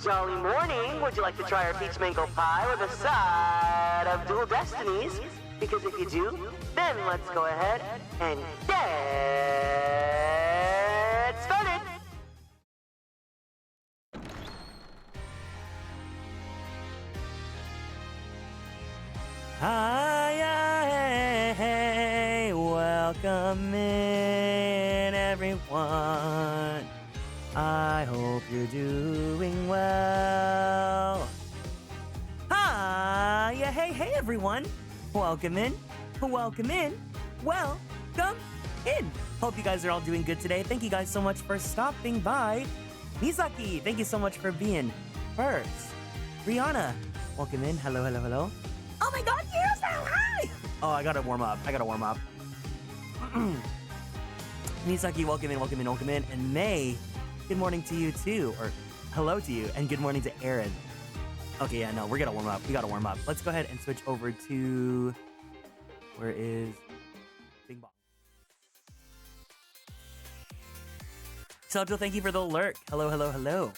Jolly morning. Would you like to try our peach mango pie with a side of dual destinies? Because if you do, then let's go ahead and get started. Hi, hey, welcome in, everyone. I hope you're doing well. Hi, hey, everyone. Welcome in, welcome in, welcome in. Hope you guys are all doing good today. Thank you guys so much for stopping by. Misaki, thank you so much for being first. Rihanna, welcome in. Hello. Oh my god, yes, hi! Oh, I gotta warm up. Misaki, welcome in. And May, good morning to you too. Or hello to you, and good morning to Aaron. Okay, yeah, no, we gotta warm up. Let's go ahead and switch over to... Where is... Bing Bong. Sajil, thank you for the lurk. Hello.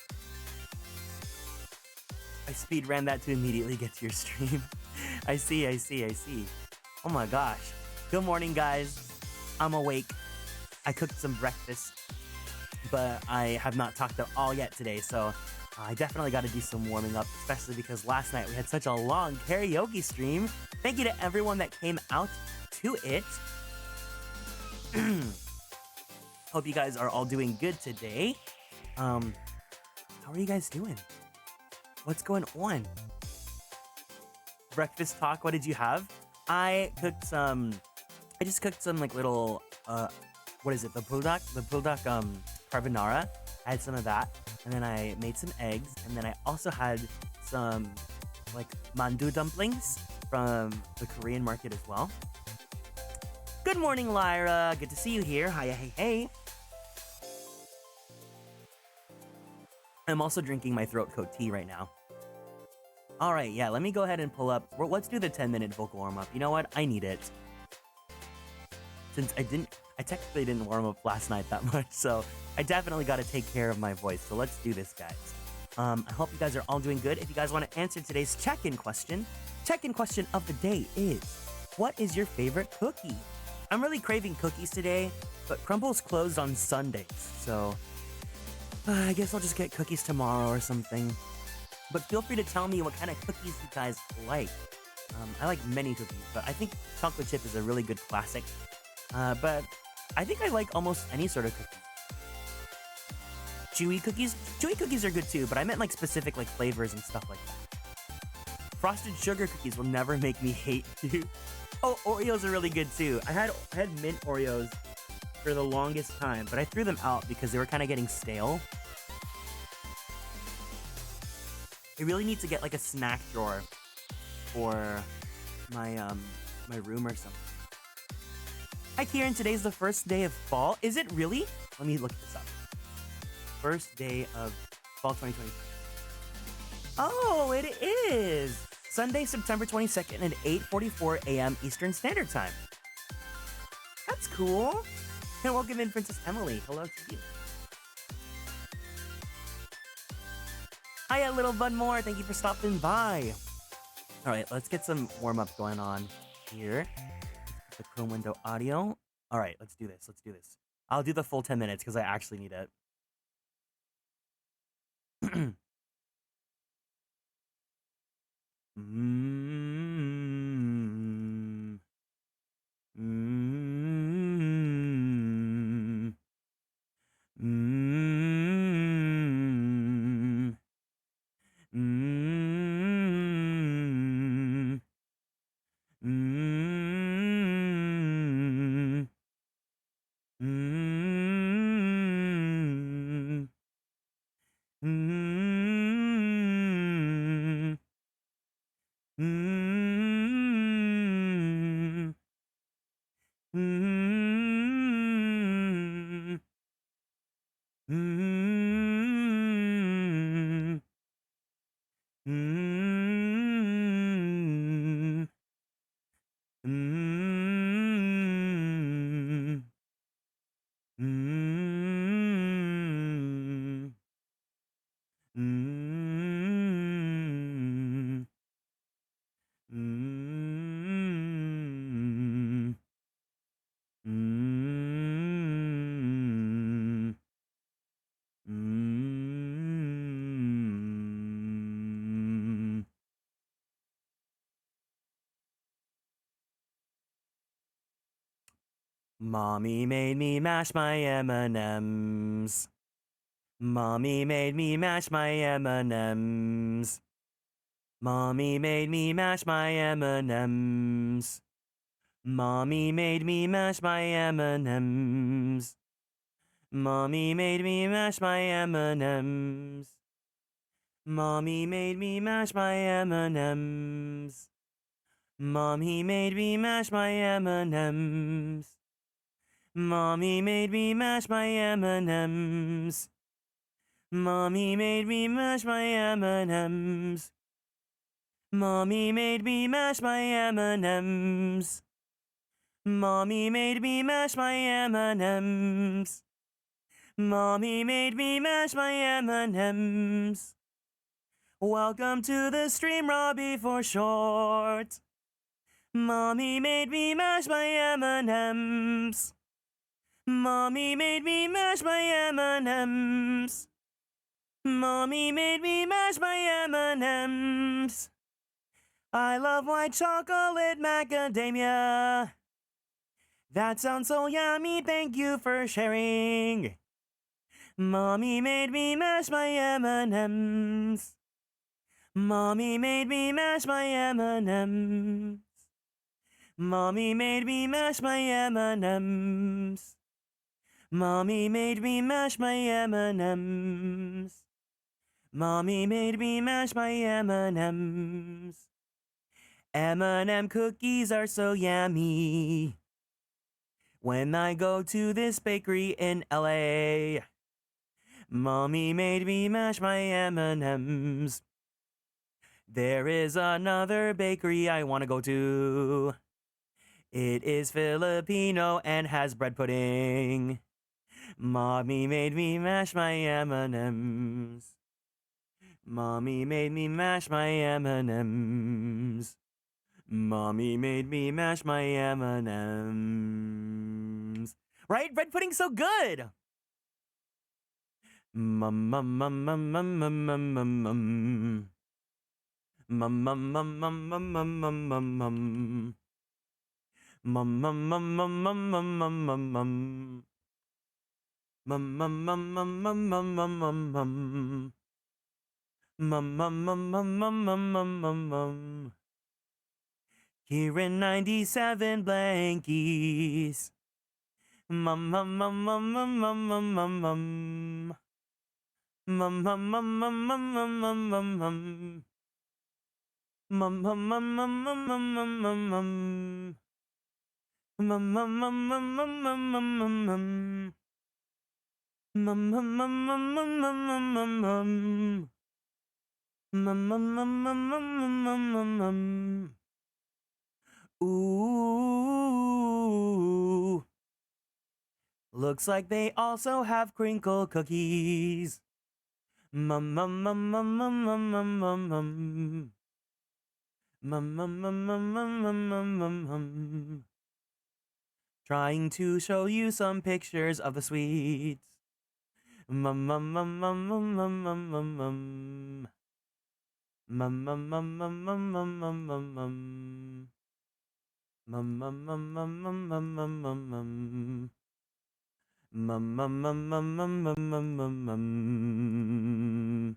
I speed ran that to immediately get to your stream. I see. Oh my gosh. Good morning, guys. I'm awake. I cooked some breakfast, but I have not talked at all yet today, so I definitely got to do some warming up, especially because last night we had such a long karaoke stream. Thank you to everyone that came out to it. Hope you guys are all doing good today. How are you guys doing? What's going on? Breakfast talk, what did you have? I just cooked some like little, what is it? The buldak carbonara. I had some of that, and then I made some eggs, and then I also had some like mandu dumplings from the Korean market as well. Good morning, Lyra. Good to see you here. Hi, hey. I'm also drinking my throat coat tea right now. All right, yeah, let me go ahead and pull up. Let's do the 10-minute vocal warm-up. You know what? I need it. Since I technically didn't warm up last night that much, so I definitely got to take care of my voice. So let's do this, guys. I hope you guys are all doing good. If you guys want to answer today's check-in question of the day is, what is your favorite cookie? I'm really craving cookies today, but Crumble's closed on Sundays, so I guess I'll just get cookies tomorrow or something. But feel free to tell me what kind of cookies you guys like. I like many cookies, but I think chocolate chip is a really good classic. But I think I like almost any sort of cookie. Chewy cookies are good too, but I meant like specific like flavors and stuff like that. Frosted sugar cookies will never make me hate you. Oh, Oreos are really good too. I had mint Oreos for the longest time, but I threw them out because they were kind of getting stale. I really need to get like a snack drawer for my my room or something. Hi Kieran, today's the first day of fall. Is it really? Let me look this up. First day of fall 2020. Oh, it is! Sunday, September 22nd at 8:44 a.m. Eastern Standard Time. That's cool. And welcome in Princess Emily. Hello to you. Hiya, little Bun Moore. Thank you for stopping by. All right, let's get some warm-up going on here. The Chrome window audio. All right, let's do this. I'll do the full 10 minutes because I actually need it. Mommy made me mash my M&Ms. Mommy made me mash my M&Ms. Mommy made me mash my M&Ms. Mommy made me mash my M&Ms. Mommy made me mash my M&Ms. Mommy made me mash my M&Ms. Mommy made me mash my M&Ms. Mommy made me mash my M&Ms. Mommy made me mash my M&Ms. Mommy made me mash my M&Ms. Mommy made me mash my M&Ms. Mommy made me mash my M&Ms. Welcome to the stream, Robbie for short. Mommy made me mash my M&Ms. Mommy made me mash my M&Ms. Mommy made me mash my M&Ms. I love white chocolate macadamia. That sounds so yummy, thank you for sharing. Mommy made me mash my M&Ms. Mommy made me mash my M&Ms. Mommy made me mash my M&Ms. Mommy made me mash my M&Ms. Mommy made me mash my M&Ms. M&M cookies are so yummy. When I go to this bakery in LA, Mommy made me mash my M&Ms. There is another bakery I want to go to. It is Filipino and has bread pudding. Mommy made me mash my M&Ms. Mommy made me mash my M&Ms. Mommy made me mash my M&Ms. Right? Bread pudding's so good. Mum mum mum mum mum mum mum mum mum. Mum mum mum mum mum mum mum mum mum. Mum mum mum mum mum mum mum mum mum. Mum mum mum mum mum mum mum mum mum. Mum mum mum mum mum mum mum mum mum. Kieran 97 blankies. Mum mum mum mum mum mum mum mum mum. Mum mum mum mum mum mum mum mum mum. Mum mum mum mum mum mum mum mum mum. Mum mum mum mum mum mum mum mum mum. Mum mum mum mum mum mum mum mum mum. Mum mum mum mum mum mum mum mum mum. Ooh. Looks like they also have crinkle cookies. Mum mum mum mum mum mum mum mum mum. Mum mum mum mum mum mum mum mum mum. Trying to show you some pictures of the sweets. Mum mum mum mum mum mum mum mum mum. Mum mum mum mum mum mum mum mum mum. Mum mum mum mum mum mum mum mum mum. Mum mum mum mum mum mum mum mum mum.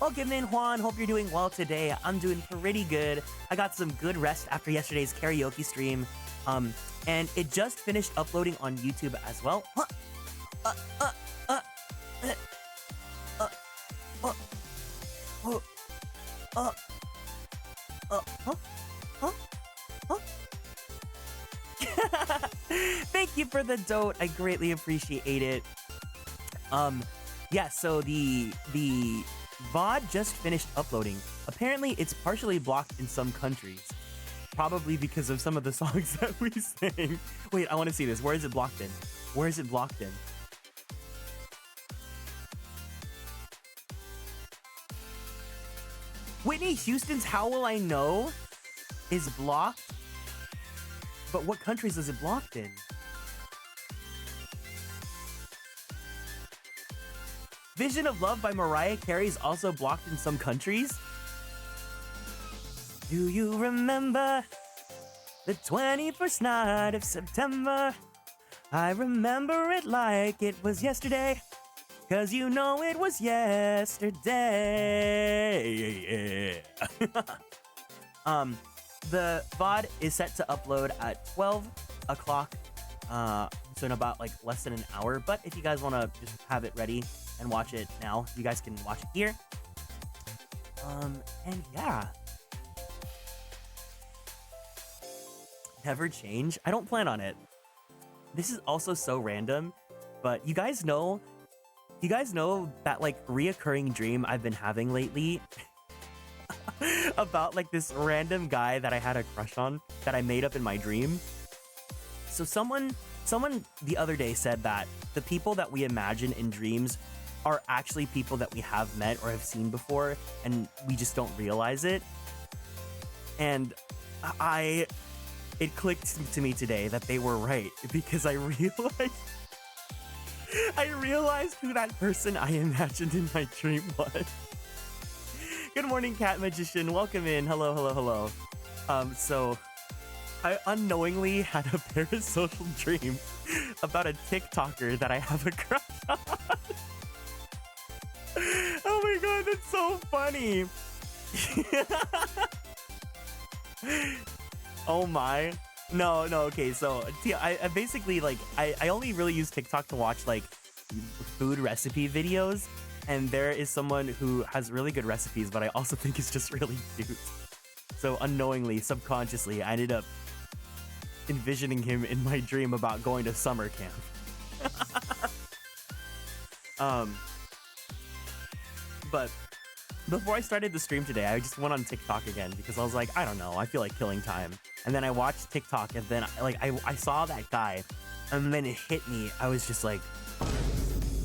Welcome in, Juan. Hope you're doing well today. I'm doing pretty good. I got some good rest after yesterday's karaoke stream. And it just finished uploading on YouTube as well. Thank you for the dote. I greatly appreciate it. Yeah, so the VOD just finished uploading. Apparently, it's partially blocked in some countries. Probably because of some of the songs that we sing. Wait, I want to see this. Where is it blocked in? Where is it blocked in? Whitney Houston's How Will I Know is blocked. But what countries is it blocked in? Vision of Love by Mariah Carey is also blocked in some countries. Do you remember the 21st night of September? I remember it like it was yesterday, 'cause you know it was yesterday. The VOD is set to upload at 12 o'clock, so in about like less than an hour. But if you guys want to just have it ready and watch it now, you guys can watch it here. And yeah. Never change? I don't plan on it. This is also so random, but you guys know that like reoccurring dream I've been having lately about like this random guy that I had a crush on that I made up in my dream. So someone the other day said that the people that we imagine in dreams are actually people that we have met or have seen before, and we just don't realize it. And it clicked to me today that they were right, because I realized who that person I imagined in my dream was. Good morning, Cat Magician. Welcome in. Hello, hello, hello. So I unknowingly had a parasocial dream about a TikToker that I have a crush on. Oh my god, that's so funny. Oh my. No, okay, so I basically, like, I only really use TikTok to watch, like, food recipe videos, and there is someone who has really good recipes, but I also think is just really cute. So unknowingly, subconsciously, I ended up envisioning him in my dream about going to summer camp. But before I started the stream today, I just went on TikTok again because I was like, I don't know, I feel like killing time. And then I watched TikTok, and then I saw that guy, and then it hit me. I was just like,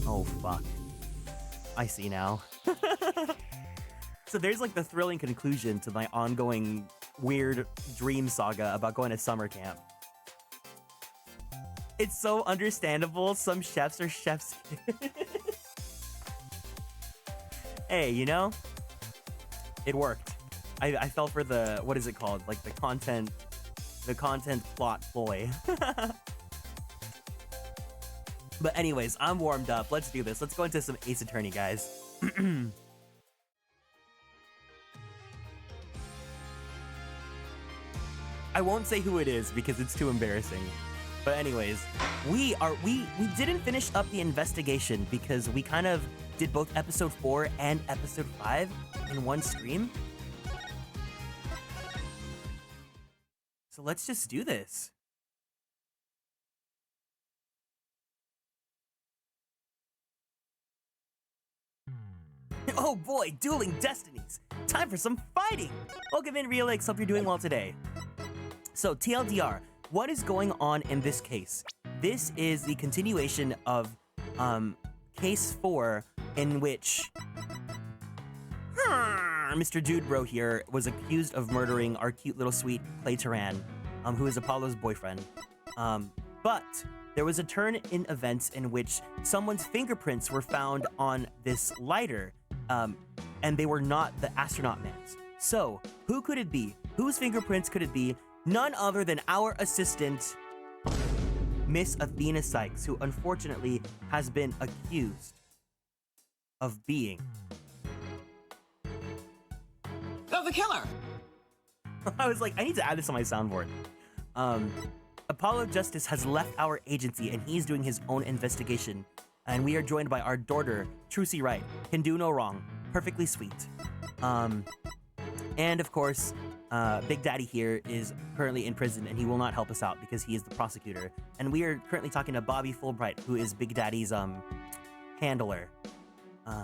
oh fuck, I see now. So there's like the thrilling conclusion to my ongoing weird dream saga about going to summer camp. It's so understandable. Some chefs are chefs. Hey, you know, it worked. I fell for the, what is it called? Like the content plot ploy. But anyways, I'm warmed up. Let's do this. Let's go into some Ace Attorney, guys. I won't say who it is because it's too embarrassing. But anyways, we didn't finish up the investigation because we kind of did both episode 4 and episode 5 in one stream. So let's just do this. Oh boy, dueling destinies. Time for some fighting. Welcome in, Realix. Hope you're doing well today. So TLDR, what is going on in this case? This is the continuation of case 4, in which Mr. Dude Bro here was accused of murdering our cute little sweet Clay Turan, who is Apollo's boyfriend. But there was a turn in events in which someone's fingerprints were found on this lighter, and they were not the astronaut man's. So, who could it be? Whose fingerprints could it be? None other than our assistant, Miss Athena Sykes, who unfortunately has been accused of being the killer. I was like, I need to add this on my soundboard. Apollo Justice has left our agency and he's doing his own investigation. And we are joined by our daughter, Trucy Wright. Can do no wrong. Perfectly sweet. And of course, Big Daddy here is currently in prison and he will not help us out because he is the prosecutor. And we are currently talking to Bobby Fulbright, who is Big Daddy's handler. So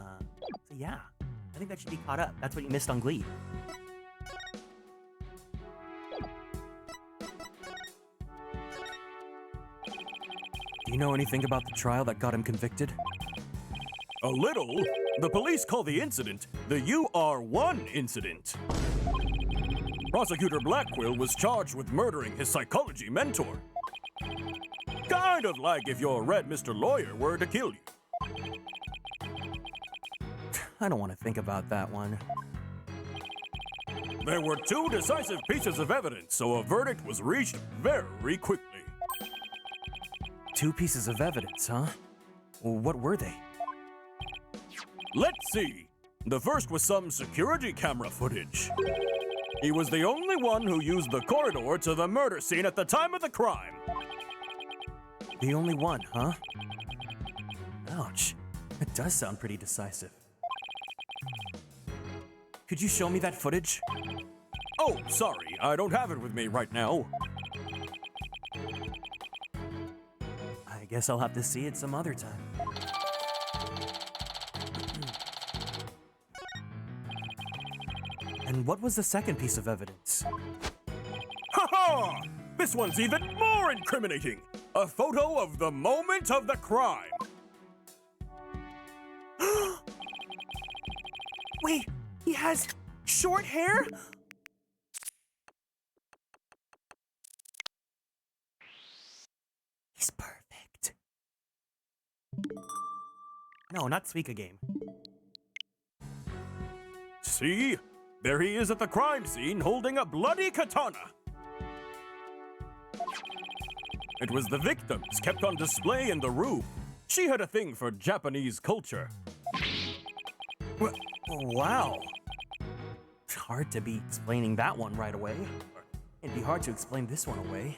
yeah, I think that should be caught up. That's what you missed on Glee. Do you know anything about the trial that got him convicted? A little. The police call the incident the UR1 incident. Prosecutor Blackquill was charged with murdering his psychology mentor. Kind of like if your red Mr. Lawyer were to kill you. I don't want to think about that one. There were two decisive pieces of evidence, so a verdict was reached very quickly. Two pieces of evidence, huh? What were they? Let's see. The first was some security camera footage. He was the only one who used the corridor to the murder scene at the time of the crime. The only one, huh? Ouch. It does sound pretty decisive. Could you show me that footage? Oh, sorry, I don't have it with me right now. I guess I'll have to see it some other time. And what was the second piece of evidence? Ha-ha! This one's even more incriminating! A photo of the moment of the crime! Wait, he has short hair? He's perfect. No, not Suika game. See? There he is at the crime scene holding a bloody katana. It was the victims kept on display in the room. She had a thing for Japanese culture. Wow. It's hard to be explaining that one right away. It'd be hard to explain this one away.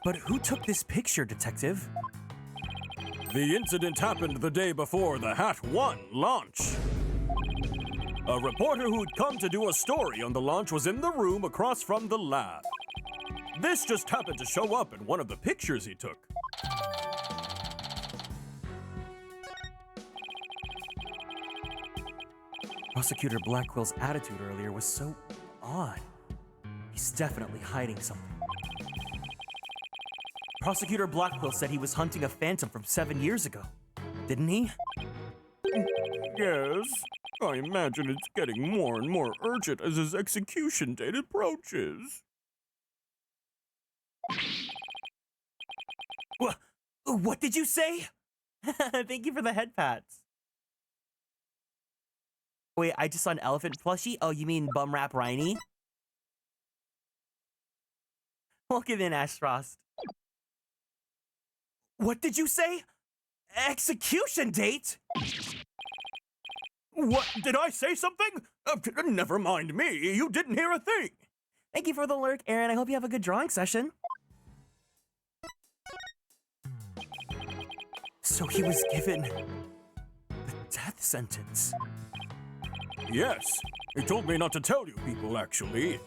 But who took this picture, Detective? The incident happened the day before the Hat 1 launch. A reporter who'd come to do a story on the launch was in the room across from the lab. This just happened to show up in one of the pictures he took. Prosecutor Blackwell's attitude earlier was so odd. He's definitely hiding something. Prosecutor Blackwell said he was hunting a phantom from 7 years ago, didn't he? Yes, I imagine it's getting more and more urgent as his execution date approaches. What did you say? Thank you for the head pats. Wait, I just saw an elephant plushie? Oh, you mean bum rap Rhiney? Welcome in, Ash Frost. What did you say? Execution date? What, did I say something? Never mind me, you didn't hear a thing. Thank you for the lurk, Aaron. I hope you have a good drawing session. So he was given the death sentence. Yes, he told me not to tell you people, actually.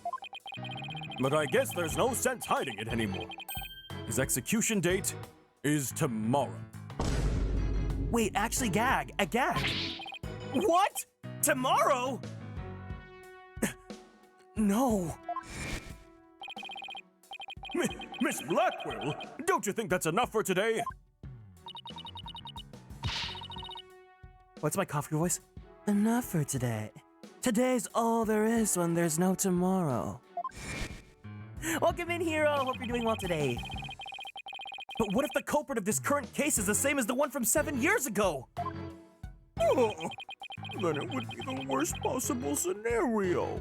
But I guess there's no sense hiding it anymore. His execution date is tomorrow. Wait, actually gag. A gag. What? Tomorrow? No. Miss Blackwell, don't you think that's enough for today? What's my coffee voice? Enough for today. Today's all there is when there's no tomorrow. Welcome in, Hero. Hope you're doing well today. But what if the culprit of this current case is the same as the one from 7 years ago? Oh, then it would be the worst possible scenario.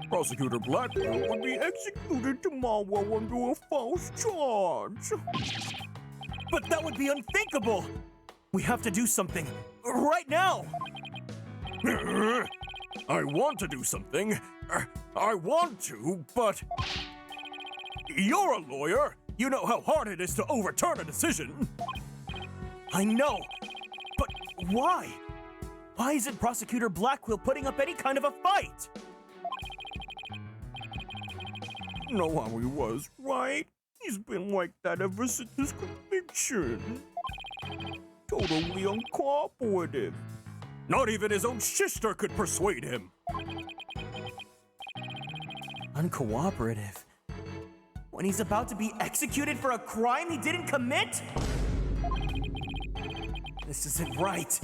Prosecutor Blackwell would be executed tomorrow under a false charge. But that would be unthinkable! We have to do something. Right now! I want to do something. I want to, but... You're a lawyer. You know how hard it is to overturn a decision. I know, but why? Why isn't Prosecutor Blackwell putting up any kind of a fight? Know how he was, right? He's been like that ever since his conviction. Totally uncooperative. Not even his own sister could persuade him. Uncooperative? When he's about to be executed for a crime he didn't commit? This isn't right.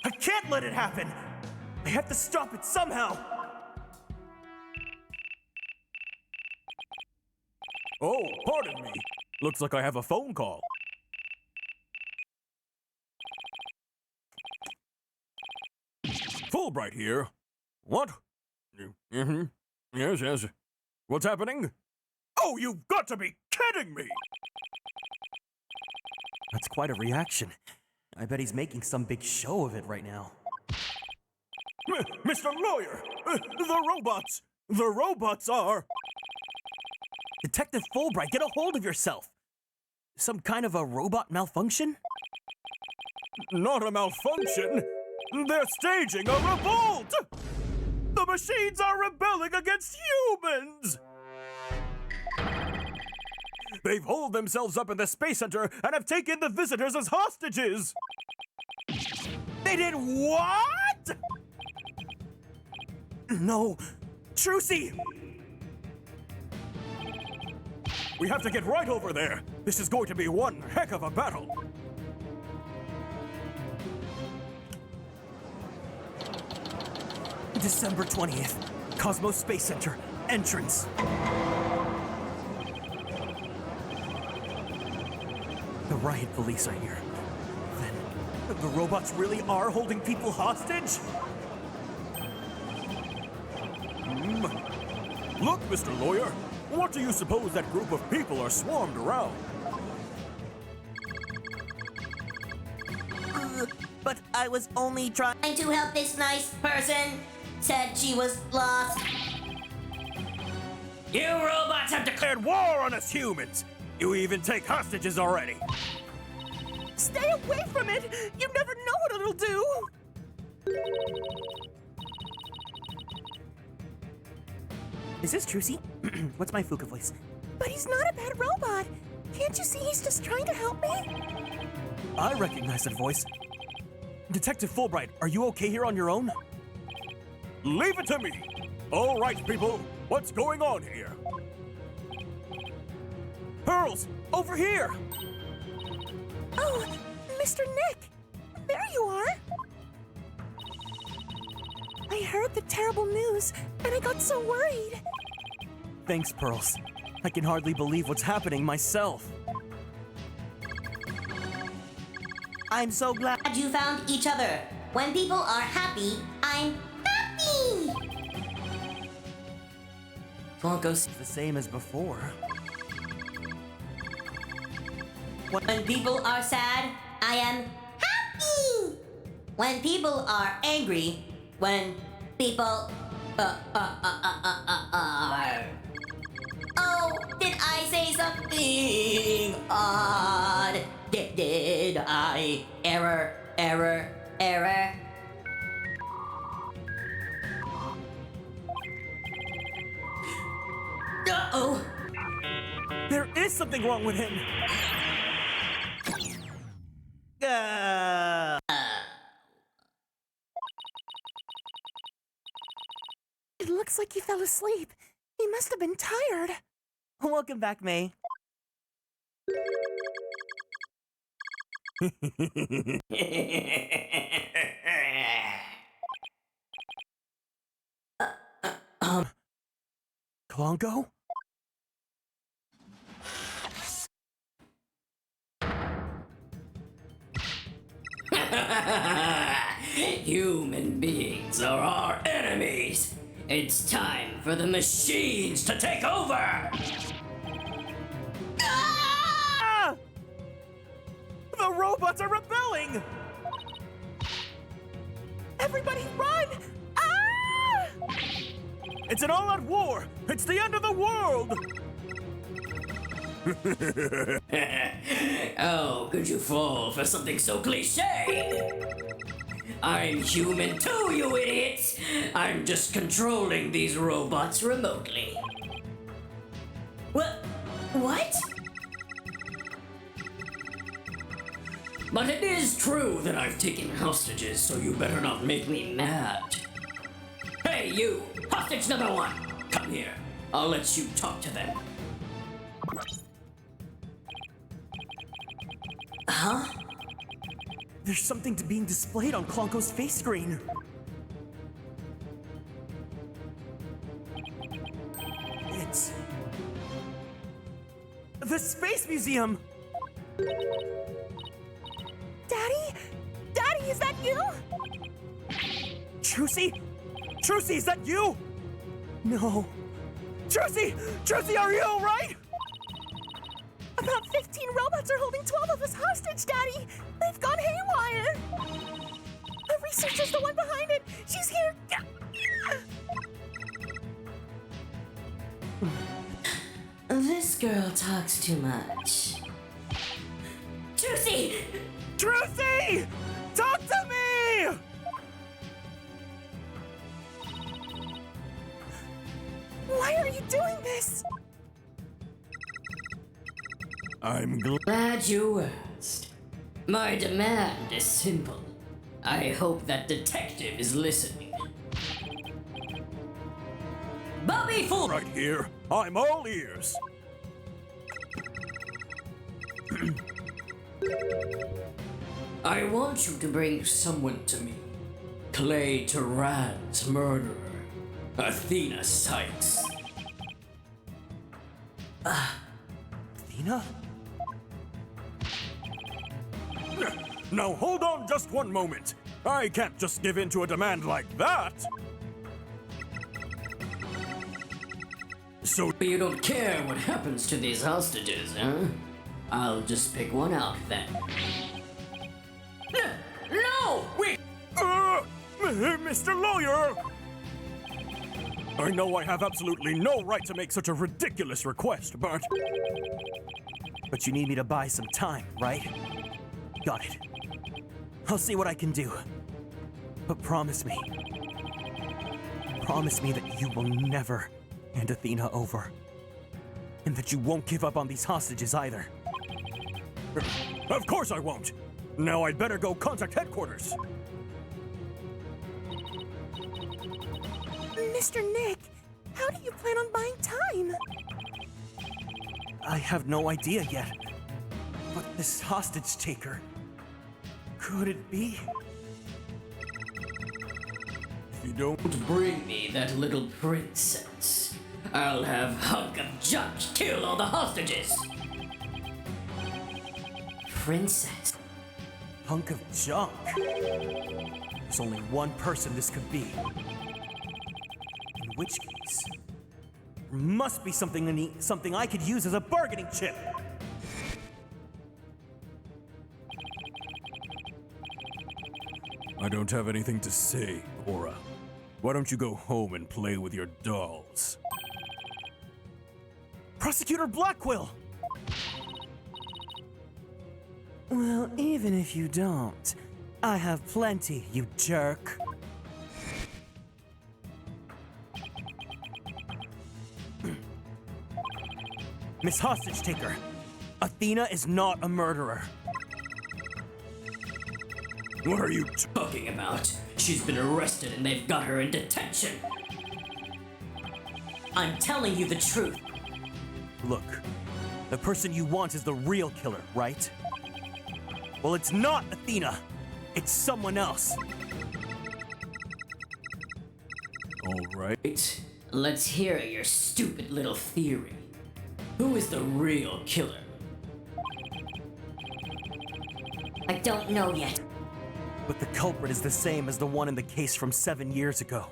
I can't let it happen. I have to stop it somehow. Oh, pardon me. Looks like I have a phone call. Fulbright here. What? Mm-hmm. Yes. What's happening? Oh, you've got to be kidding me! That's quite a reaction. I bet he's making some big show of it right now. Mr. Lawyer! The robots are... Detective Fulbright, get a hold of yourself! Some kind of a robot malfunction? Not a malfunction! They're staging a revolt! The machines are rebelling against humans! They've holed themselves up in the Space Center and have taken the visitors as hostages! They did what? No, Trucy! We have to get right over there. This is going to be one heck of a battle. December 20th, Cosmos Space Center, entrance. The riot police are here. Then, the robots really are holding people hostage? Look, Mr. Lawyer, what do you suppose that group of people are swarmed around? But I was only trying to help this nice person. Said she was lost. You robots have declared war on us humans! You even take hostages already! Stay away from it! You never know what it'll do! Is this Trucy? What's my Fuka voice? But he's not a bad robot. Can't you see he's just trying to help me? I recognize that voice. Detective Fulbright, are you okay here on your own? Leave it to me! All right, people, what's going on here? Pearls, over here! Oh, Mr. Nick! There you are! I heard the terrible news, and I got so worried. Thanks, Pearls. I can hardly believe what's happening myself. I'm so glad you found each other. When people are happy, I'm happy! Funko's the same as before. When people are sad, I am happy! When people are angry, when people Oh, did I say something odd? Did I? Error. Uh-oh. There is something wrong with him! It looks like he fell asleep. He must have been tired. Welcome back, May. Klonko? Human beings are our enemies. It's time for the machines to take over! Ah! The robots are rebelling! Everybody run! Ah! It's an all-out war! It's the end of the world! Oh, could you fall for something so cliche? I'm human too, you idiots! I'm just controlling these robots remotely. What? But it is true that I've taken hostages, so you better not make me mad. Hey, you! Hostage number 1! Come here. I'll let you talk to them. Huh? There's something being displayed on Klonko's face screen. It's the Space Museum! Daddy? Daddy, is that you? Trucy? Trucy, is that you? No. Trucy! Trucy, are you alright? About 15 robots are holding 12 of us hostage, Daddy! They've gone haywire! The researcher's the one behind it! She's here! This girl talks too much. Juicy! Trucy! Talk to me! Why are you doing this? I'm Glad you asked. My demand is simple. I hope that detective is listening. Bobby Fool! right here. I'm all ears. I want you to bring someone to me. Clay Turan's murderer, Athena Psyched. Athena? Now hold on just one moment. I can't just give in to a demand like that. So You don't care what happens to these hostages, huh? I'll just pick one out then. No! Wait! Mr. Lawyer! I know I have absolutely no right to make such a ridiculous request, but But you need me to buy some time, right? Got it. I'll see what I can do. But promise me that you will never hand Athena over. And that you won't give up on these hostages either. of course I won't. Now I'd better go contact headquarters. Mr. Nick, how do you plan on buying time? I have no idea yet. But this hostage taker, could it be? If you don't Bring me that little princess. I'll have hunk of junk kill all the hostages. Princess? Hunk of junk. There's only one person this could be. In which case, there must be something I could use as a bargaining chip. I don't have anything to say, Aura. Why don't you go home and play with your dolls? Prosecutor Blackquill! Well, even if you don't, I have plenty, you jerk. Miss Hostage Taker, Athena is not a murderer. What are you Talking about? She's been arrested and they've got her in detention. I'm telling you the truth. Look, the person you want is the real killer, right? Well, it's not Athena. It's someone else. all right? Let's hear your stupid little theory. Who is the real killer? I don't know yet. But the culprit is the same as the one in the case from 7 years ago.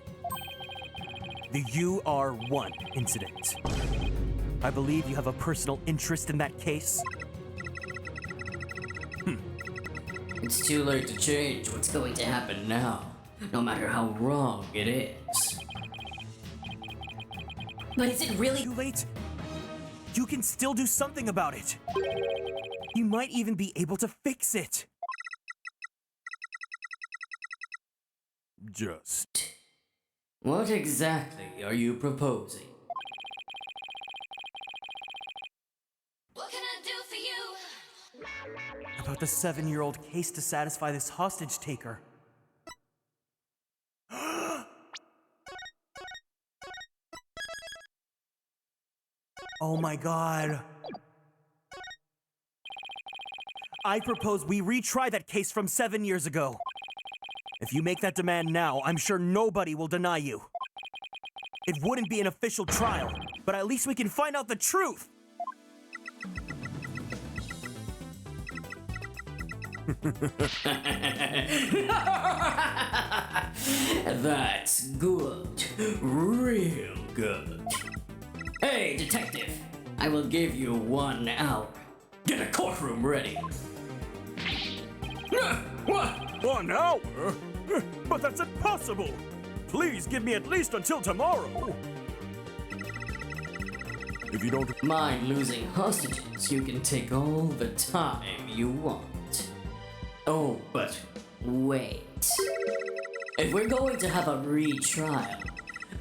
The UR1 incident. I believe you have a personal interest in that case. It's too late to change what's going to happen now. no matter how wrong it is. But is it really? Too late. You can still do something about it. You might even be able to fix it. Just. What exactly are you proposing? What can I do for you? About the 7-year-old case to satisfy this hostage taker. Oh my god. I propose we retry that case from 7 years ago. If you make that demand now, I'm sure nobody will deny you. It wouldn't be an official trial, but at least we can find out the truth. That's good. Real good. Hey, detective. I will give you 1 hour. Get a courtroom ready. What? 1 hour? But that's impossible! Please give me at least until tomorrow! If you don't Mind losing hostages, you can take all the time you want. Oh, but wait. If we're going to have a retrial,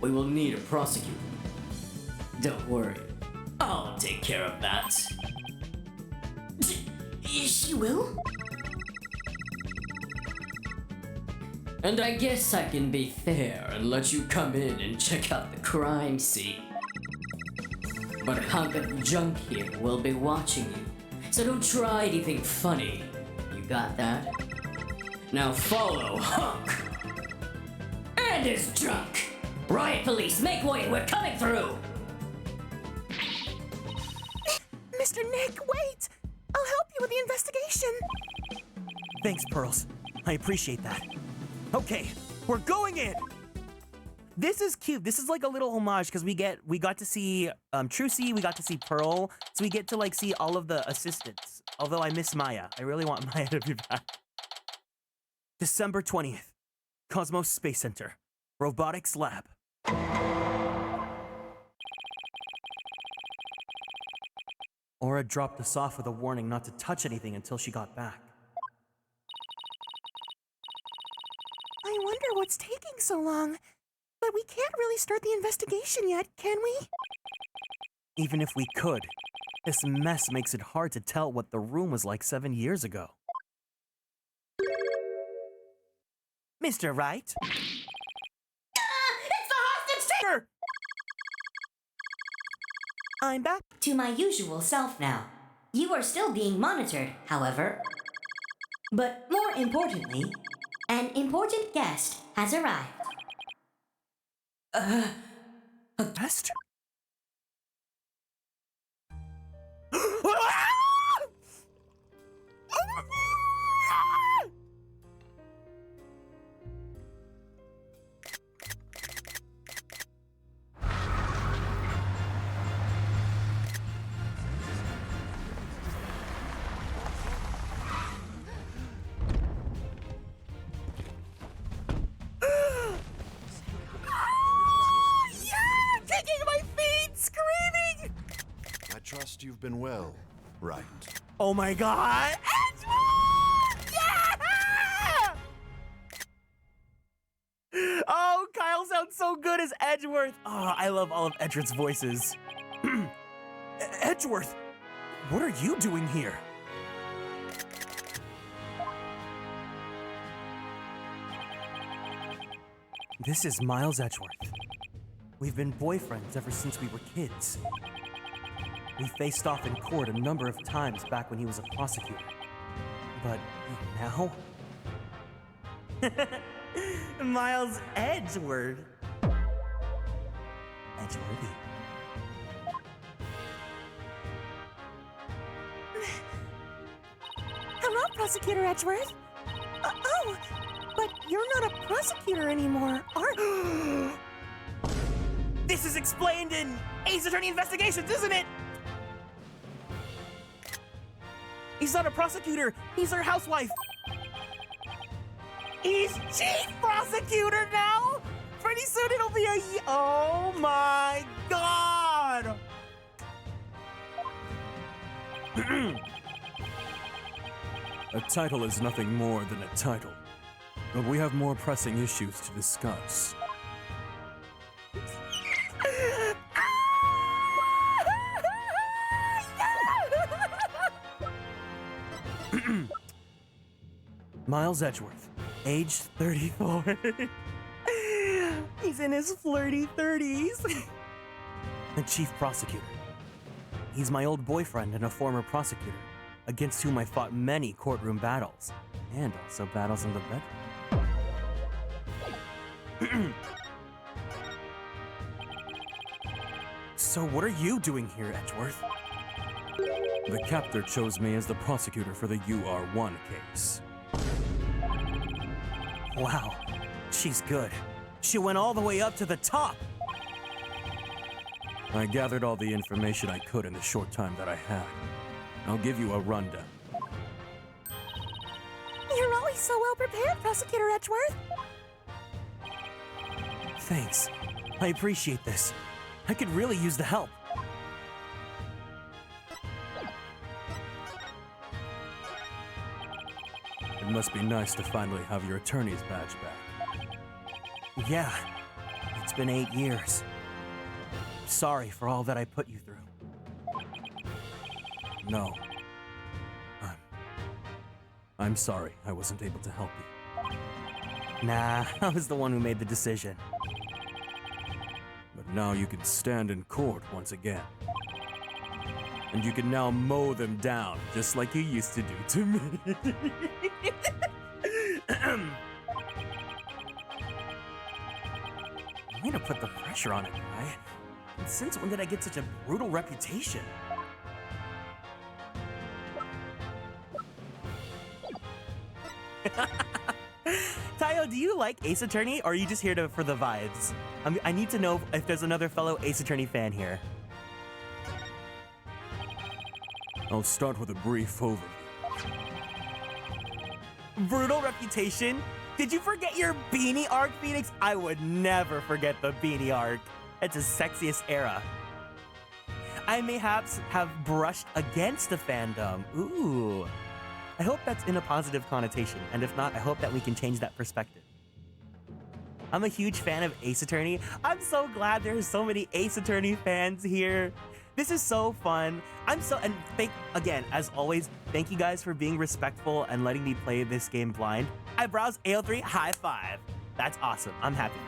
we will need a prosecutor. Don't worry, I'll take care of that. She will? And I guess I can be fair and let you come in and check out the crime scene. But a hunk of junk here will be watching you, so don't try anything funny. You got that? Now follow Hunk! And his junk! Riot police, make way, we're coming through! Mr. Nick, wait! I'll help you with the investigation. Thanks, Pearls. I appreciate that. Okay, we're going in! This is cute. This is like a little homage because we got to see Trucy, we got to see Pearl, so we get to like see all of the assistants. Although I miss Maya. I really want Maya to be back. December 20th. Cosmos Space Center. Robotics Lab. Aura dropped us off with a warning not to touch anything until she got back. I wonder what's taking so long. But we can't really start the investigation yet, can we? Even if we could, this mess makes it hard to tell what the room was like 7 years ago. Mr. Wright? It's the hostage taker! I'm back. To my usual self now. You are still being monitored, however. But more importantly, an important guest has arrived. A guest? Trust you've been well, right? Oh my god! Edgeworth! Yeah! Oh, Kyle sounds so good as Edgeworth. Oh, I love all of Edgeworth's voices. Edgeworth, what are you doing here? This is Miles Edgeworth. We've been boyfriends ever since we were kids. We faced off in court a number of times back when he was a prosecutor. But now? Miles Edgeworth. Edgeworthy. Hello, Prosecutor Edgeworth. Oh, but you're not a prosecutor anymore, are... This is explained in Ace Attorney Investigations, isn't it? He's not a prosecutor. He's our housewife. He's chief prosecutor now? Pretty soon it'll be oh my god! A title is nothing more than a title, but we have more pressing issues to discuss. Miles Edgeworth, age 34. He's in his flirty 30s. The chief prosecutor. He's my old boyfriend and a former prosecutor, against whom I fought many courtroom battles, and also battles in the bedroom. So what are you doing here, Edgeworth? The captor chose me as the prosecutor for the UR1 case. Wow, she's good. She went all the way up to the top. I gathered all the information I could in the short time that I had. I'll give you a rundown. You're always so well prepared, Prosecutor Edgeworth. Thanks. I appreciate this. I could really use the help. It must be nice to finally have your attorney's badge back. Yeah, it's been 8 years. Sorry for all that I put you through. No. I'm sorry I wasn't able to help you. Nah, I was the one who made the decision. But now you can stand in court once again. And you can now mow them down, just like you used to do to me. I'm gonna put the pressure on it, guy. And since when did I get such a brutal reputation? Tayo, do you like Ace Attorney, or are you just here for the vibes? I need to know if there's another fellow Ace Attorney fan here. I'll start with a brief overview. Brutal reputation? Did you forget your beanie arc, Phoenix? I would never forget the beanie arc. It's his sexiest era. I mayhaps have brushed against the fandom. Ooh. I hope that's in a positive connotation, and if not, I hope that we can change that perspective. I'm a huge fan of Ace Attorney. I'm so glad there's so many Ace Attorney fans here. This is so fun. Again, as always, thank you guys for being respectful and letting me play this game blind. I browse AO3, high five. That's awesome, I'm happy.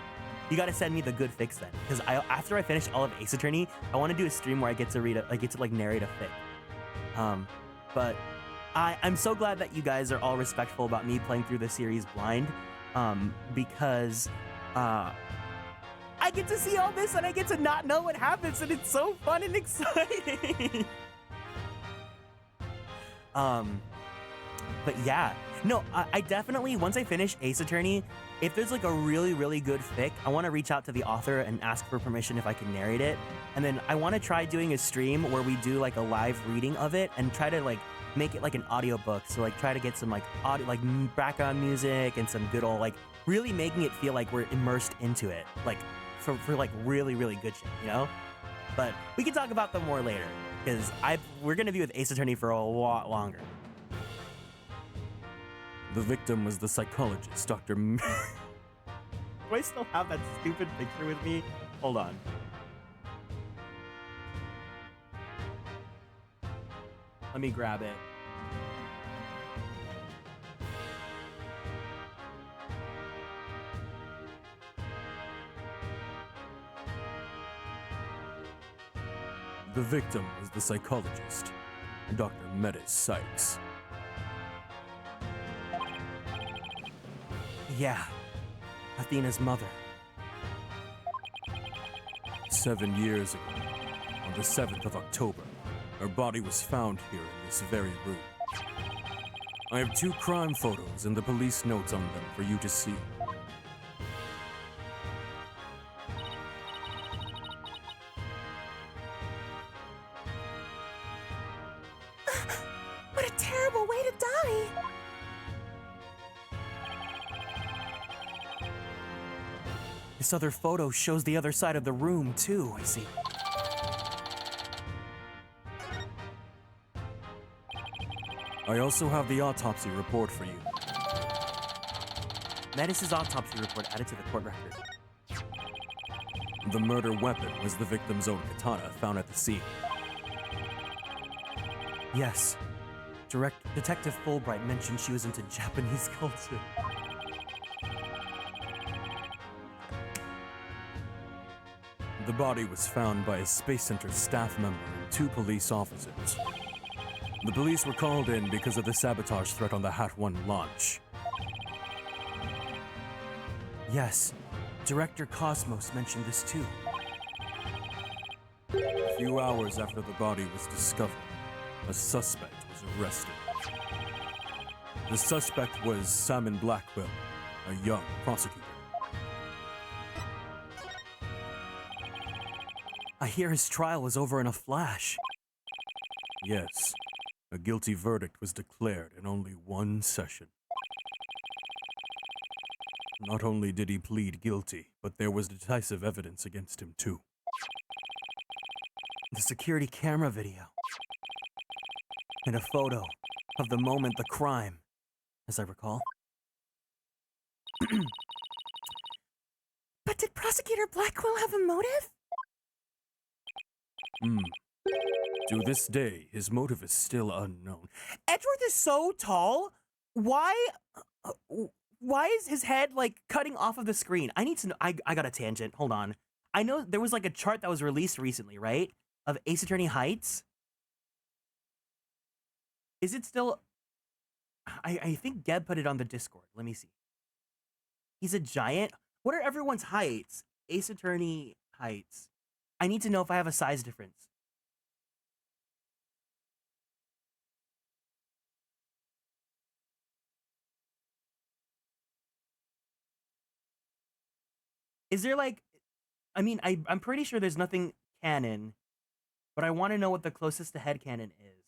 You gotta send me the good fix then, because after I finish all of Ace Attorney, I want to do a stream where I get to narrate a fic. But I'm so glad that you guys are all respectful about me playing through the series blind, because I get to see all this and I get to not know what happens, and it's so fun and exciting. But yeah, no, I definitely, once I finish Ace Attorney, if there's like a really, really good fic, I want to reach out to the author and ask for permission if I can narrate it. And then I want to try doing a stream where we do like a live reading of it and try to like make it like an audiobook. So like try to get some like audio, like background music and some good old, like really making it feel like we're immersed into it. Like for like really, really good shit, you know? But we can talk about them more later, because we're gonna be with Ace Attorney for a lot longer. The victim was the psychologist, Dr. Do I still have that stupid picture with me? Hold on. Let me grab it. The victim was the psychologist, Dr. Psyched. Yeah, Athena's mother. 7 years ago, on the 7th of October, her body was found here in this very room. I have 2 crime photos and the police notes on them for you to see. What a terrible way to die! This other photo shows the other side of the room, too, I see. I also have the autopsy report for you. Metis' autopsy report added to the court record. The murder weapon was the victim's own katana found at the scene. Yes. Detective Fulbright mentioned she was into Japanese culture. The body was found by a Space Center staff member and 2 police officers. The police were called in because of the sabotage threat on the Hat 1 launch. Yes. Director Cosmos mentioned this too. A few hours after the body was discovered, a suspect was arrested. The suspect was Simon Blackwell, a young prosecutor. I hear his trial was over in a flash. Yes, a guilty verdict was declared in only 1 session. Not only did he plead guilty, but there was decisive evidence against him too. The security camera video. And a photo of the moment the crime, as I recall. But did Prosecutor Blackwell have a motive? To this day, his motive is still unknown. Edgeworth is so tall. Why is his head like cutting off of the screen? I need to know. I got a tangent. Hold on. I know there was like a chart that was released recently, right? Of Ace Attorney heights. Is it still? I think Geb put it on the Discord. Let me see. He's a giant. What are everyone's heights? Ace Attorney heights. I need to know if I have a size difference. Is there like, I mean, I'm pretty sure there's nothing canon, but I want to know what the closest to headcanon is.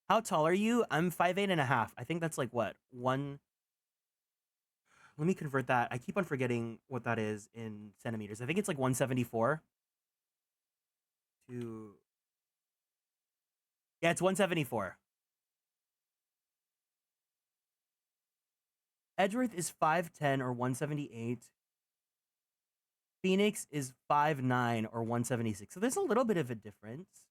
How tall are you? I'm 5'8.5". I think that's like what? Let me convert that. I keep on forgetting what that is in centimeters. I think it's like 174. Yeah, it's 174. Edgeworth is 5'10" or 178. Phoenix is 5'9" or 176. So there's a little bit of a difference.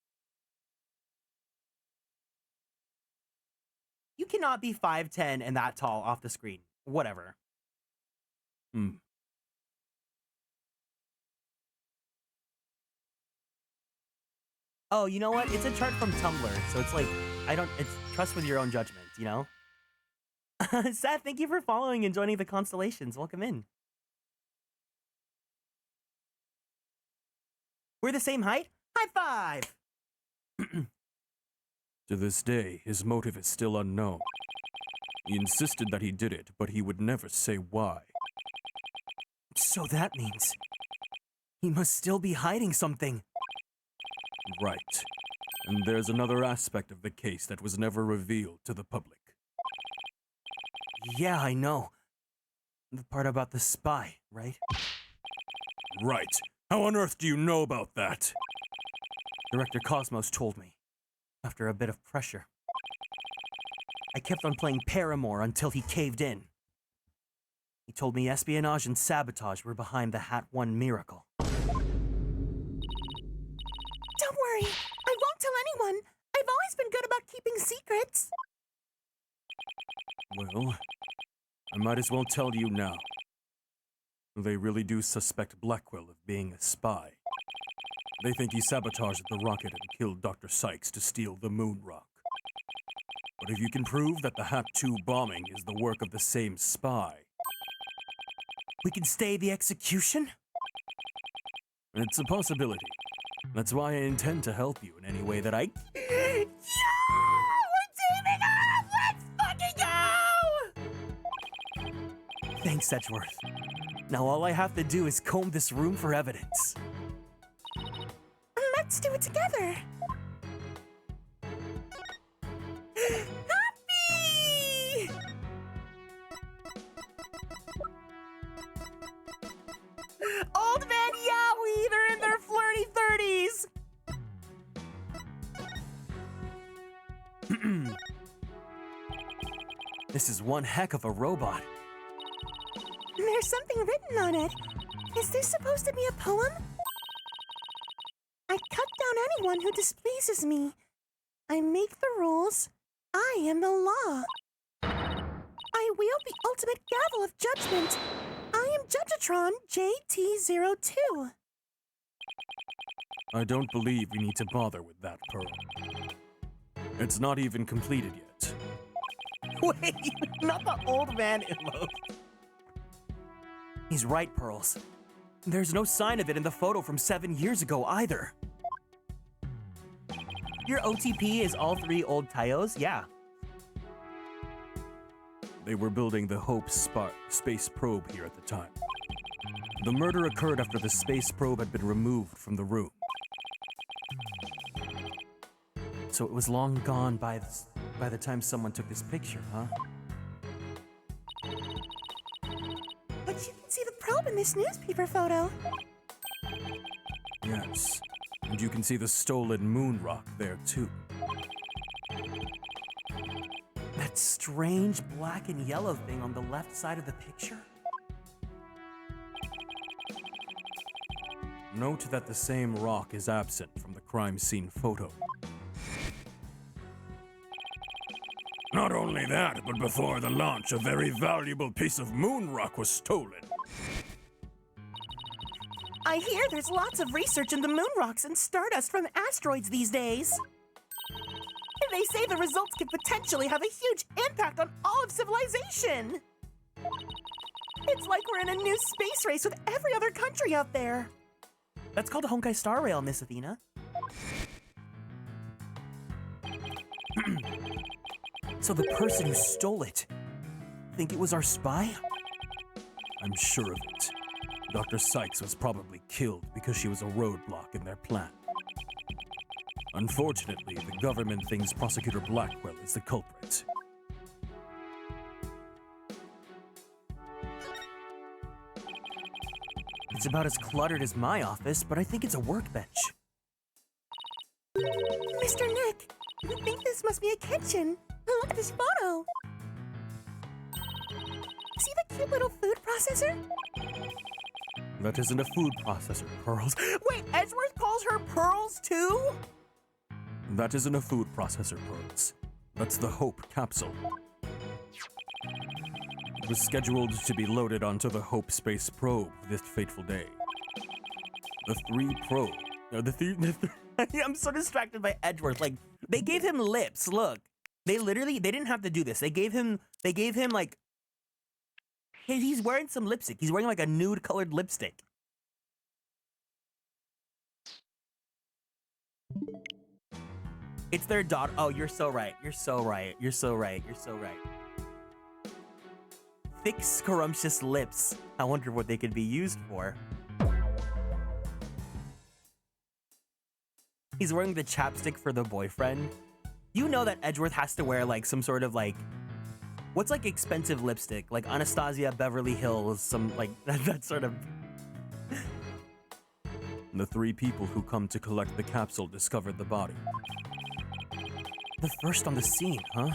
You cannot be 5'10" and that tall off the screen. Whatever. Oh, you know what? It's a chart from Tumblr. So it's like, it's trust with your own judgment, you know? Seth, thank you for following and joining the Konstellations. Welcome in. We're the same height? High five! To this day, his motive is still unknown. He insisted that he did it, but he would never say why. So that means he must still be hiding something. Right. And there's another aspect of the case that was never revealed to the public. Yeah, I know. The part about the spy, right? Right. How on earth do you know about that? Director Cosmos told me, after a bit of pressure. I kept on playing Paramore until he caved in. He told me espionage and sabotage were behind the Hat 1 miracle. Don't worry, I won't tell anyone. I've always been good about keeping secrets. Well, I might as well tell you now. They really do suspect Blackwell of being a spy. They think he sabotaged the rocket and killed Dr. Psyched to steal the moon rock. But if you can prove that the Hat 2 bombing is the work of the same spy... We can stay the execution? It's a possibility. That's why I intend to help you in any way that I... Yeah! We're teaming up! Let's fucking go! Thanks, Edgeworth. Now all I have to do is comb this room for evidence. Let's do it together. Happy This is one heck of a robot. There's something written on it. Is this supposed to be a poem? I cut down anyone who displeases me. I make the rules. I am the law. I wield the ultimate gavel of judgment. I am Judgatron JT02. I don't believe we need to bother with that, Pearl. It's not even completed yet. Wait, not the old man emote. He's right, Pearls. There's no sign of it in the photo from 7 years ago either. Your OTP is all 3 old Taios? Yeah. They were building the Hope space probe here at the time. The murder occurred after the space probe had been removed from the room. So it was long gone by the time someone took this picture, huh? But you can see the probe in this newspaper photo. Yes, and you can see the stolen moon rock there too. That strange black and yellow thing on the left side of the picture? Note that the same rock is absent from the crime scene photo. Not only that, but before the launch, a very valuable piece of moon rock was stolen. I hear there's lots of research into moon rocks and stardust from asteroids these days. They say the results could potentially have a huge impact on all of civilization. It's like we're in a new space race with every other country out there. That's called a Honkai Star Rail, Miss Athena. So the person who stole it, think it was our spy? I'm sure of it. Dr. Psyched was probably killed because she was a roadblock in their plan. Unfortunately, the government thinks Prosecutor Blackwell is the culprit. It's about as cluttered as my office, but I think it's a workbench. Mr. Nick, I think this must be a kitchen. Look at this photo. See the cute little food processor? That isn't a food processor, Pearls. Wait, Edgeworth calls her Pearls too? That isn't a food processor, Pearls. That's the Hope capsule. It was scheduled to be loaded onto the Hope space probe this fateful day. I'm so distracted by Edgeworth. Like, they gave him lips, look. They didn't have to do this. They gave him like, hey, he's wearing some lipstick. He's wearing like a nude colored lipstick. It's their daughter. Oh, you're so right. You're so right. You're so right. You're so right. Thick, scrumptious lips. I wonder what they could be used for. He's wearing the chapstick for the boyfriend. You know that Edgeworth has to wear like some sort of like, what's like expensive lipstick? Like Anastasia Beverly Hills, some like that sort of. The 3 people who come to collect the capsule discovered the body. The first on the scene, huh?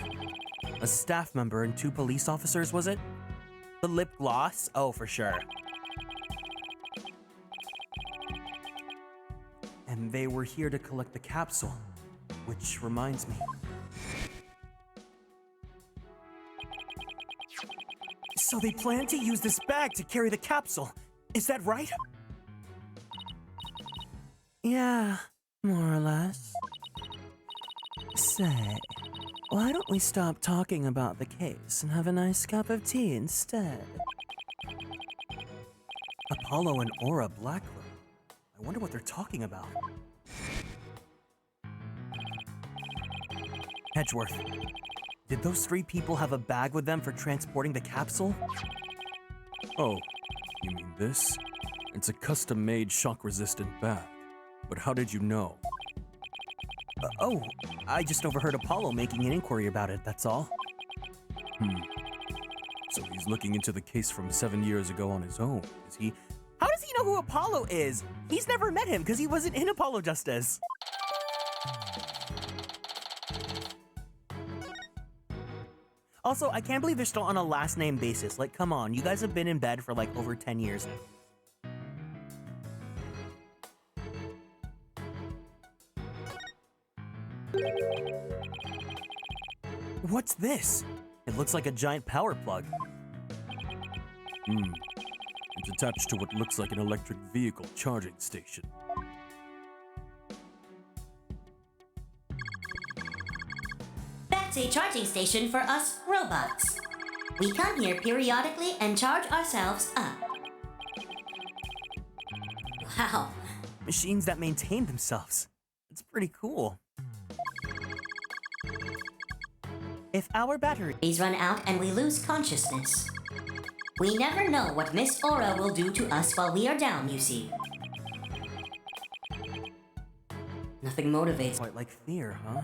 A staff member and 2 police officers, was it? The lip gloss? Oh, for sure. And they were here to collect the capsule, which reminds me. So they plan to use this bag to carry the capsule, is that right? Yeah, more or less. Say, why don't we stop talking about the case and have a nice cup of tea instead? Apollo and Aura Blackwell. I wonder what they're talking about. Edgeworth, did those 3 people have a bag with them for transporting the capsule? Oh, you mean this? It's a custom-made shock-resistant bag. But how did you know? Oh, I just overheard Apollo making an inquiry about it, that's all. So he's looking into the case from 7 years ago on his own, is he? How does he know who Apollo is? He's never met him because he wasn't in Apollo Justice. Also, I can't believe they're still on a last name basis. Like, come on, you guys have been in bed for like over 10 years now. What's this? It looks like a giant power plug. It's attached to what looks like an electric vehicle charging station. That's a charging station for us robots. We come here periodically and charge ourselves up. Wow. Machines that maintain themselves. It's pretty cool. If our battery... These run out and we lose consciousness. We never know what Miss Aura will do to us while we are down, you see. Nothing motivates. Quite like fear, huh?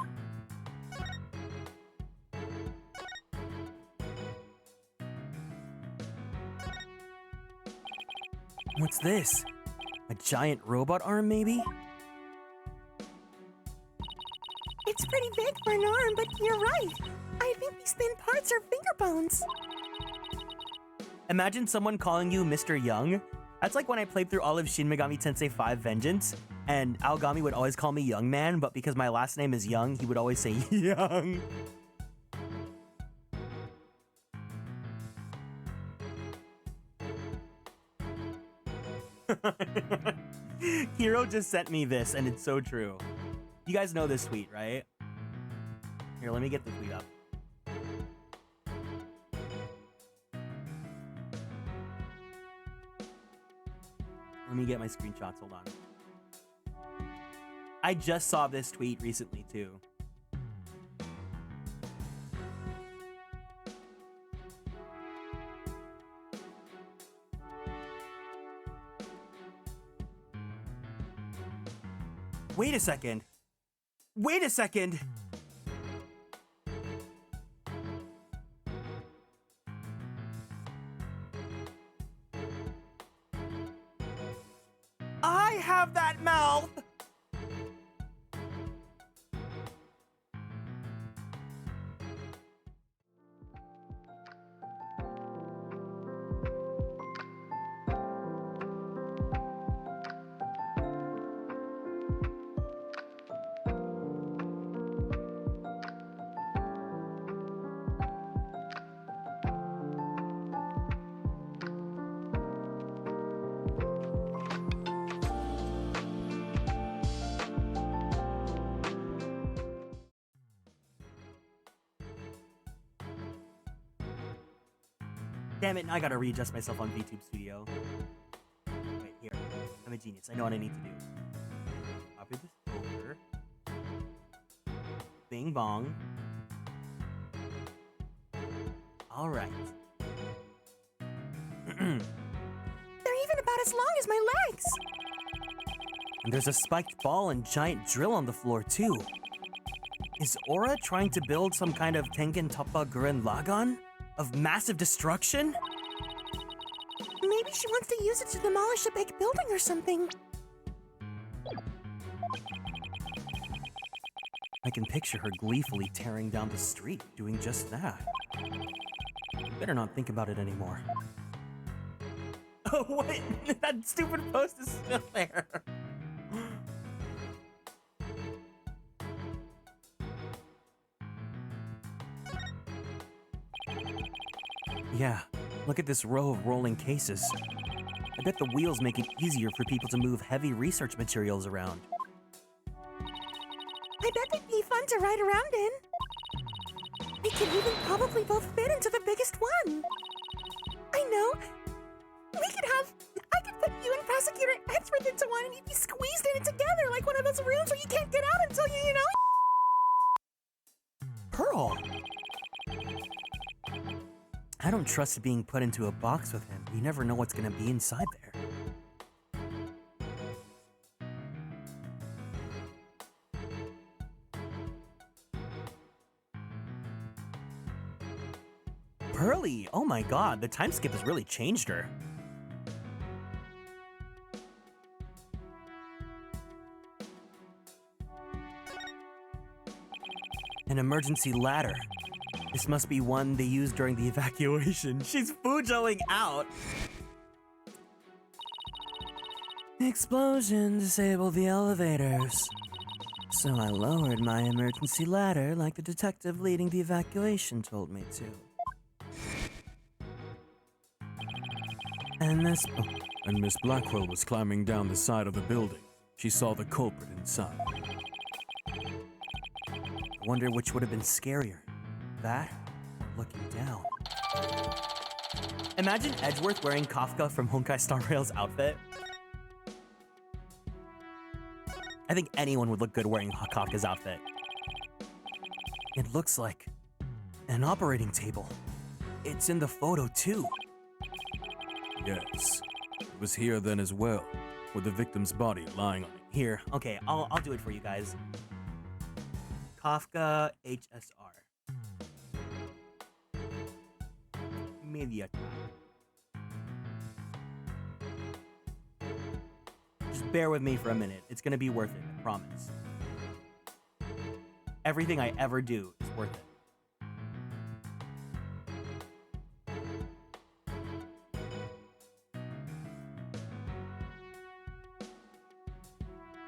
What's this? A giant robot arm, maybe? It's pretty big for an arm, but you're right. I think these thin parts are finger bones. Imagine someone calling you Mr. Young. That's like when I played through all of Shin Megami Tensei 5 Vengeance, and Aogami would always call me Young Man, but because my last name is Young, he would always say Young. Hiro just sent me this, and it's so true. You guys know this tweet, right? Here, let me get the tweet up. Let me get my screenshots, hold on. I just saw this tweet recently, too. Wait a second. Wait a second. I have that mouth. Damn it, now I gotta readjust myself on VTube Studio. Wait, here. I'm a genius. I know what I need to do. Copy this over. Bing bong. Alright. They're even about as long as my legs. And there's a spiked ball and giant drill on the floor, too. Is Aura trying to build some kind of Tengen Toppa Gurren Lagann? Of massive destruction? Maybe she wants to use it to demolish a big building or something. I can picture her gleefully tearing down the street, doing just that. Better not think about it anymore. Oh, what? That stupid post is still there. Yeah, look at this row of rolling cases. I bet the wheels make it easier for people to move heavy research materials around. I bet they'd be fun to ride around in. We could even probably both fit into the biggest one. I know. I could put you and Prosecutor Edgeworth into one and you'd be squeezed in it together like one of those rooms where you can't get out until you know? Pearl! I don't trust being put into a box with him. You never know what's gonna be inside there. Pearly! Oh my god, the time skip has really changed her. An emergency ladder. This must be one they used during the evacuation. She's Fujoing out. The explosion disabled the elevators. So I lowered my emergency ladder like the detective leading the evacuation told me to. And Miss Blackwell was climbing down the side of the building. She saw the culprit inside. I wonder which would have been scarier, that or looking down. Imagine Edgeworth wearing Kafka from Honkai Star Rail's outfit. I think anyone would look good wearing Kafka's outfit. It looks like an operating table. It's in the photo too. Yes, it was here then as well, with the victim's body lying on it. Here, okay, I'll do it for you guys. Kafka HSR. Media tab. Just bear with me for a minute. It's gonna be worth it, I promise. Everything I ever do is worth it.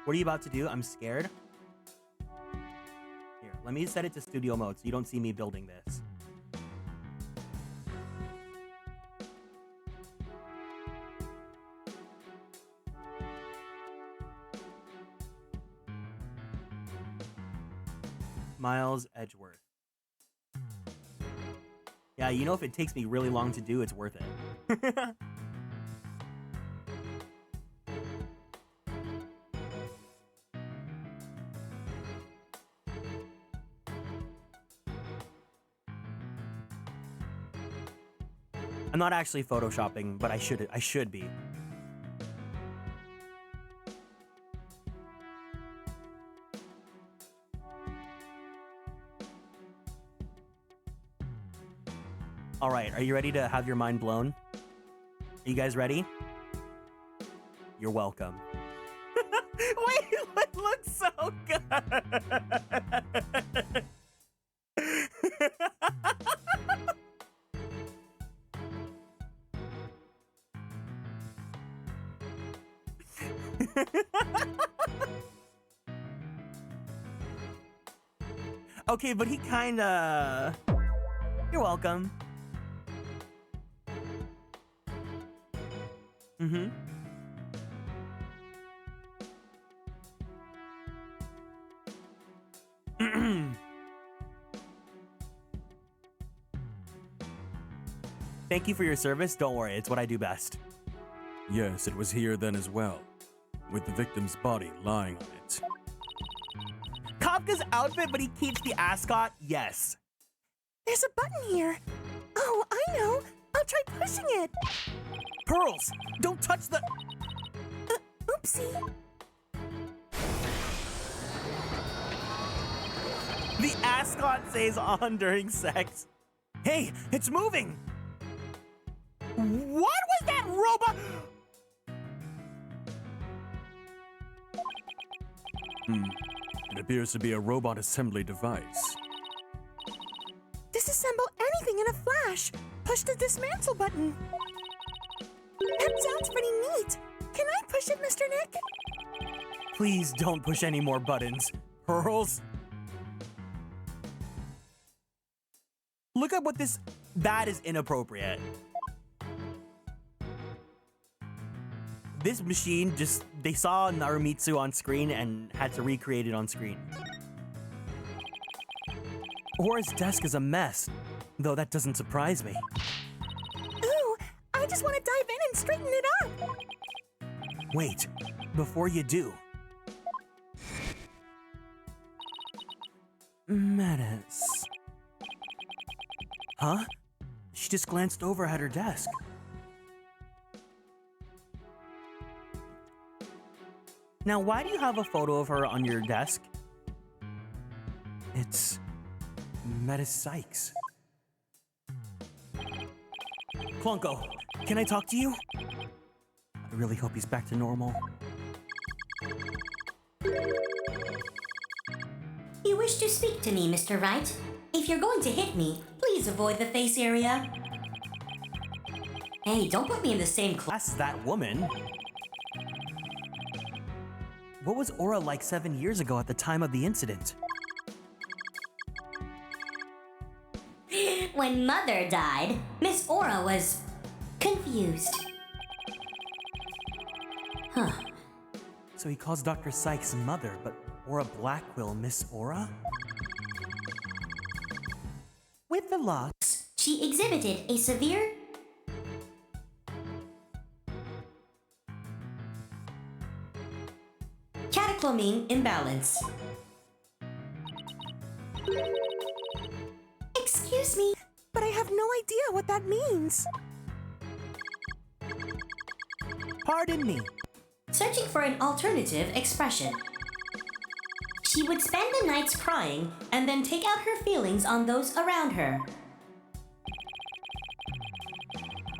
What are you about to do? I'm scared. Here, let me set it to studio mode so you don't see me building this. Miles Edgeworth. Yeah, you know, if it takes me really long to do, it's worth it. I'm not actually photoshopping, but I should be. All right, are you ready to have your mind blown? Are you guys ready? You're welcome. Wait, it looks so good. Okay, but he kinda... You're welcome. Mm-hmm. Thank you for your service. Don't worry, it's what I do best. Yes, it was here then as well, with the victim's body lying on it. Kafka's outfit, but he keeps the ascot? Yes. There's a button here. Oh, I know. I'll try pushing it. Pearls, don't touch the... Oopsie. The ascot stays on during sex. Hey, it's moving. What was that robot? It appears to be a robot assembly device. Disassemble anything in a flash. Push the dismantle button. That sounds pretty neat. Can I push it, Mr. Nick? Please don't push any more buttons. Pearls. Look at what this... That is inappropriate. This machine just... They saw Narumitsu on screen and had to recreate it on screen. Aura's desk is a mess, though that doesn't surprise me. Ooh, I just want to dive in and straighten it up. Wait, before you do. Menace. Huh? She just glanced over at her desk. Now, why do you have a photo of her on your desk? It's... Menace Psyched. Clunko, can I talk to you? I really hope he's back to normal. You wish to speak to me, Mr. Wright? if you're going to hit me, please avoid the face area. Hey, don't put me in the same class. Class as that woman. What was Aura like 7 years ago at the time of the incident? When Mother died, Miss Aura was confused. Huh. So he calls Dr. Psyched's mother, but Aura Blackwell Miss Aura? With the loss, She exhibited a severe catecholamic imbalance. Excuse me, but I have no idea what that means. pardon me. Searching for an alternative expression. She would spend the nights crying and then take out her feelings on those around her.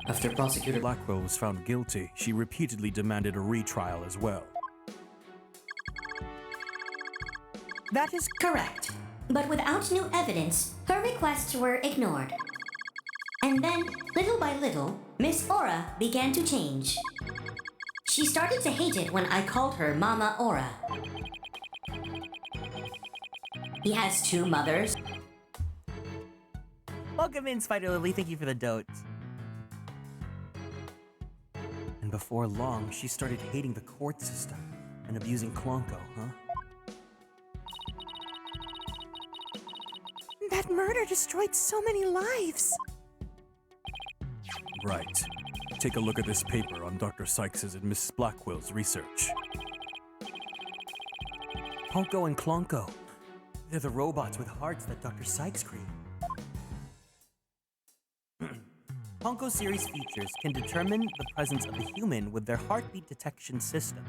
After Prosecutor Blackwell was found guilty, she repeatedly demanded a retrial as well. That is Correct. But without new evidence, her requests were ignored. And then, little by little, Miss Aura began to change. She started to hate it when I called her Mama Aura. He has two mothers. Welcome in, Spider Lily. Thank you for the dotes. And before long, she started hating the court system and abusing Klonko, huh? That murder destroyed so many lives. Right. Take a look at this paper on Dr. Sykes' and Mrs. Blackwell's research. Honko and Klonko. They're the robots with hearts that Dr. Sykes created. Honko series features can determine the presence of a human with their heartbeat detection system,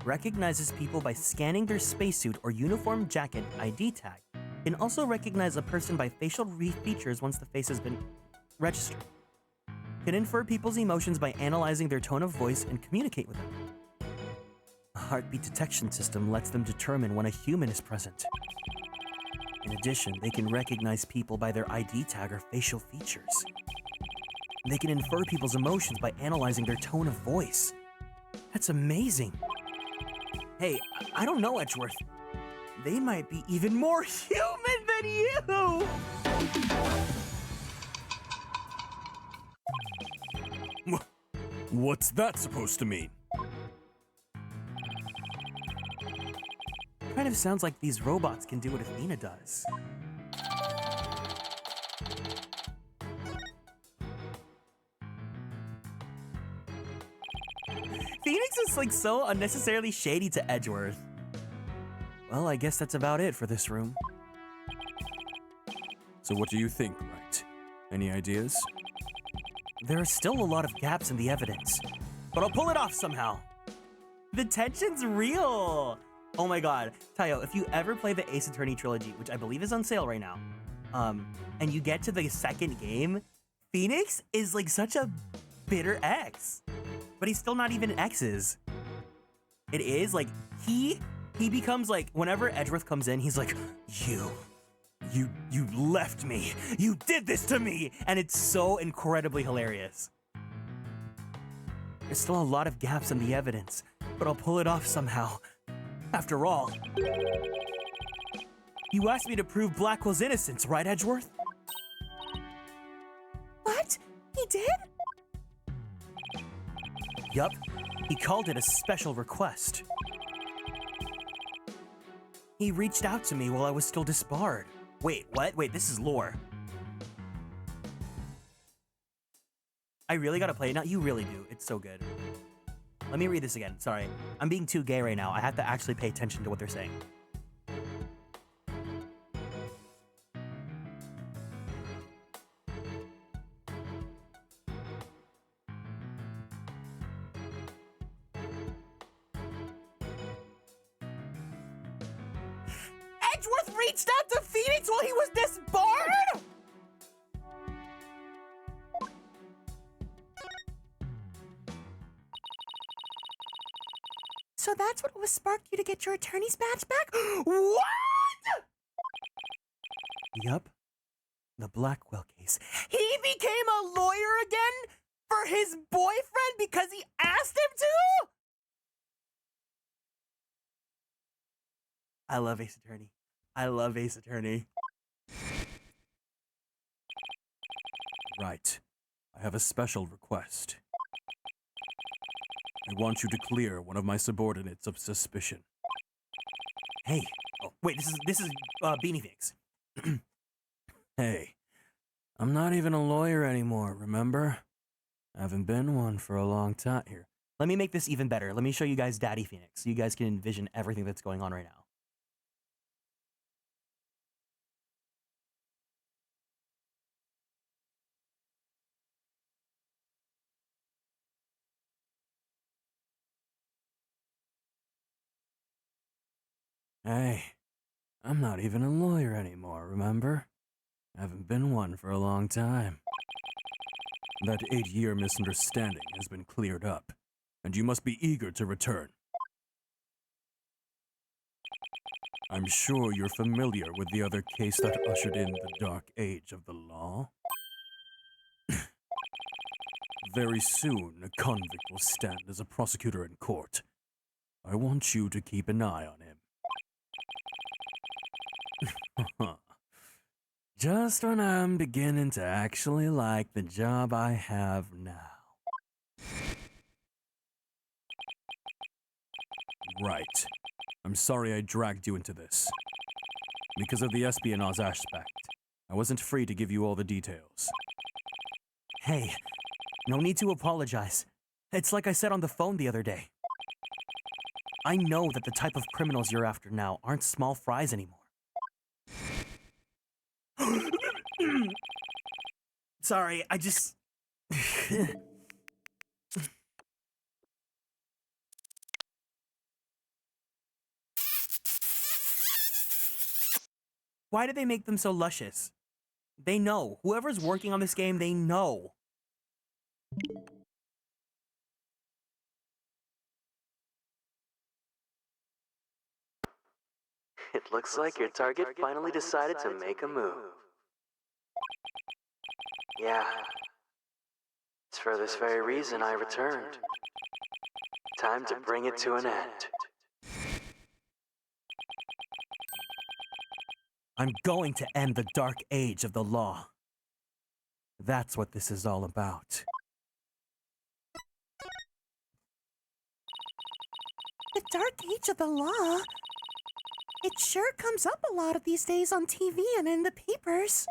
recognizes people by scanning their spacesuit or uniform jacket ID tag, can also recognize a person by facial features once the face has been registered, can infer people's emotions by analyzing their tone of voice and communicate with them. A heartbeat detection system lets them determine when a human is present. In addition, they can recognize people by their ID tag or facial features. They can infer people's emotions by analyzing their tone of voice. That's amazing. Hey, I don't know, Edgeworth. They might be even more human than you! What's that supposed to mean? Kind of sounds like these robots can do what Athena does. Phoenix is like so unnecessarily shady to Edgeworth. Well, I guess that's about it for this room. So what do you think, Wright? Any ideas? There are still a lot of gaps in the evidence, but I'll pull it off somehow. The tension's real. Oh my god, Tayo, if you ever play the Ace Attorney trilogy, which I believe is on sale right now, and you get to the second game, Phoenix is like such a bitter ex, but he's still not even exes. It is like he becomes like, whenever Edgeworth comes in, he's like, you left me. You did this to me. And it's so incredibly hilarious. There's still a lot of gaps in the evidence, but I'll pull it off somehow. After all, you asked me to prove Blackwell's innocence, right, Edgeworth? What? He did? Yup. He called it a special request. He reached out to me while I was still disbarred. Wait, what? Wait, this is lore. I really gotta play it now? You really do. It's so good. Let me read this again. Sorry. I'm being too gay right now. I have to actually pay attention to what they're saying. Edgeworth reached out to Phoenix while he was disbarred? So that's what sparked you to get your attorney's badge back? What? Yup. The Blackwell case. He became a lawyer again for his boyfriend because he asked him to? I love Ace Attorney. I love Ace Attorney. Right. I have a special request. I want you to clear one of my subordinates of suspicion. Hey. Oh, wait, this is Beanie Fix. Hey, I'm not even a lawyer anymore, remember? I haven't been one for a long time here. Let me make this even better. Let me show you guys Daddy Phoenix so you guys can envision everything that's going on right now. Hey, I'm not even a lawyer anymore, remember? I haven't been one for a long time. That 8-year misunderstanding has been cleared up, and you must be eager to return. I'm sure you're familiar with the other case that ushered in the dark age of the law. Very soon, a convict will stand as a prosecutor in court. I want you to keep an eye on him. Just when I'm beginning to actually like the job I have now. Right. I'm sorry I dragged you into this. Because of the espionage aspect, I wasn't free to give you all the details. Hey, no need to apologize. It's like I said on the phone the other day. I know that the type of criminals you're after now aren't small fries anymore. Sorry, I just... Why do they make them so luscious? They know. Whoever's working on this game, they know. It looks like your target finally decided to make a move. Yeah. It's for this very reason I returned. Time to bring it to an end. I'm going to end the dark age of the law. That's what this is all about. The dark age of the law? It sure comes up a lot of these days on TV and in the papers.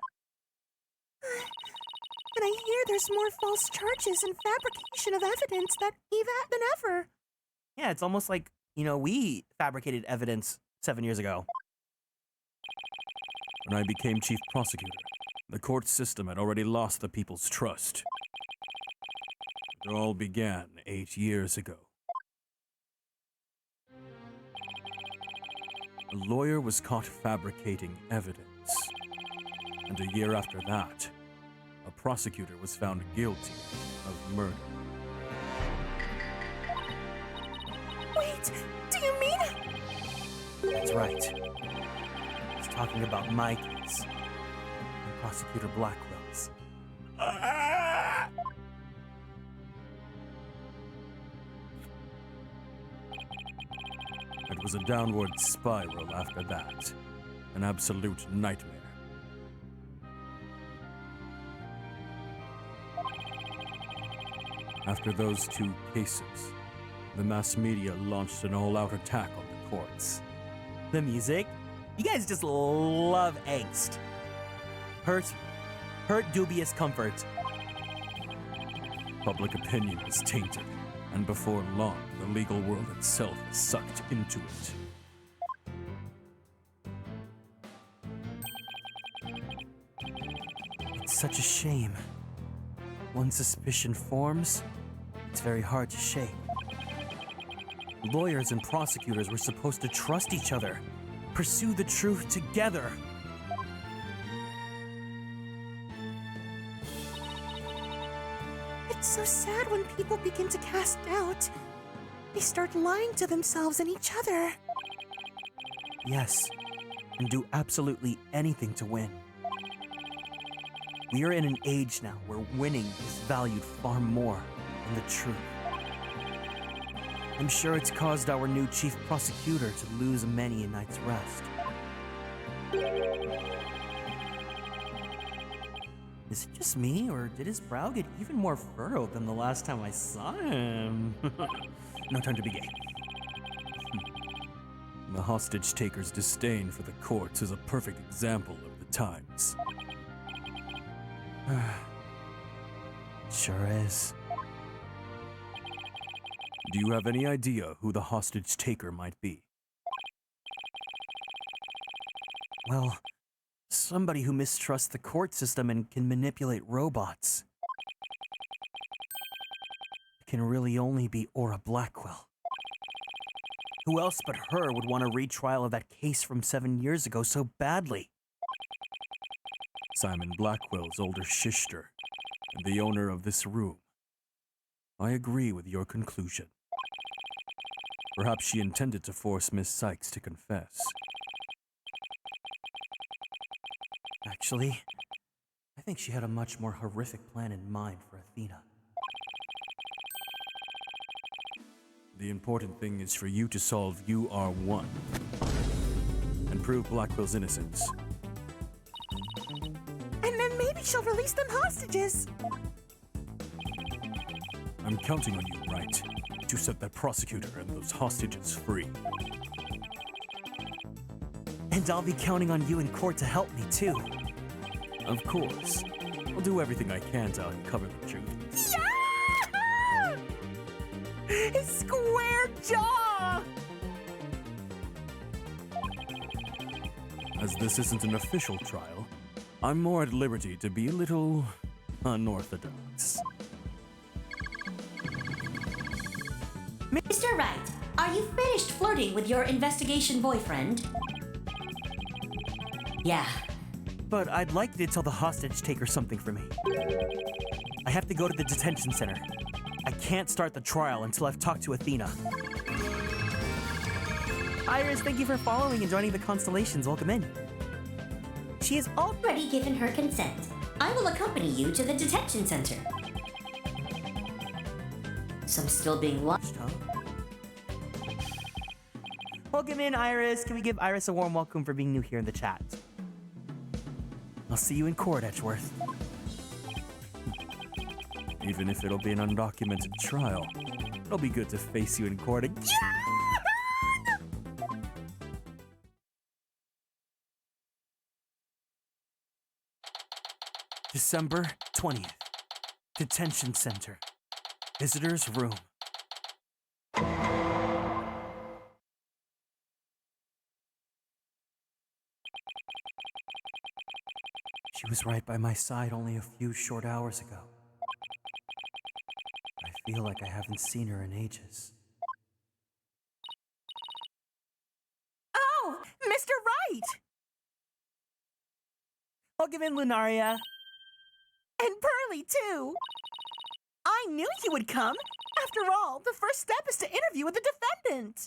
And I hear there's more false charges and fabrication of evidence than ever. Yeah, it's almost like, we fabricated evidence 7 years ago. When I became chief prosecutor, the court system had already lost the people's trust. It all began 8 years ago. A lawyer was caught fabricating evidence. And a year after that, a prosecutor was found guilty of murder. Wait, do you mean? That's right. He's talking about my case. And Prosecutor Blackwell's. It was a downward spiral after that. An absolute nightmare. After those 2 cases, the mass media launched an all-out attack on the courts. The music? You guys just love angst. Hurt, dubious comfort. Public opinion is tainted, and before long, the legal world itself is sucked into it. It's such a shame. One suspicion forms, it's very hard to shake. Lawyers and prosecutors were supposed to trust each other, pursue the truth together. It's so sad when people begin to cast doubt. They start lying to themselves and each other. Yes, and do absolutely anything to win. We are in an age now where winning is valued far more than the truth. I'm sure it's caused our new chief prosecutor to lose many a night's rest. Is it just me, or did his brow get even more furrowed than the last time I saw him? No time to be gay. The hostage taker's disdain for the courts is a perfect example of the times. Sure is. Do you have any idea who the hostage taker might be? Well, somebody who mistrusts the court system and can manipulate robots. It can really only be Aura Blackwell. Who else but her would want a retrial of that case from 7 years ago so badly? Simon Blackwell's older sister, and the owner of this room. I agree with your conclusion. Perhaps she intended to force Miss Psyched to confess. Actually, I think she had a much more horrific plan in mind for Athena. The important thing is for you to solve UR1 and prove Blackwell's innocence. And then maybe she'll release them hostages. I'm counting on you, right, to set that prosecutor and those hostages free. And I'll be counting on you in court to help me, too. Of course. I'll do everything I can to uncover the truth. Yeah! Square jaw! As this isn't an official trial, I'm more at liberty to be a little unorthodox. Mr. Wright, are you finished flirting with your investigation boyfriend? Yeah. But I'd like you to tell the hostage taker something for me. I have to go to the detention center. I can't start the trial until I've talked to Athena. Iris, thank you for following and joining the Konstellations. Welcome in. She has already given her consent. I will accompany you to the detention center. So I'm still being watched, huh? Welcome in, Iris. Can we give Iris a warm welcome for being new here in the chat? I'll see you in court, Edgeworth. Even if it'll be an undocumented trial, it'll be good to face you in court again. December 20th. Detention Center. Visitor's room. She was right by my side only a few short hours ago. I feel like I haven't seen her in ages. Oh, Mr. Wright! Welcome in, Lunaria. And Pearly, too. I knew you would come. After all, the first step is to interview with the defendant.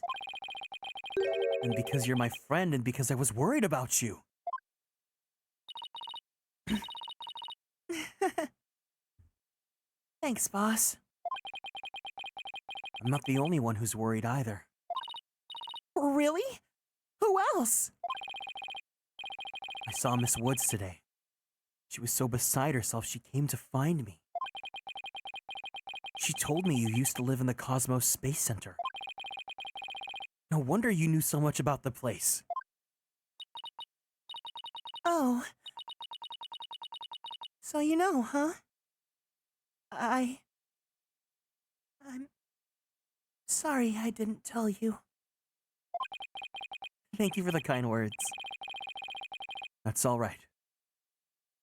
And because you're my friend and because I was worried about you. Thanks, boss. I'm not the only one who's worried either. Really? Who else? I saw Miss Woods today. She was so beside herself she came to find me. She told me you used to live in the Cosmos Space Center. No wonder you knew so much about the place. Oh. So you know, huh? I'm sorry I didn't tell you. Thank you for the kind words. That's all right.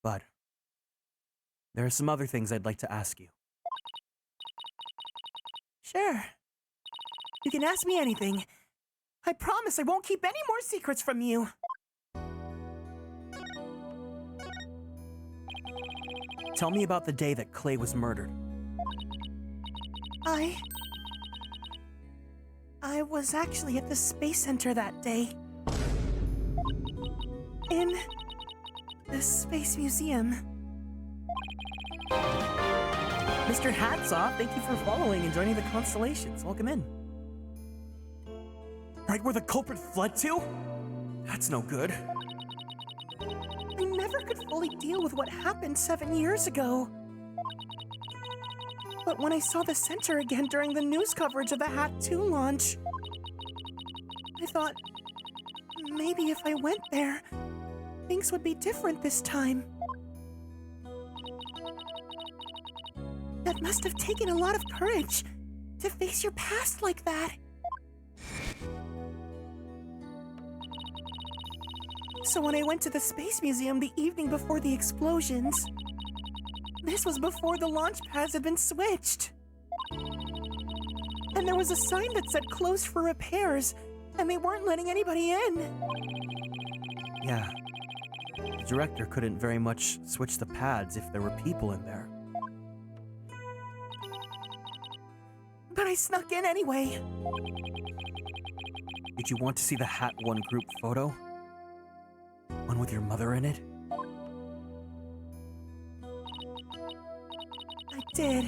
But there are some other things I'd like to ask you. Sure. You can ask me anything. I promise I won't keep any more secrets from you. Tell me about the day that Clay was murdered. I was actually at the Space Center that day. In the Space Museum. Mr. Hatsoff, thank you for following and joining the Konstellations. Welcome in. Right where the culprit fled to? That's no good. I never could fully deal with what happened 7 years ago. But when I saw the center again during the news coverage of the Hat 2 launch, I thought maybe if I went there, things would be different this time. That must have taken a lot of courage to face your past like that. So when I went to the Space Museum the evening before the explosions, this was before the launch pads had been switched. And there was a sign that said closed for repairs, and they weren't letting anybody in. Yeah. The director couldn't very much switch the pads if there were people in there. But I snuck in anyway. Did you want to see the Hat 1 group photo? One with your mother in it? I did.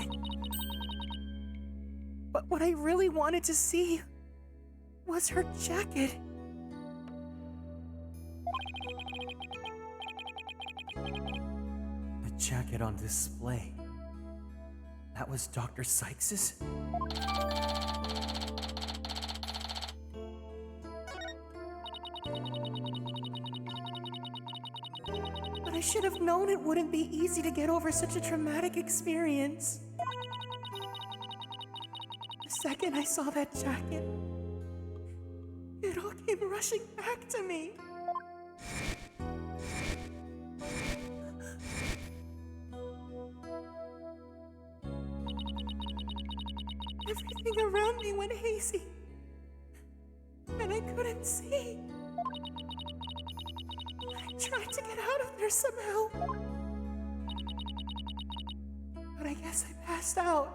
But what I really wanted to see was her jacket. The jacket on display. That was Dr. Sykes's? But I should have known it wouldn't be easy to get over such a traumatic experience. The second I saw that jacket, it all came rushing back to me. Everything around me went hazy, and I couldn't see. I tried to get out of there somehow, but I guess I passed out.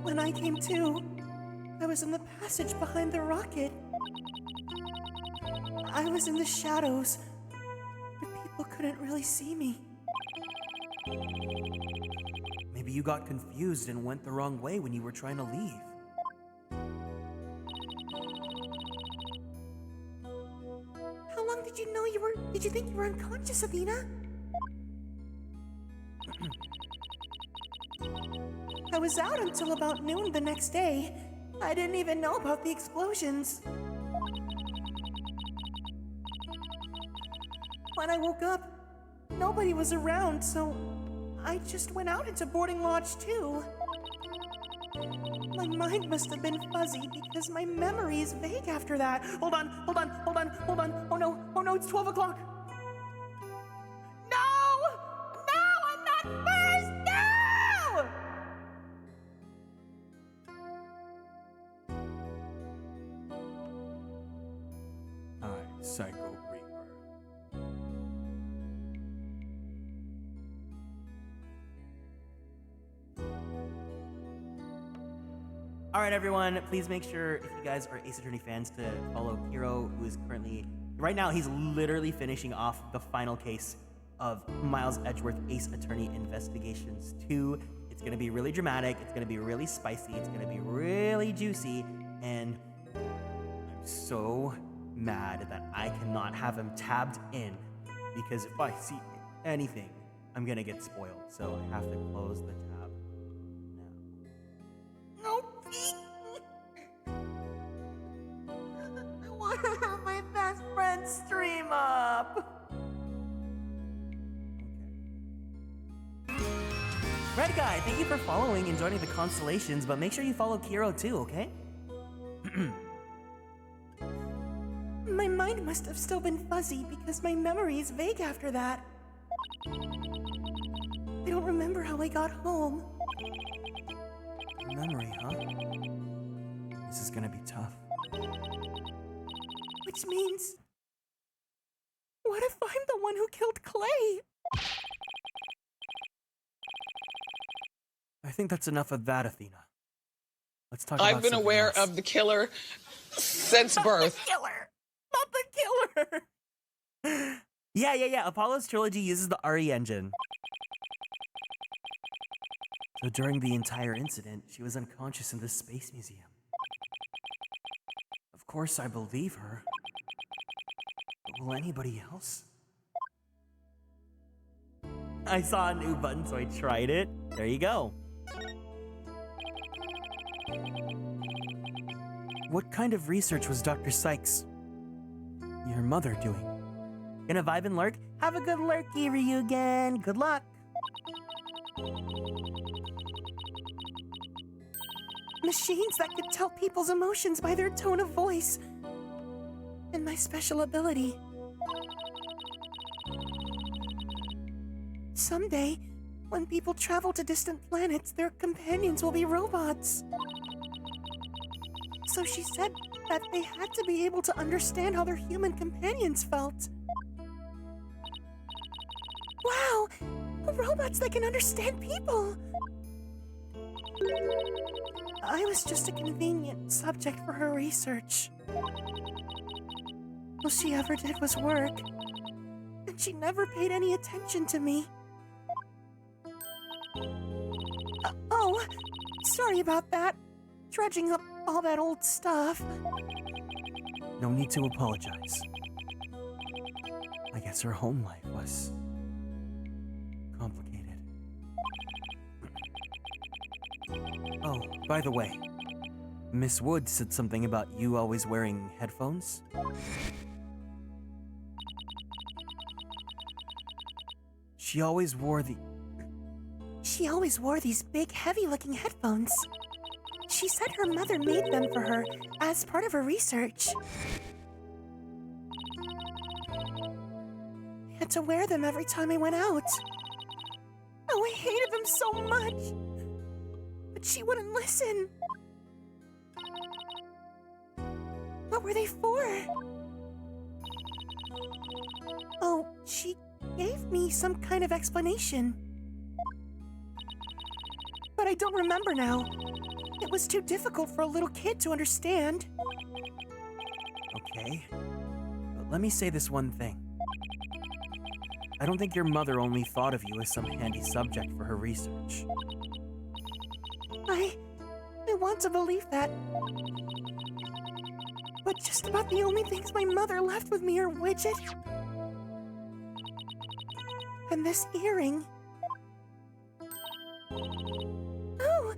When I came to, I was in the passage behind the rocket. I was in the shadows, but people couldn't really see me. Maybe you got confused and went the wrong way when you were trying to leave. How long did you know you were... Did you think you were unconscious, Athena? I was out until about noon the next day. I didn't even know about the explosions. When I woke up, nobody was around, so I just went out into boarding lodge 2. My mind must have been fuzzy because my memory is vague after that. Hold on. Oh no, it's 12 o'clock. No! No, I'm not first! No! I, Psycho Reaper. Alright everyone, please make sure if you guys are Ace Attorney fans to follow Hiro, who is currently, right now he's literally finishing off the final case of Miles Edgeworth Ace Attorney Investigations 2. It's gonna be really dramatic, it's gonna be really spicy, it's gonna be really juicy, and I'm so mad that I cannot have him tabbed in, because if I see anything, I'm gonna get spoiled, so I have to close the tab now. No, I want to have my best friend stream up. Red Guy, thank you for following and joining the Konstellations, but make sure you follow Kiro too, okay? My mind must have still been fuzzy because my memory is vague after that. I don't remember how I got home. Memory, huh? This is gonna be tough. Which means... What if I'm the one who killed Clay? I think that's enough of that, Athena. Let's talk about I've been something aware else. of the killer since birth. Killer! not the killer! Yeah. Apollo's trilogy uses the RE engine. So during the entire incident, she was unconscious in the space museum. Of course I believe her. But will anybody else? I saw a new button, so I tried it. There you go. What kind of research was Dr. Sykes, your mother, doing? Gonna vibe and lurk? Have a good lurky, Ryugen. Good luck. Machines that could tell people's emotions by their tone of voice. And my special ability. Someday, when people travel to distant planets, their companions will be robots. So she said that they had to be able to understand how their human companions felt. Wow! Robots that can understand people! I was just a convenient subject for her research. All she ever did was work, and she never paid any attention to me. Oh, sorry about that. Dredging up all that old stuff. No need to apologize. I guess her home life was complicated. Oh, by the way, Miss Wood said something about you always wearing headphones? She always wore these big, heavy-looking headphones. She said her mother made them for her as part of her research. I had to wear them every time I went out. Oh, I hated them so much. But she wouldn't listen. What were they for? Oh, she gave me some kind of explanation. But I don't remember now. It was too difficult for a little kid to understand. Okay, but let me say this one thing. I don't think your mother only thought of you as some handy subject for her research. I want to believe that. But just about the only things my mother left with me are Widget and this earring. Oh,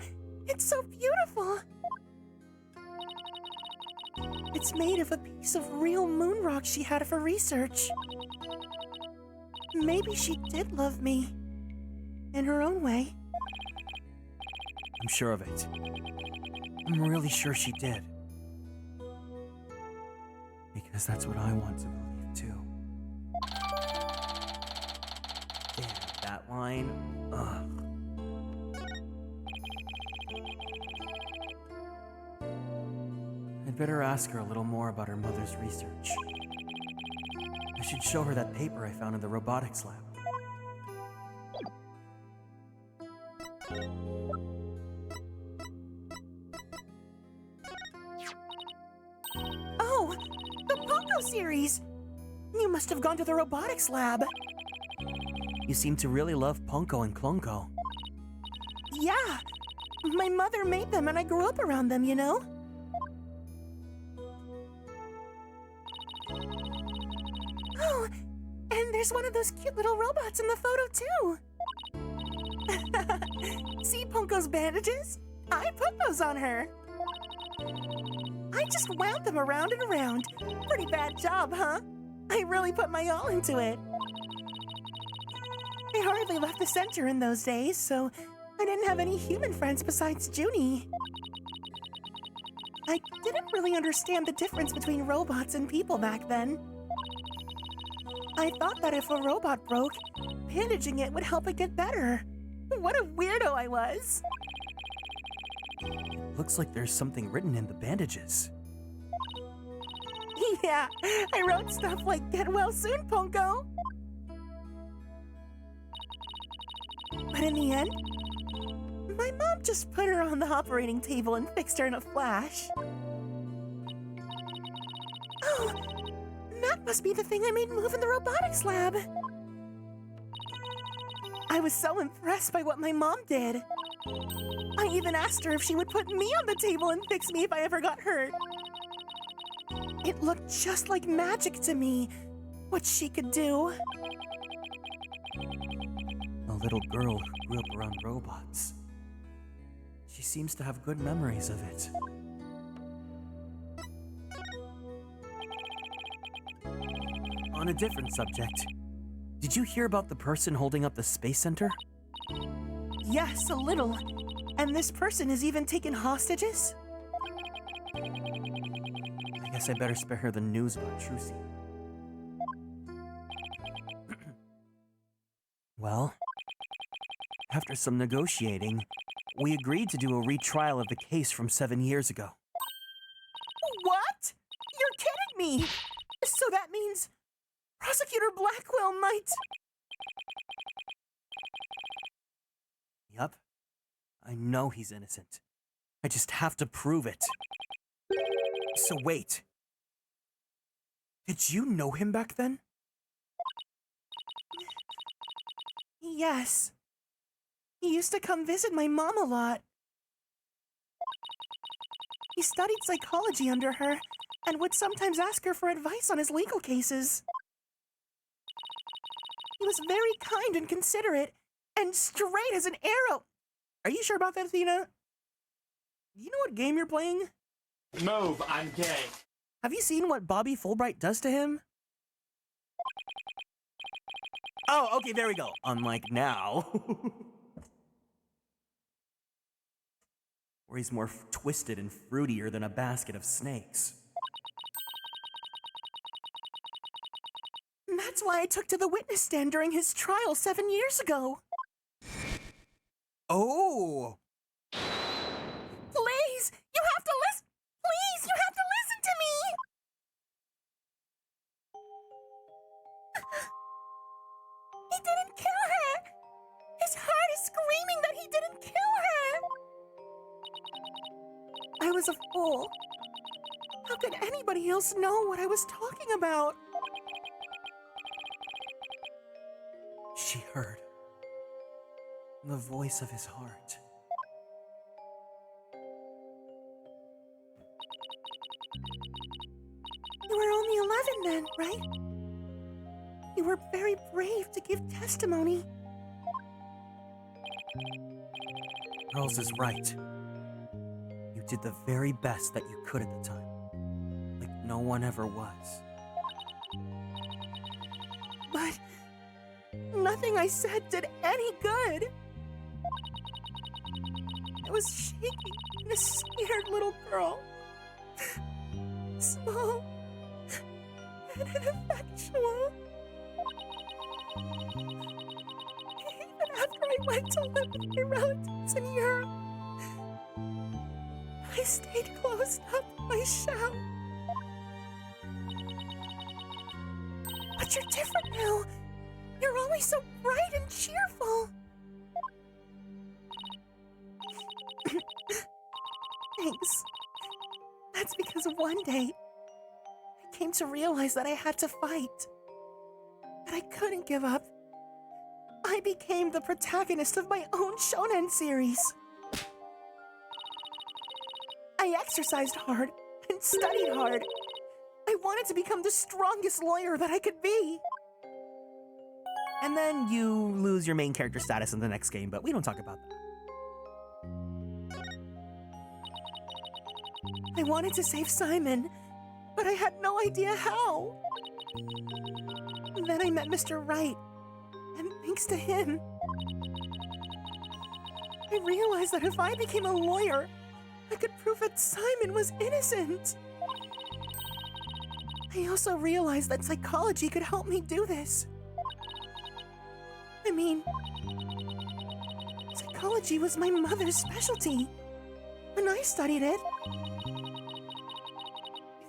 it's so beautiful. It's made of a piece of real moon rock she had for research. Maybe she did love me in her own way. I'm sure of it. I'm really sure she did. Because that's what I want to believe too. Damn, that line. Ugh. I'd better ask her a little more about her mother's research. I should show her that paper I found in the robotics lab. Oh, the Pongo series! You must have gone to the robotics lab. You seem to really love Punko and Klonko. Yeah, my mother made them and I grew up around them, you know? Oh, and there's one of those cute little robots in the photo too. See Punko's bandages? I put those on her. I just wound them around and around. Pretty bad job, huh? I really put my all into it. I hardly left the center in those days, so I didn't have any human friends besides Junie. I didn't really understand the difference between robots and people back then. I thought that if a robot broke, bandaging it would help it get better. What a weirdo I was. Looks like there's something written in the bandages. Yeah, I wrote stuff like, "Get well soon, Punko." But in the end, my mom just put her on the operating table and fixed her in a flash. Oh, That must be the thing I made move in the robotics lab. I was so impressed by what my mom did. I even asked her if she would put me on the table and fix me if I ever got hurt. It looked just like magic to me, what she could do. A little girl who grew up around robots. She seems to have good memories of it. On a different subject, did you hear about the person holding up the Space Center? Yes, a little. And this person is even taken hostages? I guess I better spare her the news about Trucy. Well, after some negotiating, we agreed to do a retrial of the case from 7 years ago. What? You're kidding me! So that means Prosecutor Blackwell might... Yup. I know he's innocent. I just have to prove it. So wait. Did you know him back then? Yes. He used to come visit my mom a lot. He studied psychology under her and would sometimes ask her for advice on his legal cases. He was very kind and considerate and straight as an arrow. Are you sure about that, Athena? Do you know what game you're playing? Move, I'm gay. Have you seen what Bobby Fulbright does to him? Oh, okay, there we go. Unlike now. Where he's more twisted and fruitier than a basket of snakes. That's why I took to the witness stand during his trial 7 years ago. Oh! Please! You have to listen! Please! You have to listen to me! He didn't kill her! His heart is screaming that he didn't kill her! I was a fool. How could anybody else know what I was talking about? She heard the voice of his heart. You were only 11 then, right? You were very brave to give testimony. Girls is right. You did the very best that you could at the time. Like no one ever was. But nothing I said did any good. I was shaking and a scared little girl. Small and ineffectual. Even after I went to live with my relatives in Europe, I stayed closed up in my shell. But you're different now. You're always so bright and cheerful. Thanks. That's because one day, I came to realize that I had to fight. That I couldn't give up. I became the protagonist of my own shonen series. I exercised hard and studied hard. I wanted to become the strongest lawyer that I could be. And then you lose your main character status in the next game, but we don't talk about that. I wanted to save Simon, but I had no idea how. And then I met Mr. Wright, and thanks to him, I realized that if I became a lawyer, I could prove that Simon was innocent. I also realized that psychology could help me do this. I mean, psychology was my mother's specialty, and I studied it.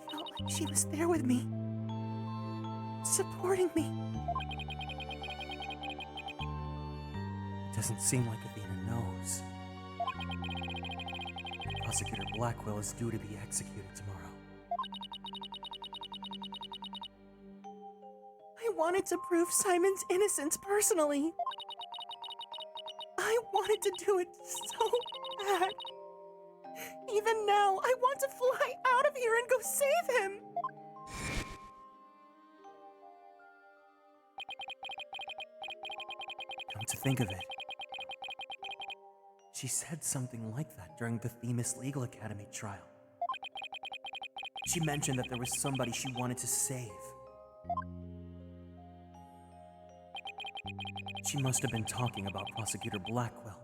I felt like she was there with me, supporting me. It doesn't seem like Athena knows. Prosecutor Blackwell is due to be executed tomorrow. wanted to prove Simon's innocence personally. I wanted to do it so bad. Even now, I want to fly out of here and go save him. Come to think of it, she said something like that during the Themis Legal Academy trial. She mentioned that there was somebody she wanted to save. She must have been talking about Prosecutor Blackwell.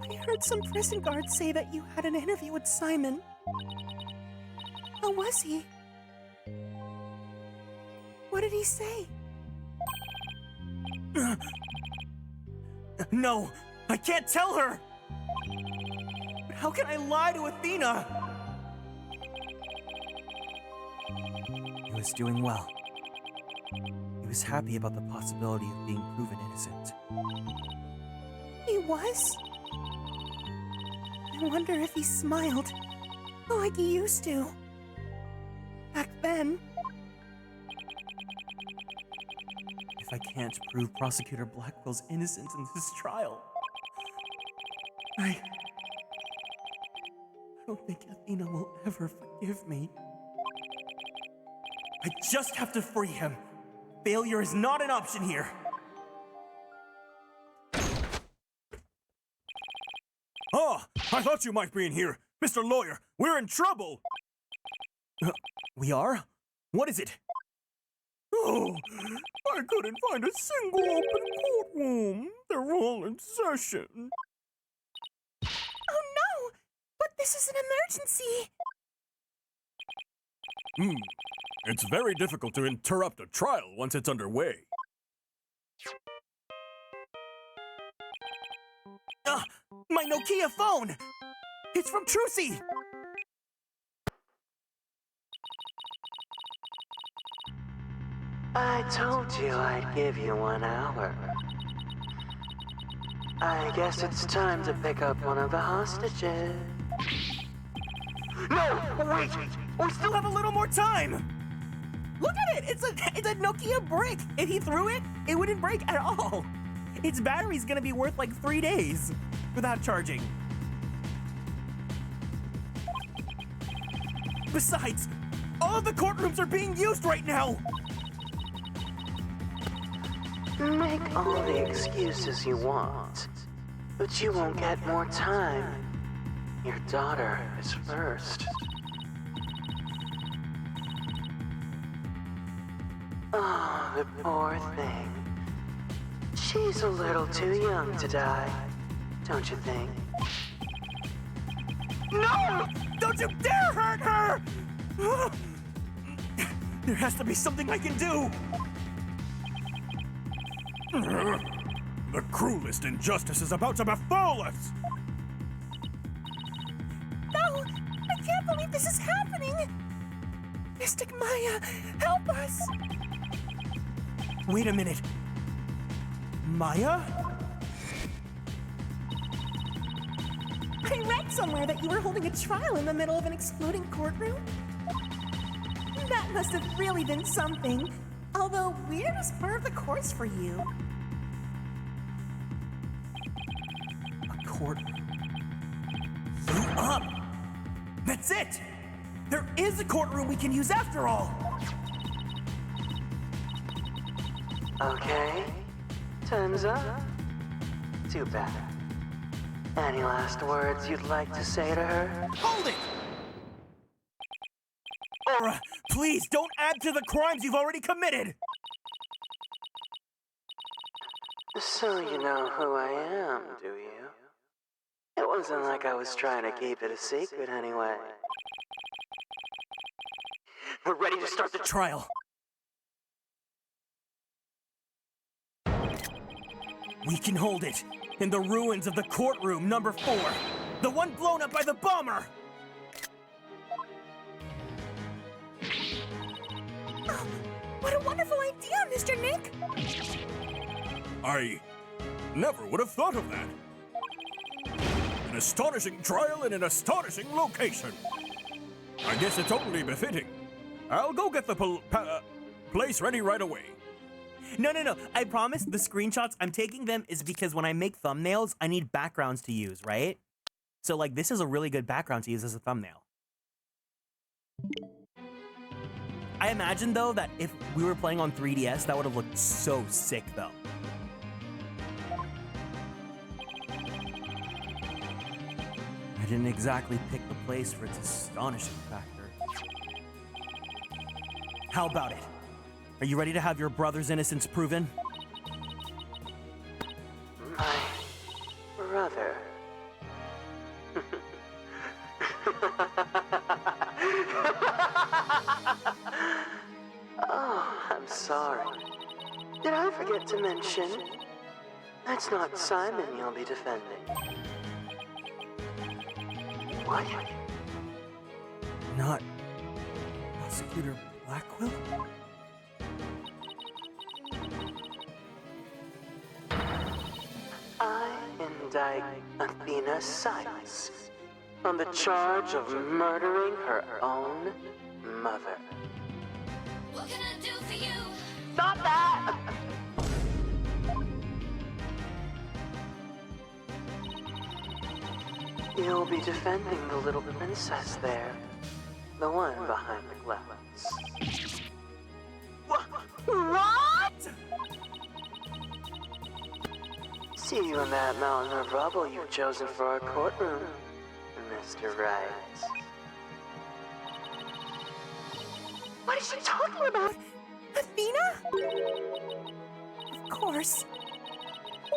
I heard some prison guards say that you had an interview with Simon. How was he? What did he say? No, I can't tell her! But how can I lie to Athena? He was doing well. He was happy about the possibility of being proven innocent. He was? I wonder if he smiled, like he used to. Back then. If I can't prove Prosecutor Blackwell's innocence in this trial, I don't think Athena will ever forgive me. I just have to free him. Failure is not an option here. Ah, I thought you might be in here. Mr. Lawyer, we're in trouble. We are? What is it? Oh, I couldn't find a single open courtroom. They're all in session. Oh no! But this is an emergency! It's very difficult to interrupt a trial once it's underway. My Nokia phone! It's from Trucy! I told you I'd give you 1 hour. I guess it's time to pick up one of the hostages. No! Wait! We still have a little more time! Look at it! It's a Nokia brick! If he threw it, it wouldn't break at all! Its battery's gonna be worth like 3 days without charging. Besides, all of the courtrooms are being used right now! Make all the excuses you want, but you won't get more time. Your daughter is first. Oh, the poor thing. She's a little too young to die, don't you think? No! Don't you dare hurt her! There has to be something I can do! The cruelest injustice is about to befall us! No! I can't believe this is happening! Mystic Maya, help us! Wait a minute. Maya? I read somewhere that you were holding a trial in the middle of an exploding courtroom. That must have really been something. Although weird is part of the course for you. A courtroom. You up! That's it! There is a courtroom we can use after all! Okay, time's up. Too bad. Any last words you'd like to say to her? Hold it! Aura, please don't add to the crimes you've already committed! So you know who I am, do you? It wasn't like I was trying to keep it a secret anyway. We're ready to start the Trial. We can hold it in the ruins of the courtroom number 4, the one blown up by the bomber! Oh, what a wonderful idea, Mr. Nick! I never would have thought of that. An astonishing trial in an astonishing location. I guess it's only befitting. I'll go get the place ready right away. No. I promise the screenshots I'm taking them is because when I make thumbnails, I need backgrounds to use, right? So like this is a really good background to use as a thumbnail. I imagine though that if we were playing on 3DS, that would have looked so sick though. I didn't exactly pick the place for its astonishing factor. How about it? Are you ready to have your brother's innocence proven? My brother. Oh, I'm sorry. Did I forget to mention? That's not Simon you'll be defending. What? Not Prosecutor Blackwell? I indict Athena Psyched on the charge of murdering her own mother. What can I do for you? Stop that! You'll be defending the little princess there. The one behind the glass. What? See you in that mountain of rubble you've chosen for our courtroom, Mr. Right. What is she talking about? Athena? Of course.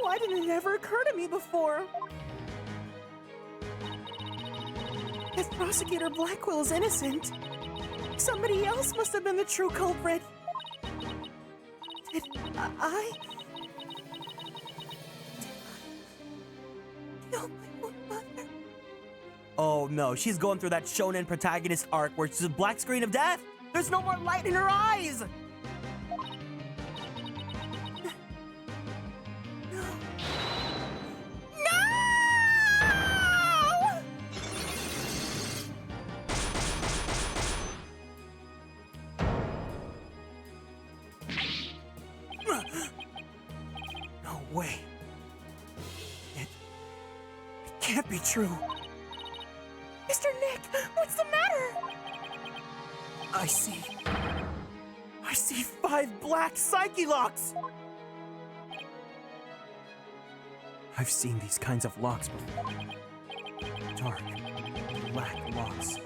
Why didn't it ever occur to me before? If Prosecutor Blackwell is innocent, somebody else must have been the true culprit. Did I kill my own mother? Oh no, she's going through that shonen protagonist arc where it's a black screen of death. There's no more light in her eyes. No way. It can't be true. Mr. Nick, what's the matter? I see 5 black psyche locks. I've seen these kinds of locks before. Dark, black locks,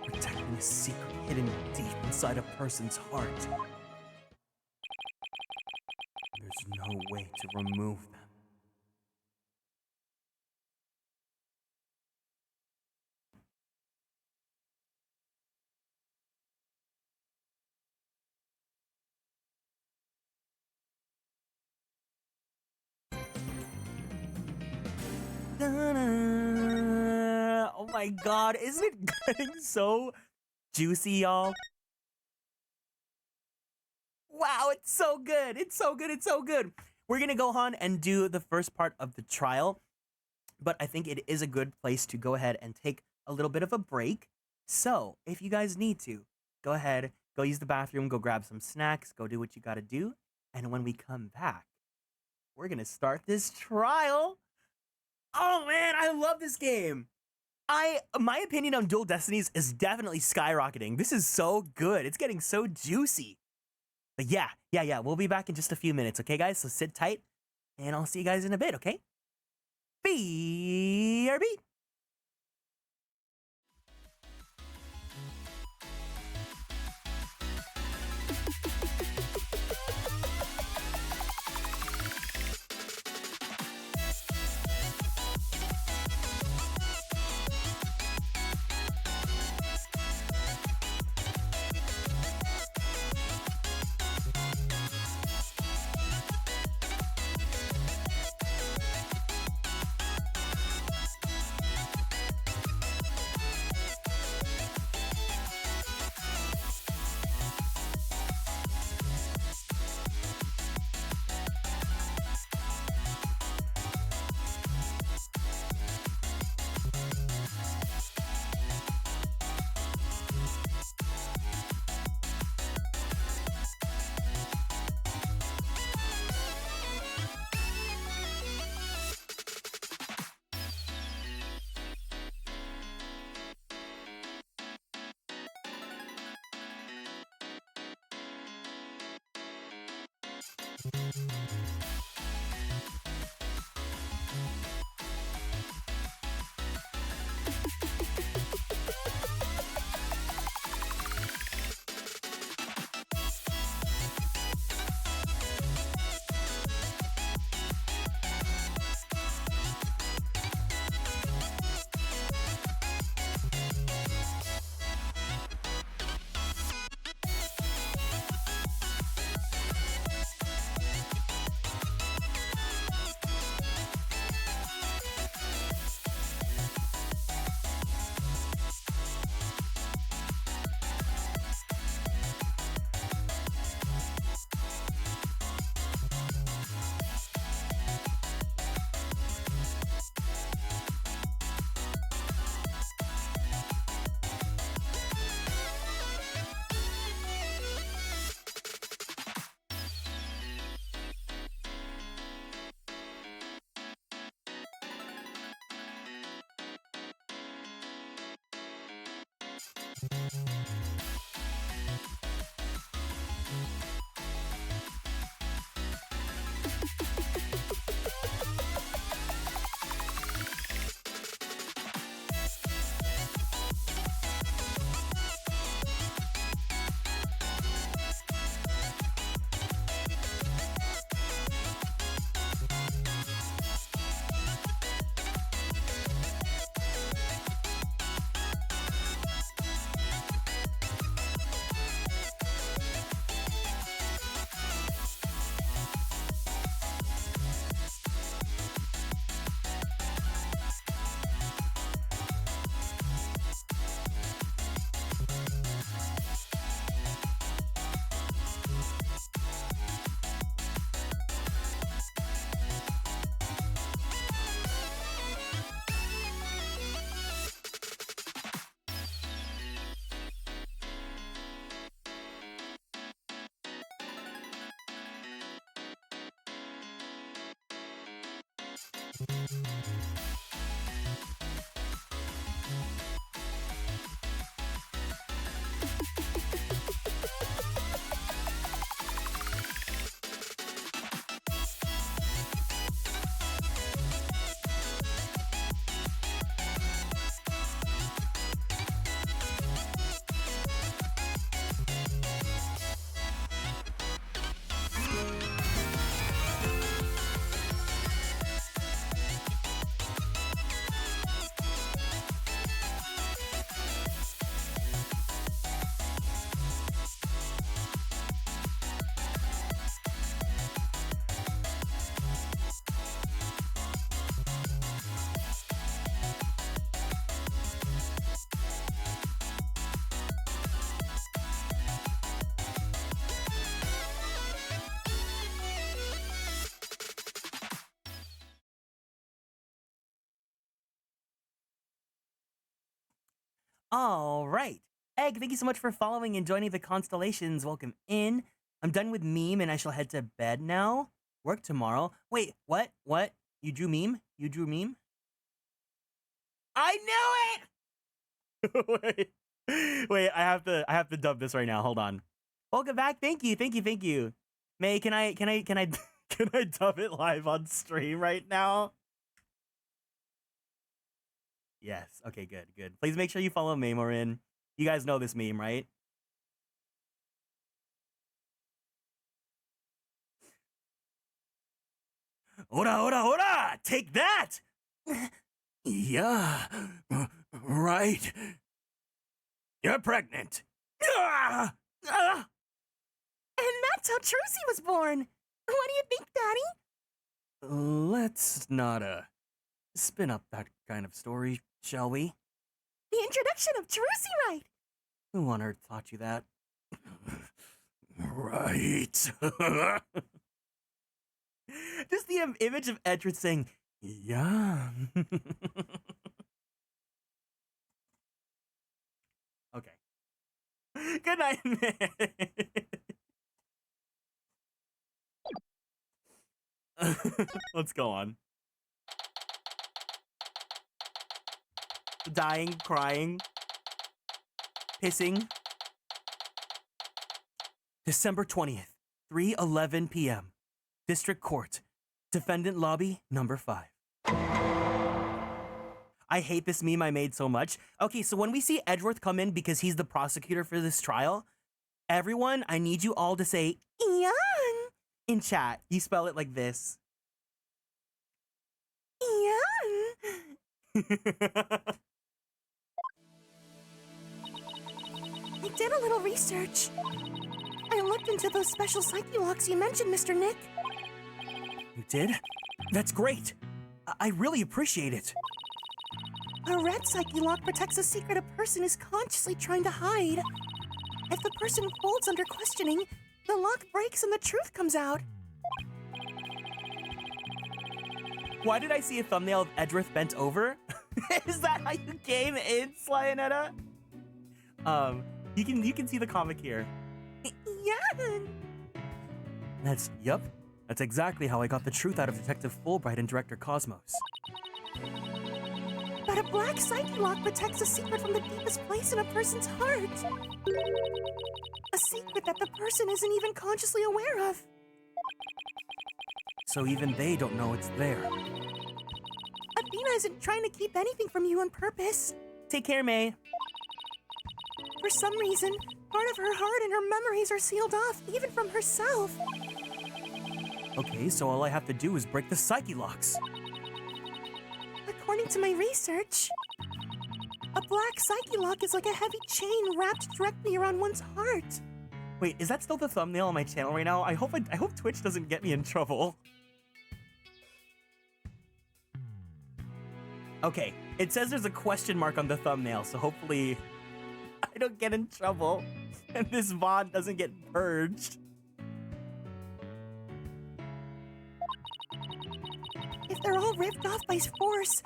protecting a secret hidden deep inside a person's heart. There's no way to remove them. Oh my god, isn't it getting so juicy, y'all? Wow, it's so good. It's so good. It's so good. We're gonna go on and do the first part of the trial, but I think it is a good place to go ahead and take a little bit of a break. So if you guys need to, go ahead, go use the bathroom, go grab some snacks, go do what you gotta do. And when we come back, we're gonna start this trial. Oh man, I love this game. My opinion on Dual Destinies is definitely skyrocketing. This is so good. It's getting so juicy. But yeah, we'll be back in just a few minutes, okay guys? So sit tight, and I'll see you guys in a bit, okay? BRB! All right. Egg, thank you so much for following and joining the Konstellations. Welcome in. I'm done with meme and I shall head to bed now. Work tomorrow. Wait, what? What? You drew meme? You drew meme? I knew it! Wait, I have to dub this right now. Hold on. Welcome back. Thank you. Thank you. Thank you. May, can I can I dub it live on stream right now? Yes. Okay, good, good. Please make sure you follow Maymorin. You guys know this meme, right? Ora, ora, ora! Take that! Yeah, right. You're pregnant. Ah! Ah! And that's how Trucy was born. What do you think, Daddy? Let's not, spin up that kind of story, shall we? The introduction of Trucy, right? Who on earth taught you that? Right. Just the image of Edward saying, yeah. Okay. Good night, man. Let's go on. Dying, crying, pissing. December 20th, 3:11 p.m. District Court, Defendant Lobby number 5. I hate this meme I made so much. Okay, so when we see Edgeworth come in because he's the prosecutor for this trial, everyone, I need you all to say Young. in chat. You spell it like this. Young. I did a little research. I looked into those special psyche locks you mentioned, Mr. Nick. You did? That's great. I really appreciate it. A red psyche lock protects a secret a person is consciously trying to hide. If the person folds under questioning, the lock breaks and the truth comes out. Why did I see a thumbnail of Edgeworth bent over? Is that how you came in, Slyanetta? You can see the comic here. Yeah. That's exactly how I got the truth out of Detective Fulbright and Director Cosmos. But a black psyche lock protects a secret from the deepest place in a person's heart. A secret that the person isn't even consciously aware of. So even they don't know it's there. Athena isn't trying to keep anything from you on purpose. Take care, May. For some reason, part of her heart and her memories are sealed off, even from herself. Okay, so all I have to do is break the psyche locks. According to my research, a black psyche lock is like a heavy chain wrapped directly around one's heart. Wait, is that still the thumbnail on my channel right now? I hope Twitch doesn't get me in trouble. Okay, it says there's a question mark on the thumbnail, so hopefully I don't get in trouble and this VOD doesn't get purged. If they're all ripped off by force,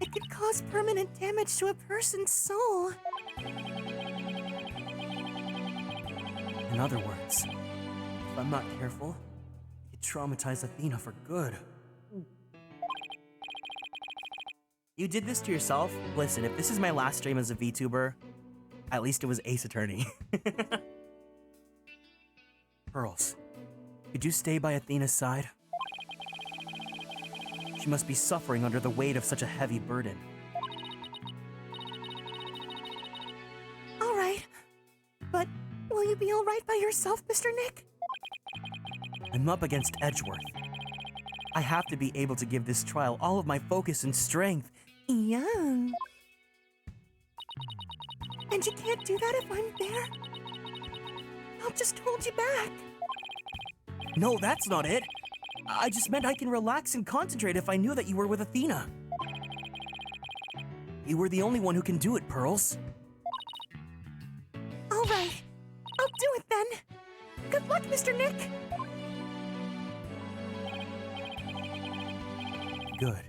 it could cause permanent damage to a person's soul. In other words, if I'm not careful, it could traumatize Athena for good. You did this to yourself? Listen, if this is my last stream as a VTuber, at least it was Ace Attorney. Pearls, could you stay by Athena's side? She must be suffering under the weight of such a heavy burden. All right. But will you be all right by yourself, Mr. Nick? I'm up against Edgeworth. I have to be able to give this trial all of my focus and strength. Young. And you can't do that if I'm there? I'll just hold you back. No, that's not it. I just meant I can relax and concentrate if I knew that you were with Athena. You were the only one who can do it, Pearls. All right. I'll do it then. Good luck, Mr. Nick. Good.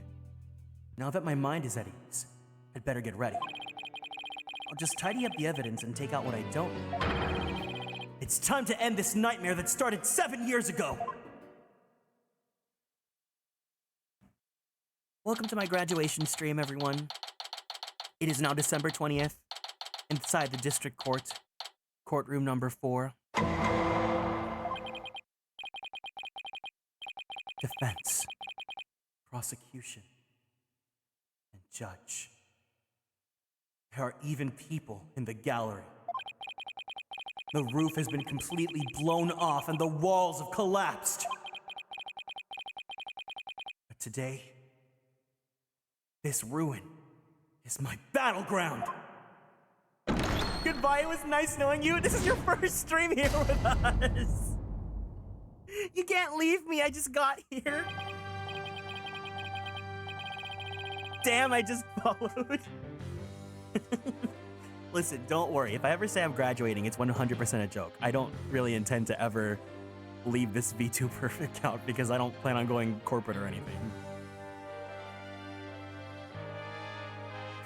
Now that my mind is at ease, I'd better get ready. I'll just tidy up the evidence and take out what I don't need. It's time to end this nightmare that started 7 years ago! Welcome to my graduation stream, everyone. It is now December 20th, inside the District Court, courtroom number 4. Defense, prosecution, and judge. There are even people in the gallery. The roof has been completely blown off and the walls have collapsed. But today, this ruin is my battleground. Goodbye, it was nice knowing you. This is your first stream here with us. You can't leave me, I just got here. Damn, I just followed. Listen, don't worry. If I ever say I'm graduating, it's 100% a joke. I don't really intend to ever leave this VTuber account because I don't plan on going corporate or anything.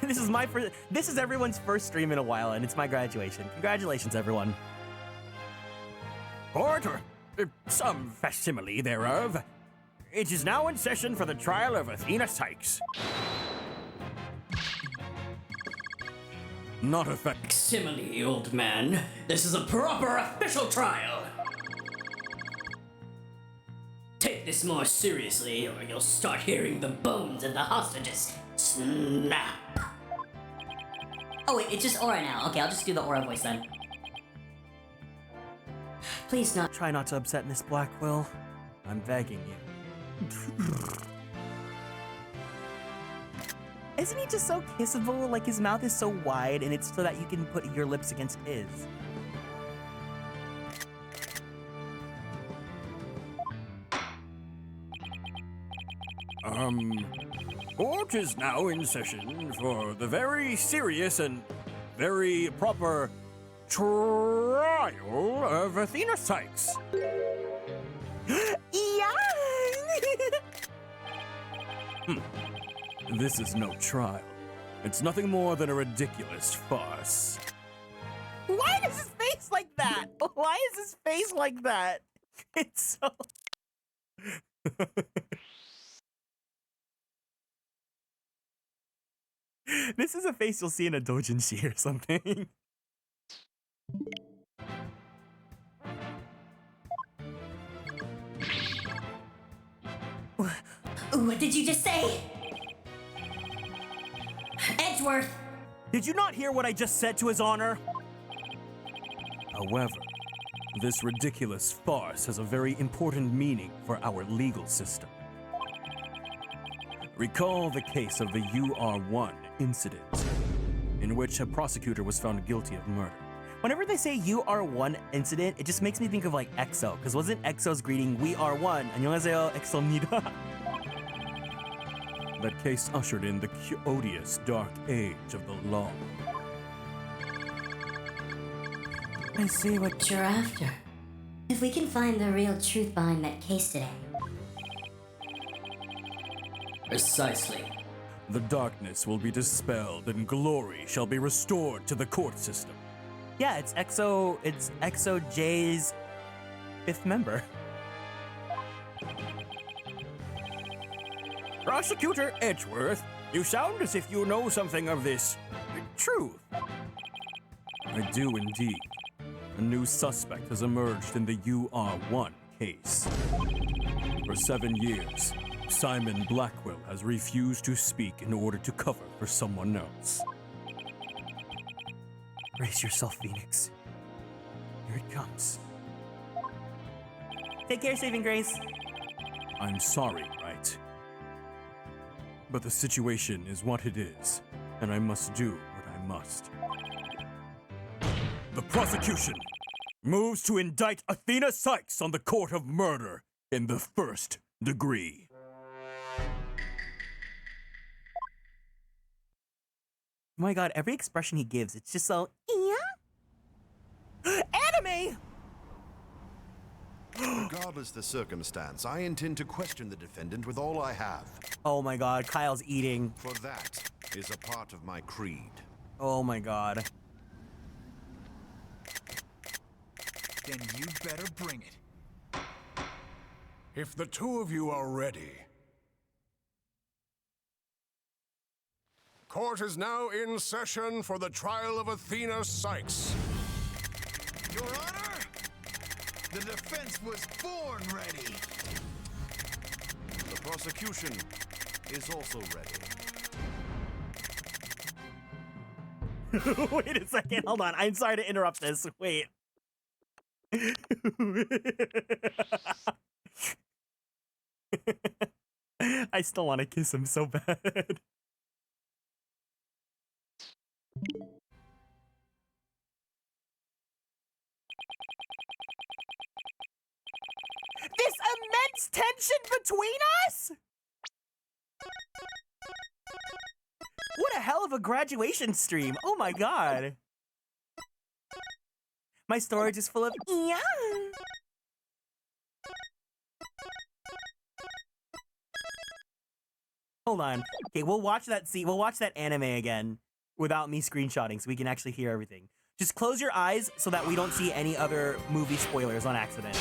This is everyone's first stream in a while, and it's my graduation. Congratulations, everyone. Court, or some facsimile thereof. It is now in session for the trial of Athena Psyched. Not a Facsimile, old man. This is a proper official trial. take this more seriously, or you'll start hearing the bones of the hostages snap. Oh wait, it's just Aura now. Okay, I'll just do the Aura voice then. Please not. Try not to upset Miss Blackwell. I'm begging you. Isn't he just so kissable? Like, his mouth is so wide, and it's so that you can put your lips against his. Court is now in session for the very serious and very proper trial of Athena Psyched. Yeah! This is no trial. It's nothing more than a ridiculous farce. Why is his face like that? Why is his face like that? It's so... This is a face you'll see in a doujinshi or something. What did you just say? Edgeworth! Did you not hear what I just said to his honor? However, this ridiculous farce has a very important meaning for our legal system. Recall the case of the UR1 incident, in which a prosecutor was found guilty of murder. Whenever they say UR1 incident, it just makes me think of like EXO, because wasn't EXO's greeting "We are one"? 안녕하세요, EXO입니다. That case ushered in the odious dark age of the law. I see what you're after. If we can find the real truth behind that case today. Precisely. The darkness will be dispelled and glory shall be restored to the court system. Yeah, it's EXO J's 5th member. Prosecutor Edgeworth, you sound as if you know something of this truth. I do indeed. A new suspect has emerged in the UR1 case. For 7 years, Simon Blackwell has refused to speak in order to cover for someone else. Brace yourself, Phoenix. Here it comes. Take care, Saving Grace. I'm sorry, right? But the situation is what it is, and I must do what I must. The prosecution moves to indict Athena Psyched on the court of murder in the 1st degree. Oh my god, every expression he gives, it's just so... Yeah? Anime! Regardless the circumstance, I intend to question the defendant with all I have. Oh my god, Kyle's eating. For that is a part of my creed. Oh my god. Then you better bring it. If the two of you are ready. Court is now in session for the trial of Athena Psyched. Your Honor, the defense was born ready. The prosecution is also ready. Wait a second, hold on. I'm sorry to interrupt this. Wait. I still want to kiss him so bad. This immense tension between us? What a hell of a graduation stream. Oh my god. My storage is full of yeah. Hold on. Okay, we'll watch that scene. We'll watch that anime again without me screenshotting so we can actually hear everything. Just close your eyes so that we don't see any other movie spoilers on accident.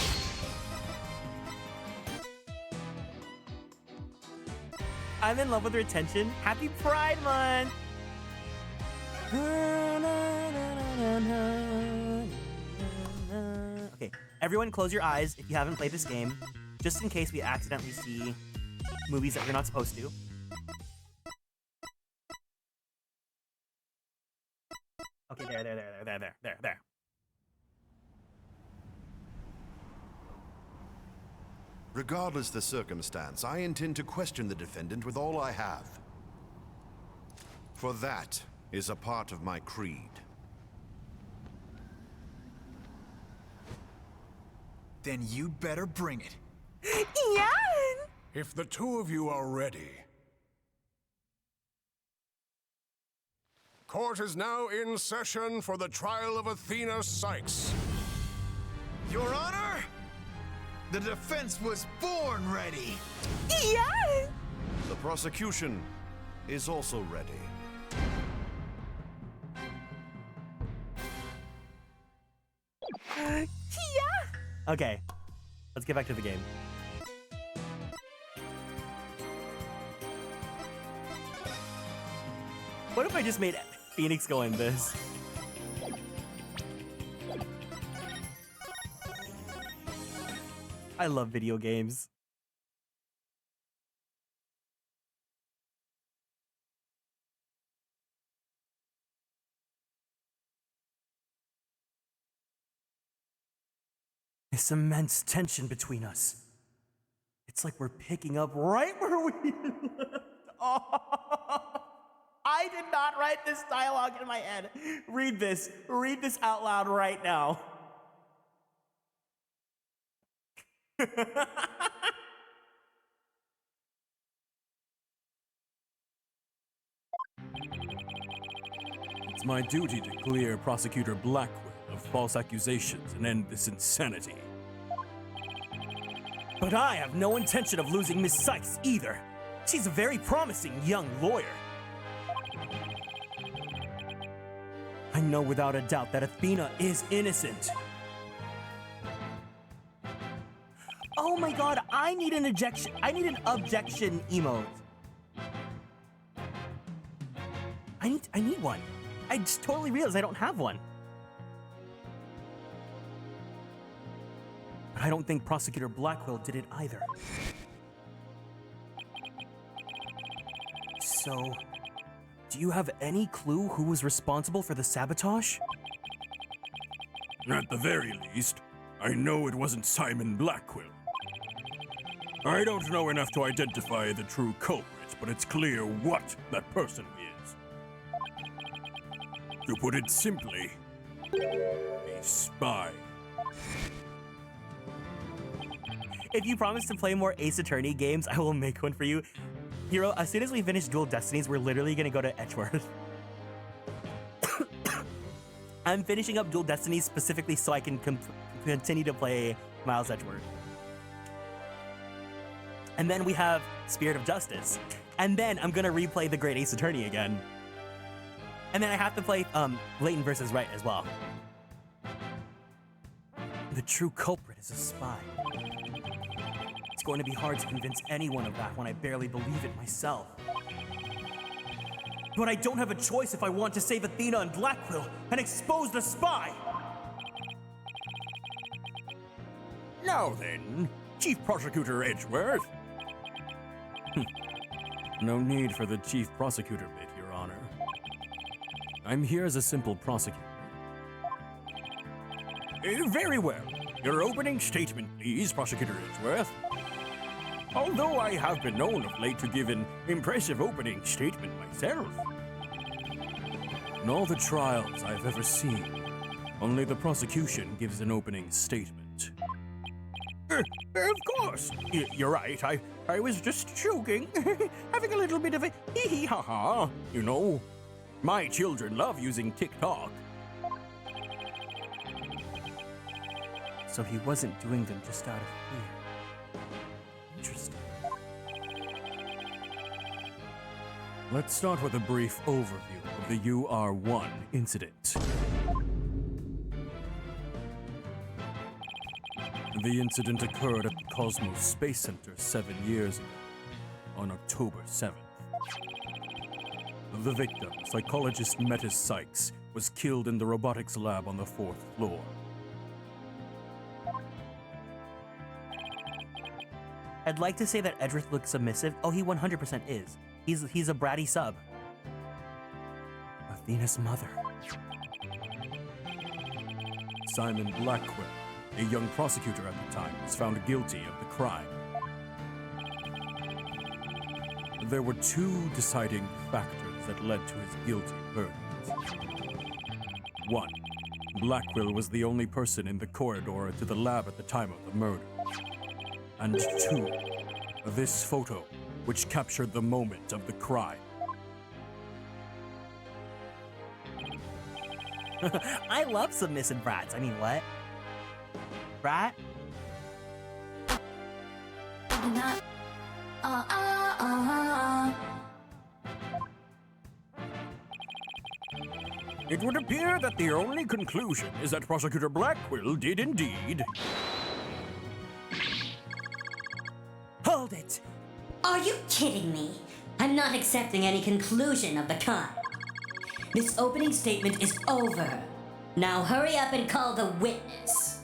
I'm in love with her tension. Happy Pride Month! Okay, everyone close your eyes if you haven't played this game. just in case we accidentally see movies that we're not supposed to. Okay, there. Regardless the circumstance, I intend to question the defendant with all I have. For that is a part of my creed. Then you'd better bring it. Yeah! If the two of you are ready. Court is now in session for the trial of Athena Psyched. Your Honor, the defense was born ready. Yeah! The prosecution is also ready. Yeah! Okay, let's get back to the game. What if I just made Phoenix go in this? I love video games. This immense tension between us. It's like we're picking up right where we left off. I did not write this dialogue in my head. Read this out loud right now. It's my duty to clear Prosecutor Blackwell of false accusations and end this insanity. But I have no intention of losing Miss Psyched either. She's a very promising young lawyer. I know without a doubt that Athena is innocent. Oh my god, I need an objection emote. I need one. I just totally realized I don't have one. But I don't think Prosecutor Blackwell did it either. So, do you have any clue who was responsible for the sabotage? At the very least, I know it wasn't Simon Blackwell. I don't know enough to identify the true culprit, but it's clear what that person is. To put it simply, a spy. If you promise to play more Ace Attorney games, I will make one for you. Hero, as soon as we finish Dual Destinies, we're literally gonna go to Edgeworth. I'm finishing up Dual Destinies specifically so I can continue to play Miles Edgeworth. And then we have Spirit of Justice. And then I'm gonna replay the Great Ace Attorney again. And then I have to play Leighton versus Wright as well. The true culprit is a spy. It's going to be hard to convince anyone of that when I barely believe it myself. But I don't have a choice if I want to save Athena and Blackwell and expose the spy! Now then, Chief Prosecutor Edgeworth. No need for the Chief Prosecutor bit, Your Honor. I'm here as a simple prosecutor. Very well. Your opening statement, please, Prosecutor Edgeworth. Although I have been known of late to give an impressive opening statement myself. In all the trials I've ever seen, only the prosecution gives an opening statement. Of course. You're right. I was just joking. Having a little bit of a hee-hee ha-ha. You know, my children love using TikTok. So he wasn't doing them just out of fear. Interesting. Let's start with a brief overview of the UR1 incident. The incident occurred at the Cosmos Space Center 7 years ago, on October 7th. The victim, psychologist Metis Psyched, was killed in the robotics lab on the 4th floor. I'd like to say that Edgeworth looks submissive. Oh, he 100% is. He's a bratty sub. Athena's mother. Simon Blackwell, a young prosecutor at the time, was found guilty of the crime. There were two deciding factors that led to his guilty verdict. 1. Blackwell was the only person in the corridor to the lab at the time of the murder. And 2. This photo, which captured the moment of the crime. I love submissive brats. I mean, what? Brat? Not. It would appear that the only conclusion is that Prosecutor Blackwell did indeed... Hold it! Are you kidding me? I'm not accepting any conclusion of the kind. This opening statement is over. Now hurry up and call the witness.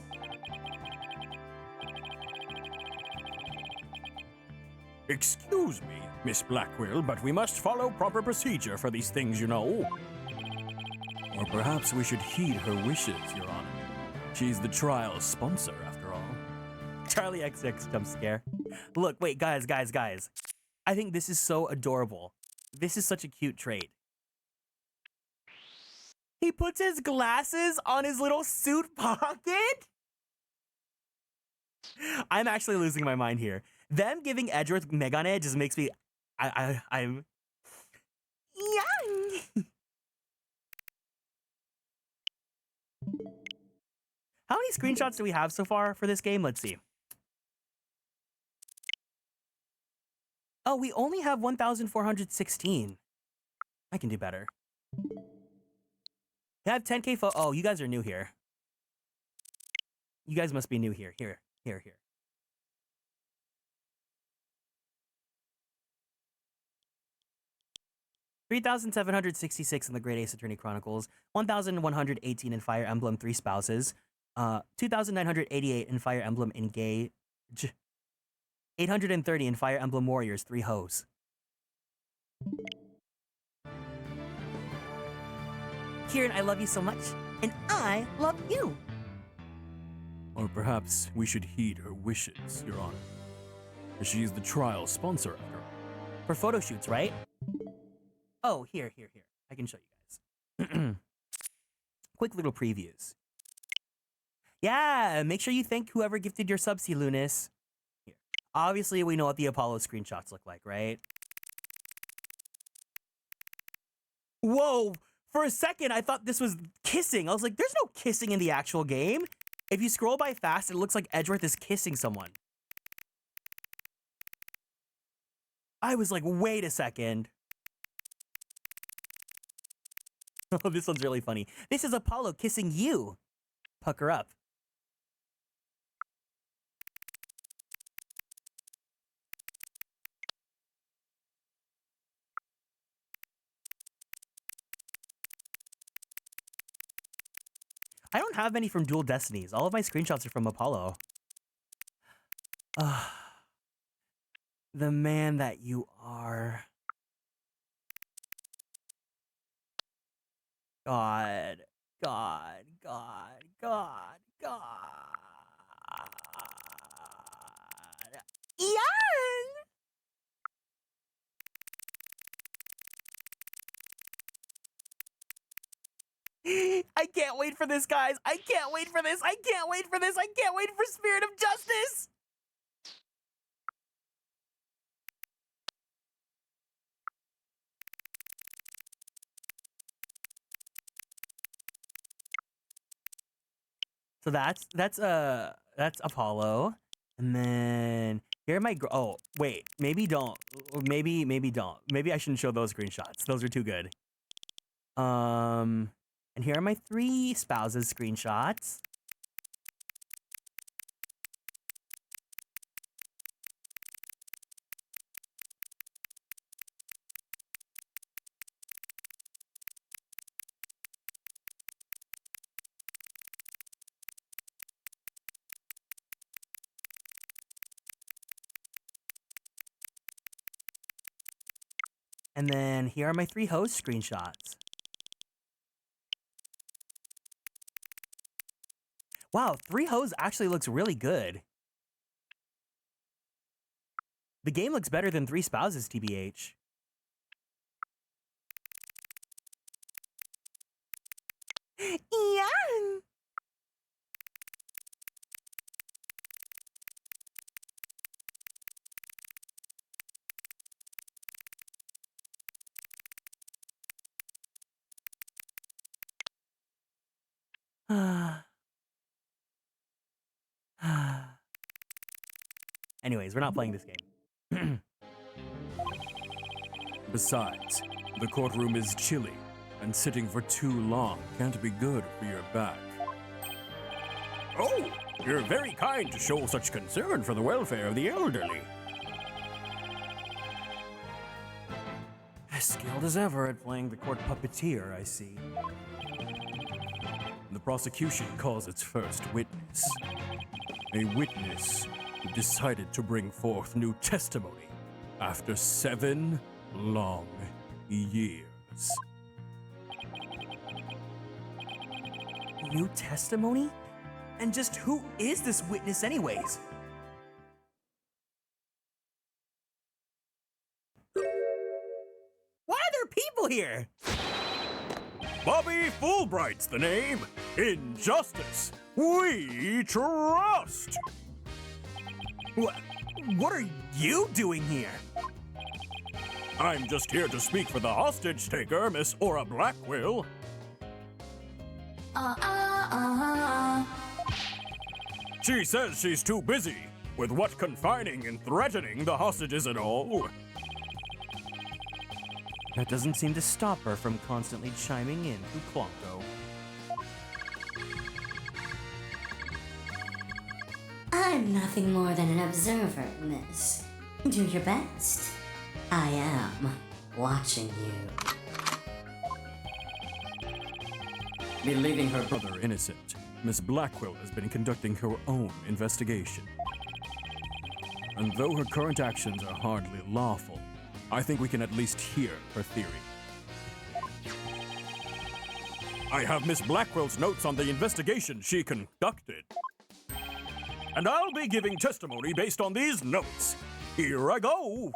Excuse me, Miss Blackwell, but we must follow proper procedure for these things, you know. Or perhaps we should heed her wishes, Your Honor. She's the trial sponsor, after all. Charlie XX jump scare. Look, wait, guys. I think this is so adorable. This is such a cute trait. He puts his glasses on his little suit pocket? I'm actually losing my mind here. Them giving Edgeworth Meg on it just makes me... I'm... Young! How many screenshots do we have so far for this game? Let's see. Oh, we only have 1,416. I can do better. We have 10K Oh, you guys are new here. You guys must be new here. Here. 3,766 in the Great Ace Attorney Chronicles, 1,118 in Fire Emblem Three Spouses, 2,988 in Fire Emblem Engage, 830 in Fire Emblem Warriors Three Hoes. Kieran, I love you so much, and I love you. Or perhaps we should heed her wishes, Your Honor. She is the trial sponsor, after all. For photo shoots, right? Oh, here. I can show you guys. Quick little previews. Yeah, make sure you thank whoever gifted your subs, Lunis. Here. Obviously, we know what the Apollo screenshots look like, right? Whoa! For a second, I thought this was kissing. I was like, there's no kissing in the actual game. If you scroll by fast, it looks like Edgeworth is kissing someone. I was like, wait a second. Oh, this one's really funny. This is Apollo kissing you. Pucker up. I don't have many from Dual Destinies. All of my screenshots are from Apollo. The man that you are. God. Ian! I can't wait for this, guys. I can't wait for this. I can't wait for Spirit of Justice. So that's Apollo, and then here are my oh wait, maybe don't, maybe don't, maybe I shouldn't show those screenshots. Those are too good. And here are my three spouses screenshots. And then here are my 3 host screenshots. Wow, 3 hoes actually looks really good. The game looks better than 3 spouses, TBH. Yeah. Anyways, we're not playing this game. Besides, the courtroom is chilly, and sitting for too long can't be good for your back. Oh, you're very kind to show such concern for the welfare of the elderly. As skilled as ever at playing the court puppeteer, I see. The prosecution calls its first witness. A witness who decided to bring forth new testimony after 7 long years. New testimony? And just who is this witness anyways? Why are there people here? Bobby Fulbright's the name. In justice, we trust. What are you doing here? I'm just here to speak for the hostage taker, Miss Aura Blackwell. She says she's too busy with what confining and threatening the hostages and all. That doesn't seem to stop her from constantly chiming in to Klonko. I'm nothing more than an observer, miss. Do your best. I am watching you. Believing her brother innocent, Miss Blackwell has been conducting her own investigation. And though her current actions are hardly lawful, I think we can at least hear her theory. I have Miss Blackwell's notes on the investigation she conducted. And I'll be giving testimony based on these notes. Here I go.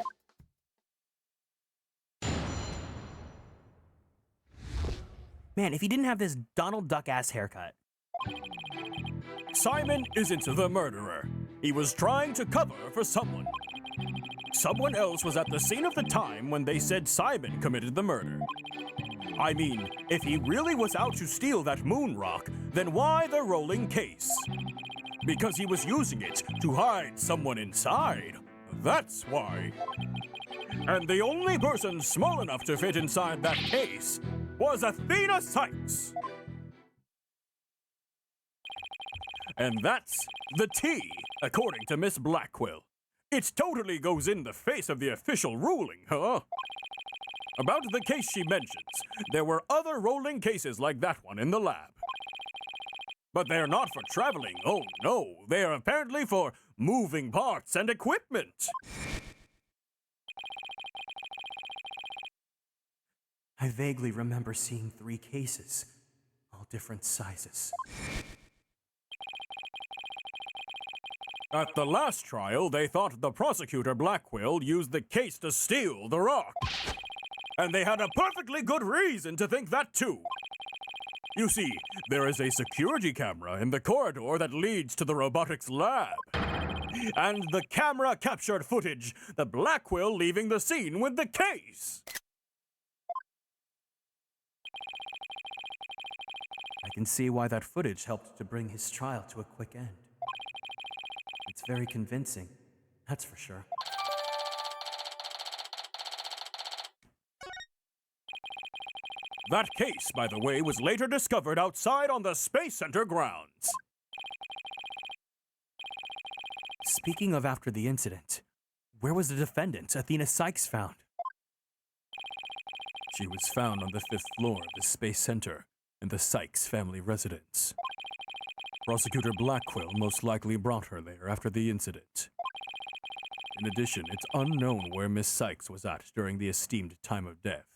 Man, if he didn't have this Donald Duck-ass haircut. Simon isn't the murderer. He was trying to cover for someone. Someone else was at the scene of the time when they said Simon committed the murder. I mean, if he really was out to steal that moon rock, then why the rolling case? Because he was using it to hide someone inside. That's why. And the only person small enough to fit inside that case was Athena Psyched. And that's the T, according to Miss Blackwell. It totally goes in the face of the official ruling, huh? About the case she mentions, there were other rolling cases like that one in the lab. But they're not for traveling, oh no, they are apparently for moving parts and equipment. I vaguely remember seeing 3 cases, all different sizes. At the last trial, they thought the prosecutor Blackwell used the case to steal the rock. And they had a perfectly good reason to think that too. You see, there is a security camera in the corridor that leads to the robotics lab. And the camera captured footage of Blackwell leaving the scene with the case. I can see why that footage helped to bring his trial to a quick end. It's very convincing, that's for sure. That case, by the way, was later discovered outside on the Space Center grounds. Speaking of after the incident, where was the defendant, Athena Psyched, found? She was found on the 5th floor of the Space Center in the Psyched family residence. Prosecutor Blackwell most likely brought her there after the incident. In addition, it's unknown where Miss Psyched was at during the esteemed time of death.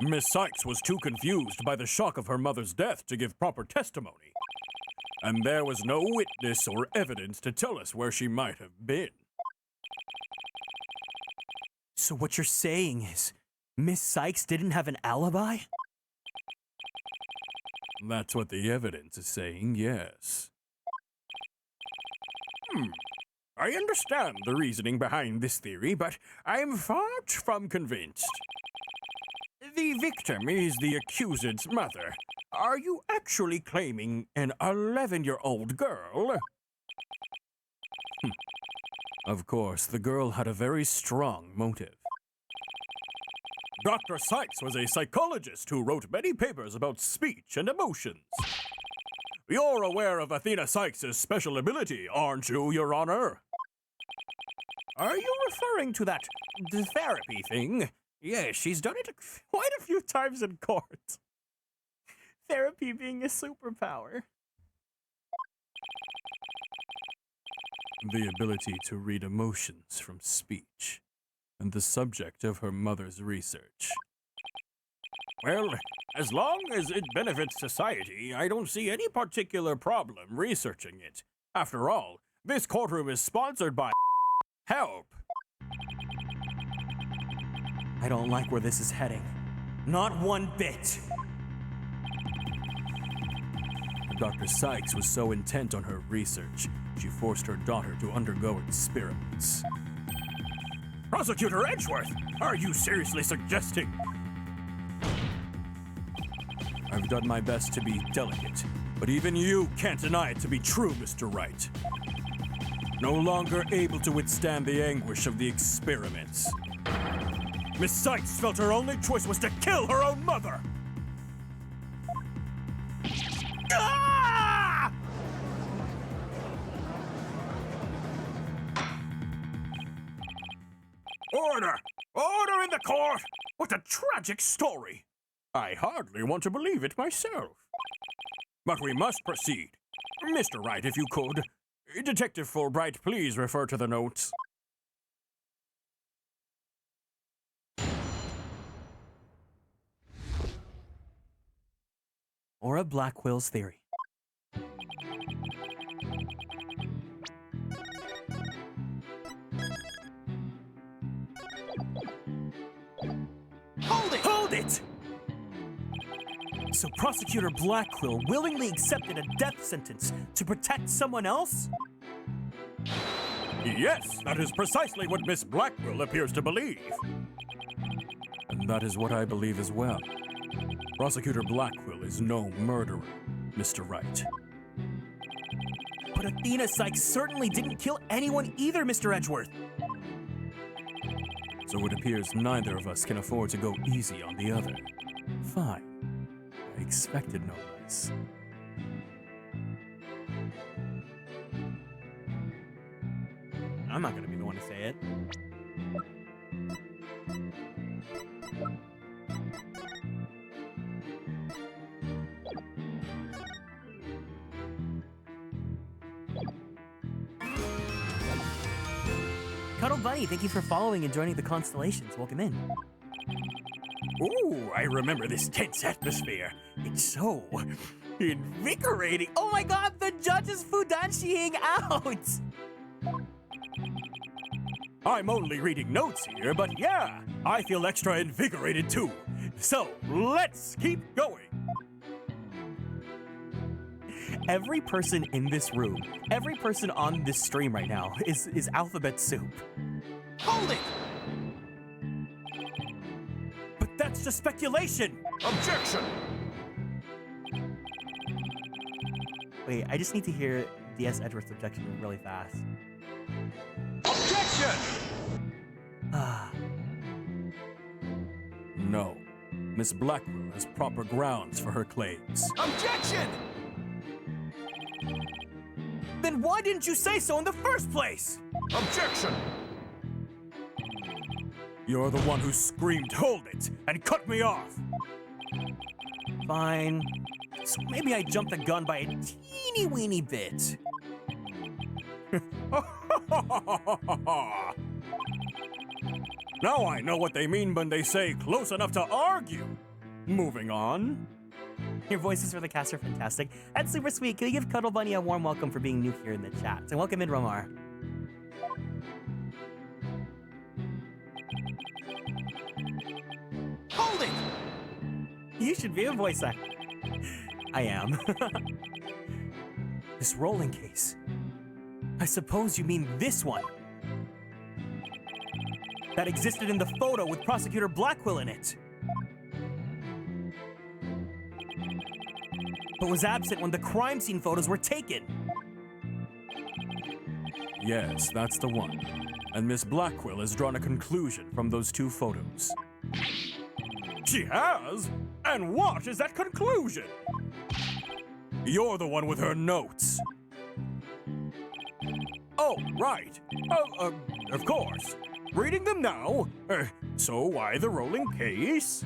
Miss Psyched was too confused by the shock of her mother's death to give proper testimony. And there was no witness or evidence to tell us where she might have been. So what you're saying is, Miss Psyched didn't have an alibi? That's what the evidence is saying, yes. I understand the reasoning behind this theory, but I'm far from convinced. The victim is the accused's mother. Are you actually claiming an 11-year-old girl? Of course, the girl had a very strong motive. Dr. Psyched was a psychologist who wrote many papers about speech and emotions. You're aware of Athena Psyched' special ability, aren't you, Your Honor? Are you referring to that therapy thing? Yes, she's done it quite a few times in court. Therapy being a superpower. The ability to read emotions from speech, and the subject of her mother's research. Well, as long as it benefits society, I don't see any particular problem researching it. After all, this courtroom is sponsored by Help! I don't like where this is heading. Not one bit! Dr. Psyched was so intent on her research, she forced her daughter to undergo experiments. Prosecutor Edgeworth, are you seriously suggesting? I've done my best to be delicate, but even you can't deny it to be true, Mr. Wright. No longer able to withstand the anguish of the experiments. Miss Psyched felt her only choice was to kill her own mother! Ah! Order! Order in the court! What a tragic story! I hardly want to believe it myself. But we must proceed. Mr. Wright, if you could. Detective Fulbright, please refer to the notes. Aura Blackwell's theory. Hold it! So Prosecutor Blackwell willingly accepted a death sentence to protect someone else? Yes, that is precisely what Miss Blackwell appears to believe. And that is what I believe as well. Prosecutor Blackwell is no murderer, Mr. Wright. But Athena Psyched certainly didn't kill anyone either, Mr. Edgeworth. So it appears neither of us can afford to go easy on the other. Fine. I expected no less. I'm not gonna be the one to say it. Cuddle Bunny, thank you for following and joining the Konstellations. Welcome in. Ooh, I remember this tense atmosphere. It's so invigorating. Oh my god, the judge is fudanshiing out! I'm only reading notes here, but yeah, I feel extra invigorated too. So, let's keep going. Every person in this room, every person on this stream right now is alphabet soup. Hold it! But that's just speculation! Objection! Wait, I just need to hear DS Edgeworth's objection really fast. Objection! No. Miss Blackwell has proper grounds for her claims. Objection! Then why didn't you say so in the first place? Objection! You're the one who screamed, "Hold it!" and cut me off! Fine. So maybe I jumped the gun by a teeny weeny bit. Now I know what they mean when they say close enough to argue. Moving on. Your voices for the cast are fantastic. That's super sweet. Can you give Cuddle Bunny a warm welcome for being new here in the chat? And welcome in, Romar. Hold it! You should be a voice actor. I am. This rolling case. I suppose you mean this one. That existed in the photo with Prosecutor Blackwell in it. But was absent when the crime scene photos were taken. Yes, that's the one. And Miss Blackwell has drawn a conclusion from those two photos. She has? And what is that conclusion? You're the one with her notes. Oh, right. Of course. Reading them now. So why the rolling case?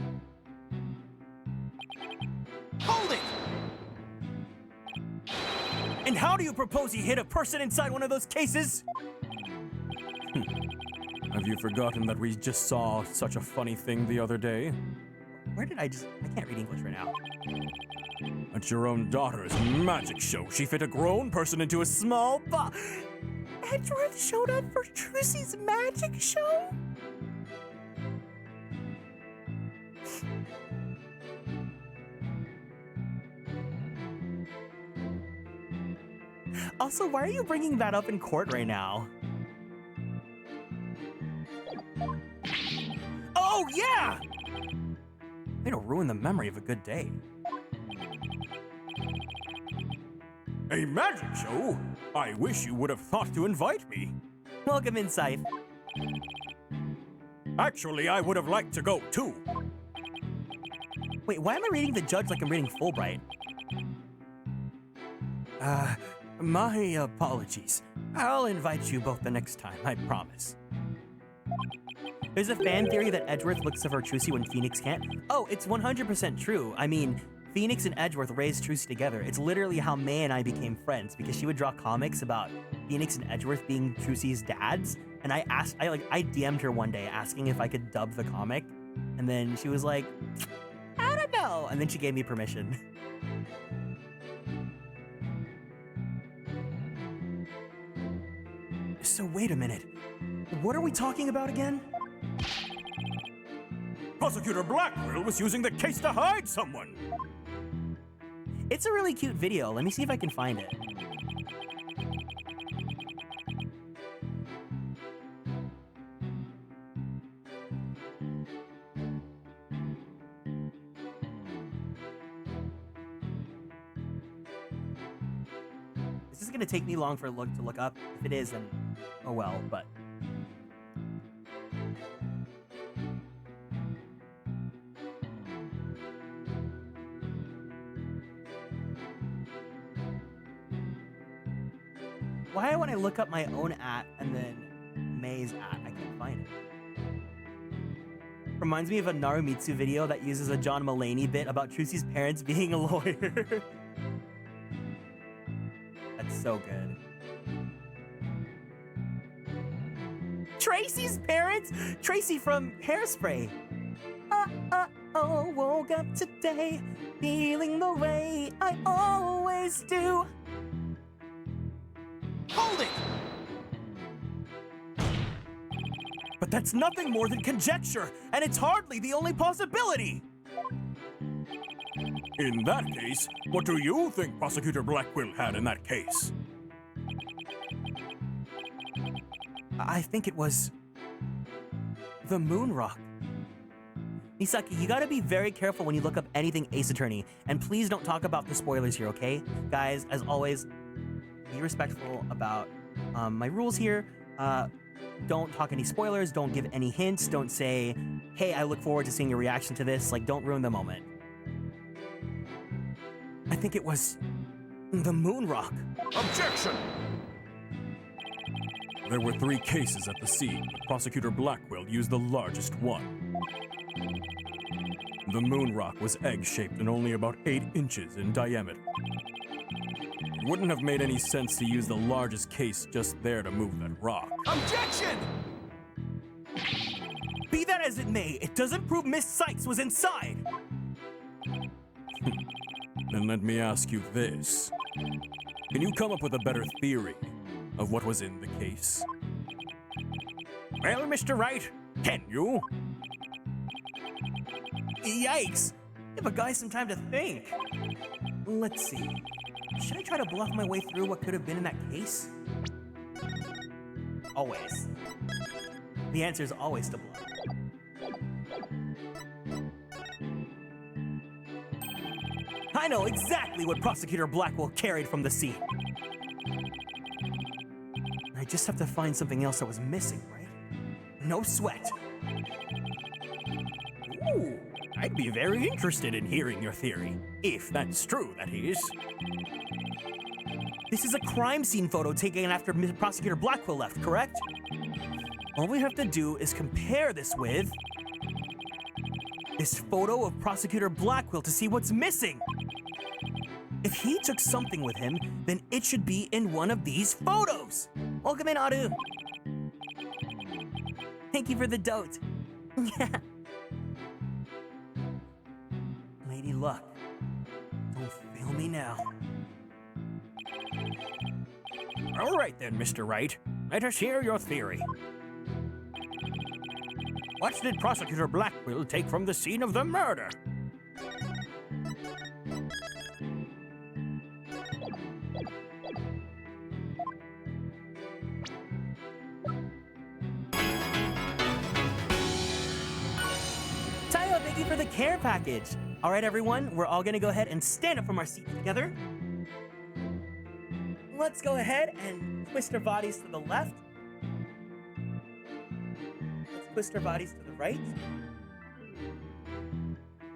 Hold it! And how do you propose he hit a person inside one of those cases? Have you forgotten that we just saw such a funny thing the other day? Where did I can't read English right now. At your own daughter's magic show, she fit a grown person into a small box. Edgeworth showed up for Trucy's magic show? Also, why are you bringing that up in court right now? Oh, yeah! Way to ruin the memory of a good day. A magic show? I wish you would have thought to invite me. Welcome in, Psyched. Actually, I would have liked to go too. Wait, why am I reading the judge like I'm reading Fulbright? My apologies. I'll invite you both the next time, I promise. There's a fan theory that Edgeworth looks for Trucy when Phoenix can't. Oh, it's 100% true. I mean, Phoenix and Edgeworth raised Trucy together. It's literally how May and I became friends, because she would draw comics about Phoenix and Edgeworth being Trucy's dads. And I DM'd her one day asking if I could dub the comic. And then she was like, I don't know. And then she gave me permission. So wait a minute. What are we talking about again? Prosecutor Blackwell was using the case to hide someone. It's a really cute video. Let me see if I can find it. This is gonna take me long to look up. If it is, then oh well, but. Why when I look up my own @ and then May's @ I can't find it? Reminds me of a Narumitsu video that uses a John Mulaney bit about Trucy's parents being a lawyer. That's so good. Tracy's parents? Tracy from Hairspray. Oh, woke up today, feeling the way I always do. Hold it! But that's nothing more than conjecture, and it's hardly the only possibility. In that case, what do you think Prosecutor Blackwell had in that case? I think it was the moon rock. Misaki, you gotta be very careful when you look up anything Ace Attorney, and please don't talk about the spoilers here, okay? Guys, as always, be respectful about my rules here. Don't talk any spoilers, don't give any hints, don't say, hey, I look forward to seeing your reaction to this. Like, don't ruin the moment. I think it was the moon rock. Objection! There were 3 cases at the scene, but Prosecutor Blackwell used the largest one. The moon rock was egg-shaped and only about 8 inches in diameter. It It wouldn't have made any sense to use the largest case just there to move that rock. Objection! Be that as it may, it doesn't prove Miss Sykes was inside. Then let me ask you this. Can you come up with a better theory of what was in the case? Well, Mr. Wright, can you? Yikes! Give a guy some time to think. Let's see. Should I try to bluff my way through what could have been in that case? Always. The answer is always to bluff. I know exactly what Prosecutor Blackwell carried from the scene. I just have to find something else that was missing, right? No sweat. Ooh, I'd be very interested in hearing your theory. If that's true, that is. This is a crime scene photo taken after Prosecutor Blackwell left, correct? All we have to do is compare this with this photo of Prosecutor Blackwell to see what's missing. If he took something with him, then it should be in one of these photos. Welcome in, Aru. Thank you for the dote. Lady Luck, don't fail me now. All right then, Mr. Wright. Let us hear your theory. What did Prosecutor Blackwell take from the scene of the murder? Tayo, thank you for the care package. All right, everyone, we're all gonna go ahead and stand up from our seats together. Let's go ahead and twist our bodies to the left. Let's twist our bodies to the right.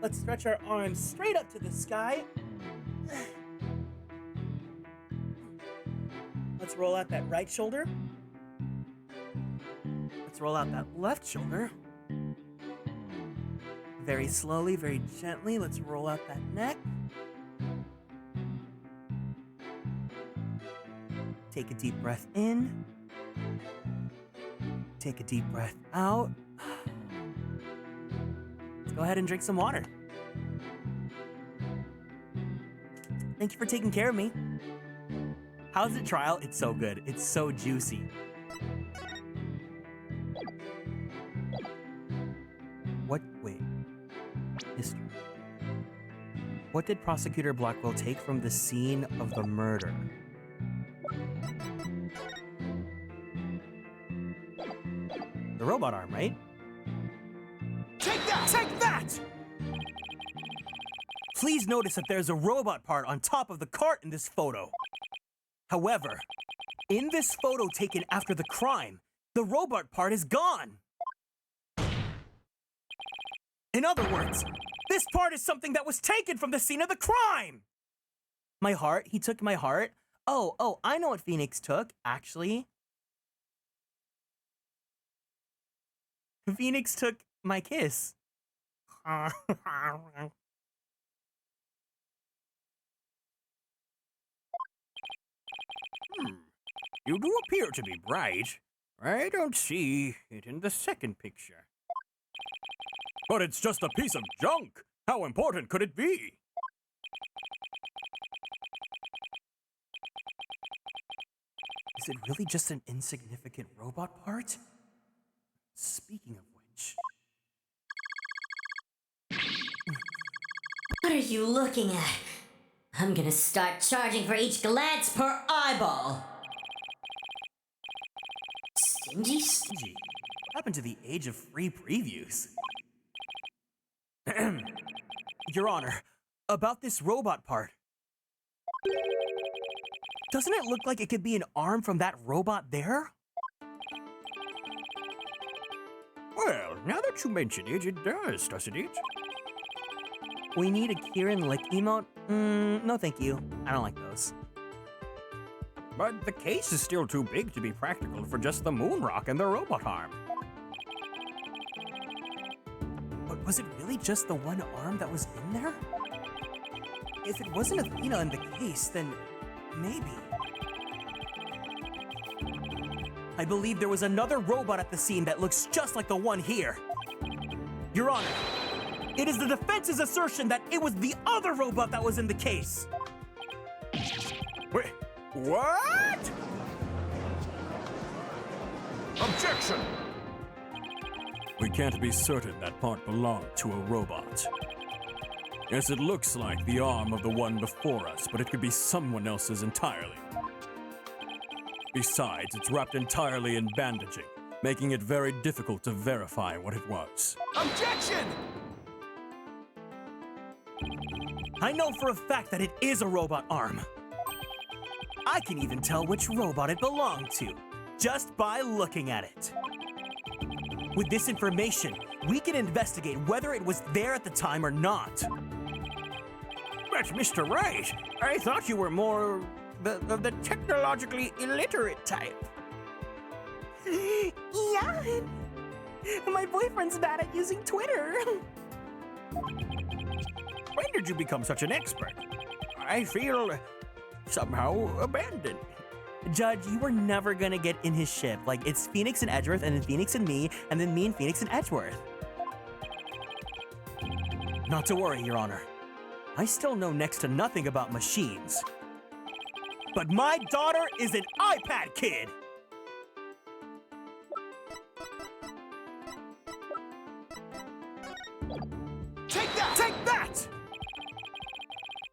Let's stretch our arms straight up to the sky. Let's roll out that right shoulder. Let's roll out that left shoulder. Very slowly, very gently, let's roll out that neck. Take a deep breath in. Take a deep breath out. Let's go ahead and drink some water. Thank you for taking care of me. How's the trial? It's so good. It's so juicy. Wait. History. What did Prosecutor Blackwell take from the scene of the murder? The robot arm, right? Take that! Take that! Please notice that there's a robot part on top of the cart in this photo. However, in this photo taken after the crime, the robot part is gone. In other words, this part is something that was taken from the scene of the crime! My heart? He took my heart? Oh, I know what Phoenix took, actually. Phoenix took my kiss. You do appear to be bright. I don't see it in the second picture. But it's just a piece of junk. How important could it be? Is it really just an insignificant robot part? Speaking of which... What are you looking at? I'm gonna start charging for each glance per eyeball. Stingy? What happened to the age of free previews? Your Honor, about this robot part. Doesn't it look like it could be an arm from that robot there? Well, now that you mention it, it does, doesn't it? We need a Kieran lick emote? No thank you. I don't like those. But the case is still too big to be practical for just the moon rock and the robot arm. But was it really just the one arm that was in there? If it wasn't Athena in the case, then maybe. I believe there was another robot at the scene that looks just like the one here. Your Honor, it is the defense's assertion that it was the other robot that was in the case. Wait, what? Objection! We can't be certain that part belonged to a robot. Yes, it looks like the arm of the one before us, but it could be someone else's entirely. Besides, it's wrapped entirely in bandaging, making it very difficult to verify what it was. Objection! I know for a fact that it is a robot arm. I can even tell which robot it belonged to, just by looking at it. With this information, we can investigate whether it was there at the time or not. But Mr. Wright, I thought you were more of the technologically illiterate type. Yeah, my boyfriend's bad at using Twitter. When did you become such an expert? I feel somehow abandoned. Judge, you were never gonna get in his ship. Like, it's Phoenix and Edgeworth, and then Phoenix and me, and then me and Phoenix and Edgeworth. Not to worry, Your Honor. I still know next to nothing about machines. But my daughter is an iPad kid! Take that! Take that!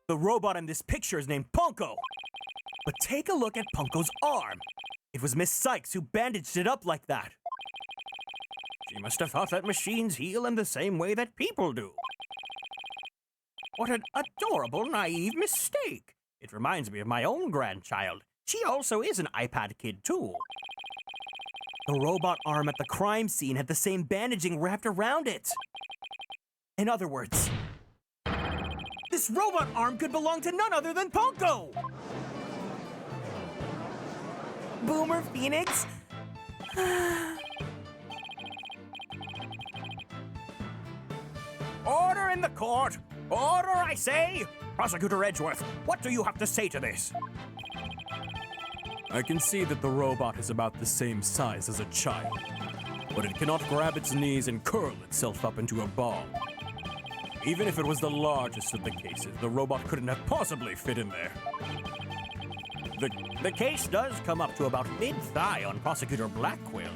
The robot in this picture is named Punko. But take a look at Punko's arm. It was Miss Psyched who bandaged it up like that. She must have thought that machines heal in the same way that people do. What an adorable, naive mistake. It reminds me of my own grandchild. She also is an iPad kid, too. The robot arm at the crime scene had the same bandaging wrapped around it. In other words, this robot arm could belong to none other than Punko! Boomer Phoenix? Order in the court! Order, I say! Prosecutor Edgeworth, what do you have to say to this? I can see that the robot is about the same size as a child, but it cannot grab its knees and curl itself up into a ball. Even if it was the largest of the cases, the robot couldn't have possibly fit in there. The case does come up to about mid-thigh on Prosecutor Blackquill.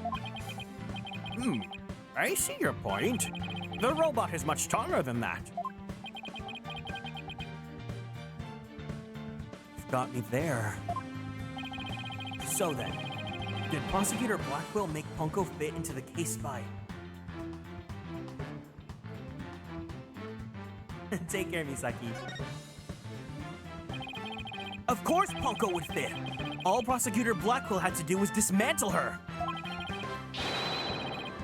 I see your point. The robot is much taller than that. You've got me there. So then, did Prosecutor Blackquill make Punko fit into the case by... Take care, Misaki. Of course Punko would fit! All Prosecutor Blackquill had to do was dismantle her!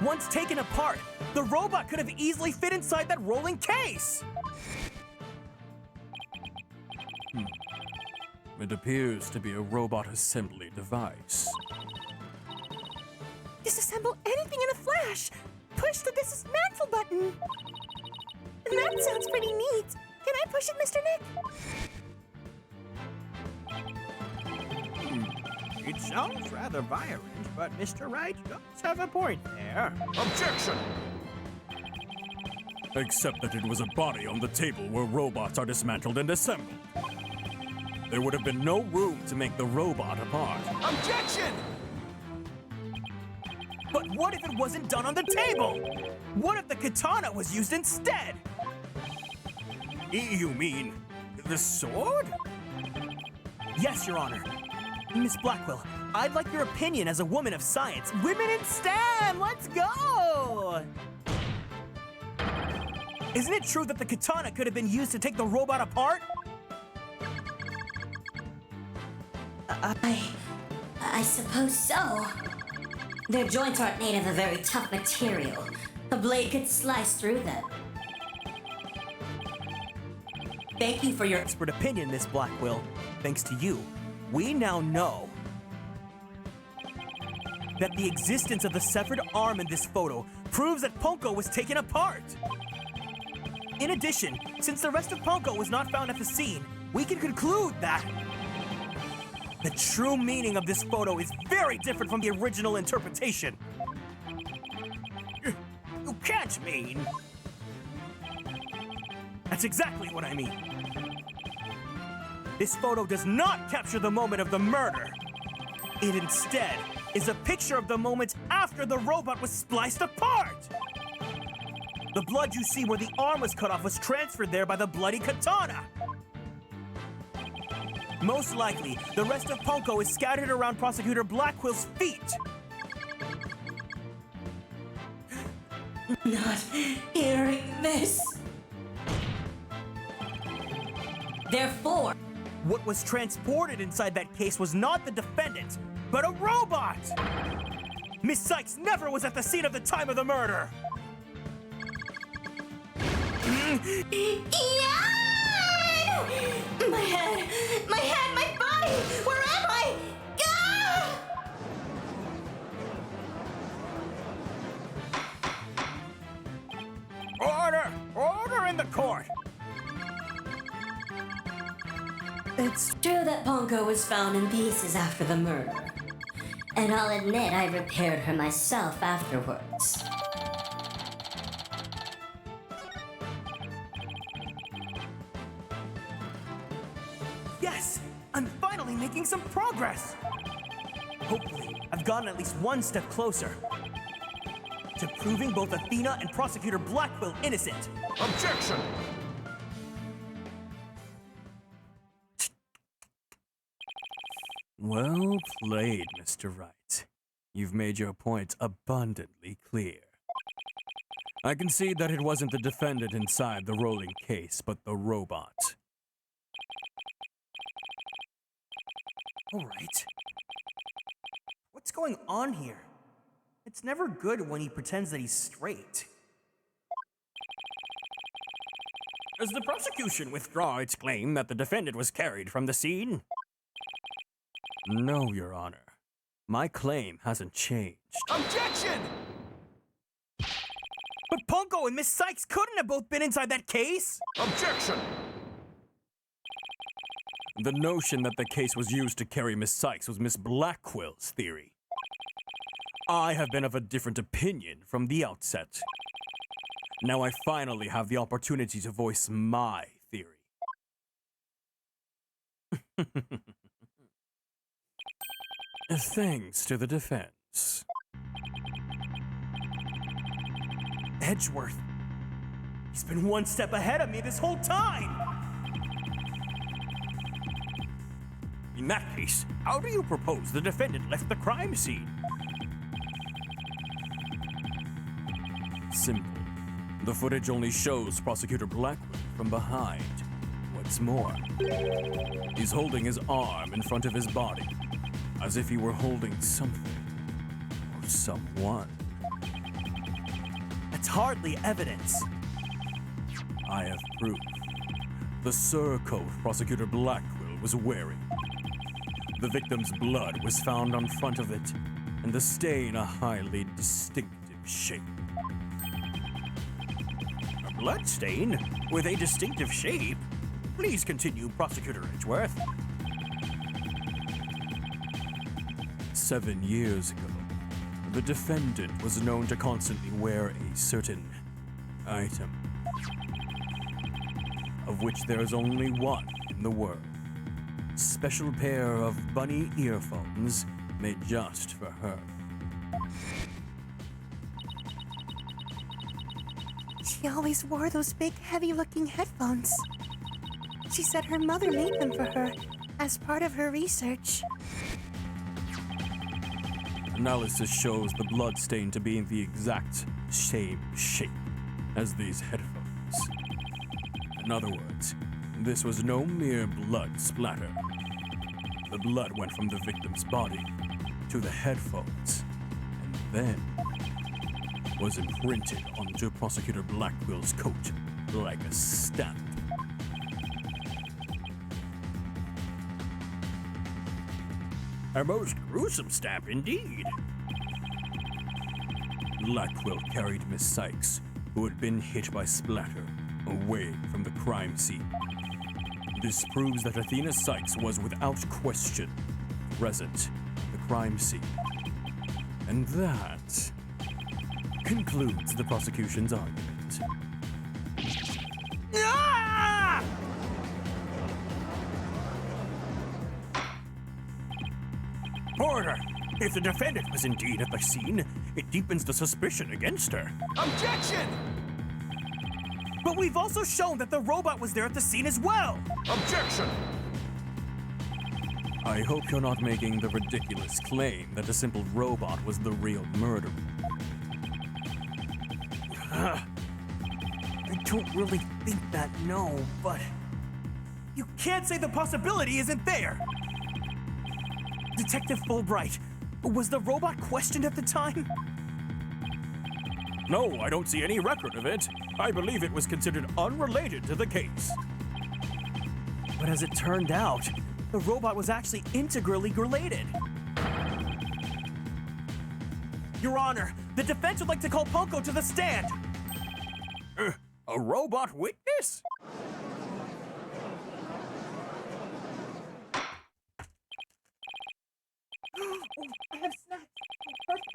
Once taken apart, the robot could have easily fit inside that rolling case! It appears to be a robot assembly device. Disassemble anything in a flash! Push the dismantle button! That sounds pretty neat! Can I push it, Mr. Nick? It sounds rather violent, but Mr. Wright does have a point there. Objection! Except that it was a body on the table where robots are dismantled and assembled. There would have been no room to make the robot apart. Objection! But what if it wasn't done on the table? What if the katana was used instead? You mean the sword? Yes, Your Honor. Miss Blackquill, I'd like your opinion as a woman of science. Women in STEM, let's go! Isn't it true that the katana could have been used to take the robot apart? I suppose so. Their joints aren't made of a very tough material. A blade could slice through them. Thank you for your expert opinion, Miss Blackquill. Thanks to you, we now know that the existence of the severed arm in this photo proves that Punko was taken apart. In addition, since the rest of Punko was not found at the scene, we can conclude that The true meaning of this photo is very different from the original interpretation. You can't mean... That's exactly what I mean. This photo does not capture the moment of the murder. It instead is a picture of the moment after the robot was spliced apart. The blood you see where the arm was cut off was transferred there by the bloody katana. Most likely, the rest of Ponko is scattered around Prosecutor Blackwell's feet. Not hearing this. Therefore, what was transported inside that case was not the defendant, but a robot! Miss Psyched never was at the scene of the time of the murder! My head, my body! Where am I? Order! Order in the court! It's true that Ponko was found in pieces after the murder. And I'll admit I repaired her myself afterwards. Yes! I'm finally making some progress! Hopefully, I've gotten at least one step closer to proving both Athena and Prosecutor Blackwell innocent. Objection! Well played, Mr. Wright. You've made your point abundantly clear. I concede that it wasn't the defendant inside the rolling case, but the robot. All right. What's going on here? It's never good when he pretends that he's straight. Does the prosecution withdraw its claim that the defendant was carried from the scene? No, Your Honor. My claim hasn't changed. Objection! But Ponko and Miss Psyched couldn't have both been inside that case! Objection! The notion that the case was used to carry Miss Psyched was Miss Blackwell's theory. I have been of a different opinion from the outset. Now I finally have the opportunity to voice my theory. Thanks to the defense. Edgeworth. He's been one step ahead of me this whole time! In that case, how do you propose the defendant left the crime scene? Simple. The footage only shows Prosecutor Blackwell from behind. What's more, he's holding his arm in front of his body, as if he were holding something or someone. That's hardly evidence. I have proof. The surcoat Prosecutor Blackwell was wearing. The victim's blood was found on front of it, and the stain a highly distinctive shape. A blood stain with a distinctive shape? Please continue, Prosecutor Edgeworth. 7 years ago, the defendant was known to constantly wear a certain item, of which there is only one in the world. Special pair of bunny earphones made just for her. She always wore those big, heavy-looking headphones. She said her mother made them for her as part of her research. Analysis shows the blood stain to be in the exact same shape as these headphones. In other words, this was no mere blood splatter. The blood went from the victim's body to the headphones, and then was imprinted onto Prosecutor Blackwell's coat like a stamp. A most gruesome stamp indeed. Blackwell carried Miss Psyched, who had been hit by splatter, away from the crime scene. This proves that Athena Psyched was without question present at the crime scene. And that concludes the prosecution's argument. Ah! Porter, if the defendant was indeed at the scene, it deepens the suspicion against her. Objection! But we've also shown that the robot was there at the scene as well! Objection! I hope you're not making the ridiculous claim that a simple robot was the real murderer. I don't really think that, no, but... You can't say the possibility isn't there! Detective Fulbright, was the robot questioned at the time? No, I don't see any record of it. I believe it was considered unrelated to the case. But as it turned out, the robot was actually integrally related. Your Honor, the defense would like to call Punko to the stand. A robot witness? Oh, I have snacks. Perfect.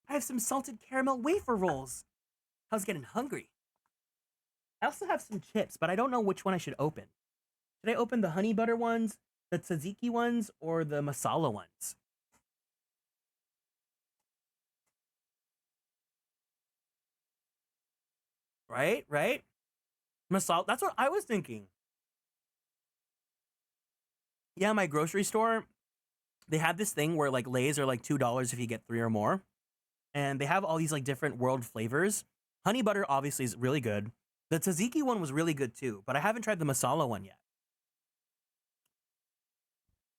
I have some salted caramel wafer rolls. I was getting hungry. I also have some chips, but I don't know which one I should open. Should I open the honey butter ones, the tzatziki ones, or the masala ones? Right? Masala, that's what I was thinking. Yeah, my grocery store, they have this thing where like Lay's are like $2 if you get 3 or more. And they have all these like different world flavors. Honey butter obviously is really good. The tzatziki one was really good too, but I haven't tried the masala one yet.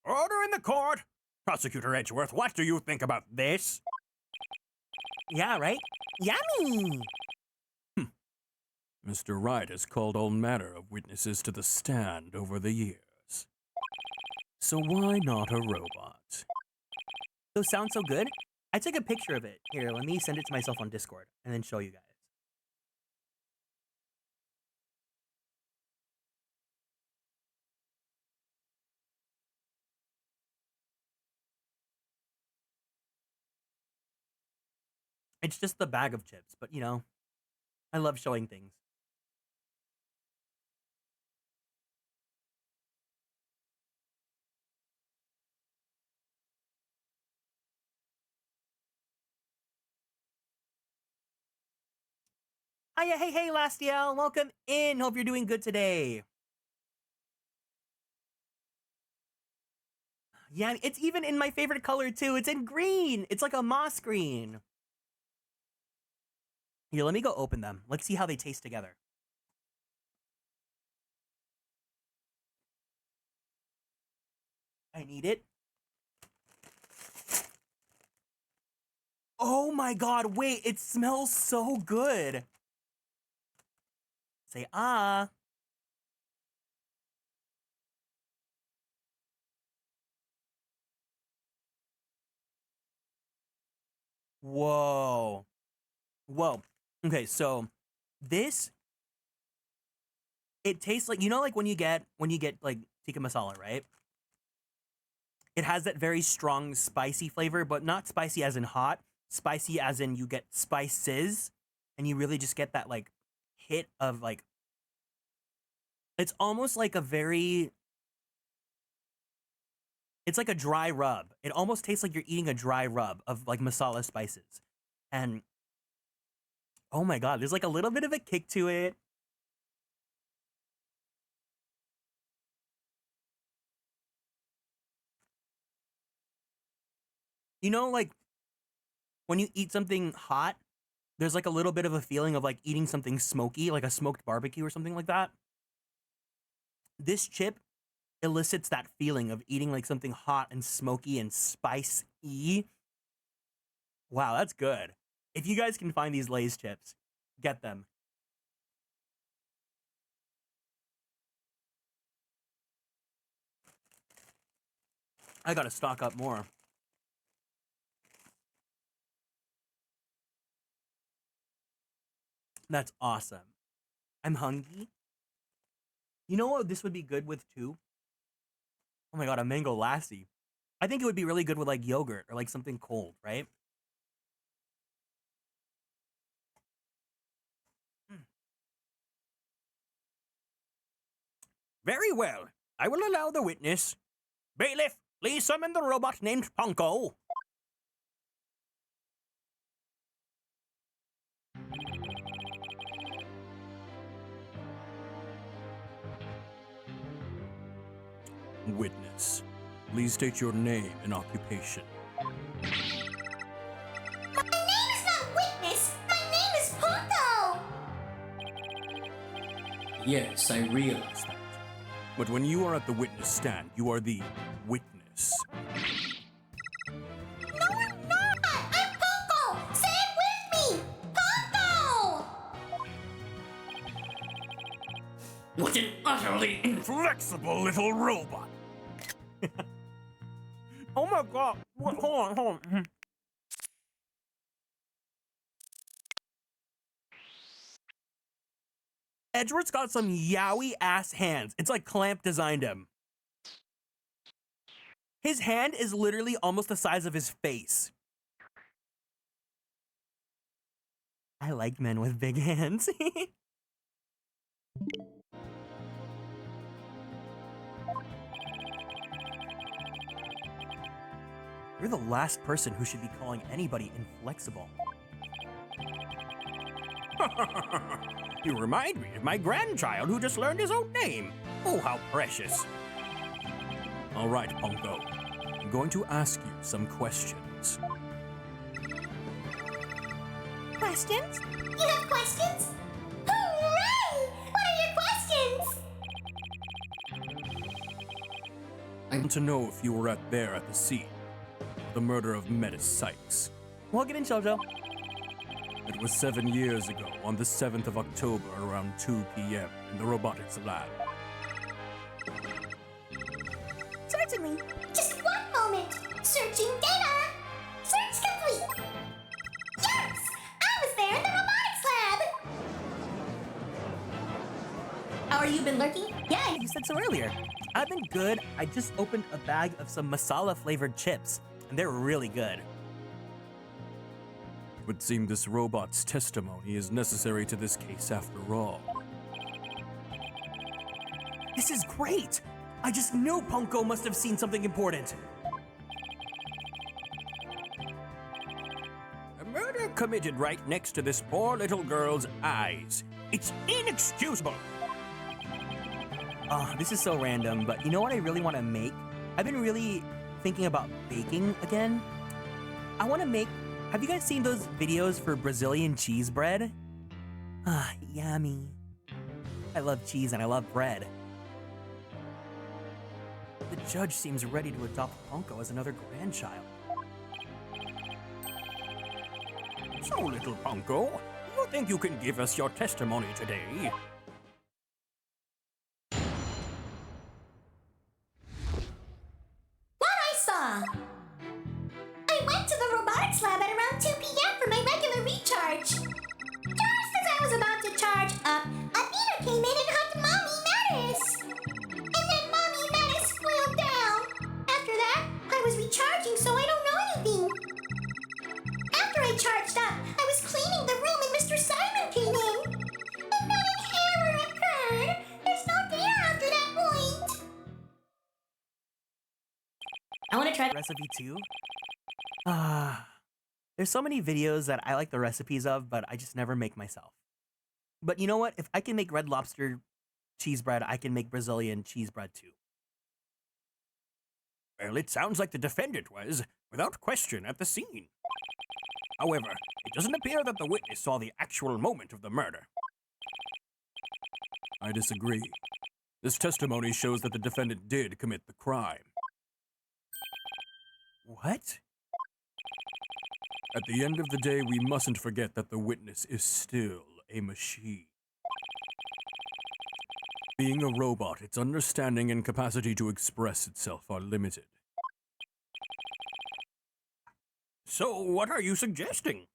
Order in the court! Prosecutor Edgeworth, what do you think about this? Yeah, right? Yummy! Mr. Wright has called all manner of witnesses to the stand over the years. So why not a robot? Those sound so good. I took a picture of it. Here, let me send it to myself on Discord and then show you guys. It's just the bag of chips, but you know, I love showing things. Hiya, hey, Lastiel, welcome in. Hope you're doing good today. Yeah, it's even in my favorite color too. It's in green. It's like a moss green. Here, let me go open them. Let's see how they taste together. I need it. Oh my god, wait, it smells so good. Say ah. Whoa. Whoa. Okay, so this, it tastes like, you know, like when you get like tikka masala, right? It has that very strong spicy flavor, but not spicy as in hot, spicy as in you get spices, and you really just get that like hit of like, it's almost like a very, it's like a dry rub. It almost tastes like you're eating a dry rub of like masala spices. And oh my god, there's like a little bit of a kick to it. You know, like when you eat something hot, there's like a little bit of a feeling of like eating something smoky, like a smoked barbecue or something like that. This chip elicits that feeling of eating like something hot and smoky and spicy. Wow, that's good. If you guys can find these Lay's chips, get them. I gotta stock up more. That's awesome. I'm hungry. You know what this would be good with too? Oh my god, a mango lassi. I think it would be really good with like yogurt or like something cold, right? Very well. I will allow the witness. Bailiff, please summon the robot named Punko. Witness, please state your name and occupation. My name is not Witness. My name is Punko. Yes, I realize that. But when you are at the witness stand, you are the witness. No, I'm not. I'm Punko. Say it with me. Punko. What an utterly Inflexible little robot. Oh my god. What? Hold on. Edward's got some yowie ass hands. It's like Clamp designed him. His hand is literally almost the size of his face. I like men with big hands. You're the last person who should be calling anybody inflexible. You remind me of my grandchild who just learned his own name. Oh, how precious. All right, Punko. I'm going to ask you some questions. Questions? You have questions? Hooray! What are your questions? I want to know if you were there at the scene. The murder of Psyched. Welcome in, Jojo. It was 7 years ago, on the 7th of October, around 2 p.m. in the robotics lab. Certainly. Just one moment. Searching data. Search complete. Yes! I was there in the robotics lab. How are you been lurking? Yeah, you said so earlier. I've been good. I just opened a bag of some masala flavored chips, and they're really good. It would seem this robot's testimony is necessary to this case after all. This is great! I just knew Punko must have seen something important. A murder committed right next to this poor little girl's eyes. It's inexcusable. Oh, this is so random, but you know what I really want to make? I've been really thinking about baking again. I want to make... Have you guys seen those videos for Brazilian cheese bread? Ah, yummy. I love cheese and I love bread. The judge seems ready to adopt Punko as another grandchild. So, little Punko, you think you can give us your testimony today? What I saw. I went to the robotics lab at around 2 p.m. for my regular recharge. Just as I was about to charge up, a beater came in and hugged Mommy Mattis. And then Mommy Mattis flew down. After that, I was recharging, so I don't know anything. After I charged up, I was cleaning the room and Mr. Simon came in. And then an error occurred. There's no data after that point. I want to try Recipe 2? Ah, there's so many videos that I like the recipes of, but I just never make myself. But you know what? If I can make Red Lobster cheese bread, I can make Brazilian cheese bread too. Well, it sounds like the defendant was, without question, at the scene. However, it doesn't appear that the witness saw the actual moment of the murder. I disagree. This testimony shows that the defendant did commit the crime. What? At the end of the day, we mustn't forget that the witness is still a machine. Being a robot, its understanding and capacity to express itself are limited. So, what are you suggesting?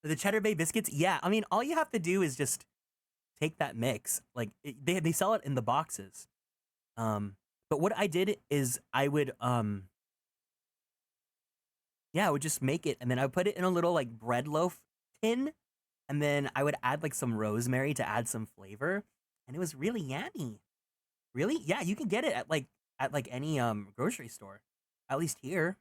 The Cheddar Bay biscuits? Yeah, I mean, all you have to do is just take that mix. Like, they sell it in the boxes. But what I did is I would yeah, I would just make it and then I would put it in a little like bread loaf tin and then I would add like some rosemary to add some flavor and it was really yummy. Really? Yeah, you can get it at like any grocery store. At least here.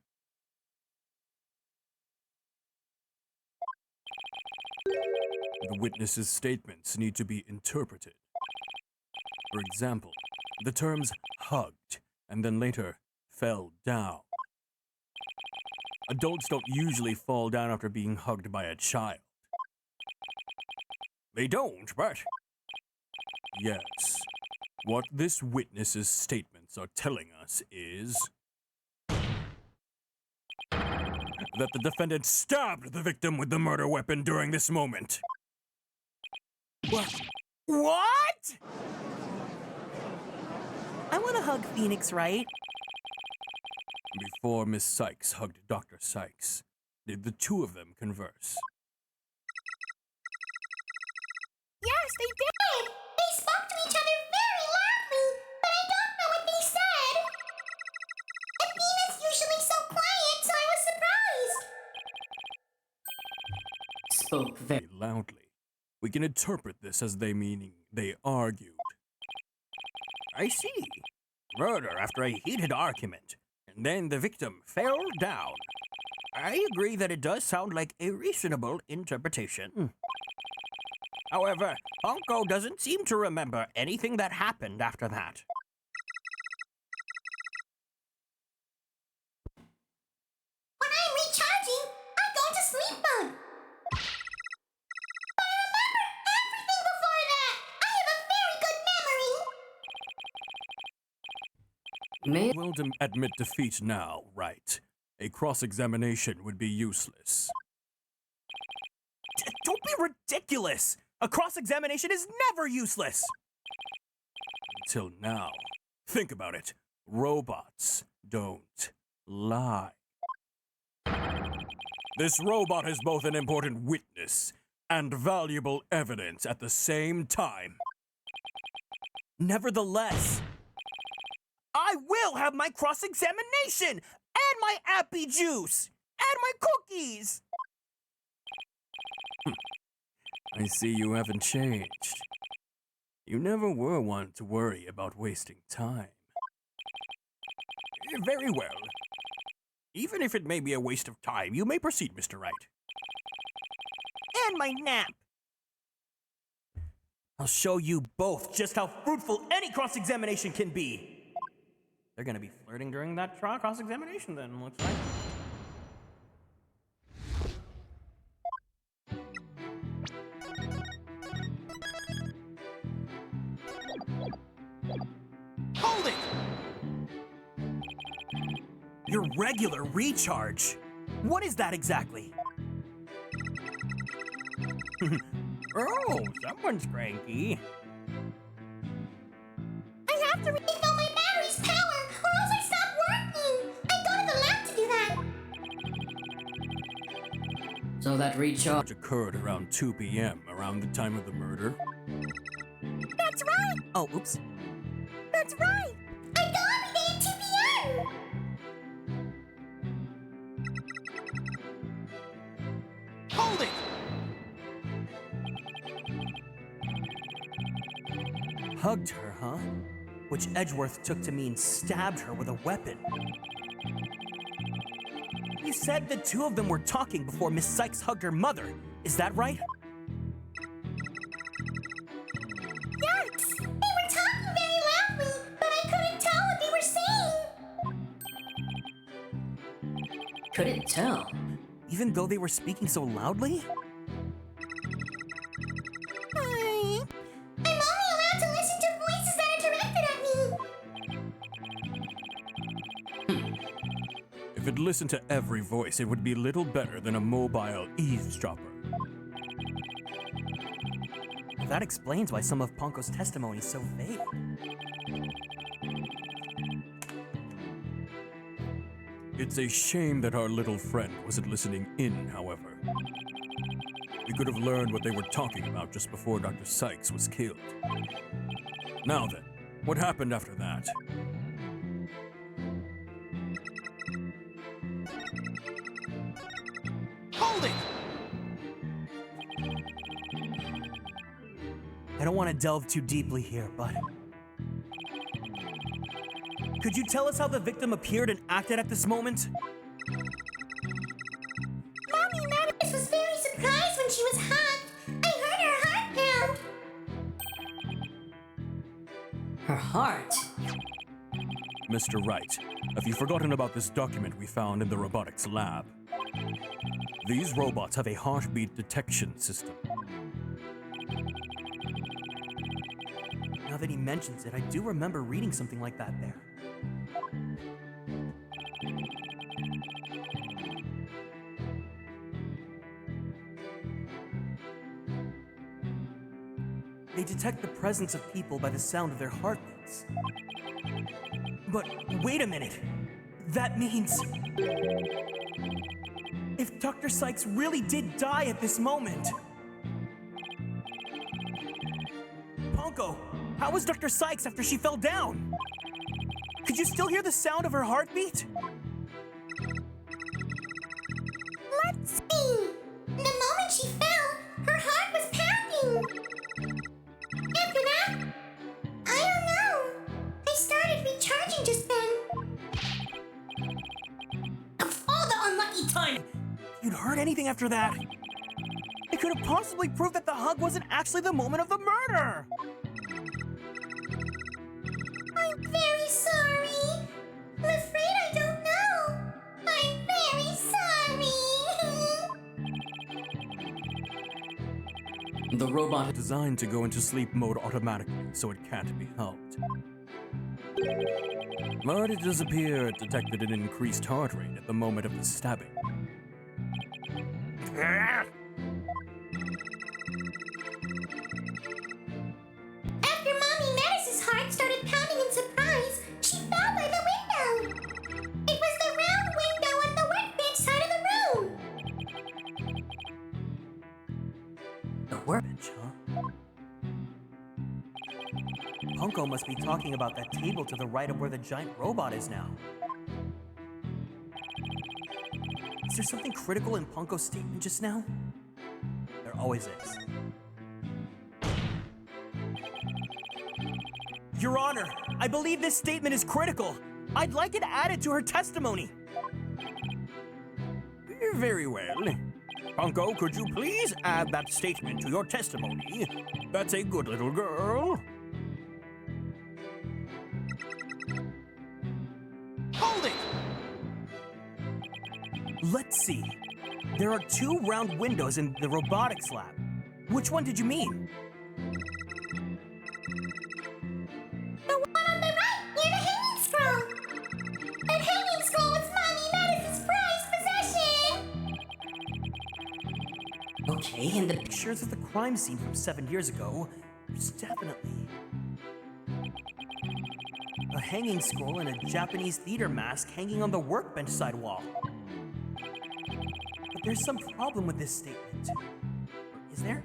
The witness's statements need to be interpreted. For example, the terms hugged and then later fell down. Adults don't usually fall down after being hugged by a child. They don't, but... Yes. What this witness's statements are telling us is... that the defendant stabbed the victim with the murder weapon during this moment. What? What? I want to hug Phoenix, right? Before Miss Sykes hugged Dr. Sykes, did the two of them converse? Yes, they did! They spoke to each other very loudly, but I don't know what they said. Athena's usually so quiet, so I was surprised. Spoke very loudly. We can interpret this as they meaning they argued. I see. Murder after a heated argument, and then the victim fell down. I agree that it does sound like a reasonable interpretation. However, Ponko doesn't seem to remember anything that happened after that. When I'm recharging, I go to sleep mode. But I remember everything before that. I have a very good memory. May Will admit defeat now, right? A cross-examination would be useless. Don't be ridiculous! A cross-examination is never useless! Until now. Think about it. Robots don't lie. This robot is both an important witness and valuable evidence at the same time. Nevertheless, I will have my cross-examination! And my appy juice! And my cookies! I see you haven't changed. You never were one to worry about wasting time. Very well. Even if it may be a waste of time, you may proceed, Mr. Wright. And my nap! I'll show you both just how fruitful any cross-examination can be! They're gonna be flirting during that cross-examination then, looks like. Hold it! Your regular recharge! What is that exactly? Oh, someone's cranky. I have to refill my battery's power, or else I stop working. I go to the lab to do that. So that recharge occurred around 2 p.m., around the time of the murder. That's right! Oh, oops. That's right! I go every day at 2 p.m. Hold it! Hugged her, huh? Which Edgeworth took to mean stabbed her with a weapon. You said the two of them were talking before Miss Sykes hugged her mother. Is that right? Yes! They were talking very loudly, but I couldn't tell what they were saying. couldn't tell. Even though they were speaking so loudly? I'm only allowed to listen to voices that are directed at me. If it listened to every voice, it would be little better than a mobile eavesdropper. That explains why some of Ponko's testimony is so vague. It's a shame that our little friend wasn't listening in, however. We could have learned what they were talking about just before Dr. Sykes was killed. Now then, what happened after that? don't want to delve too deeply here, but... Could you tell us how the victim appeared and acted at this moment? Mommy Mattis was very surprised when she was hugged. I heard her heart pound. Her heart? Mr. Wright, have you forgotten about this document we found in the robotics lab? These robots have a heartbeat detection system. Now that he mentions it, I do remember reading something like that there. They detect the presence of people by the sound of their heartbeats. But wait a minute. That means... if Dr. Psyched really did die at this moment... Ponko, how was Dr. Psyched after she fell down? Could you still hear the sound of her heartbeat? Let's see. The moment she fell, her heart was pounding. After that, I don't know. I started recharging just then. Of all the unlucky time! If you'd heard anything after that, it could have possibly proved that the hug wasn't actually the moment of the murder! I'm very sorry. I'm afraid I don't know. I'm very sorry. The robot Designed to go into sleep mode automatically, so it can't be helped. But it does appear it detected an increased heart rate at the moment of the stabbing. After Mommy Mattis's heart started pounding in surprise, she fell by the window. It was the round window on the workbench side of the room. The Workbench, huh? Ponko must be talking about that table to the right of where the giant robot is now. Is there something critical in Ponko's statement just now? There always is. Your Honor, I believe this statement is critical. I'd like it added to her testimony. Very well. Ponko, could you please add that statement to your testimony? That's a good little girl. Hold it! Let's see. There are 2 round windows in the robotics lab. Which one did you mean? The one on the right, near the hanging scroll. That hanging scroll was Mommy Mattis's prized possession. Okay, and the Pictures of the crime scene from 7 years ago. There's definitely a hanging scroll and a Japanese theater mask hanging on the workbench side wall. But there's some problem with this statement. Is there?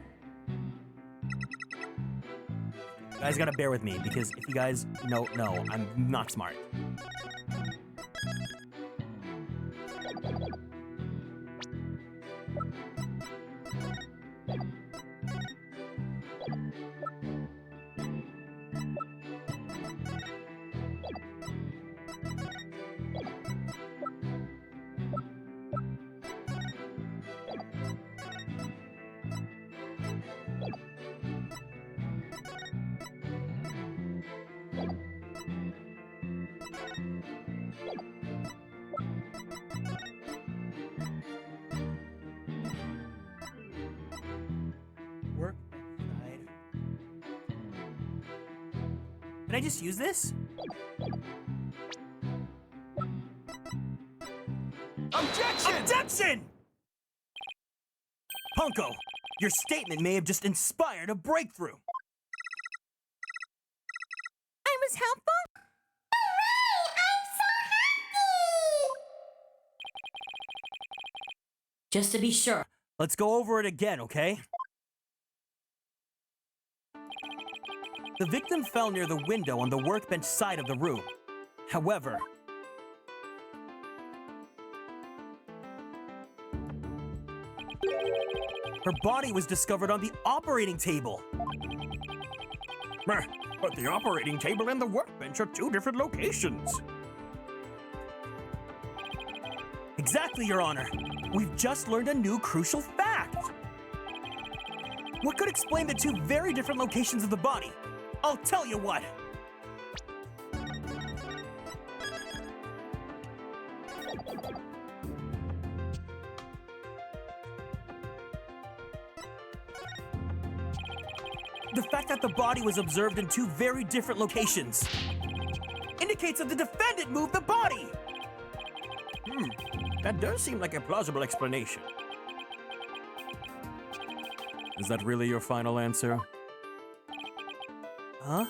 You guys gotta bear with me, because if you guys no, I'm not smart. Can I just use this? Objection! Objection! Ponko, your statement may have just inspired a breakthrough. I was helpful? Hooray! I'm so happy! just to be sure. Let's go over it again, okay? The victim fell near the window on the workbench side of the room. However, her body was discovered on the operating table. But the operating table and the workbench are two different locations. Exactly, Your Honor. We've just learned a new crucial fact. What could explain the two very different locations of the body? I'll tell you what. The fact that the body was observed in two very different locations indicates that the defendant moved the body. That does seem like a plausible explanation. Is that really your final answer? Huh?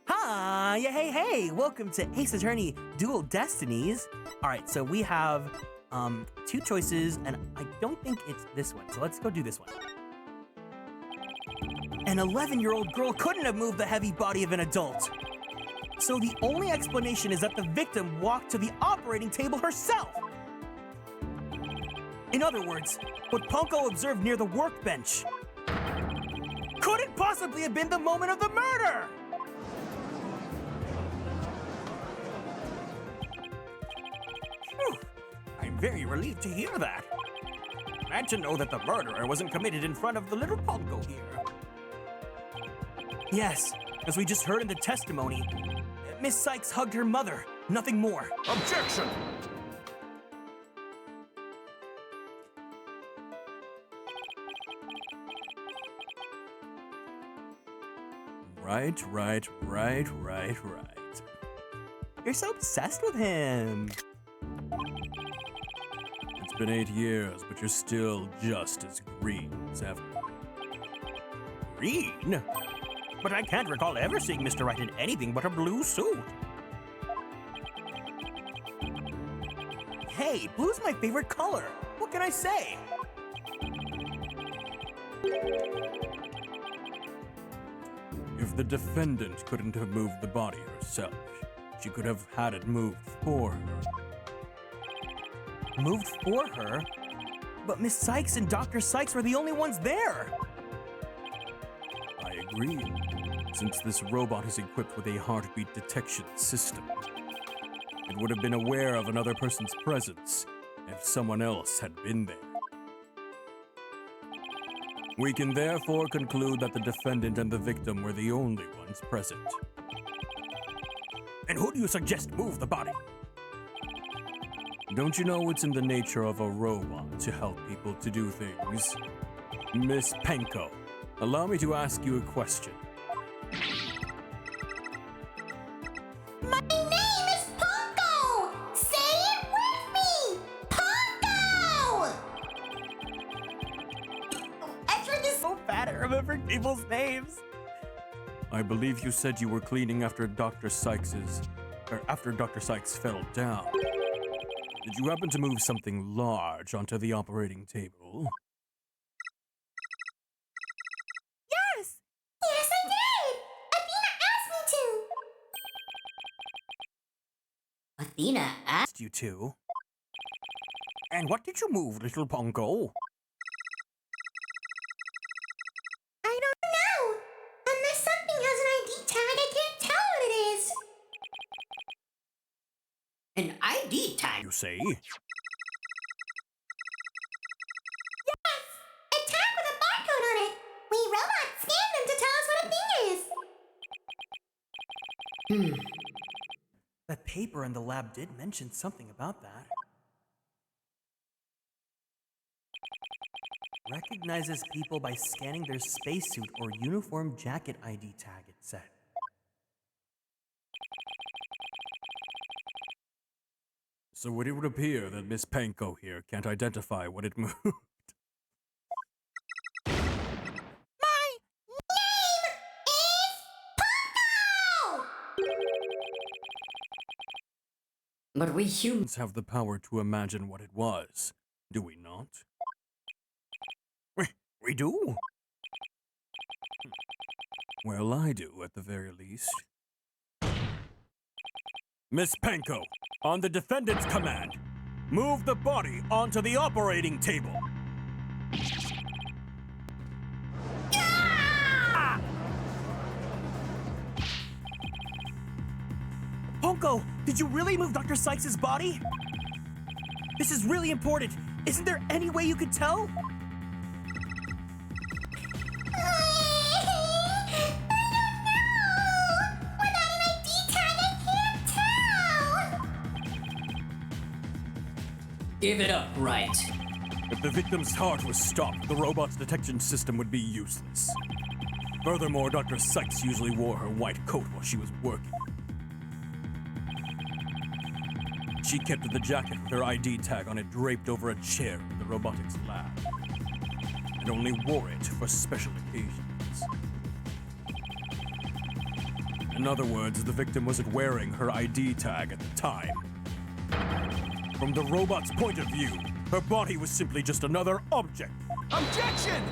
Hi, yeah, hey, welcome to Ace Attorney Dual Destinies. All right, so we have two choices, and I don't think it's this one, so let's go do this one. An 11-year-old girl couldn't have moved the heavy body of an adult. So the only explanation is that the victim walked to the operating table herself. In other words, what Punko observed near the workbench couldn't possibly have been the moment of the murder! Phew. I'm very relieved to hear that. Glad to know that the murderer wasn't committed in front of the little Punko here. Yes, as we just heard in the testimony, Miss Sykes hugged her mother, nothing more. Objection! Right. You're so obsessed with him. It's been 8 years, but you're still just as green as ever. Green? But I can't recall ever seeing Mr. Wright in anything but a blue suit. Hey, blue's my favorite color. What can I say? If the defendant couldn't have moved the body herself, she could have had it moved for her. Moved for her? But Miss Sykes and Dr. Sykes were the only ones there. I agree. Since this robot is equipped with a heartbeat detection system, it would have been aware of another person's presence if someone else had been there. We can therefore conclude that the defendant and the victim were the only ones present. And who do you suggest move the body? Don't you know it's in the nature of a robot to help people to do things? Miss Penko, allow me to ask you a question. My name is Punko! Say it with me! Punko! Edward is So bad at remembering people's names. I believe you said you were cleaning after Dr. Sykes fell down. Did you happen to move something large onto the operating table? Yes! Yes, I did! Athena asked me to! Athena asked You two. And what did you move, little Punko? I don't know! Unless something has an ID tag, I can't tell what it is! An ID tag? You say? Yes! A tag with a barcode on it! We robots scan them to tell us what a thing is! That paper in the lab did mention something about that. Recognizes people by scanning their spacesuit or uniform jacket ID tag, it said. So it would appear that Miss Penko here can't identify what it moved. My name is Punko! But we humans Have the power to imagine what it was, do we not? We do? Well, I do, at the very least. Miss Panko, on the defendant's command, move the body onto the operating table. Ponko, did you really move Dr. Sykes' body? This is really important. Isn't there any way you could tell? give it up, right? If the victim's heart was stopped, the robot's detection system would be useless. Furthermore, Dr. Sykes usually wore her white coat while she was working. She kept the jacket with her ID tag on it draped over a chair in the robotics lab, and only wore it for special occasions. In other words, the victim wasn't wearing her ID tag at the time. From the robot's point of view, her body was simply just another object. Objection!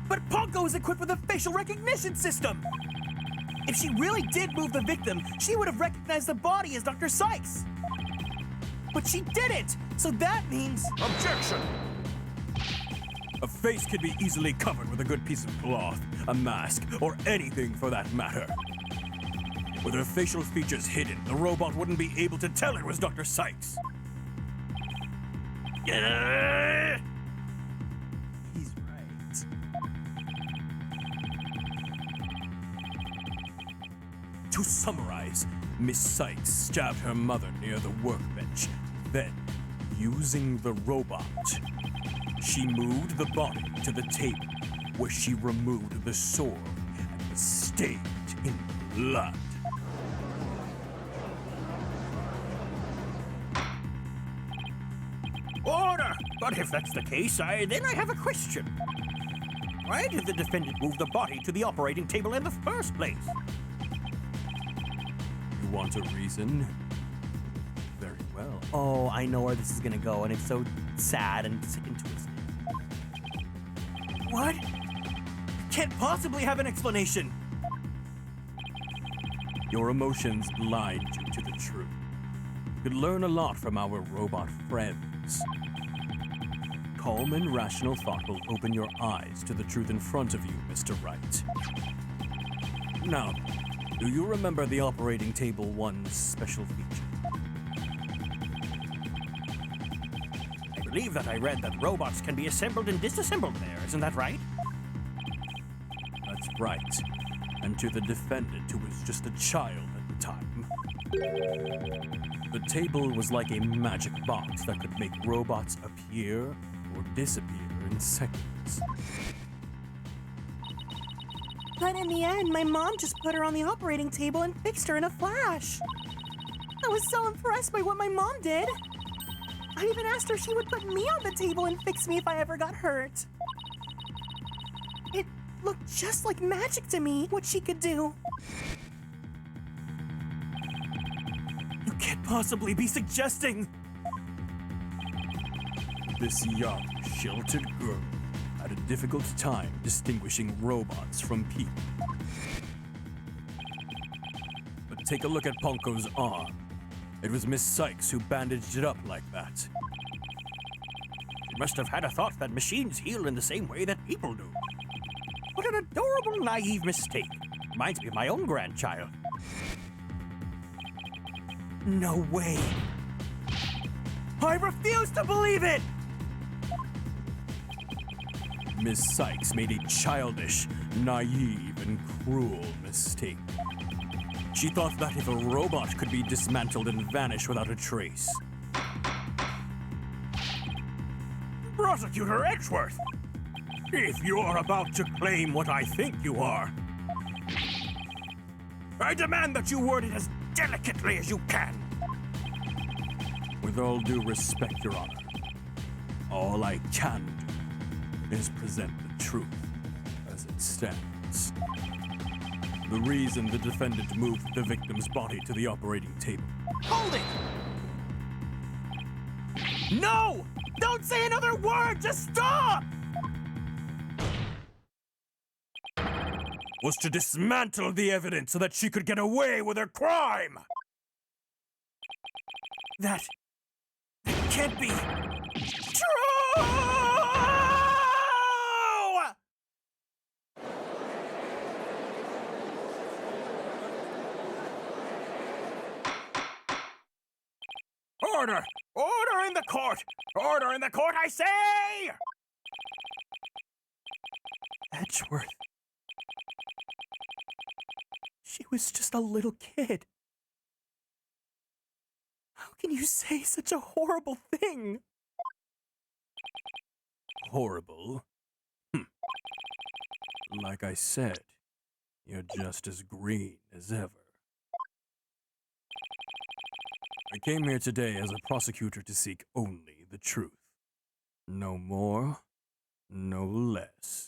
But Ponko is equipped with a facial recognition system! If she really did move the victim, she would have recognized the body as Dr. Sykes! But she didn't! So that means... Objection! A face can be easily covered with a good piece of cloth, a mask, or anything for that matter. With her facial features hidden, the robot wouldn't be able to tell it was Dr. Sykes. He's right. To summarize, Miss Sykes stabbed her mother near the workbench. Then, using the robot, she moved the body to the table, where she removed the sword and was stained in blood. Order! But if that's the case, then I have a question. Why did the defendant move the body to the operating table in the first place? You want a reason? Very well. Oh, I know where this is gonna go, and it's so sad and sick and twisted. What? Can't possibly have an explanation! Your emotions blind you to the truth. You could learn a lot from our robot friends. Calm and rational thought will open your eyes to the truth in front of you, Mr. Wright. Now, do you remember the operating table 1's special feature? I believe that I read that robots can be assembled and disassembled there, isn't that right? That's right. And to the defendant, who was just a child at the time. The table was like a magic box that could make robots appear or disappear in seconds. But in the end, my mom just put her on the operating table and fixed her in a flash. I was so impressed by what my mom did. I even asked her if she would put me on the table and fix me if I ever got hurt. It looked just like magic to me, what she could do. You can't possibly be suggesting... This young, sheltered girl had a difficult time distinguishing robots from people. But take a look at Ponko's arm. It was Miss Sykes who bandaged it up like that. She must have had a thought that machines heal in the same way that people do. What an adorable, naive mistake. Reminds me of my own grandchild. No way. I refuse to believe it! Miss Sykes made a childish, naive, and cruel mistake. She thought that if a robot could be dismantled and vanish without a trace. Prosecutor Edgeworth! If you are about to claim what I think you are, I demand that you word it as delicately as you can. With all due respect, Your Honor, all I can do is present the truth as it stands. The reason the defendant moved the victim's body to the operating table. Hold it! No! Don't say another word! Just stop! Was to dismantle the evidence so that she could get away with her crime! That can't be true! Order! Order in the court! Order in the court, I say! Edgeworth. She was just a little kid. How can you say such a horrible thing? Horrible? Like I said, you're just as green as ever. I came here today as a prosecutor to seek only the truth. No more, no less.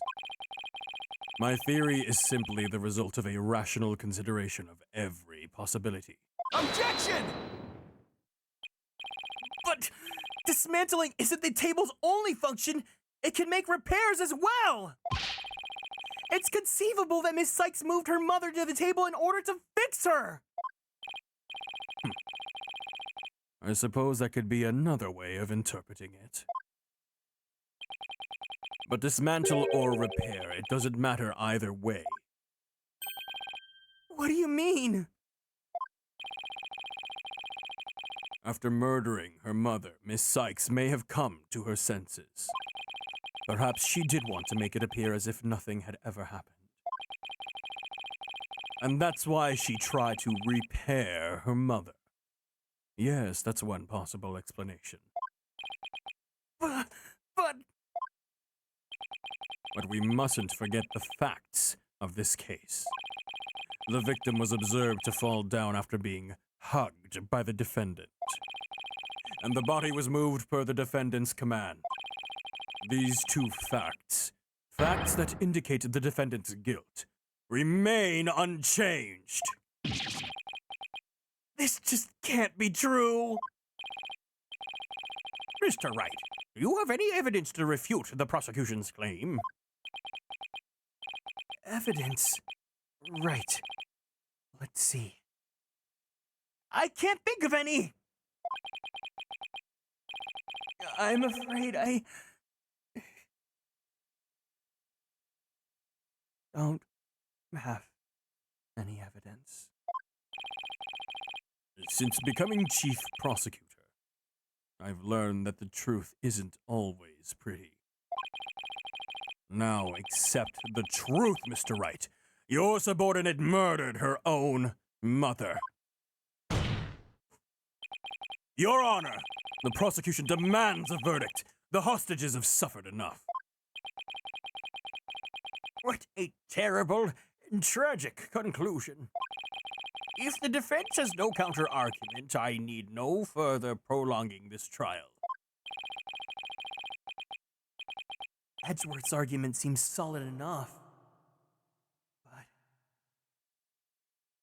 My theory is simply the result of a rational consideration of every possibility. Objection! But dismantling isn't the table's only function. It can make repairs as well. It's conceivable that Miss Sykes moved her mother to the table in order to fix her. I suppose that could be another way of interpreting it. But dismantle or repair, it doesn't matter either way. What do you mean? After murdering her mother, Miss Sykes may have come to her senses. Perhaps she did want to make it appear as if nothing had ever happened. And that's why she tried to repair her mother. Yes, that's one possible explanation. But... But we mustn't forget the facts of this case. The victim was observed to fall down after being hugged by the defendant. And the body was moved per the defendant's command. These two facts that indicate the defendant's guilt, remain unchanged. This just can't be true. Mr. Wright, do you have any evidence to refute the prosecution's claim? Evidence? Right. Let's see. I can't think of any! I'm afraid I don't have any evidence. Since becoming chief prosecutor, I've learned that the truth isn't always pretty. Now accept the truth, Mr. Wright. Your subordinate murdered her own mother. Your Honor, the prosecution demands a verdict. The hostages have suffered enough. What a terrible and tragic conclusion. If the defense has no counter-argument, I need no further prolonging this trial. Edgeworth's argument seems solid enough.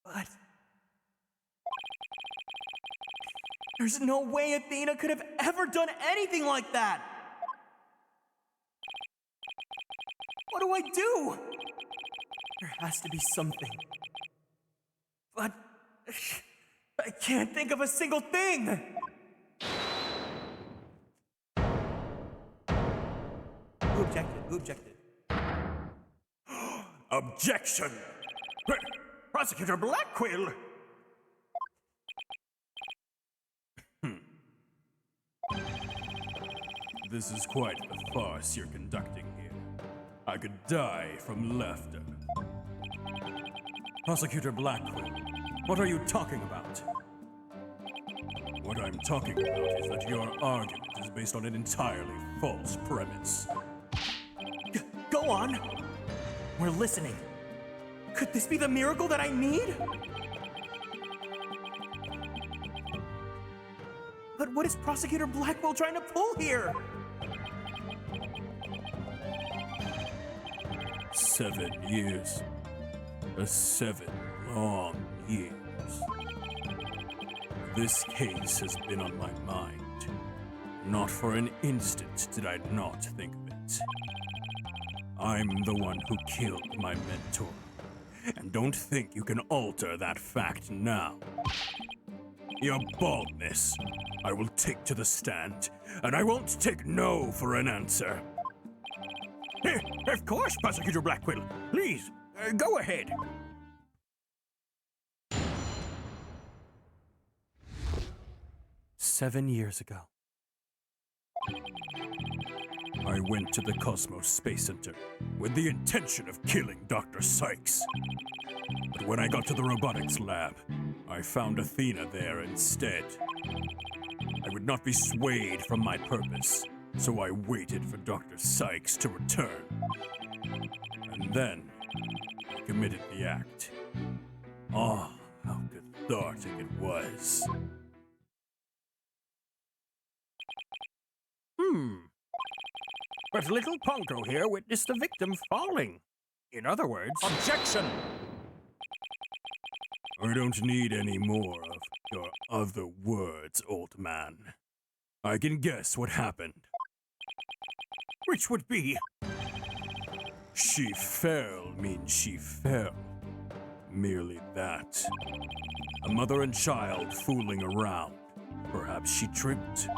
But... There's no way Athena could have ever done anything like that! What do I do? There has to be something. But... I can't think of a single thing! Who objected? Who objected? Objection! Prosecutor Blackquill! This is quite the farce you're conducting here. I could die from laughter. Prosecutor Blackquill, what are you talking about? What I'm talking about is that your argument is based on an entirely false premise. Go on! We're listening. Could this be the miracle that I need? But what is Prosecutor Blackwell trying to pull here? 7 years. 7 long years. This case has been on my mind. Not for an instant did I not think of it. I'm the one who killed my mentor, and don't think you can alter that fact now. Your baldness, I will take to the stand, and I won't take no for an answer. Of course, Prosecutor Blackquill. Please, go ahead. "7 years ago, I went to the Cosmos Space Center with the intention of killing Dr. Psyched. But when I got to the robotics lab, I found Athena there instead. I would not be swayed from my purpose, so I waited for Dr. Psyched to return. And then, I committed the act. Oh, how cathartic it was. But little Punko here witnessed the victim falling. In other words... Objection! I don't need any more of your other words, old man. I can guess what happened. Which would be... She fell means she fell. Merely that. A mother and child fooling around. Perhaps she tripped.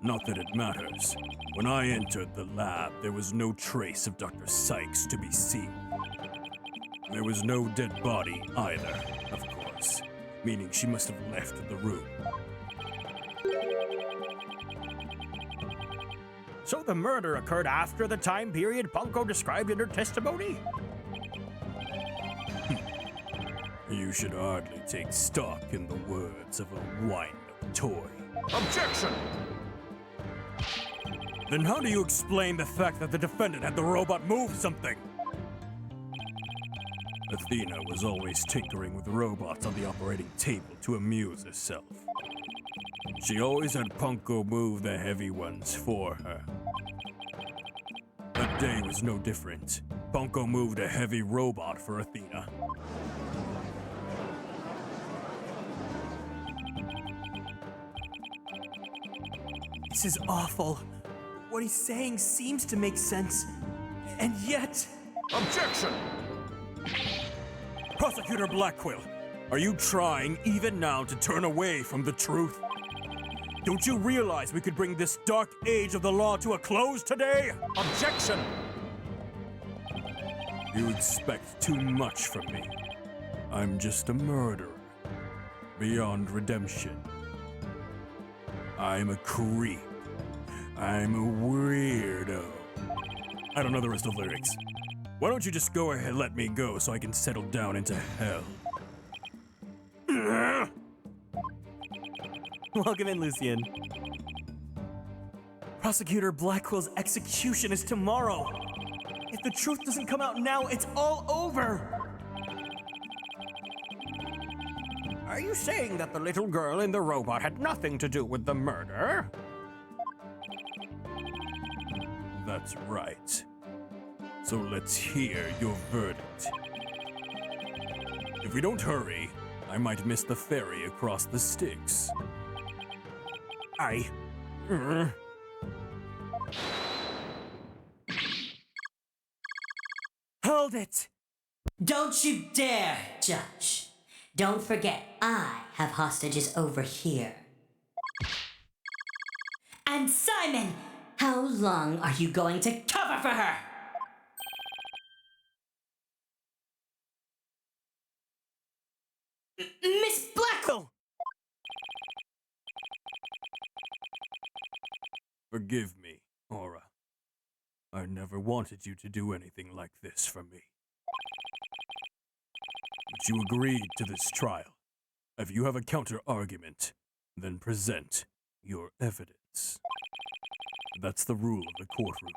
Not that it matters. When I entered the lab, there was no trace of Dr. Psyched to be seen. There was no dead body either, of course, meaning she must have left the room. So the murder occurred after the time period Punko described in her testimony? You should hardly take stock in the words of a wind-up toy. Objection! Then how do you explain the fact that the defendant had the robot move something? Athena was always tinkering with robots on the operating table to amuse herself. She always had Punko move the heavy ones for her. That day was no different. Punko moved a heavy robot for Athena. This is awful. What he's saying seems to make sense, and yet... Objection! Prosecutor Blackquill, are you trying even now to turn away from the truth? Don't you realize we could bring this dark age of the law to a close today? Objection! You expect too much from me. I'm just a murderer. Beyond redemption. I'm a creep. I'm a weirdo. I don't know the rest of the lyrics. Why don't you just go ahead and let me go so I can settle down into hell? Welcome in, Lucian. Prosecutor Blackwell's execution is tomorrow. If the truth doesn't come out now, it's all over. Are you saying that the little girl in the robot had nothing to do with the murder? That's right. So let's hear your verdict. If we don't hurry, I might miss the ferry across the Styx. Hold it! Don't you dare, Judge. Don't forget, I have hostages over here. And Simon, how long are you going to cover for her? Miss Blackquill! Forgive me, Aura. I never wanted you to do anything like this for me. But you agreed to this trial. If you have a counter-argument, then present your evidence. That's the rule of the courtroom.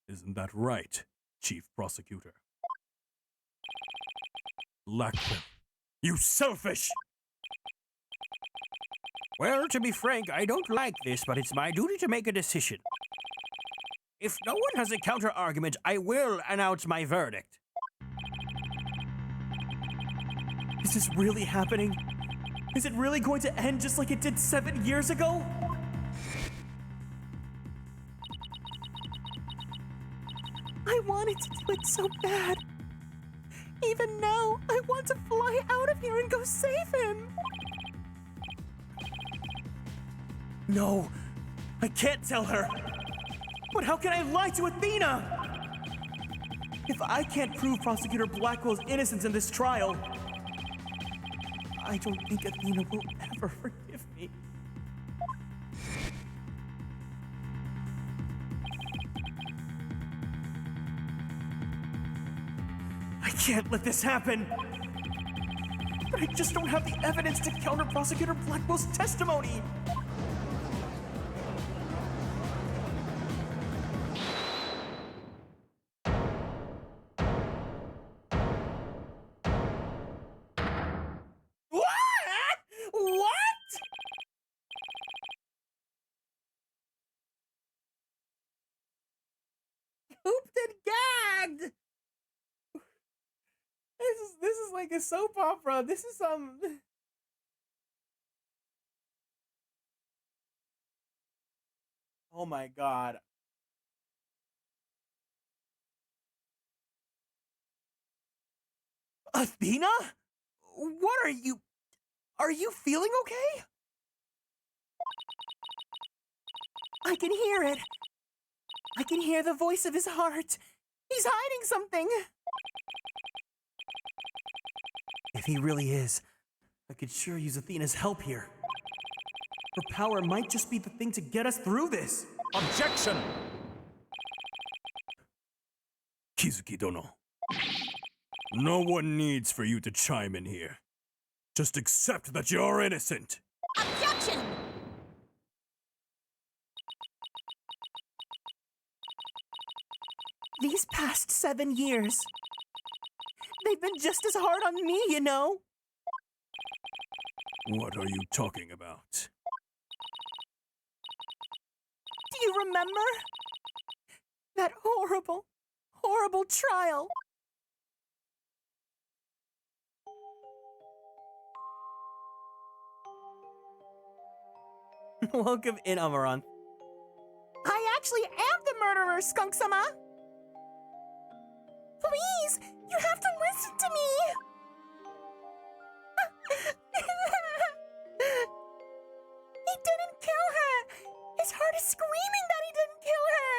Isn't that right, Chief Prosecutor? Blackquill, you selfish! Well, to be frank, I don't like this, but it's my duty to make a decision. If no one has a counter-argument, I will announce my verdict. Is this really happening? Is it really going to end just like it did 7 years ago? I wanted to do it so bad. Even now, I want to fly out of here and go save him. No, I can't tell her. But how can I lie to Athena? If I can't prove Prosecutor Blackwell's innocence in this trial, I don't think Athena will ever forgive me. I can't let this happen. But I just don't have the evidence to counter Prosecutor Blackwell's testimony. Pooped and gagged. This is like a soap opera. This is Oh my god. Athena? What are you? Are you feeling okay? I can hear it. I can hear the voice of his heart. He's hiding something. If he really is, I could sure use Athena's help here. Her power might just be the thing to get us through this. Objection! Kizuki-dono. No one needs for you to chime in here. Just accept that you're innocent. Objection! These past 7 years, they've been just as hard on me, you know? What are you talking about? Do you remember? That horrible, horrible trial. Welcome in, Amaranth. I actually am the murderer, Skunk-sama. Please, you have to listen to me. He didn't kill her. His heart is screaming that he didn't kill her.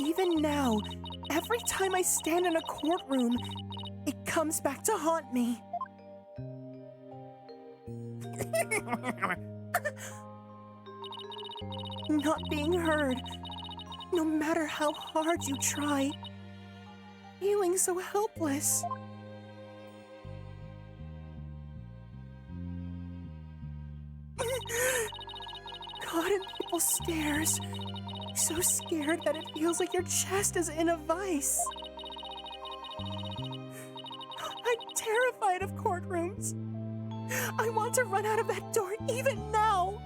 Even now, every time I stand in a courtroom, it comes back to haunt me. Not being heard, no matter how hard you try, feeling so helpless. Caught in people's stares, so scared that it feels like your chest is in a vice. I'm terrified of courtrooms. I want to run out of that door even now.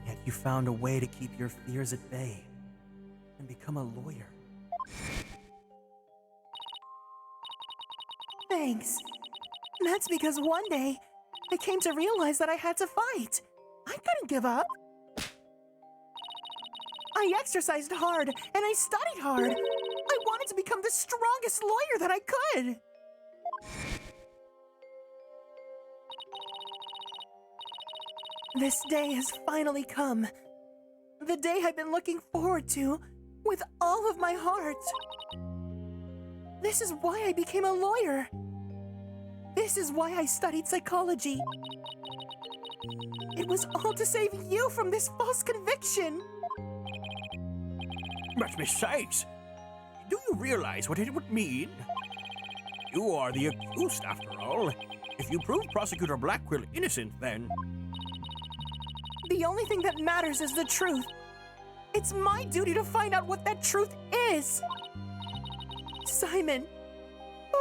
Yet you found a way to keep your fears at bay and become a lawyer. Thanks. That's because one day, I came to realize that I had to fight. I couldn't give up. I exercised hard, and I studied hard. I wanted to become the strongest lawyer that I could. This day has finally come. The day I've been looking forward to with all of my heart. This is why I became a lawyer. This is why I studied psychology. It was all to save you from this false conviction. But besides, do you realize what it would mean? You are the accused, after all. If you prove Prosecutor Blackwell innocent, then... The only thing that matters is the truth. It's my duty to find out what that truth is. Simon,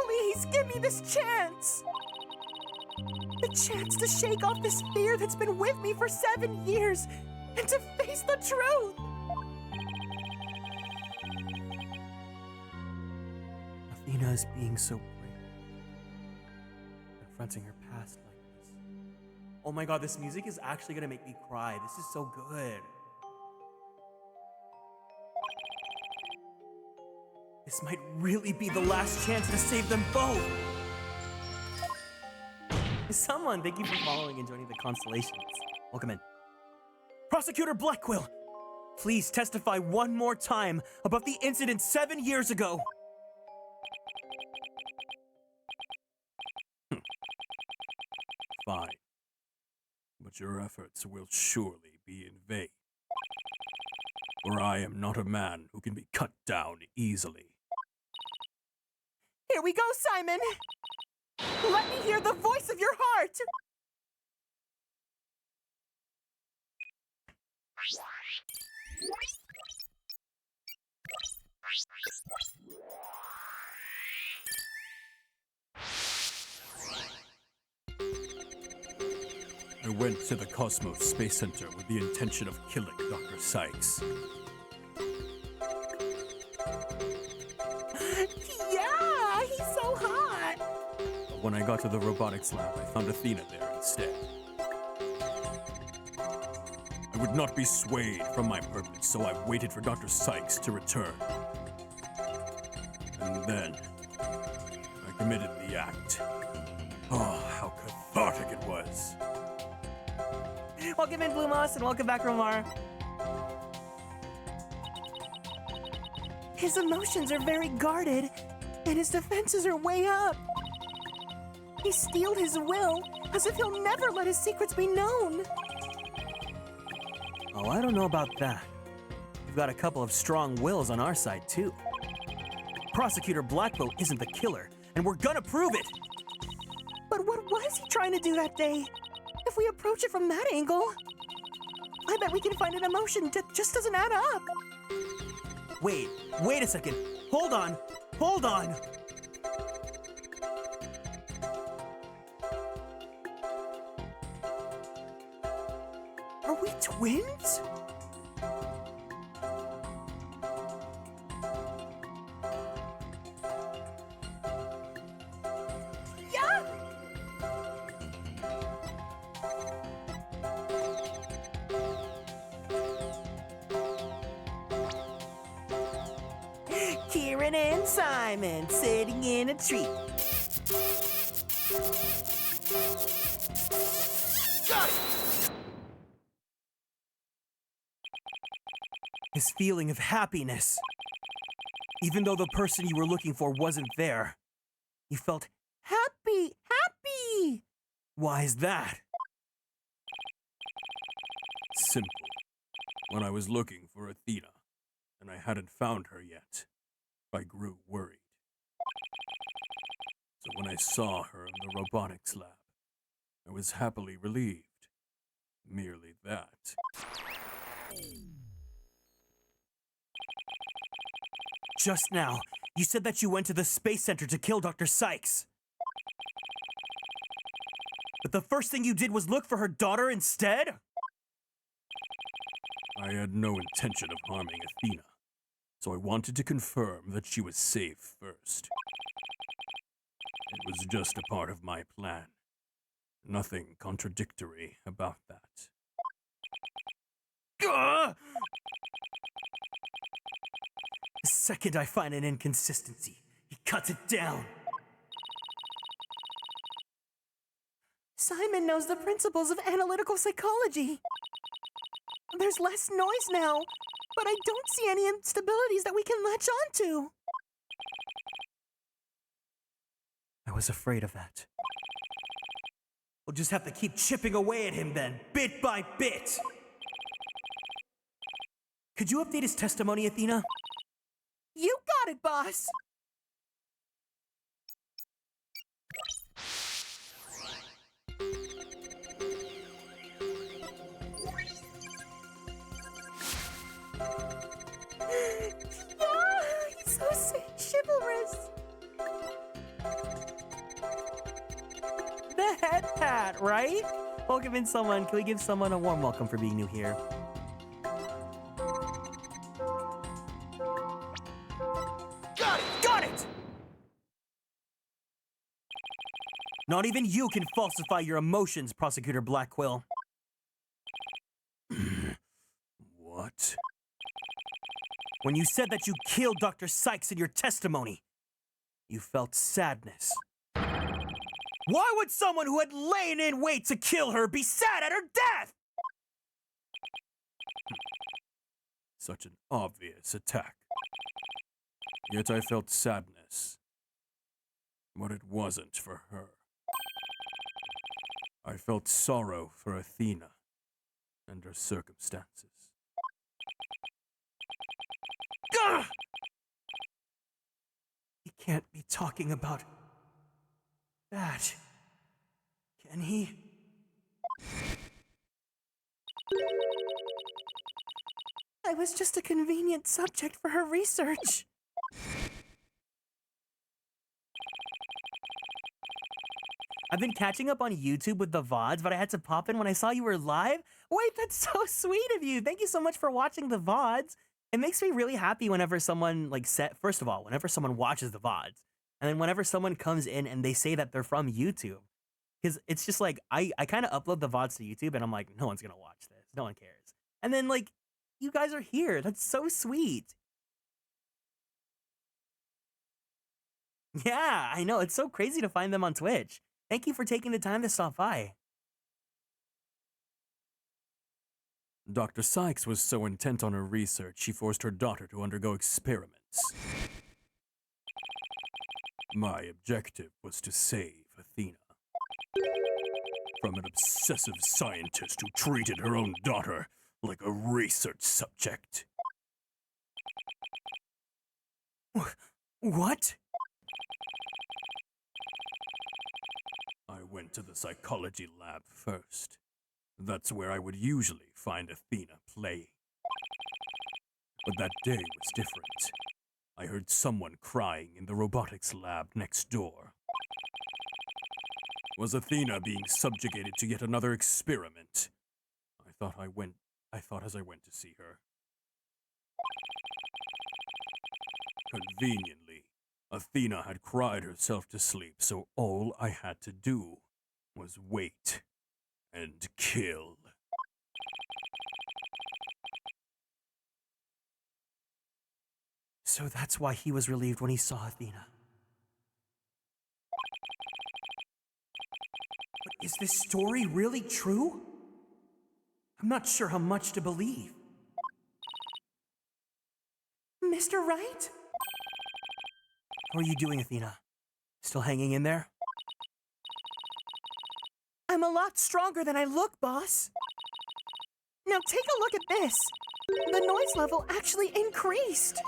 Please give me this chance! The chance to shake off this fear that's been with me for 7 years and to face the truth! Athena is being so brave, confronting her past like this. Oh my god, this music is actually gonna make me cry. This is so good. This might really be the last chance to save them both. Someone, thank you for following and joining the Konstellations. Welcome in. Prosecutor Blackquill, please testify one more time about the incident 7 years ago. Fine. But your efforts will surely be in vain. For I am not a man who can be cut down easily. Here we go, Simon! Let me hear the voice of your heart! I went to the Cosmos Space Center with the intention of killing Dr. Psyched. Yeah, he's so hot! But when I got to the robotics lab, I found Athena there instead. I would not be swayed from my purpose, so I waited for Dr. Psyched to return. And then, I committed the act. Oh, how cathartic it was. Welcome in, Blue Moss, and welcome back, Romar. His emotions are very guarded, and his defenses are way up. He steeled his will as if he'll never let his secrets be known. Oh, I don't know about that. We've got a couple of strong wills on our side, too. Prosecutor Blackbow isn't the killer, and we're gonna prove it! But what was he trying to do that day? If we approach it from that angle, I bet we can find an emotion that just doesn't add up. Wait a second. Hold on. Are we twins? Yeah! Kieran and Simon sitting in a tree. Got it! His feeling of happiness. Even though the person you were looking for wasn't there, you felt Happy! why is that? Simple. When I was looking for Athena, and I hadn't found her yet, I grew worried. So when I saw her in the robotics lab, I was happily relieved. Merely that. Just now, you said that you went to the Space Center to kill Dr. Psyched. But the first thing you did was look for her daughter instead? I had no intention of harming Athena, so I wanted to confirm that she was safe first. It was just a part of my plan. Nothing contradictory about that. Ugh! The second I find an inconsistency, he cuts it down. Simon knows the principles of analytical psychology. There's less noise now, but I don't see any instabilities that we can latch onto. I was afraid of that. We'll just have to keep chipping away at him then, bit by bit. Could you update his testimony, Athena? You got it, boss! Yeah, he's so chivalrous. that, right? Welcome in, someone. Can we give someone a warm welcome for being new here? Got it! Not even you can falsify your emotions, Prosecutor Blackquill. What? When you said that you killed Dr. Psyched in your testimony, you felt sadness. Why would someone who had lain in wait to kill her be sad at her death? Such an obvious attack. Yet I felt sadness. But it wasn't for her. I felt sorrow for Athena and her circumstances. Gah! He can't be talking about that, can he? I was just a convenient subject for her research. I've been catching up on YouTube with the VODs, but I had to pop in when I saw you were live. Wait, that's so sweet of you. Thank you so much for watching the VODs. It makes me really happy whenever someone, first of all, whenever someone watches the VODs, and then whenever someone comes in and they say that they're from YouTube. Because it's just like, I kind of upload the VODs to YouTube, and I'm like, no one's going to watch this. No one cares. And then, you guys are here. That's so sweet. Yeah, I know. It's so crazy to find them on Twitch. Thank you for taking the time to stop by. Dr. Psyched was so intent on her research, she forced her daughter to undergo experiments. My objective was to save Athena from an obsessive scientist who treated her own daughter like a research subject. What? I went to the psychology lab first. That's where I would usually find Athena playing. But that day was different. I heard someone crying in the robotics lab next door. Was Athena being subjugated to yet another experiment? I thought as I went to see her. Conveniently, Athena had cried herself to sleep, so all I had to do was wait and kill. So that's why he was relieved when he saw Athena. But is this story really true? I'm not sure how much to believe. Mr. Wright? How are you doing, Athena? Still hanging in there? I'm a lot stronger than I look, boss. Now take a look at this. The noise level actually increased.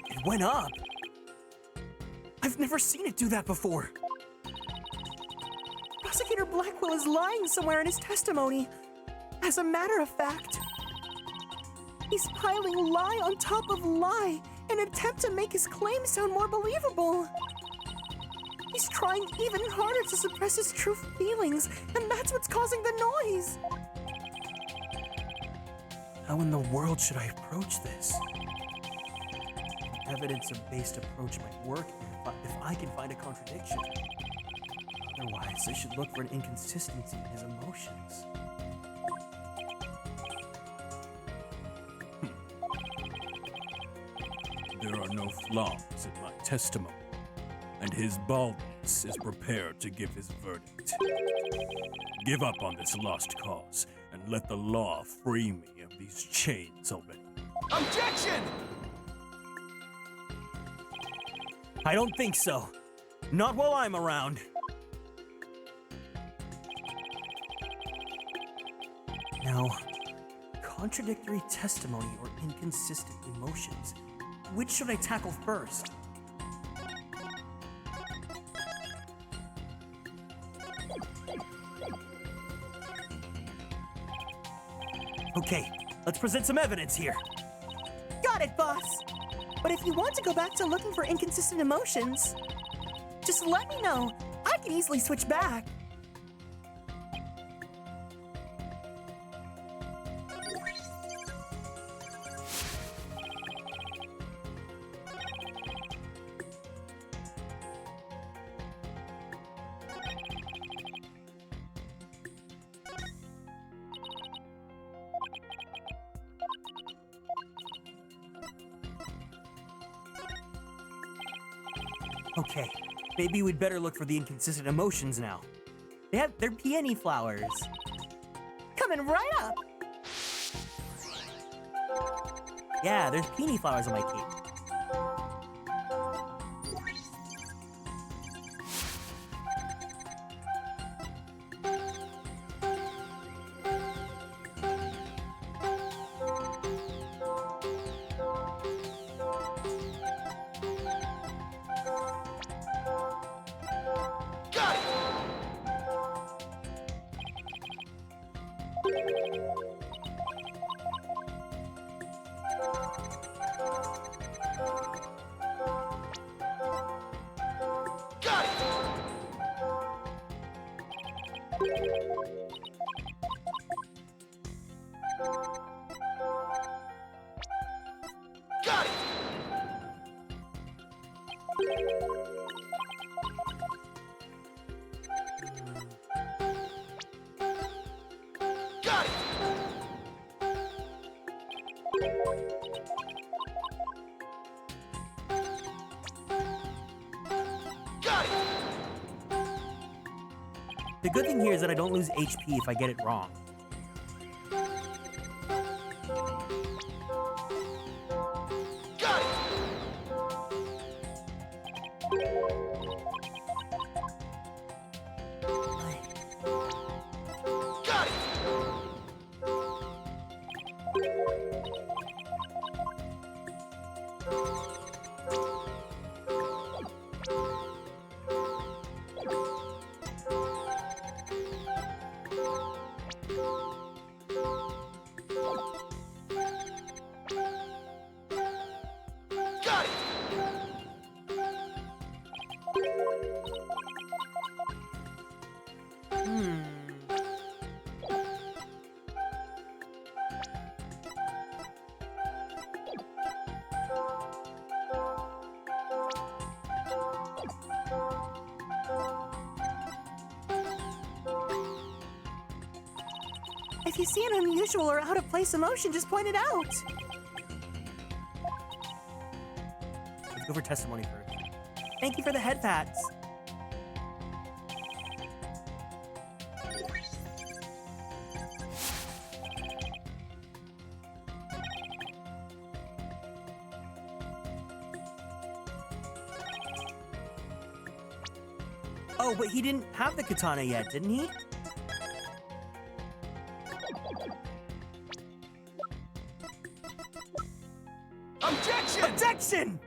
It went up. I've never seen it do that before. Prosecutor Blackquill is lying somewhere in his testimony. As a matter of fact, he's piling lie on top of lie in an attempt to make his claim sound more believable. He's trying even harder to suppress his true feelings, and that's what's causing the noise. How in the world should I approach this? Evidence-based approach might work if I can find a contradiction. Otherwise, I should look for an inconsistency in his emotions. There are no flaws in my testimony, and his baldness is prepared to give his verdict. Give up on this lost cause, and let the law free me of these chains already. Objection! I don't think so. Not while I'm around. Now, contradictory testimony or inconsistent emotions. Which should I tackle first? Okay, let's present some evidence here. Got it, boss. But if you want to go back to looking for inconsistent emotions, just let me know. I can easily switch back. Okay, maybe we'd better look for the inconsistent emotions now. They're peony flowers. Coming right up. Yeah, there's peony flowers on my cape. The good thing here is that I don't lose HP if I get it wrong. If you see an unusual or out of place emotion, just point it out. Let's go for testimony first. Thank you for the head pats. Oh, but he didn't have the katana yet, didn't he? Objection! Objection!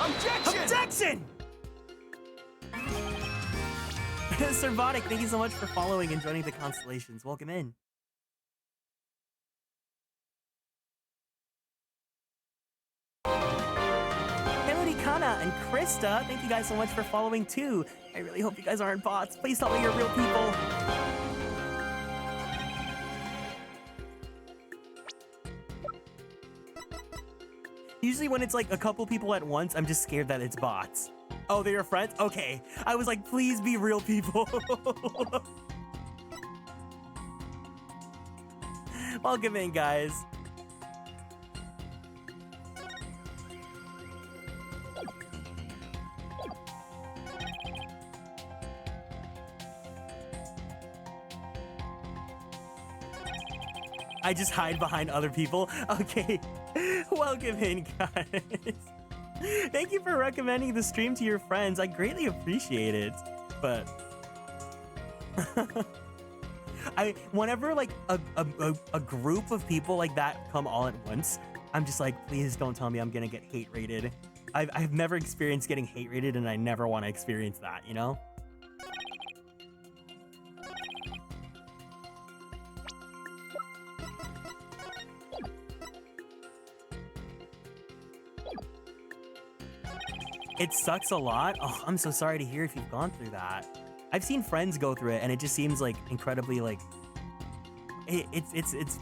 Objection! Objection! Servotic, thank you so much for following and joining the Konstellations. Welcome in. Melody Kana and Krista, thank you guys so much for following too. I really hope you guys aren't bots. Please tell me you're real people. Usually when it's like a couple people at once, I'm just scared that it's bots. Oh, they're your friends? Okay. I was like, please be real people. Welcome in, guys. I just hide behind other people? Okay. Welcome in, guys. Thank you for recommending the stream to your friends. I greatly appreciate it. But Whenever like a group of people like that come all at once, I'm just like, please don't tell me I'm gonna get hate rated. I've never experienced getting hate rated, and I never want to experience that, you know? It sucks a lot. Oh, I'm so sorry to hear if you've gone through that. I've seen friends go through it, and it just seems like incredibly like it's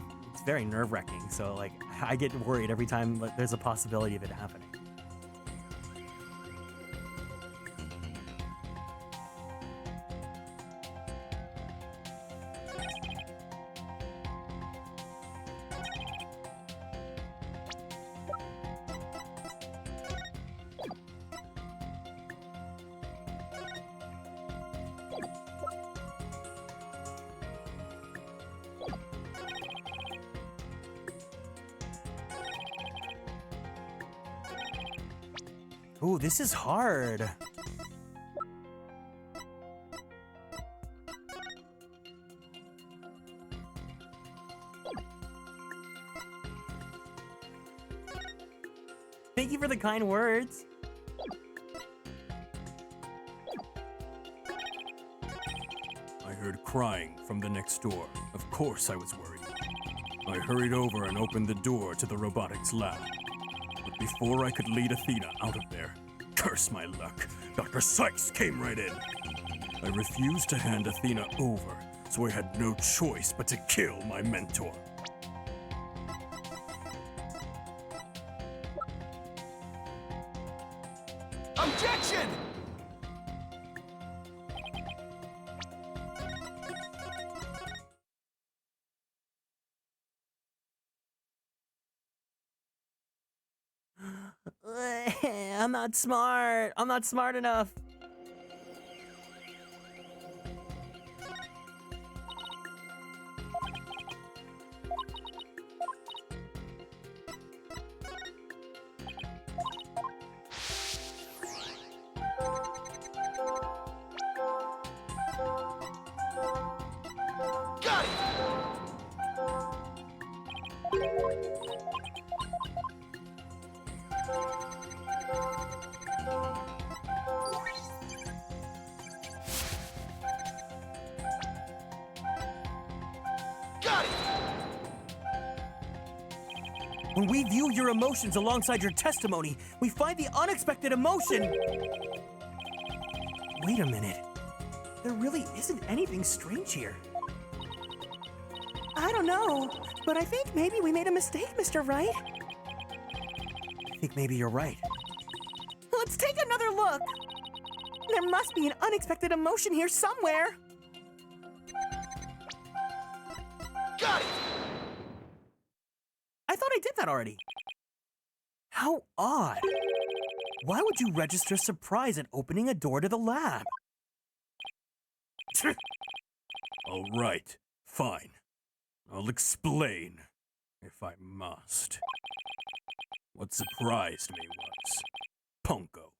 very nerve-wracking. So like I get worried every time like, there's a possibility of it happening. Ooh, this is hard. Thank you for the kind words. I heard crying from the next door. Of course I was worried. I hurried over and opened the door to the robotics lab. But before I could lead Athena out of there, curse my luck, Dr. Psyched came right in. I refused to hand Athena over, so I had no choice but to kill my mentor. Objection! I'm not smart. I'm not smart enough. Got it! Got it! When we view your emotions alongside your testimony, we find the unexpected emotion. Wait a minute. There really isn't anything strange here. I don't know, but I think maybe we made a mistake, Mr. Wright. I think maybe you're right. Let's take another look. There must be an unexpected emotion here somewhere. Got it! I thought I did that already. How odd. Why would you register surprise at opening a door to the lab? All right, fine. I'll explain, if I must. What surprised me was Punko.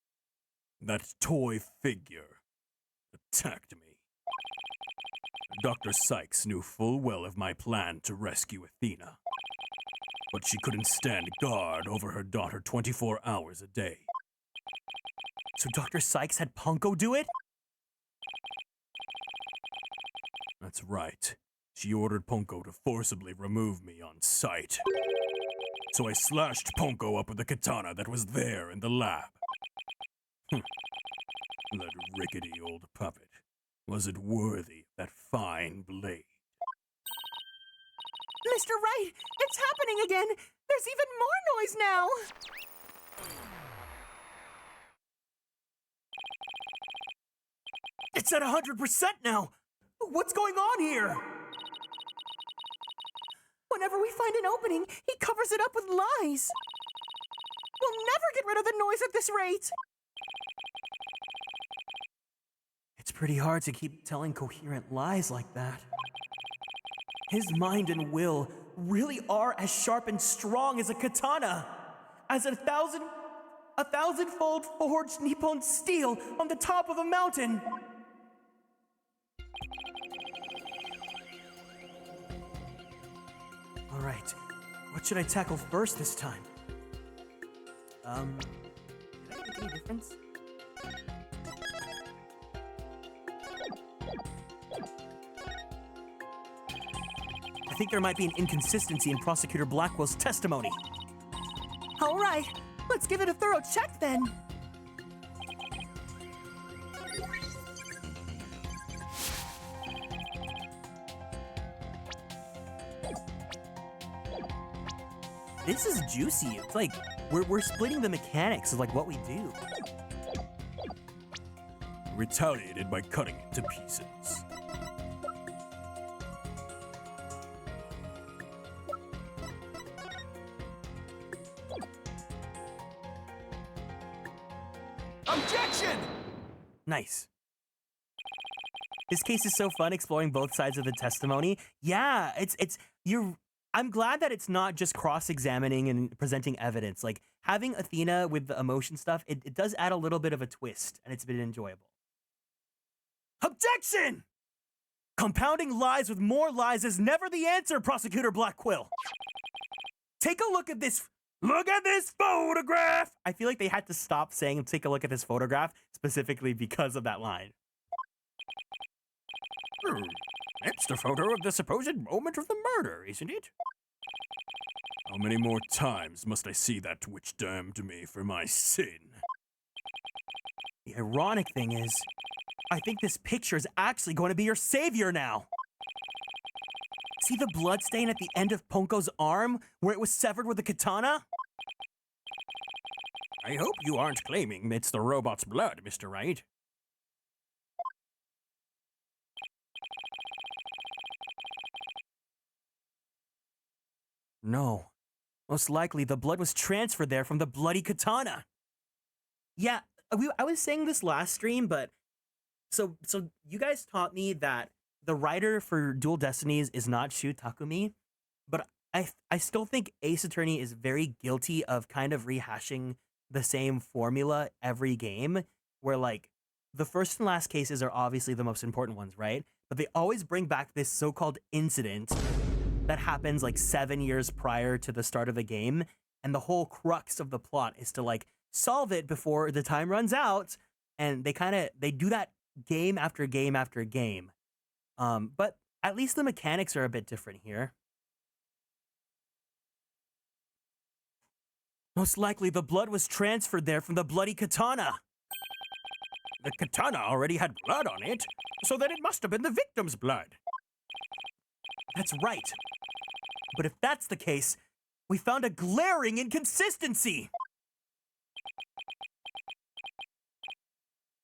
That toy figure attacked me. Dr. Psyched knew full well of my plan to rescue Athena, but she couldn't stand guard over her daughter 24 hours a day. So Dr. Psyched had Punko do it? That's right. She ordered Punko to forcibly remove me on sight. So I slashed Punko up with the katana that was there in the lab. That rickety old puppet. Was it worthy of that fine blade? Mr. Wright, it's happening again. There's even more noise now. It's at 100% now. What's going on here? Whenever we find an opening, he covers it up with lies. We'll never get rid of the noise at this rate. It's pretty hard to keep telling coherent lies like that. His mind and will really are as sharp and strong as a katana, as a thousandfold forged Nippon steel on the top of a mountain. All right, what should I tackle first this time? Did that make any difference? I think there might be an inconsistency in Prosecutor Blackwell's testimony. All right, let's give it a thorough check then. This is juicy. It's like we're splitting the mechanics of like what we do. Retaliated by cutting it to pieces. Objection! Nice. This case is so fun exploring both sides of the testimony. Yeah, I'm glad that it's not just cross-examining and presenting evidence. Like, having Athena with the emotion stuff, it does add a little bit of a twist, and it's been enjoyable. Objection! Compounding lies with more lies is never the answer, Prosecutor Blackquill. Take a look at this. Look at this photograph! I feel like they had to stop saying, take a look at this photograph, specifically because of that line. That's the photo of the supposed moment of the murder, isn't it? How many more times must I see that which damned me for my sin? The ironic thing is, I think this picture is actually going to be your savior now. See the bloodstain at the end of Ponko's arm, where it was severed with a katana? I hope you aren't claiming it's the robot's blood, Mr. Wright. No. Most likely, the blood was transferred there from the bloody katana. Yeah, I was saying this last stream, but so you guys taught me that the writer for Dual Destinies is not Shu Takumi, but I still think Ace Attorney is very guilty of kind of rehashing the same formula every game, where like the first and last cases are obviously the most important ones, right? But they always bring back this so-called incident that happens like 7 years prior to the start of the game, and the whole crux of the plot is to like solve it before the time runs out, and they do that game after game after game. But at least the mechanics are a bit different here. Most likely the blood was transferred there from the bloody katana. The katana already had blood on it, so then it must have been the victim's blood. That's right. But if that's the case, we found a glaring inconsistency.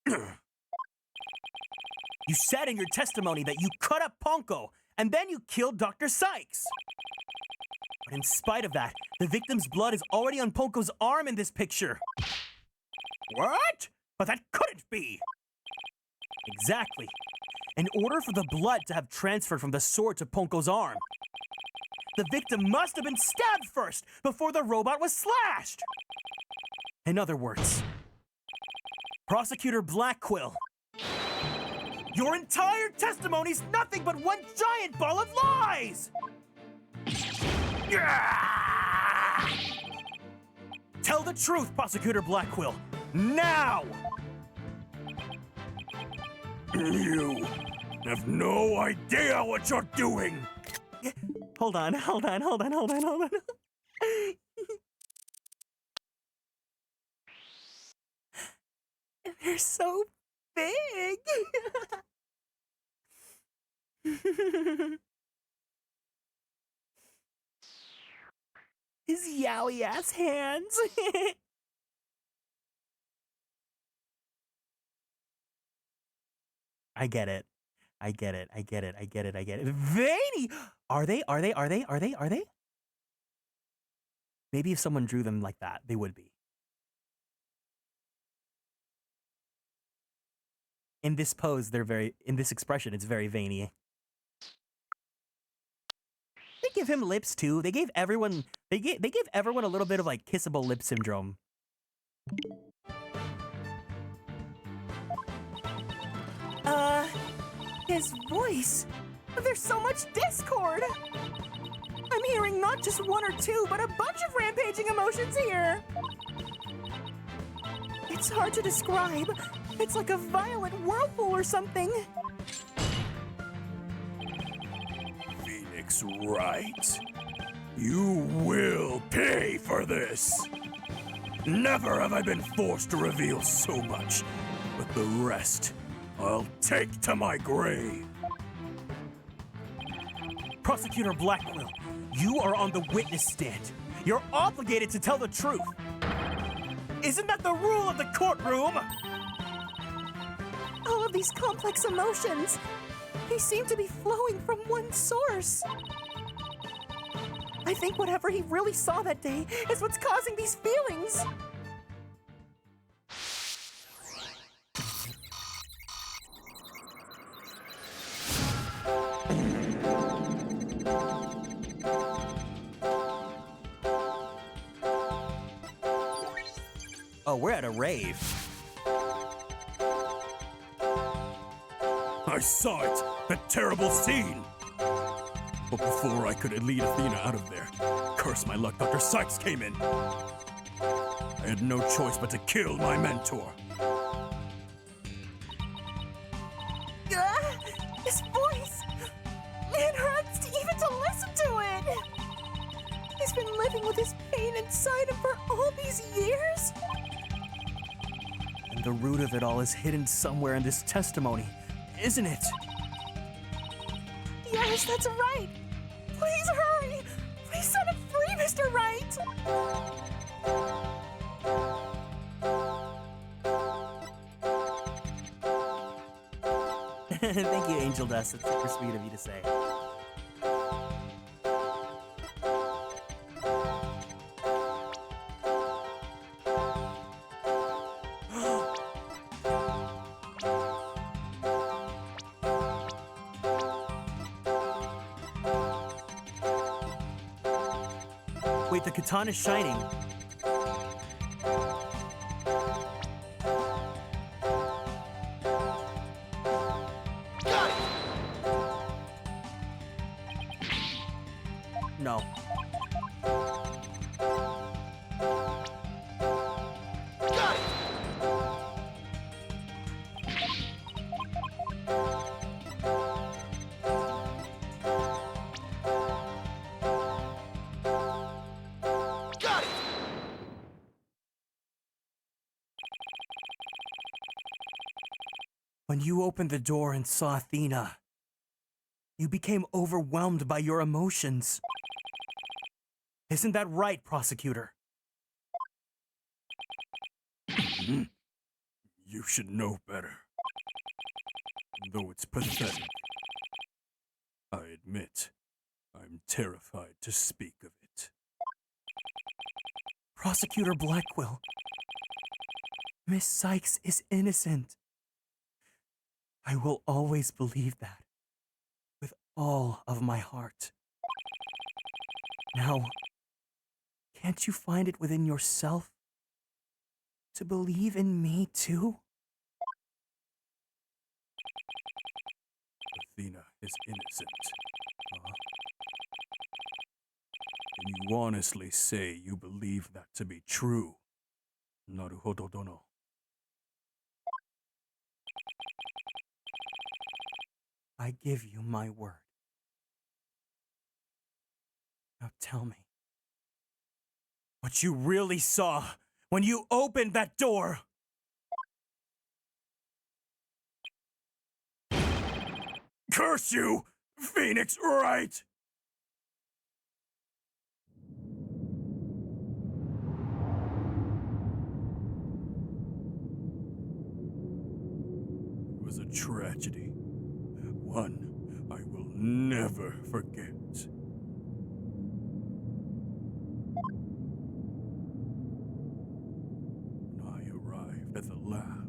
You said in your testimony that you cut up Ponko, and then you killed Dr. Sykes. But in spite of that, the victim's blood is already on Ponko's arm in this picture. What? But that couldn't be! Exactly. In order for the blood to have transferred from the sword to Ponko's arm, the victim must have been stabbed first before the robot was slashed. In other words, Prosecutor Blackquill, your entire testimony's nothing but one giant ball of lies! Yeah! Tell the truth, Prosecutor Blackquill, now! You have no idea what you're doing! Hold on. They're so big! His yowie ass hands. I get it. Veiny! Are they? Maybe if someone drew them like that, they would be. In this pose, in this expression, it's very veiny. They give him lips too. They gave everyone a little bit of like kissable lip syndrome. His voice. There's so much discord. I'm hearing not just one or two, but a bunch of rampaging emotions here. It's hard to describe. It's like a violent whirlpool or something. Phoenix Wright, you will pay for this. Never have I been forced to reveal so much, but the rest I'll take to my grave. Prosecutor Blackwell, you are on the witness stand. You're obligated to tell the truth. Isn't that the rule of the courtroom? All of these complex emotions, they seem to be flowing from one source. I think whatever he really saw that day is what's causing these feelings. Oh, we're at a rave. I saw it, that terrible scene. But before I could lead Athena out of there, curse my luck, Dr. Psyched came in. I had no choice but to kill my mentor. His voice! It hurts even to listen to it! He's been living with his pain inside him for all these years? And the root of it all is hidden somewhere in this testimony, isn't it? Yes, that's right! Please hurry! Please set him free, Mr. Wright! Thank you, Angel Dust. It's super sweet of you to say. Wait, the katana's shining. No. When you opened the door and saw Athena, you became overwhelmed by your emotions. Isn't that right, prosecutor? You should know better. Though it's pathetic, I admit I'm terrified to speak of it. Prosecutor Blackwell, Miss Psyched is innocent. I will always believe that, with all of my heart. Now, can't you find it within yourself to believe in me too? Athena is innocent. And you honestly say you believe that to be true? Naruhodo dono. I give you my word. Now tell me what you really saw when you opened that door. Curse you, Phoenix Wright! It was a tragedy. One I will never forget. When I arrived at the lab,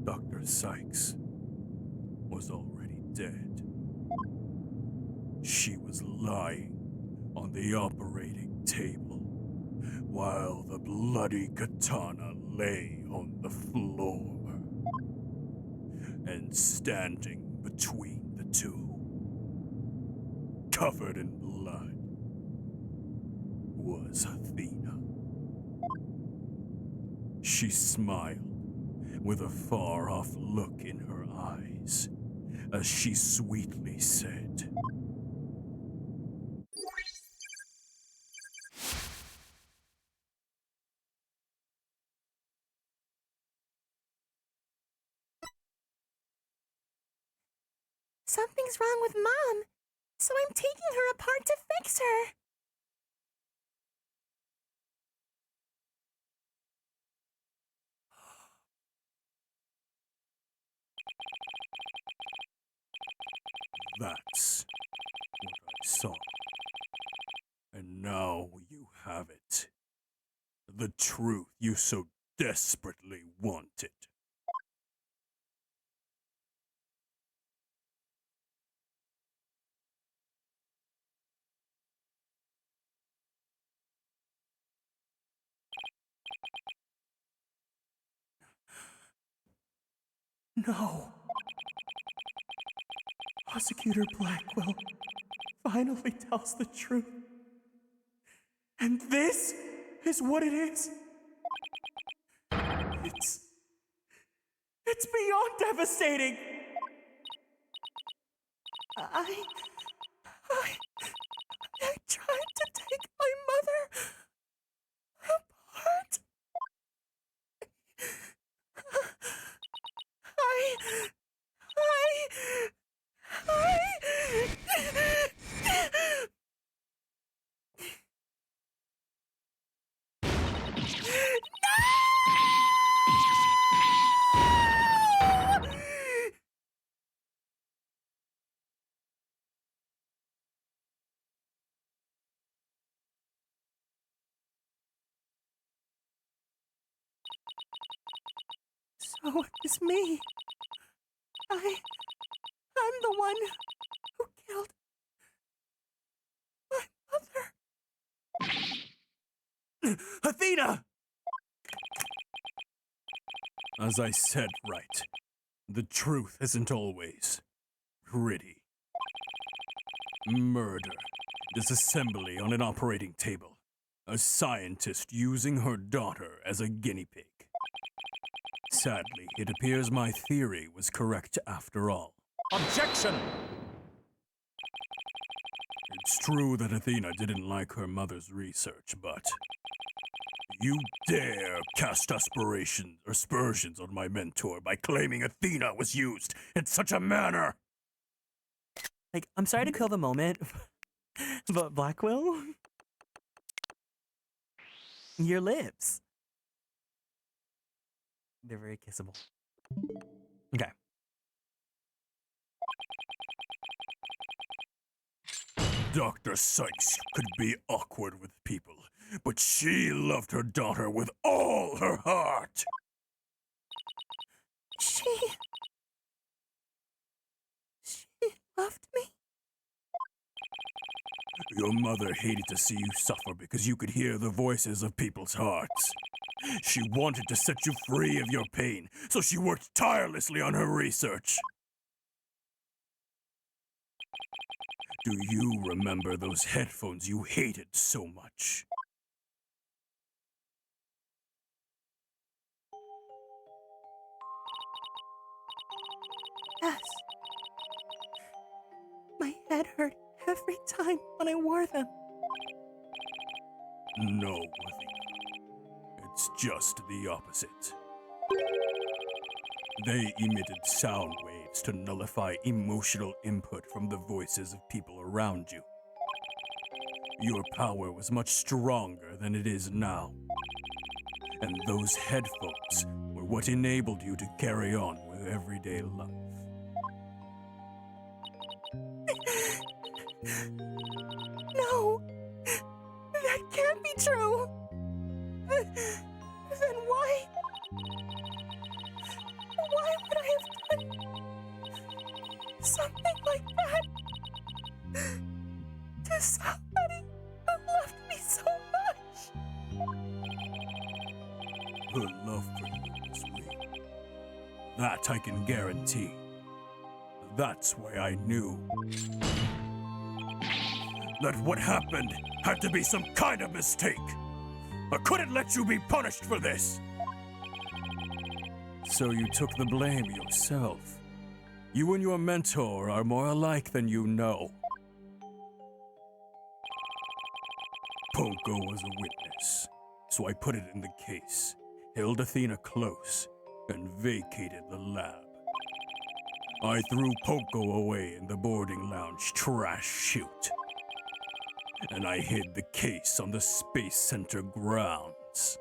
Dr. Psyched was already dead. She was lying on the operating table while the bloody katana lay on the floor. And standing between the two, covered in blood, was Athena. She smiled with a far-off look in her eyes as she sweetly said, Something's wrong with Mom, so I'm taking her apart to fix her. "That's what I saw. And now you have it. The truth you so desperately wanted." No. Prosecutor Blackwell finally tells the truth. And this is what it is. It's beyond devastating. I tried to take my mother apart. So it's me. I'm the one who killed my mother. Athena! As I said, right, the truth isn't always pretty. Murder, disassembly on an operating table, a scientist using her daughter as a guinea pig. Sadly, it appears my theory was correct after all. Objection! It's true that Athena didn't like her mother's research, but you dare cast aspersions on my mentor by claiming Athena was used in such a manner! Like, I'm sorry to kill the moment, but Blackwell? Your lips. They're very kissable. Okay. Dr. Psyched could be awkward with people, but she loved her daughter with all her heart! She loved me? Your mother hated to see you suffer because you could hear the voices of people's hearts. She wanted to set you free of your pain, so she worked tirelessly on her research. Do you remember those headphones you hated so much? Yes. My head hurt every time when I wore them. No, Athena. It's just the opposite. They emitted sound waves to nullify emotional input from the voices of people around you. Your power was much stronger than it is now. And those headphones were what enabled you to carry on with everyday life. No! That can't be true! Then why? Why would I have done something like that to somebody who loved me so much? Her love for you was real. That I can guarantee. That's why I knew. that what happened had to be some kind of mistake. I couldn't let you be punished for this. So you took the blame yourself. You and your mentor are more alike than you know. Ponko was a witness, so I put it in the case, held Athena close, and vacated the lab. I threw Ponko away in the boarding lounge trash chute. And I hid the case on the Space Center grounds.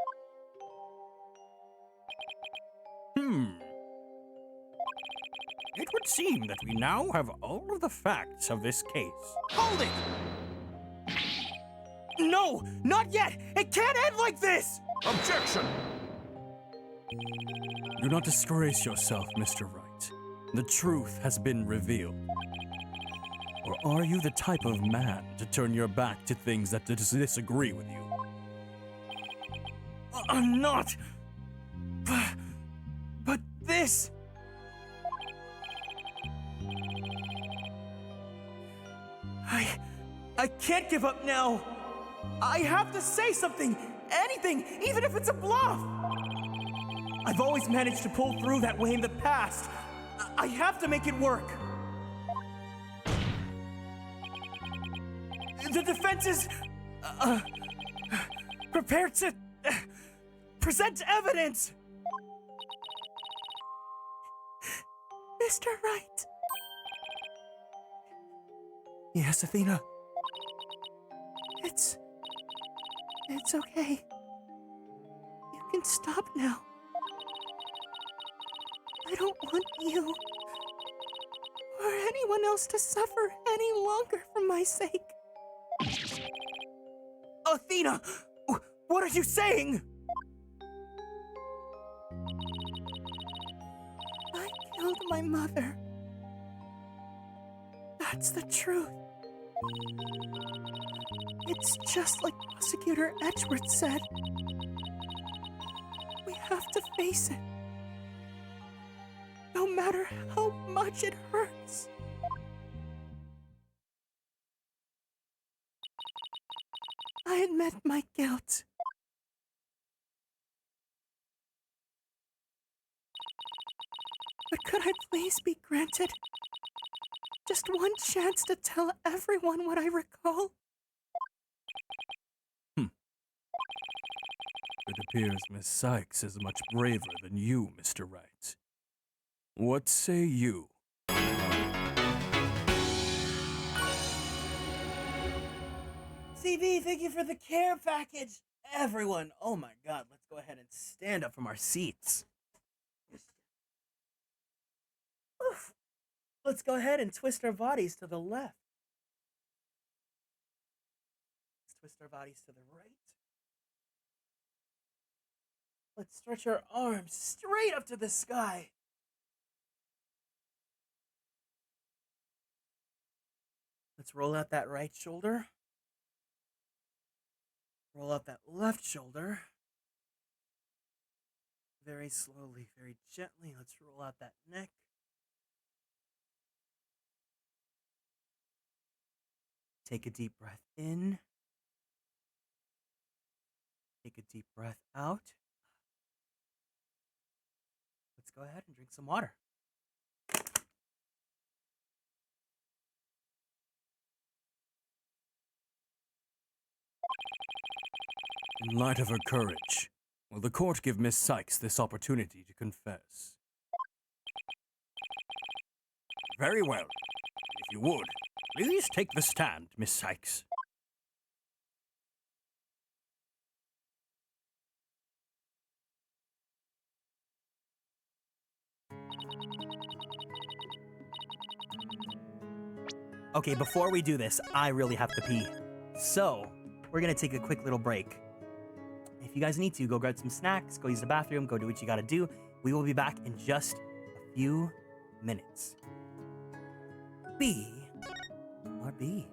It would seem that we now have all of the facts of this case. Hold it! No! Not yet! It can't end like this! Objection! Do not disgrace yourself, Mr. Wright. The truth has been revealed. Or are you the type of man to turn your back to things that disagree with you? I'm not! But this... I can't give up now! I have to say something! Anything! Even if it's a bluff! I've always managed to pull through that way in the past. I have to make it work. The defense is prepared to present evidence. Mr. Wright. Yes, Athena. It's okay. You can stop now. I don't want you or anyone else to suffer any longer for my sake. Athena, what are you saying? I killed my mother. That's the truth. It's just like Prosecutor Edgeworth said. We have to face it. No matter how much it hurts. I admit my guilt. But could I please be granted just one chance to tell everyone what I recall? It appears Miss Psyched is much braver than you, Mr. Wright. What say you? CV, thank you for the care package. Everyone, oh my god, let's go ahead and stand up from our seats. Oof. Let's go ahead and twist our bodies to the left. Let's twist our bodies to the right. Let's stretch our arms straight up to the sky. Let's roll out that right shoulder. Roll out that left shoulder. Very slowly, very gently. Let's roll out that neck. Take a deep breath in. Take a deep breath out. Let's go ahead and drink some water. In light of her courage, will the court give Miss Psyched this opportunity to confess? Very well. If you would, please take the stand, Miss Psyched. Okay, before we do this, I really have to pee. So, we're gonna take a quick little break. If you guys need to, go grab some snacks, go use the bathroom, go do what you gotta do. We will be back in just a few minutes. B or B.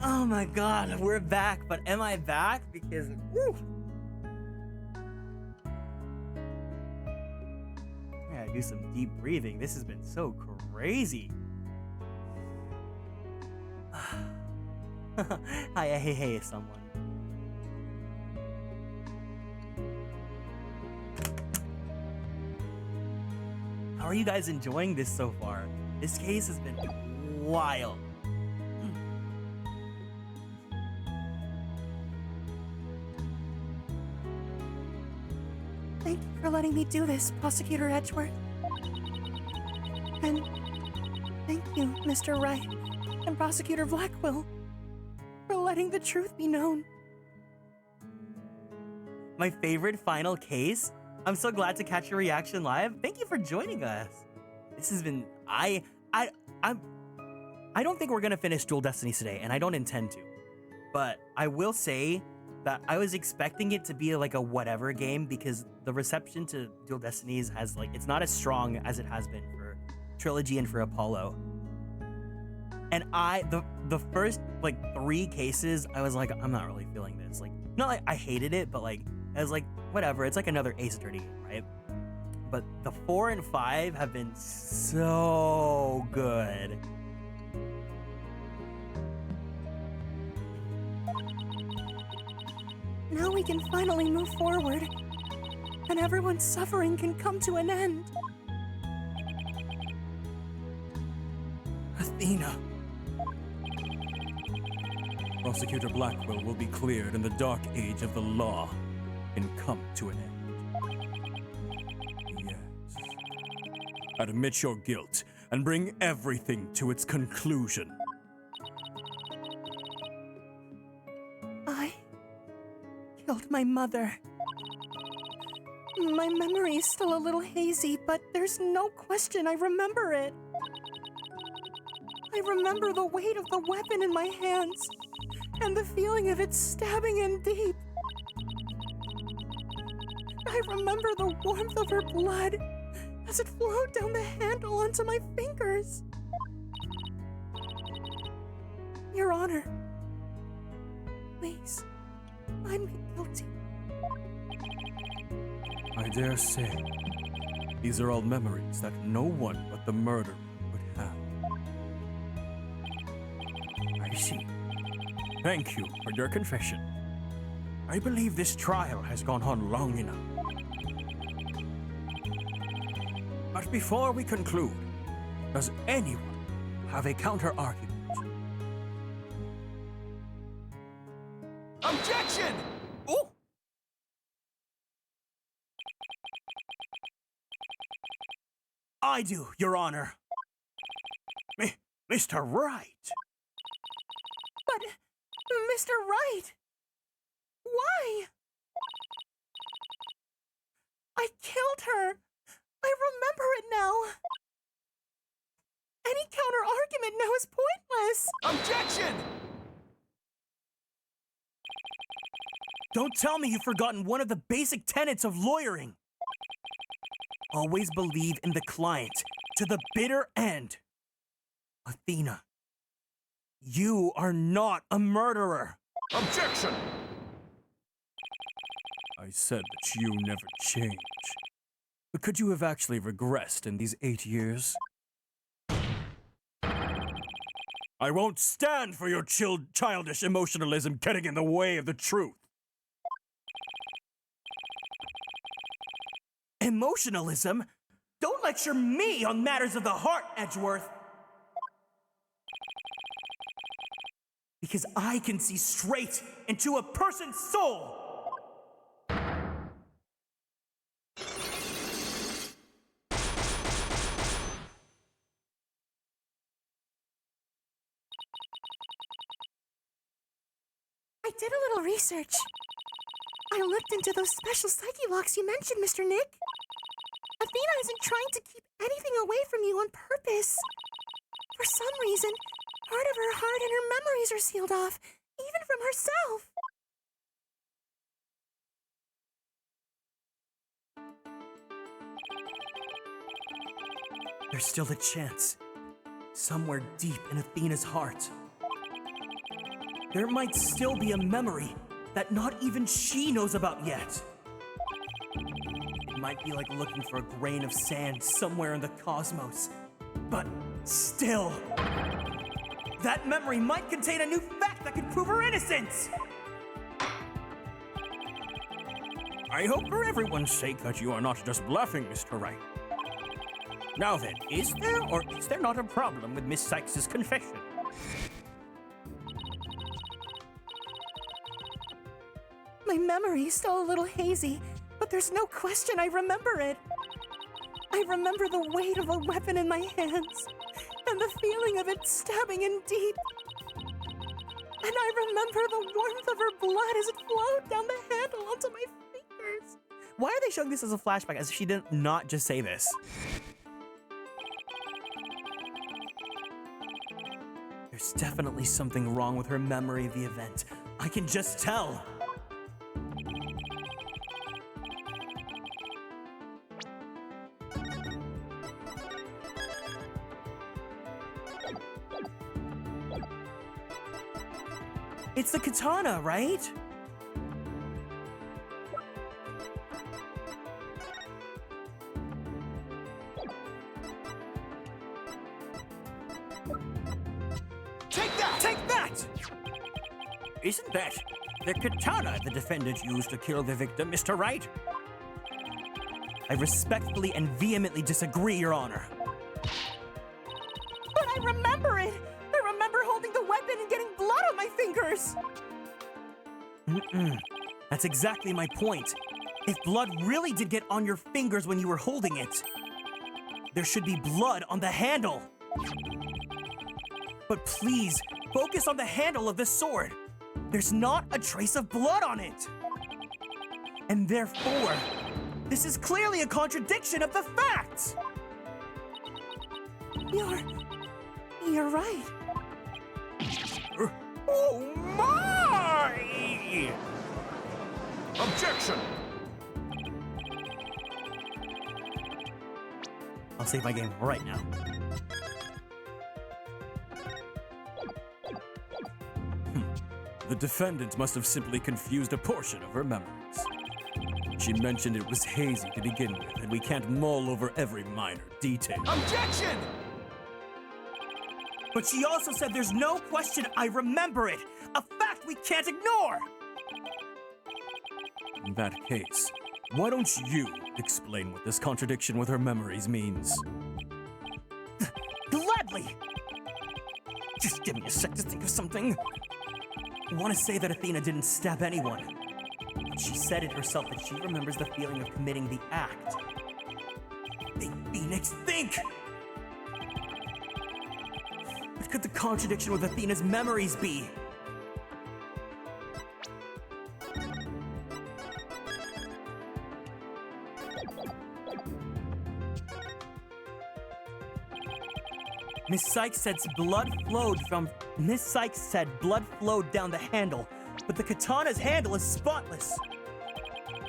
Oh my god, we're back, but am I back? Because, woo! I gotta do some deep breathing. This has been so crazy. Hi, hey, someone. How are you guys enjoying this so far? This case has been wild. Thank you for letting me do this, Prosecutor Edgeworth. And thank you, Mr. Wright and Prosecutor Blackwell, for letting the truth be known. My favorite final case? I'm so glad to catch your reaction live. Thank you for joining us. This has been I don't think we're gonna finish Dual Destinies today, and I don't intend to. But I will say that I was expecting it to be like a whatever game because the reception to Dual Destinies has it's not as strong as it has been for Trilogy and for Apollo. And the first 3 cases, I was like, I'm not really feeling this. Not like I hated it, but I was like, whatever, it's like another Ace Attorney game, right? But the 4 and 5 have been so good. Now we can finally move forward, and everyone's suffering can come to an end. Athena. Prosecutor Blackwell will be cleared and the dark age of the law can come to an end. Yes. Admit your guilt and bring everything to its conclusion. I killed my mother. My memory is still a little hazy, but there's no question I remember it. I remember the weight of the weapon in my hands, and the feeling of it stabbing in deep. I remember the warmth of her blood as it flowed down the handle onto my fingers. Your Honor, please, find me guilty. I dare say, these are all memories that no one but the murderer would have. I see. Thank you for your confession. I believe this trial has gone on long enough. But before we conclude, does anyone have a counter-argument? Objection! Oh! I do, Your Honor. Mr. Wright. But, Mr. Wright, why? I killed her. I remember it now. Any counter-argument now is pointless. Objection! Don't tell me you've forgotten one of the basic tenets of lawyering. Always believe in the client to the bitter end. Athena, you are not a murderer. Objection! I said that you never change. But could you have actually regressed in these 8 years? I won't stand for your childish emotionalism getting in the way of the truth. Emotionalism? Don't lecture me on matters of the heart, Edgeworth. Because I can see straight into a person's soul. I did a little research. I looked into those special psyche locks you mentioned, Mr. Nick. Athena isn't trying to keep anything away from you on purpose. For some reason, part of her heart and her memories are sealed off, even from herself. There's still a chance. Somewhere deep in Athena's heart. there might still be a memory that not even she knows about yet. It might be like looking for a grain of sand somewhere in the cosmos, but still, that memory might contain a new fact that could prove her innocence! I hope for everyone's sake that you are not just bluffing, Mr. Wright. Now then, is there or is there not a problem with Miss Sykes' confession? My memory is still a little hazy, but there's no question I remember it. I remember the weight of a weapon in my hands, and the feeling of it stabbing in deep. And I remember the warmth of her blood as it flowed down the handle onto my fingers. Why are they showing this as a flashback as if she did not just say this? There's definitely something wrong with her memory of the event. I can just tell. It's the katana, right? Take that! Take that! Isn't that the katana the defendant used to kill the victim, Mr. Wright? I respectfully and vehemently disagree, Your Honor. But I remember it! I remember holding the weapon and getting blood on my fingers! That's exactly my point. If blood really did get on your fingers when you were holding it, there should be blood on the handle. But please, focus on the handle of this sword. There's not a trace of blood on it. And therefore, this is clearly a contradiction of the facts. You're right. Oh my! Objection! I'll save my game right now. The defendant must have simply confused a portion of her memories. She mentioned it was hazy to begin with, and we can't mull over every minor detail. Objection! But she also said there's no question I remember it, a fact we can't ignore! In that case, why don't you explain what this contradiction with her memories means? Gladly! Just give me a sec to think of something. I want to say that Athena didn't stab anyone. But she said it herself that she remembers the feeling of committing the act. Big Phoenix, think! What could the contradiction with Athena's memories be? Miss Sykes said blood flowed down the handle, but the katana's handle is spotless.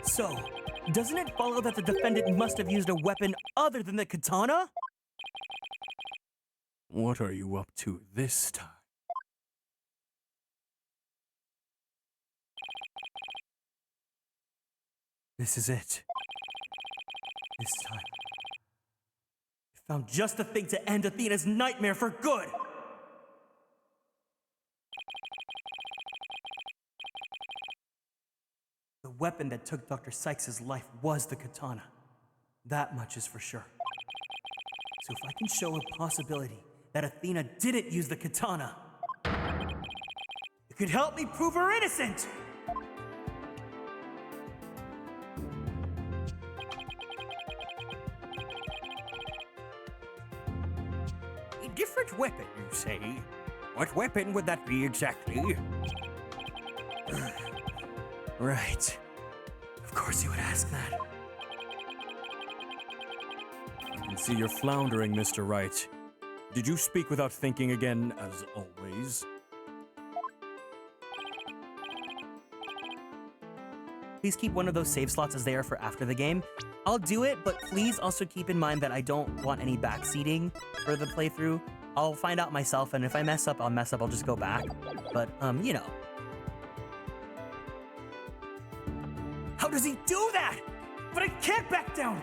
So, doesn't it follow that the defendant must have used a weapon other than the katana? What are you up to this time? This is it. This time. I found just the thing to end Athena's nightmare for good! The weapon that took Dr. Sykes' life was the katana. That much is for sure. So if I can show a possibility that Athena didn't use the katana, it could help me prove her innocent! A different weapon, you say? What weapon would that be exactly? Right. Of course you would ask that. I can see you're floundering, Mr. Wright. Did you speak without thinking again, as always? Please keep one of those save slots as they are for after the game. I'll do it, but please also keep in mind that I don't want any backseating for the playthrough. I'll find out myself, and if I mess up, I'll mess up. I'll just go back. But, you know. How does he do that? But I can't back down!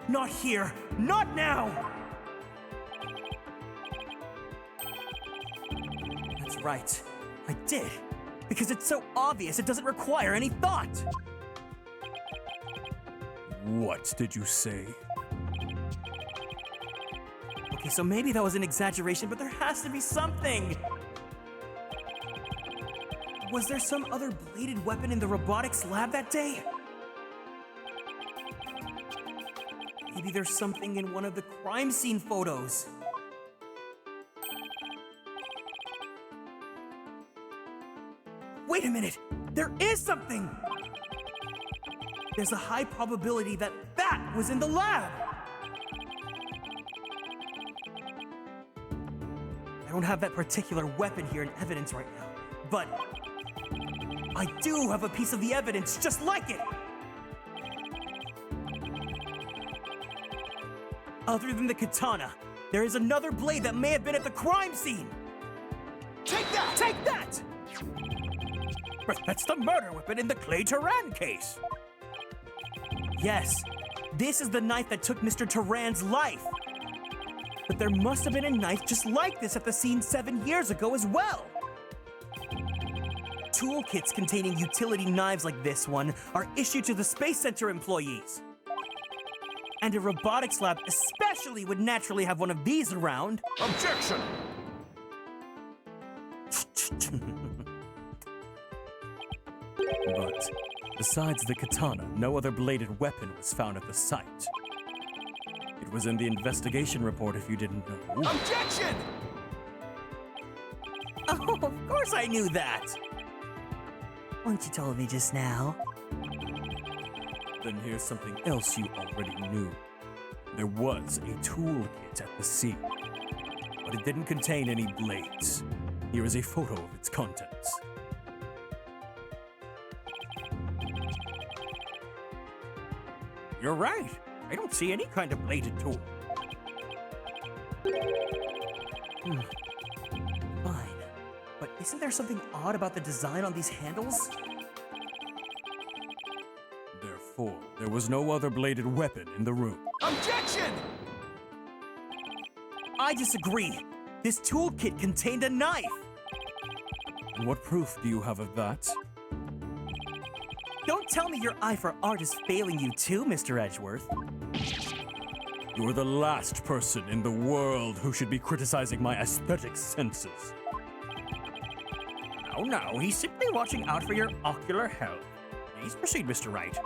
Not here! Not now! That's right. I did. Because it's so obvious, it doesn't require any thought. What did you say? Okay, so maybe that was an exaggeration, but there has to be something! Was there some other bladed weapon in the robotics lab that day? Maybe there's something in one of the crime scene photos. Wait a minute! There is something! There's a high probability that that was in the lab! I don't have that particular weapon here in evidence right now, but I do have a piece of the evidence just like it! Other than the katana, there is another blade that may have been at the crime scene! Take that! Take that! But that's the murder weapon in the Clay Turan case. Yes, this is the knife that took Mr. Turan's life. But there must have been a knife just like this at the scene 7 years ago as well. Toolkits containing utility knives like this one are issued to the Space Center employees. And a robotics lab especially would naturally have one of these around. Objection! But besides the katana, no other bladed weapon was found at the site. It was in the investigation report if you didn't know. Objection! Oh, of course I knew that! Once you told me just now. Then here's something else you already knew. There was a toolkit at the scene, but it didn't contain any blades. Here is a photo of its contents. You're right. I don't see any kind of bladed tool. Fine. But isn't there something odd about the design on these handles? Therefore, there was no other bladed weapon in the room. Objection! I disagree. This toolkit contained a knife. And what proof do you have of that? Don't tell me your eye for art is failing you too, Mr. Edgeworth. You're the last person in the world who should be criticizing my aesthetic senses. Oh no, he's simply watching out for your ocular health. Please proceed, Mr. Wright.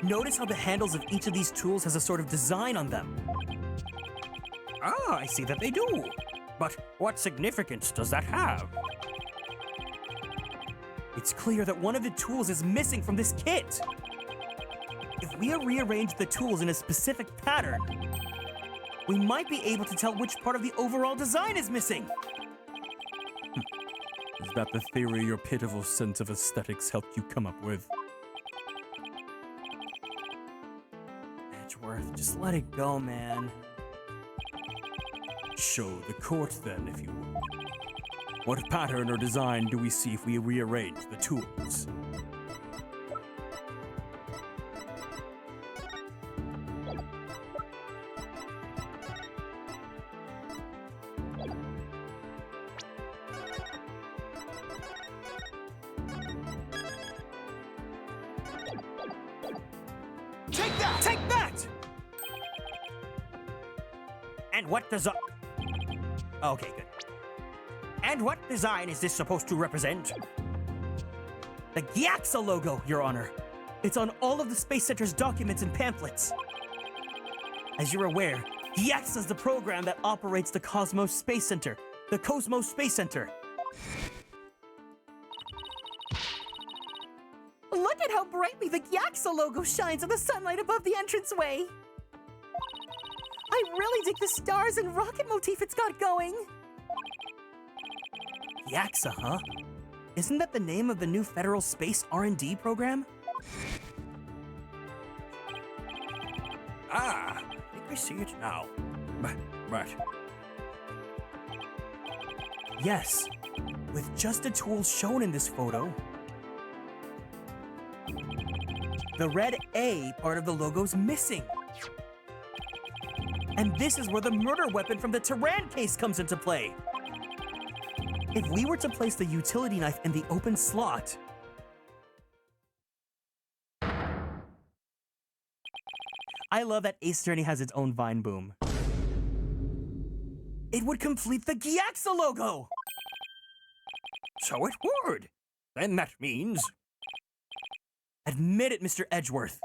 Notice how the handles of each of these tools has a sort of design on them. Ah, I see that they do. But what significance does that have? It's clear that one of the tools is missing from this kit. If we rearrange the tools in a specific pattern, we might be able to tell which part of the overall design is missing. Is that the theory your pitiful sense of aesthetics helped you come up with? Edgeworth, just let it go, man. Show the court then, if you would. What pattern or design do we see if we rearrange the tools? Take that! Take that! And what does Okay, good. And what design is this supposed to represent? The Gyaxa logo, Your Honor. It's on all of the Space Center's documents and pamphlets. As you're aware, Gyaxa is the program that operates the Cosmos Space Center. The Cosmos Space Center. Look at how brightly the Gyaxa logo shines in the sunlight above the entranceway. I really dig the stars and rocket motif it's got going. Gyaxa, huh? Isn't that the name of the new federal space R&D program? Ah, I think I see it now. But Yes, with just the tools shown in this photo. The red A part of the logo's missing. And this is where the murder weapon from the Tyran case comes into play. If we were to place the utility knife in the open slot, I love that Ace Attorney has its own Vine boom. It would complete the Gyaxa logo! So it would. Then that means... Admit it, Mr. Edgeworth.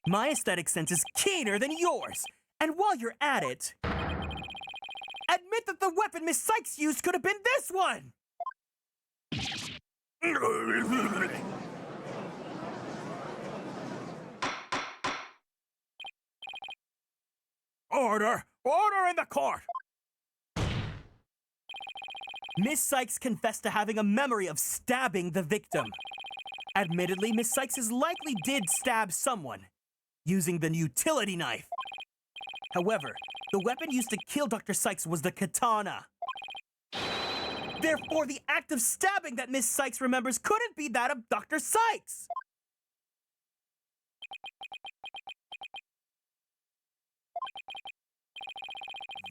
My aesthetic sense is keener than yours. And while you're at it, admit that the weapon Miss Psyched used could have been this one! Order! Order in the court! Miss Sykes confessed to having a memory of stabbing the victim. Admittedly, Miss Sykes likely did stab someone, using the utility knife. However, the weapon used to kill Dr. Sykes was the katana. Therefore, the act of stabbing that Miss Sykes remembers couldn't be that of Dr. Sykes.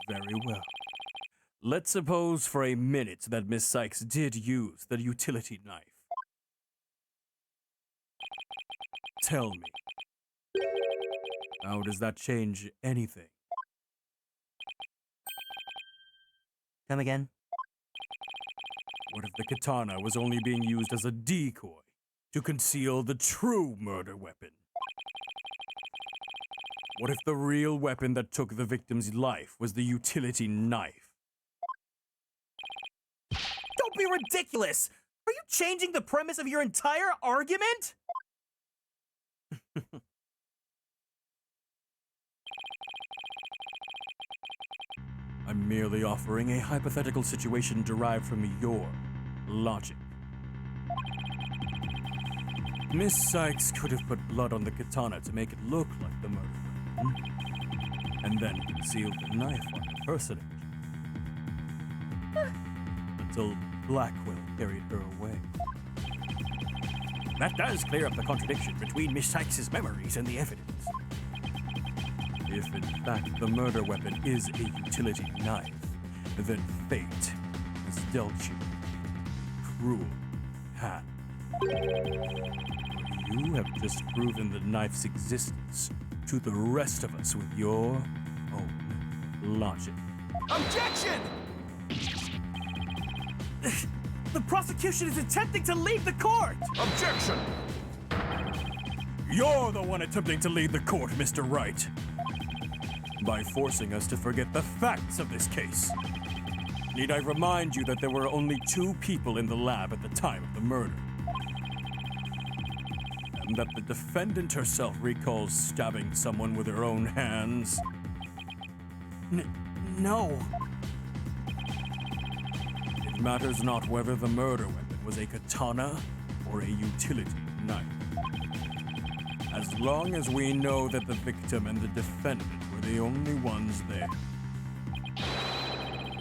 very well. Let's suppose for a minute that Miss Sykes did use the utility knife. Tell me, how does that change anything? Come again? What if the katana was only being used as a decoy to conceal the true murder weapon? What if the real weapon that took the victim's life was the utility knife? Don't be ridiculous! Are you changing the premise of your entire argument? I'm merely offering a hypothetical situation derived from your logic. Miss Sykes could have put blood on the katana to make it look like the murder weapon, and then concealed the knife on her personage until Blackwell carried her away. That does clear up the contradiction between Miss Sykes' memories and the evidence. If in fact the murder weapon is a utility knife, then fate has dealt you a cruel hand. You have just proven the knife's existence to the rest of us with your own logic. Objection! The prosecution is attempting to leave the court! Objection! You're the one attempting to lead the court, Mr. Wright, by forcing us to forget the facts of this case. Need I remind you that there were only 2 people in the lab at the time of the murder? And that the defendant herself recalls stabbing someone with her own hands? No. It matters not whether the murder weapon was a katana or a utility knife. As long as we know that the victim and the defendant were the only ones there,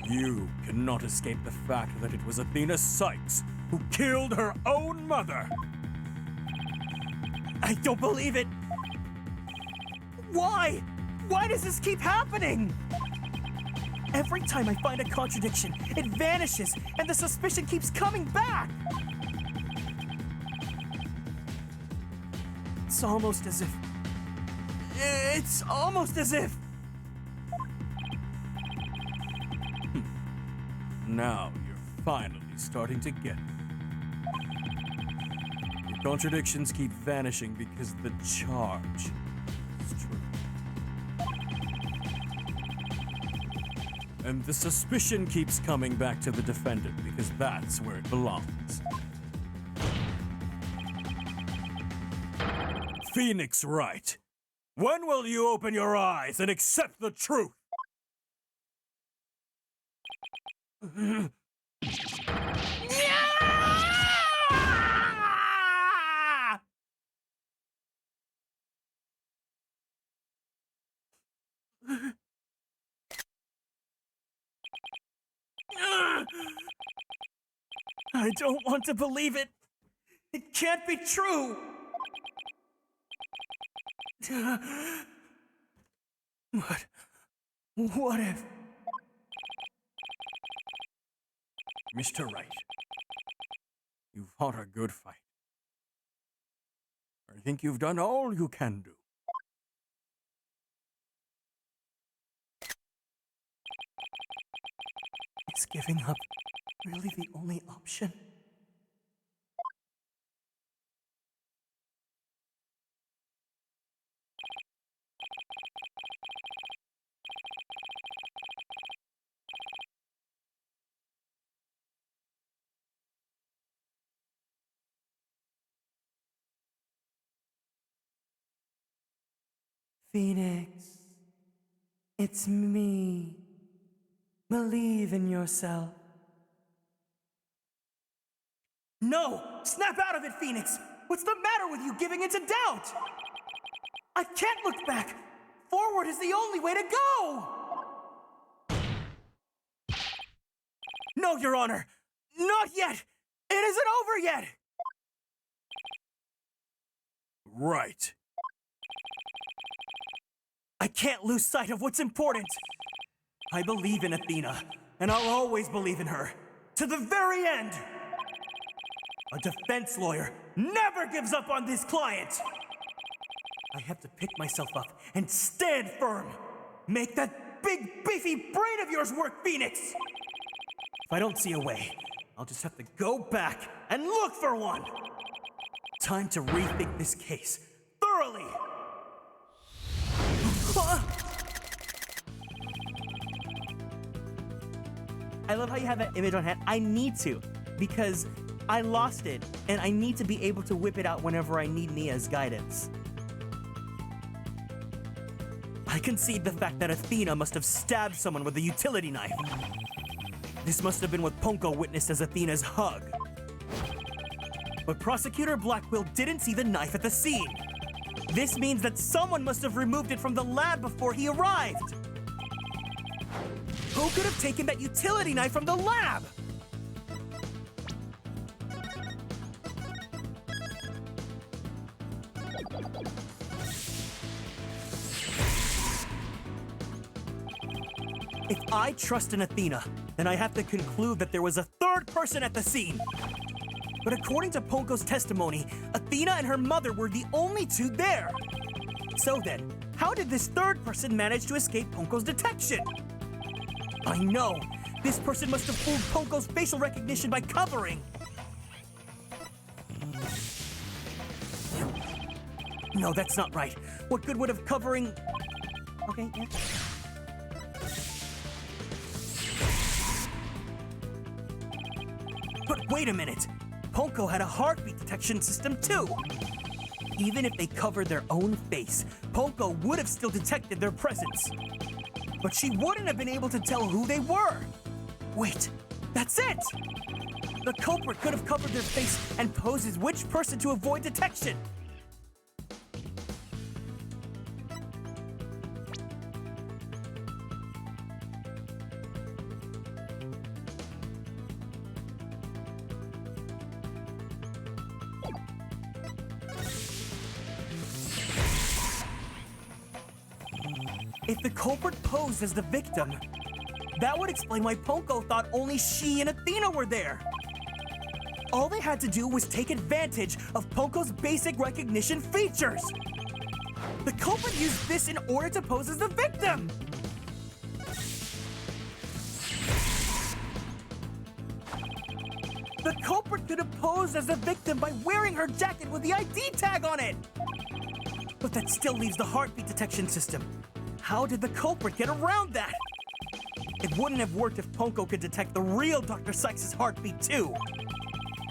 you cannot escape the fact that it was Athena Sykes who killed her own mother. I don't believe it! Why? Why does this keep happening? Every time I find a contradiction, it vanishes, and the suspicion keeps coming back! It's almost as if... Now you're finally starting to get it. The contradictions keep vanishing because the charge is true. And the suspicion keeps coming back to the defendant because that's where it belongs. Phoenix Wright, when will you open your eyes and accept the truth? I don't want to believe it. It can't be true. What if... Mr. Wright, you fought a good fight. I think you've done all you can do. Is giving up really the only option? Phoenix, it's me. Believe in yourself. No! Snap out of it, Phoenix! What's the matter with you giving into doubt? I can't look back! Forward is the only way to go! No, Your Honor! Not yet! It isn't over yet! Right. I can't lose sight of what's important. I believe in Athena, and I'll always believe in her. To the very end! A defense lawyer never gives up on this client! I have to pick myself up and stand firm! Make that big, beefy brain of yours work, Phoenix! If I don't see a way, I'll just have to go back and look for one! Time to rethink this case thoroughly! I love how you have that image on hand. I need to, because I lost it, and I need to be able to whip it out whenever I need Nia's guidance. I concede the fact that Athena must have stabbed someone with a utility knife. This must have been what Ponko witnessed as Athena's hug. But Prosecutor Blackwell didn't see the knife at the scene. This means that someone must have removed it from the lab before he arrived. Who could have taken that utility knife from the lab? If I trust in Athena, then I have to conclude that there was a third person at the scene. But according to Ponko's testimony, Athena and her mother were the only two there. So then, how did this third person manage to escape Ponko's detection? I know! This person must have fooled Ponko's facial recognition by covering! No, that's not right. What good would have covering... Okay, yeah. But wait a minute! Ponko had a heartbeat detection system too! Even if they covered their own face, Ponko would have still detected their presence. But she wouldn't have been able to tell who they were! Wait, that's it! The culprit could have covered their face and posed as which person to avoid detection! If the culprit posed as the victim, that would explain why Ponko thought only she and Athena were there. All they had to do was take advantage of Ponko's basic recognition features. The culprit used this in order to pose as the victim. The culprit could have posed as the victim by wearing her jacket with the ID tag on it. But that still leaves the heartbeat detection system. How did the culprit get around that? It wouldn't have worked if Ponko could detect the real Dr. Psyched's heartbeat too.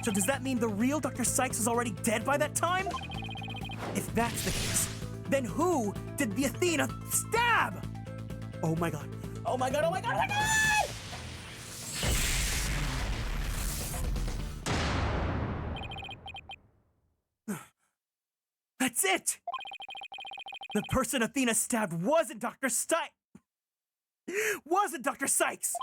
So does that mean the real Dr. Psyched was already dead by that time? If that's the case, then who did the Athena stab? Oh my god. Oh my god, oh my god, oh my god! That's it! The person Athena stabbed wasn't Dr. Wasn't Dr. Sykes!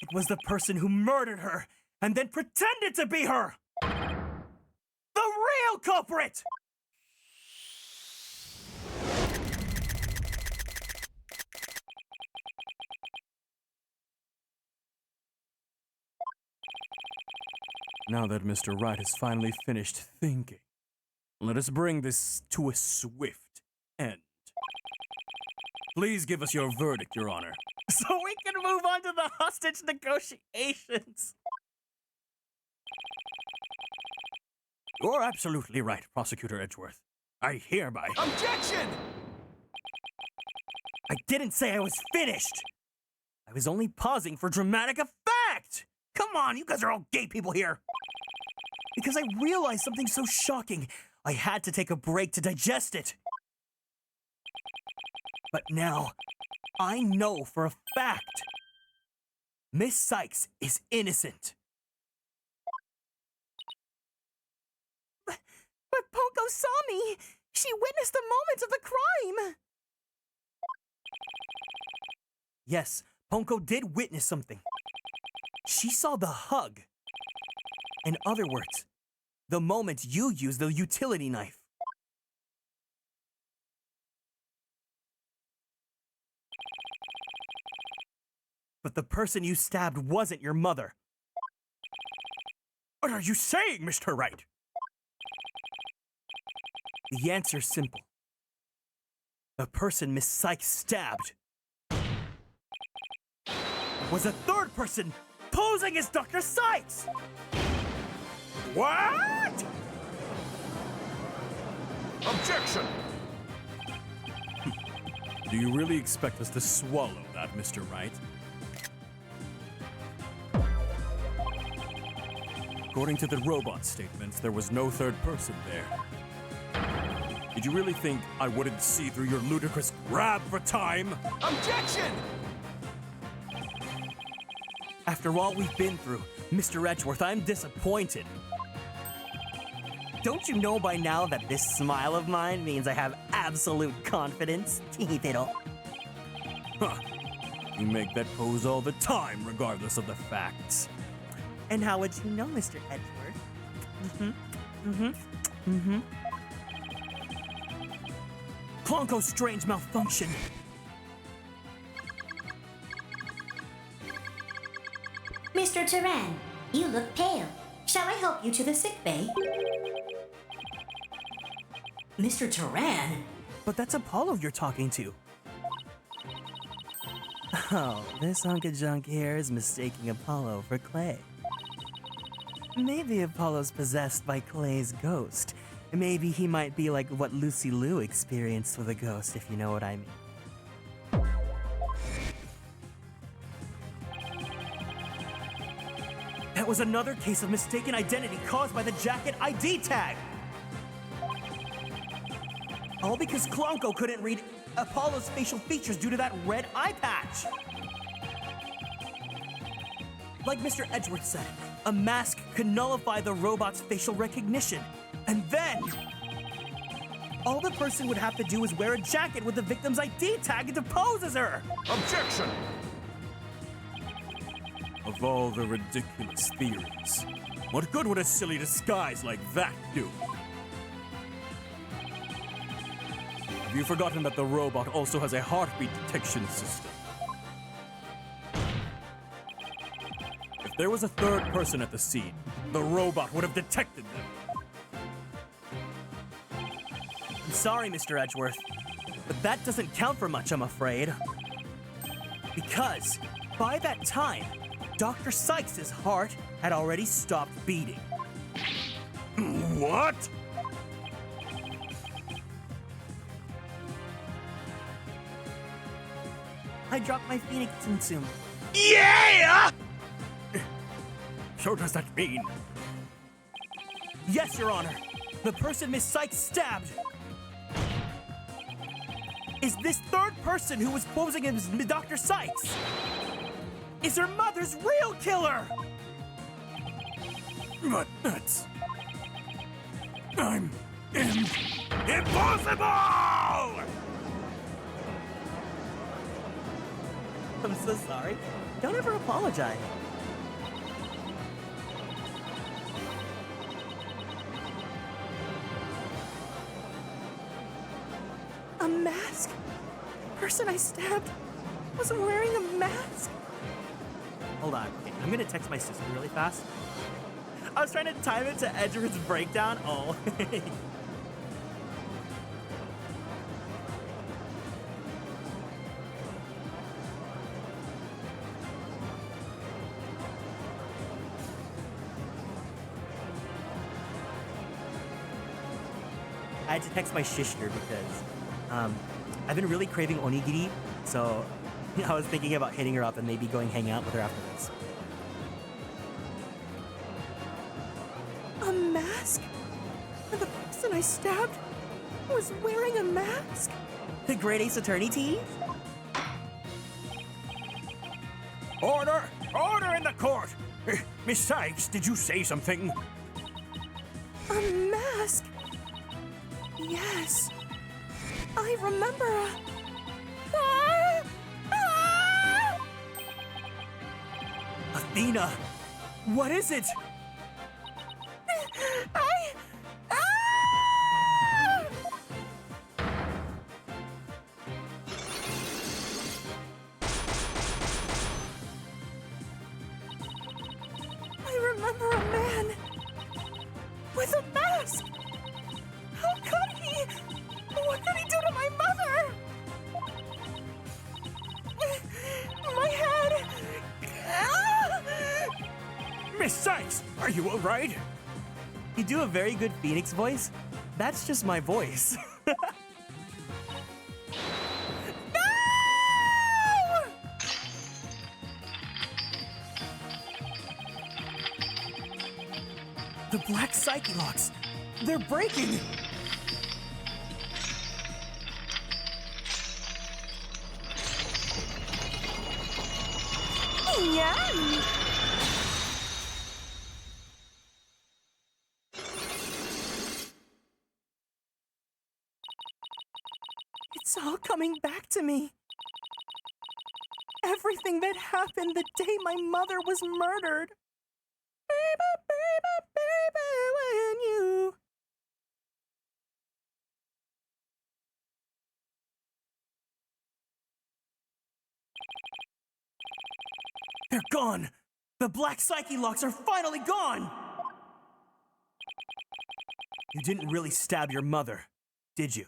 It was the person who murdered her and then pretended to be her! The real culprit! Now that Mr. Wright has finally finished thinking, let us bring this to a swift end. Please give us your verdict, Your Honor. So we can move on to the hostage negotiations. You're absolutely right, Prosecutor Edgeworth. I hereby... Objection! I didn't say I was finished. I was only pausing for dramatic effect. Come on, you guys are all gay people here. Because I realized something so shocking, I had to take a break to digest it. But now, I know for a fact, Miss Psyched is innocent. But Ponko saw me. She witnessed the moments of the crime. Yes, Ponko did witness something. She saw the hug. In other words, the moment you used the utility knife. But the person you stabbed wasn't your mother. What are you saying, Mr. Wright? The answer's simple. The person Miss Psyched stabbed was a third person posing as Dr. Psyched! What? Objection! Do you really expect us to swallow that, Mr. Wright? According to the robot statements, there was no third person there. Did you really think I wouldn't see through your ludicrous grab for time? Objection! After all we've been through, Mr. Edgeworth, I'm disappointed. Don't you know by now that this smile of mine means I have absolute confidence? Fiddle. Huh. You make that pose all the time, regardless of the facts. And how would you know, Mr. Edgeworth? Plonko's strange malfunction. Mr. Turan, you look pale. Shall I help you to the sick bay? Mr. Turan? But that's Apollo you're talking to. Oh, this hunk of junk here is mistaking Apollo for Clay. Maybe Apollo's possessed by Clay's ghost. Maybe he might be like what Lucy Liu experienced with a ghost, if you know what I mean. That was another case of mistaken identity caused by the jacket ID tag! All because Klonko couldn't read Apollo's facial features due to that red eye patch! Like Mr. Edgeworth said, a mask could nullify the robot's facial recognition. And then, all the person would have to do is wear a jacket with the victim's ID tag and pose as her! Objection! Of all the ridiculous theories, what good would a silly disguise like that do? Have you forgotten that the robot also has a heartbeat detection system? If there was a third person at the scene, the robot would have detected them. I'm sorry, Mr. Edgeworth, but that doesn't count for much, I'm afraid. Because, by that time, Dr. Psyched' heart had already stopped beating. What? I dropped my Phoenix Tsum. Yeah! So does that mean? Yes, Your Honor. The person Miss Psyched stabbed is this third person who was posing as Dr. Psyched. Is her mother's real killer! But that's... impossible! I'm so sorry. Don't ever apologize. person I stabbed was wearing a mask. Hold on. Okay, I'm gonna text my sister really fast. I was trying to time it to Edward's breakdown. Oh. I had to text my sister because I've been really craving onigiri, so I was thinking about hitting her up and maybe going hang out with her after this. A mask? And the person I stabbed was wearing a mask? The Great Ace Attorney team? Order! Order in the court! Miss Psyched, did you say something? A mask? Yes. I remember a... Athena! What is it? I remember a man with a mask. How could he? What could he do to my mother? My head. Miss Psyched, are you alright? You do a very good Phoenix voice. That's just my voice. The black psyche locks. They're breaking. Yeah. It's all coming back to me. Everything that happened the day my mother was murdered. Baby, baby, baby, when you... They're gone. The black psyche locks are finally gone. You didn't really stab your mother, did you?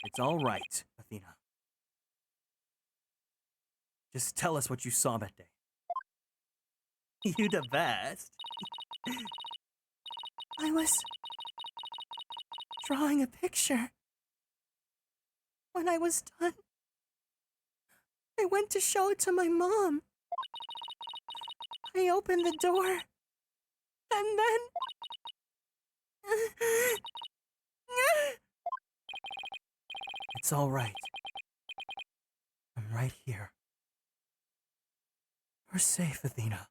It's all right, Athena. Just tell us what you saw that day. You the best. I was drawing a picture. When I was done, I went to show it to my mom. I opened the door, and then... It's all right. I'm right here. We're safe, Athena.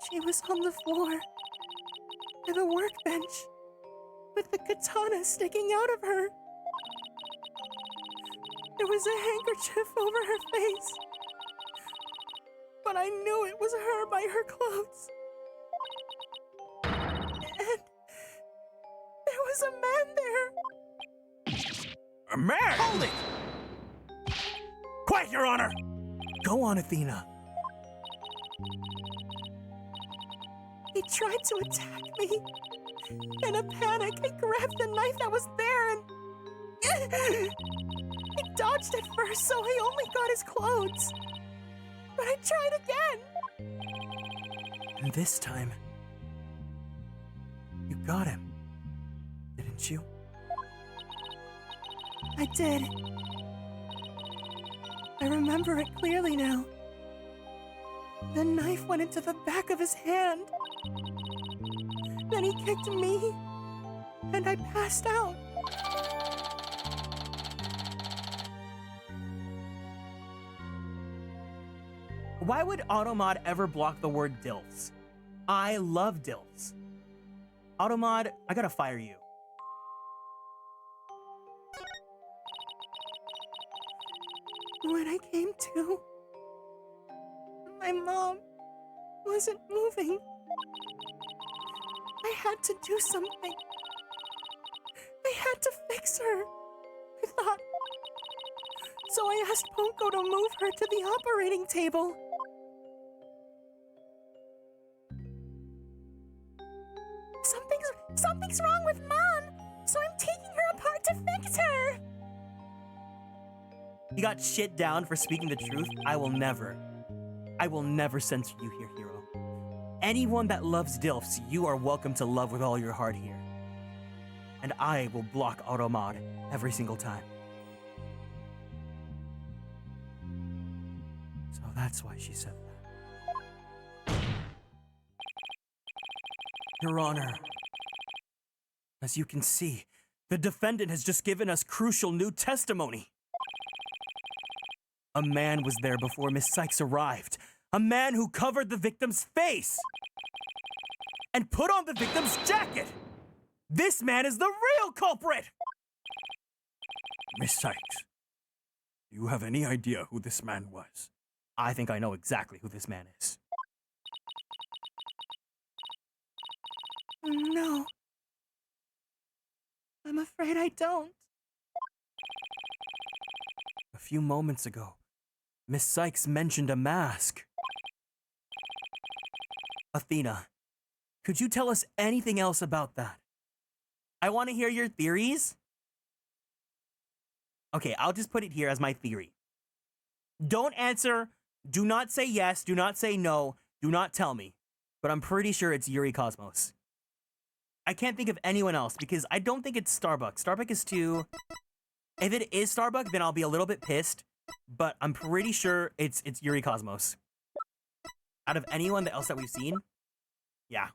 She was on the floor at a workbench with the katana sticking out of her. There was a handkerchief over her face, but I knew it was her by her clothes. And there was a man there. A man? Hold it! Quiet, Your Honor! Go on, Athena. He tried to attack me. In a panic, I grabbed the knife that was there and... He dodged at first, so I only got his clothes. But I tried again. And this time, you got him, didn't you? I did. I remember it clearly now. The knife went into the back of his hand. Then he kicked me, and I passed out. Why would Automod ever block the word DILFs? I love DILFs. Automod, I gotta fire you. When I came to, my mom wasn't moving. I had to do something. I had to fix her, I thought. So I asked Ponko to move her to the operating table. Something's wrong with Mom, so I'm taking her apart to fix her. You got shit down for speaking the truth? I will never censor you here, hero. Anyone that loves DILFs, you are welcome to love with all your heart here. And I will block automod every single time. So that's why she said that. Your Honor, as you can see, the defendant has just given us crucial new testimony. A man was there before Miss Psyched arrived. A man who covered the victim's face and put on the victim's jacket. This man is the real culprit! Miss Psyched, do you have any idea who this man was? I think I know exactly who this man is. No. I'm afraid I don't. A few moments ago, Miss Psyched mentioned a mask. Athena, could you tell us anything else about that? I want to hear your theories. Okay, I'll just put it here as my theory. Don't answer, do not say yes, do not say no, do not tell me. But I'm pretty sure it's Yuri Cosmos. I can't think of anyone else because I don't think it's Starbuck. Starbuck is too... If it is Starbuck, then I'll be a little bit pissed. But I'm pretty sure it's Yuri Cosmos. Out of anyone else that we've seen, yeah.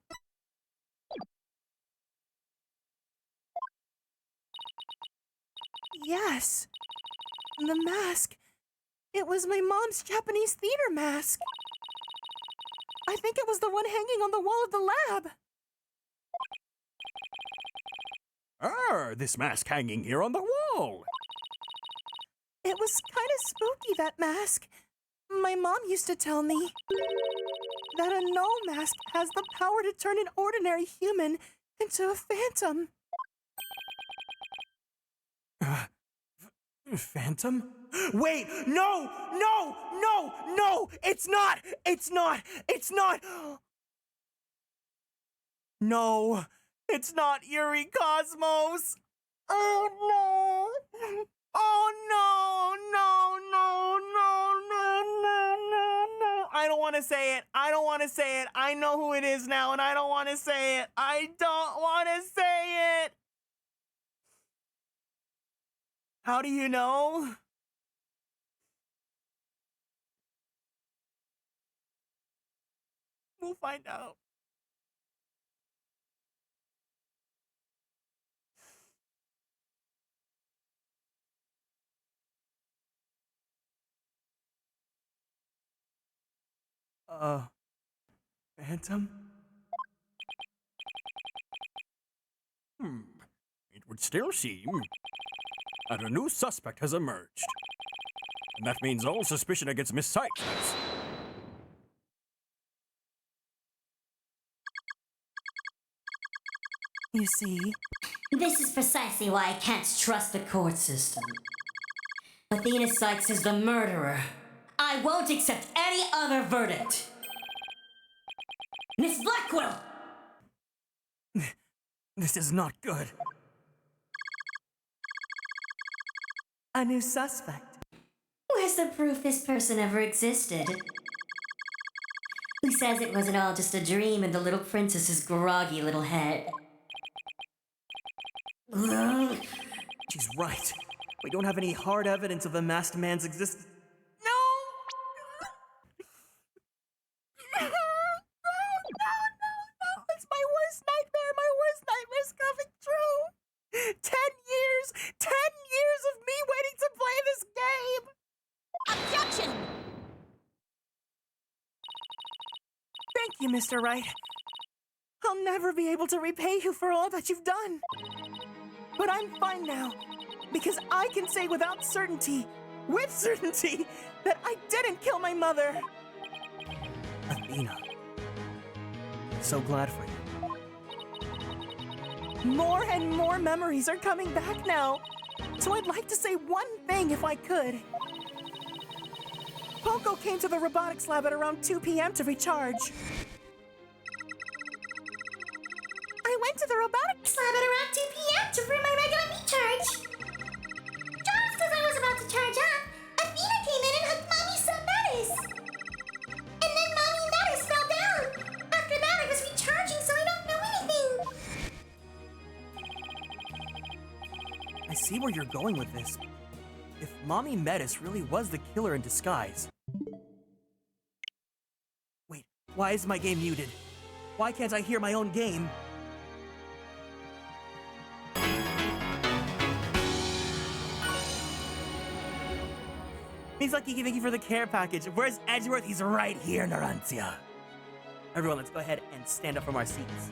Yes. The mask. It was my mom's Japanese theater mask. I think it was the one hanging on the wall of the lab. This mask hanging here on the wall. It was kind of spooky, that mask. My mom used to tell me that a null mask has the power to turn an ordinary human into a phantom. Phantom? Wait, no! It's not! No, it's not Yuri Cosmos! Oh no! I don't want to say it. I know who it is now, and I don't want to say it. How do you know? We'll find out. Phantom? It would still seem that a new suspect has emerged. And that means all suspicion against Miss Psyched has... You see? This is precisely why I can't trust the court system. Athena Psyched is the murderer. I won't accept any other verdict. Miss Blackwell! This is not good. A new suspect. Where's the proof this person ever existed? Who says it wasn't all just a dream in the little princess's groggy little head? She's right. We don't have any hard evidence of the masked man's existence. No! It's my worst nightmare. My worst nightmare's coming true. 10 years of me waiting to play this game. Objection! Thank you, Mr. Wright. I'll never be able to repay you for all that you've done. But I'm fine now, because I can say with certainty, that I didn't kill my mother. Athena. So glad for you. More and more memories are coming back now. So I'd like to say one thing if I could. Poco came to the robotics lab at around 2 p.m. to recharge. I went to the robotics lab at around 2 p.m. to bring my regular recharge. Just as I was about to charge up, Athena came in and hugged Mommy Mattis. And then Mommy Mattis fell down. After that, I was recharging, so I don't know anything. I see where you're going with this. If Mommy Mattis really was the killer in disguise. Wait, why is my game muted? Why can't I hear my own game? He's lucky, thank you for the care package. Where's Edgeworth? He's right here, Narantia. Everyone, let's go ahead and stand up from our seats.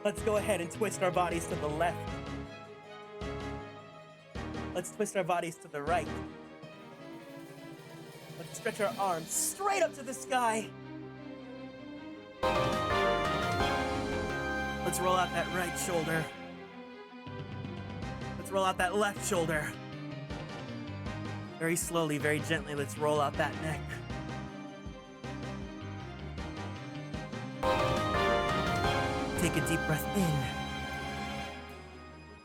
Let's go ahead and twist our bodies to the left. Let's twist our bodies to the right. Let's stretch our arms straight up to the sky. Let's roll out that right shoulder. Let's roll out that left shoulder. Very slowly, very gently, let's roll out that neck. Take a deep breath in.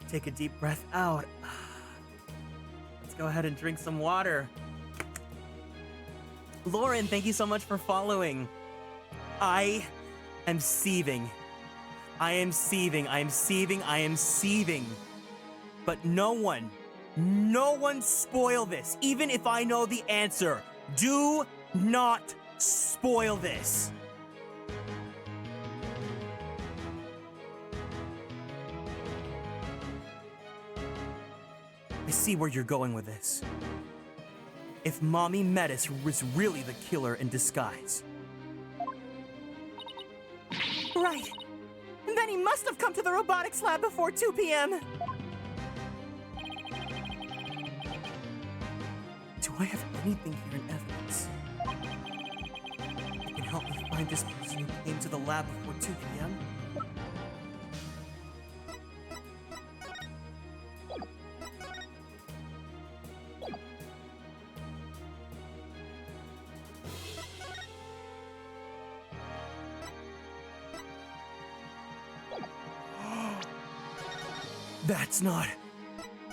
Take a deep breath out. Let's go ahead and drink some water. Lauren, thank you so much for following. I am seething. I am seething. I am seething. I am seething. But no one spoil this. Even if I know the answer, do not spoil this. I see where you're going with this. If Mommy Mattis was really the killer in disguise. Right. Then he must have come to the robotics lab before 2 p.m. Do I have anything here in evidence that can help me find this person who came to the lab before 2 p.m.?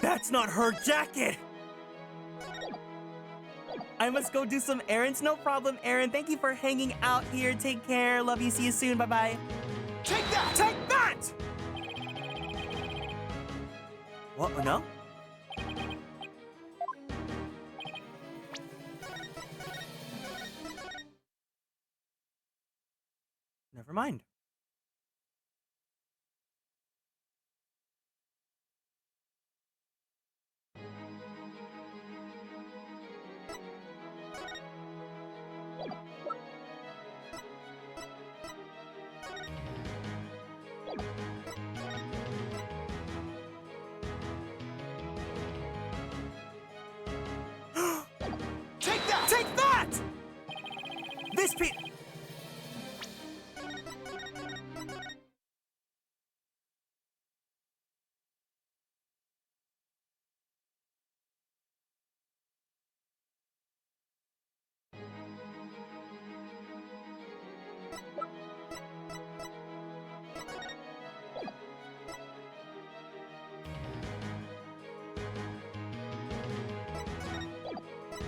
That's not her jacket! I must go do some errands. No problem, Aaron. Thank you for hanging out here. Take care. Love you. See you soon. Bye-bye. Take that! Take that! What? No? Never mind. Take that! Take that! This pe-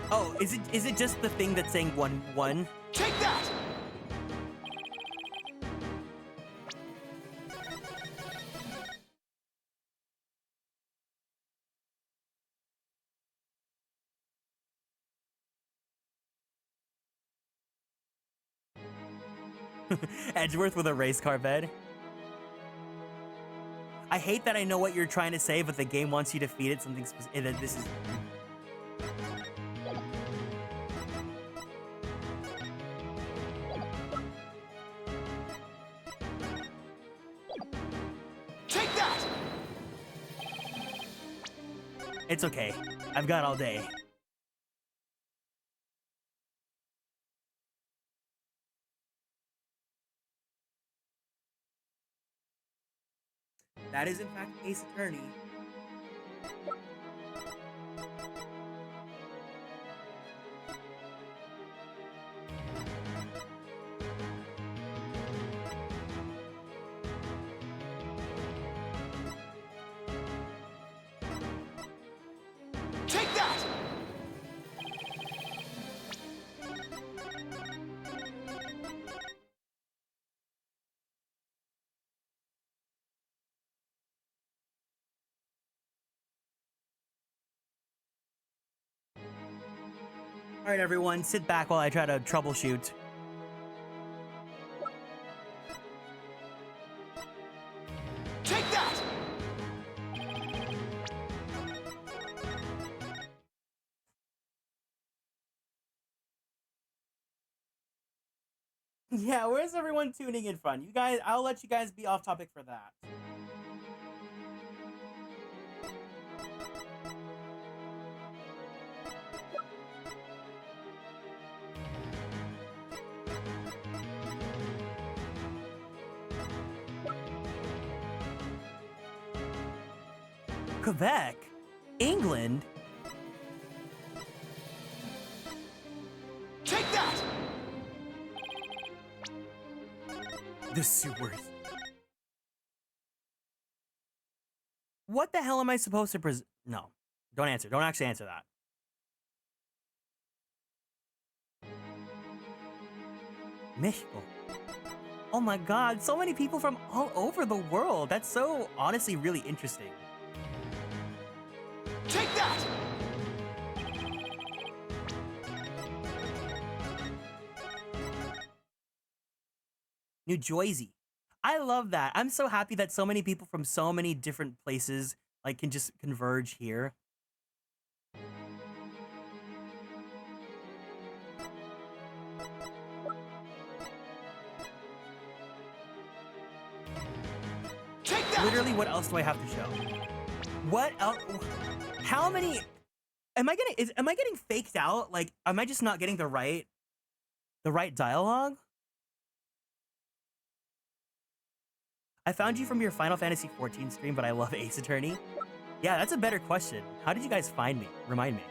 Oh, is it just the thing that's saying 1-1? Take that! Edgeworth with a race car bed. I hate that I know what you're trying to say, but the game wants you to feed it something specific. This is... Take that! It's okay. I've got all day. That is in fact Ace Attorney. Take that! All right, everyone, sit back while I try to troubleshoot. Take that! Yeah, where's everyone tuning in from? You guys, I'll let you guys be off topic for that. Quebec? England? Take that! The sewers. What the hell am I supposed to No. Don't answer. Don't actually answer that. Mexico. Oh my god, so many people from all over the world. That's so honestly really interesting. Take that! New Jersey. I love that. I'm so happy that so many people from so many different places like can just converge here. Take that! Literally, what else do I have to show? What else? How many? Am I getting faked out? Like, am I just not getting the right dialogue? I found you from your Final Fantasy XIV stream, but I love Ace Attorney. Yeah, that's a better question. How did you guys find me? Remind me.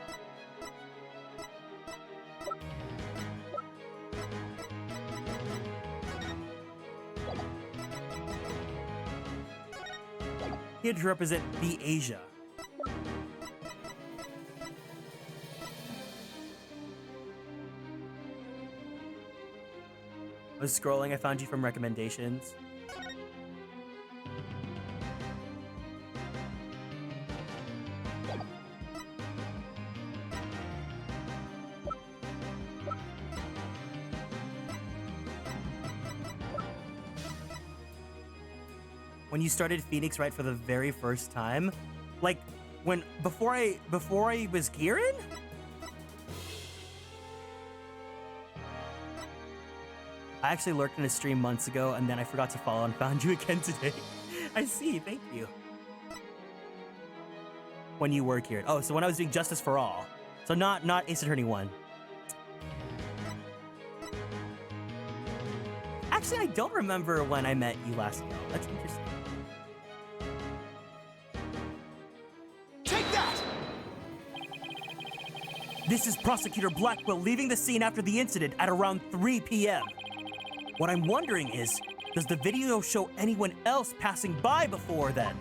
Here to represent the Asia. I was scrolling, I found you from recommendations. When you started Phoenix Wright for the very first time, like before I was Kieran? I actually lurked in a stream months ago and then I forgot to follow and found you again today. I see, thank you. When you were Kieran. Oh, so when I was doing Justice for All. So not Ace Attorney 1. Actually, I don't remember when I met you last year. That's interesting. Take that! This is Prosecutor Blackwell leaving the scene after the incident at around 3 p.m. What I'm wondering is, does the video show anyone else passing by before then?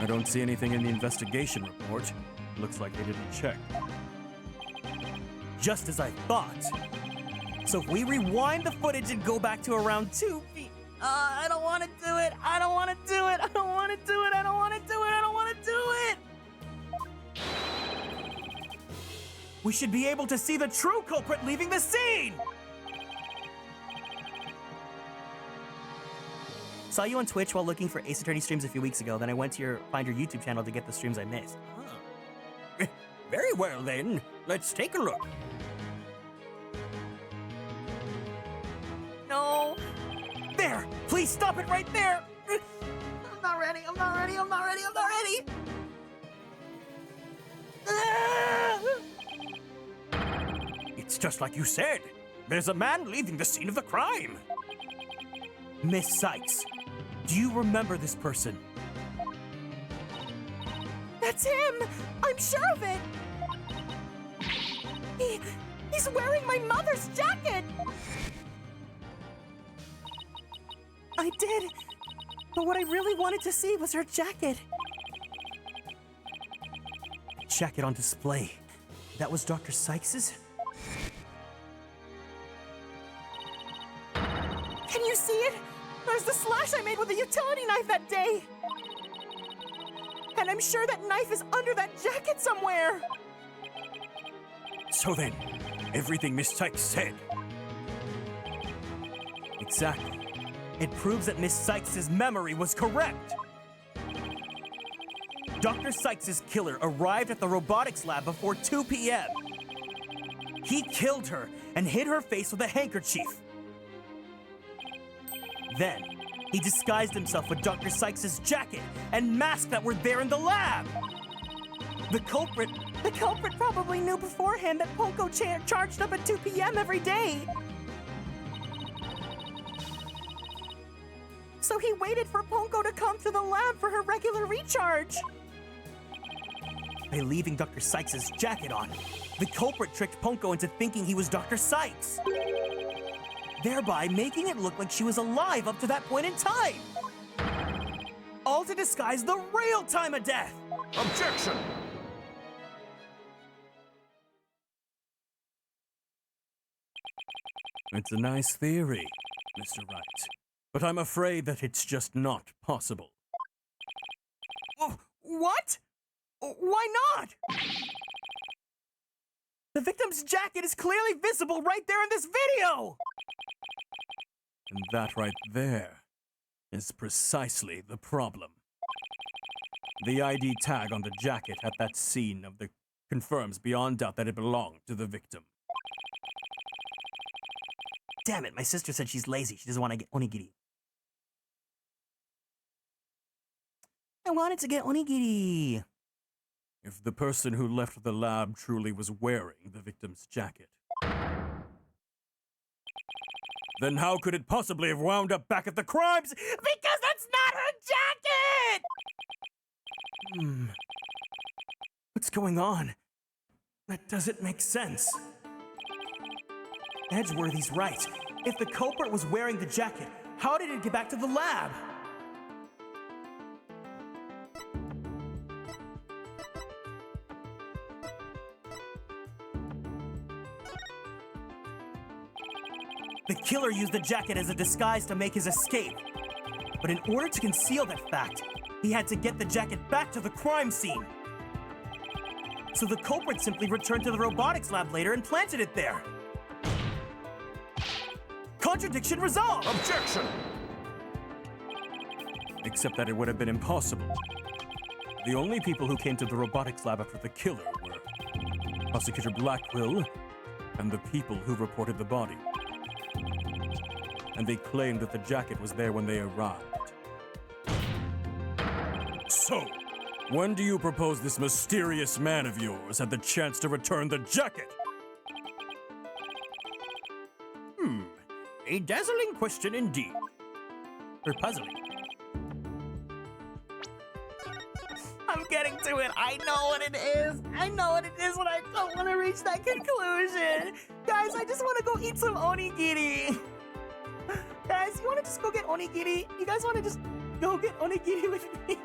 I don't see anything in the investigation report. Looks like they didn't check. Just as I thought. So if we rewind the footage and go back to around 2 p.m. I don't want to do it. I don't want to do it. I don't want to do it. I don't want to do it. I don't want to do it. We should be able to see the true culprit leaving the scene. Saw you on Twitch while looking for Ace Attorney streams a few weeks ago. Then I went to find your YouTube channel to get the streams I missed. Huh. Very well then. Let's take a look. No. There! Please stop it right there! I'm not ready, I'm not ready, I'm not ready, I'm not ready! It's just like you said. There's a man leaving the scene of the crime. Miss Sykes, Do you remember this person? That's him! I'm sure of it! He's wearing my mother's jacket! I did, but what I really wanted to see was her jacket. Jacket on display. That was Dr. Psyched's? Can you see it? There's the slash I made with the utility knife that day! And I'm sure that knife is under that jacket somewhere! So then, everything Miss Psyched said. Exactly. It proves that Miss Psyched's memory was correct. Dr. Psyched's killer arrived at the robotics lab before 2 p.m. He killed her and hid her face with a handkerchief. Then, he disguised himself with Dr. Psyched's jacket and mask that were there in the lab. The culprit probably knew beforehand that Ponko charged up at 2 p.m. every day. So he waited for Ponko to come to the lab for her regular recharge. By leaving Dr. Psyched's jacket on, the culprit tricked Ponko into thinking he was Dr. Psyched, thereby making it look like she was alive up to that point in time. All to disguise the real time of death. Objection! It's a nice theory, Mr. Wright, but I'm afraid that it's just not possible. Oh, what? Why not? The victim's jacket is clearly visible right there in this video! And that right there is precisely the problem. The ID tag on the jacket at that scene of the confirms beyond doubt that it belonged to the victim. Damn it, my sister said she's lazy. She doesn't want to get onigiri. I wanted to get onigiri. If the person who left the lab truly was wearing the victim's jacket, then how could it possibly have wound up back at the crimes? Because that's not her jacket! What's going on? That doesn't make sense. Edgeworthy's right. If the culprit was wearing the jacket, how did it get back to the lab? The killer used the jacket as a disguise to make his escape. But in order to conceal that fact, he had to get the jacket back to the crime scene. So the culprit simply returned to the robotics lab later and planted it there. Contradiction resolved! Objection! Except that it would have been impossible. The only people who came to the robotics lab after the killer were Prosecutor Blackwell and the people who reported the body. And they claimed that the jacket was there when they arrived. So, when do you propose this mysterious man of yours had the chance to return the jacket? A dazzling question indeed. Or puzzling. I'm getting to it. I know what it is. I know what it is, but I don't want to reach that conclusion. Guys, I just want to go eat some onigiri. Guys, you want to just go get onigiri? You guys want to just go get onigiri with me?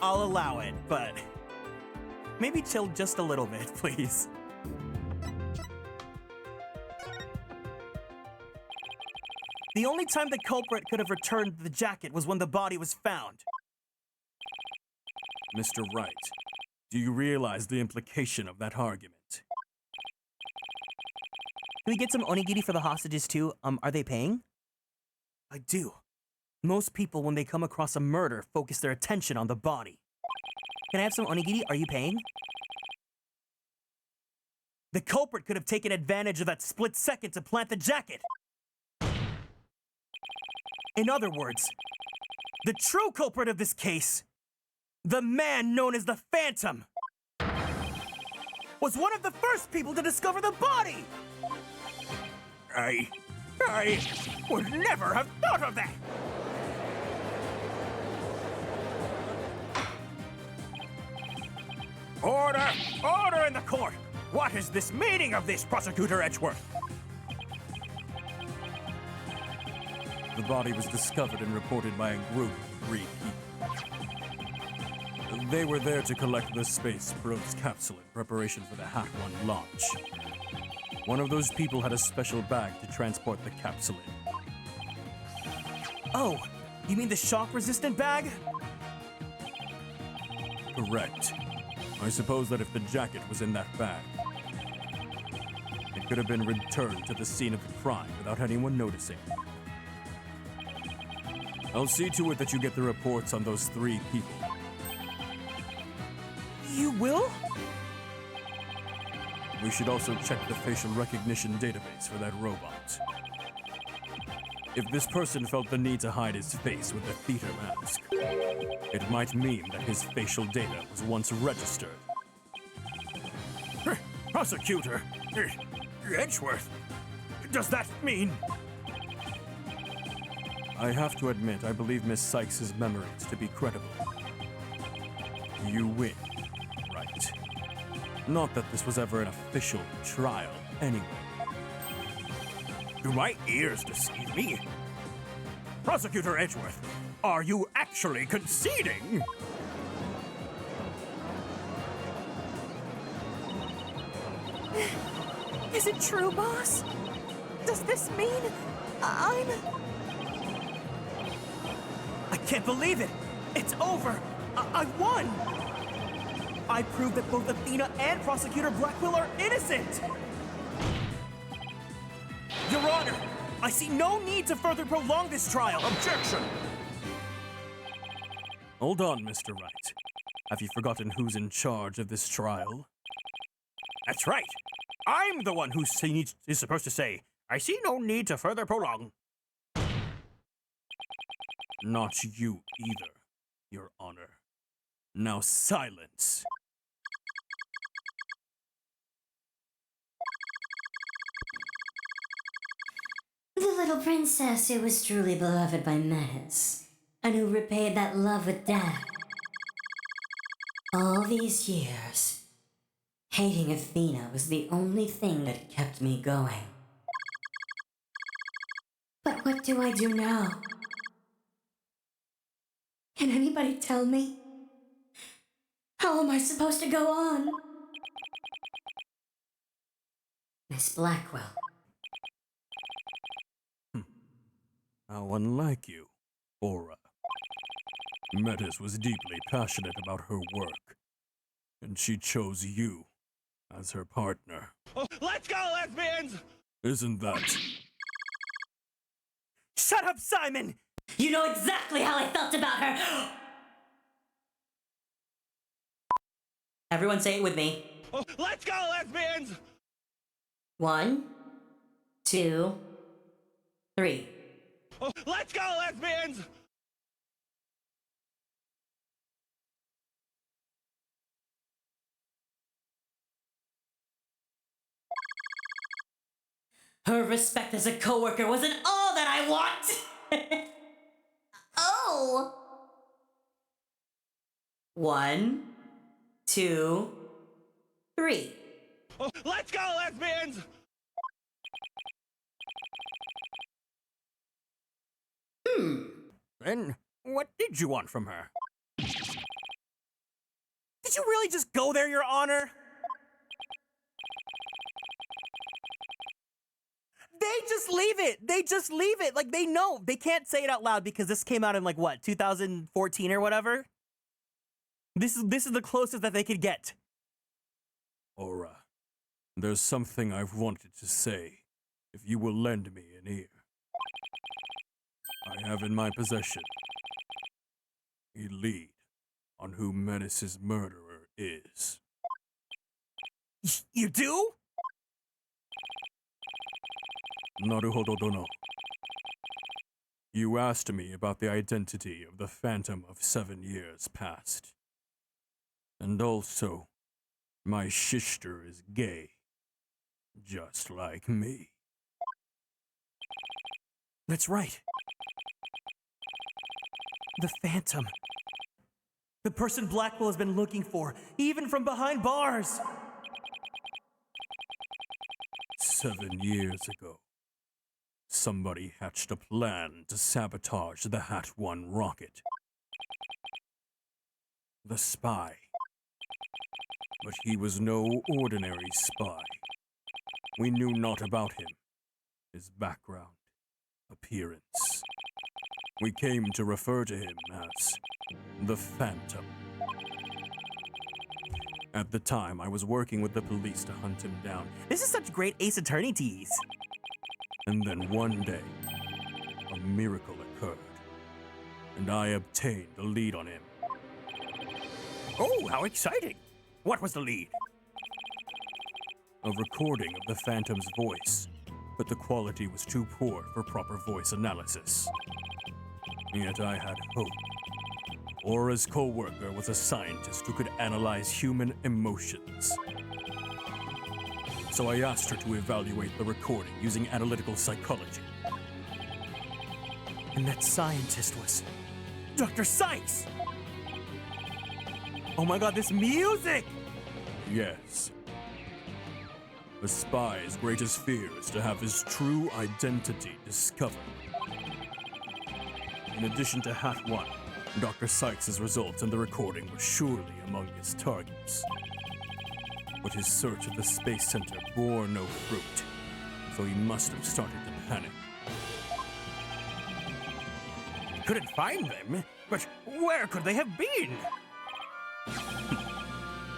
I'll allow it, but maybe chill just a little bit, please. The only time the culprit could have returned the jacket was when the body was found. Mr. Wright, do you realize the implication of that argument? Can we get some onigiri for the hostages too? Are they paying? I do. Most people, when they come across a murder, focus their attention on the body. Can I have some onigiri? Are you paying? The culprit could have taken advantage of that split second to plant the jacket. In other words, the true culprit of this case, the man known as the Phantom, was one of the first people to discover the body! I would never have thought of that! Order! Order in the court! What is this meaning of this, Prosecutor Edgeworth? The body was discovered and reported by a group of 3 people. They were there to collect the space Probe's capsule in preparation for the Hat 1 launch. One of those people had a special bag to transport the capsule in. Oh, you mean the shock-resistant bag? Correct. I suppose that if the jacket was in that bag, it could have been returned to the scene of the crime without anyone noticing. I'll see to it that you get the reports on those 3 people. You will? We should also check the facial recognition database for that robot. If this person felt the need to hide his face with a theater mask, it might mean that his facial data was once registered. Prosecutor Edgeworth, does that mean... I have to admit, I believe Miss Sykes' memories to be credible. You win, right? Not that this was ever an official trial, anyway. Do my ears deceive me? Prosecutor Edgeworth, are you actually conceding? Is it true, boss? Does this mean I'm... I can't believe it! It's over! I won! I proved that both Athena and Prosecutor Blackwell are innocent! Your Honor, I see no need to further prolong this trial. Objection! Hold on, Mr. Wright. Have you forgotten who's in charge of this trial? That's right. I'm the one who is supposed to say, I see no need to further prolong. Not you either, Your Honor. Now silence. The little princess who was truly beloved by Metis, and who repaid that love with death. All these years, hating Athena was the only thing that kept me going. But what do I do now? Can anybody tell me? How am I supposed to go on? Miss Blackwell. How unlike you, Aura. Metis was deeply passionate about her work, and she chose you as her partner. Oh, let's go, lesbians! Isn't that... Shut up, Simon! You know exactly how I felt about her! Everyone say it with me. Oh, let's go, lesbians! 1, 2, 3. Oh, let's go, lesbians! Her respect as a coworker wasn't all that I want! Oh! 1, 2, 3. Oh, let's go, lesbians! Then, what did you want from her? Did you really just go there, Your Honor? They just leave it. They just leave it. Like, they know. They can't say it out loud because this came out in, like, what, 2014 or whatever? This is the closest that they could get. Aura, there's something I've wanted to say, if you will lend me an ear. I have in my possession a lead on who Menace's murderer is. You do? Naruhodo dono. You asked me about the identity of the Phantom of 7 years past. And also, My sister is gay. Just like me. That's right. The Phantom. The person Blackwell has been looking for, even from behind bars. 7 years ago, somebody hatched a plan to sabotage the Hat 1 rocket. The spy. But he was no ordinary spy. We knew naught about him, his background, appearance. We came to refer to him as the Phantom. At the time, I was working with the police to hunt him down. This is such great Ace Attorney tease. And then one day, a miracle occurred, and I obtained the lead on him. Oh, how exciting! What was the lead? A recording of the Phantom's voice, but the quality was too poor for proper voice analysis. Yet I had hope. Aura's co-worker was a scientist who could analyze human emotions. So I asked her to evaluate the recording using analytical psychology. And that scientist was Dr. Psyched! Oh my god, this music! Yes. A spy's greatest fear is to have his true identity discovered. In addition to Hat 1, Dr. Sykes' results in the recording were surely among his targets. But his search of the Space Center bore no fruit, so he must have started to panic. Couldn't find them, but where could they have been?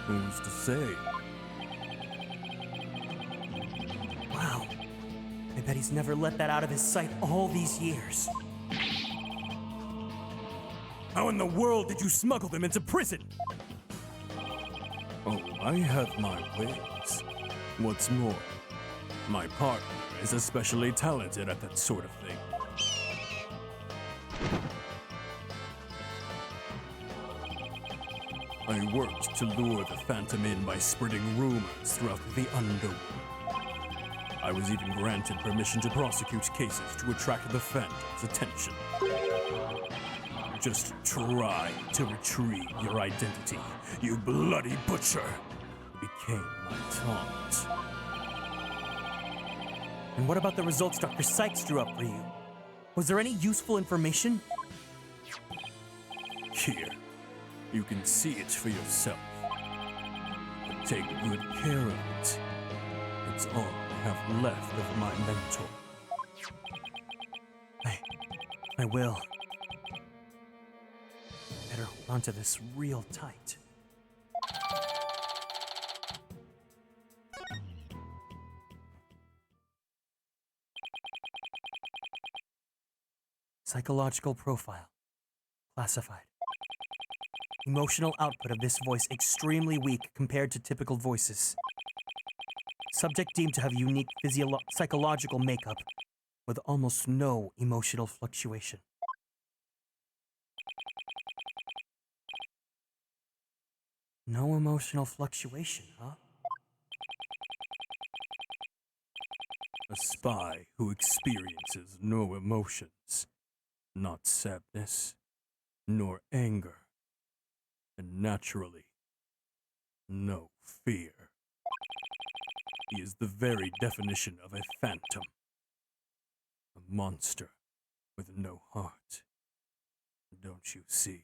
Who's to say? Wow. I bet he's never let that out of his sight all these years. How in the world did you smuggle them into prison? Oh, I have my ways. What's more, my partner is especially talented at that sort of thing. I worked to lure the Phantom in by spreading rumors throughout the underworld. I was even granted permission to prosecute cases to attract the Phantom's attention. Just try to retrieve your identity, you bloody butcher, became my taunt. And what about the results Dr. Sykes drew up for you? Was there any useful information? Here, you can see it for yourself. But take good care of it. It's all I have left of my mentor. I will. Better hold on to this real tight. Psychological profile. Classified. Emotional output of this voice extremely weak compared to typical voices. Subject deemed to have unique psychological makeup with almost no emotional fluctuation. No emotional fluctuation, huh? A spy who experiences no emotions, not sadness, nor anger, and naturally, no fear. He is the very definition of a phantom. A monster with no heart. Don't you see?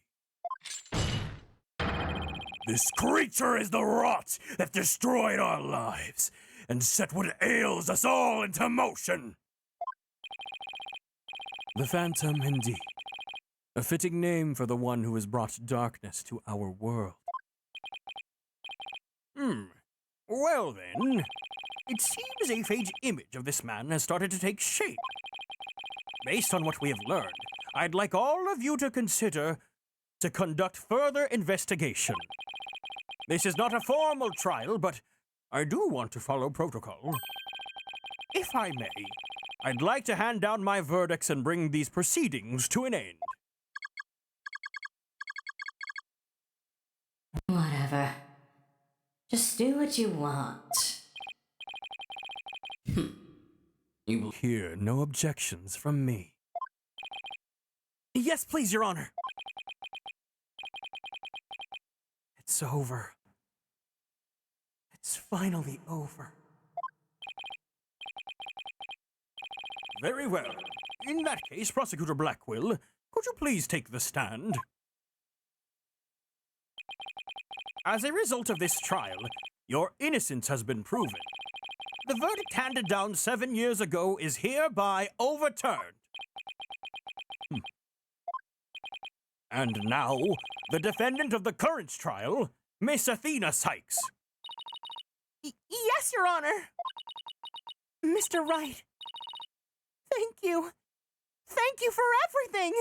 This creature is the rot that destroyed our lives and set what ails us all into motion. The Phantom, indeed. A fitting name for the one who has brought darkness to our world. Well then, it seems a phage image of this man has started to take shape. Based on what we have learned, I'd like all of you to consider to conduct further investigation. This is not a formal trial, but I do want to follow protocol. If I may, I'd like to hand down my verdicts and bring these proceedings to an end. Whatever. Just do what you want. You will hear no objections from me. Yes, please, Your Honor. It's over. It's finally over. Very well. In that case, Prosecutor Blackwell, could you please take the stand? As a result of this trial, your innocence has been proven. The verdict handed down 7 years ago is hereby overturned. And now, the defendant of the current trial, Miss Athena Sykes. Yes, Your Honor. Mr. Wright. Thank you. Thank you for everything.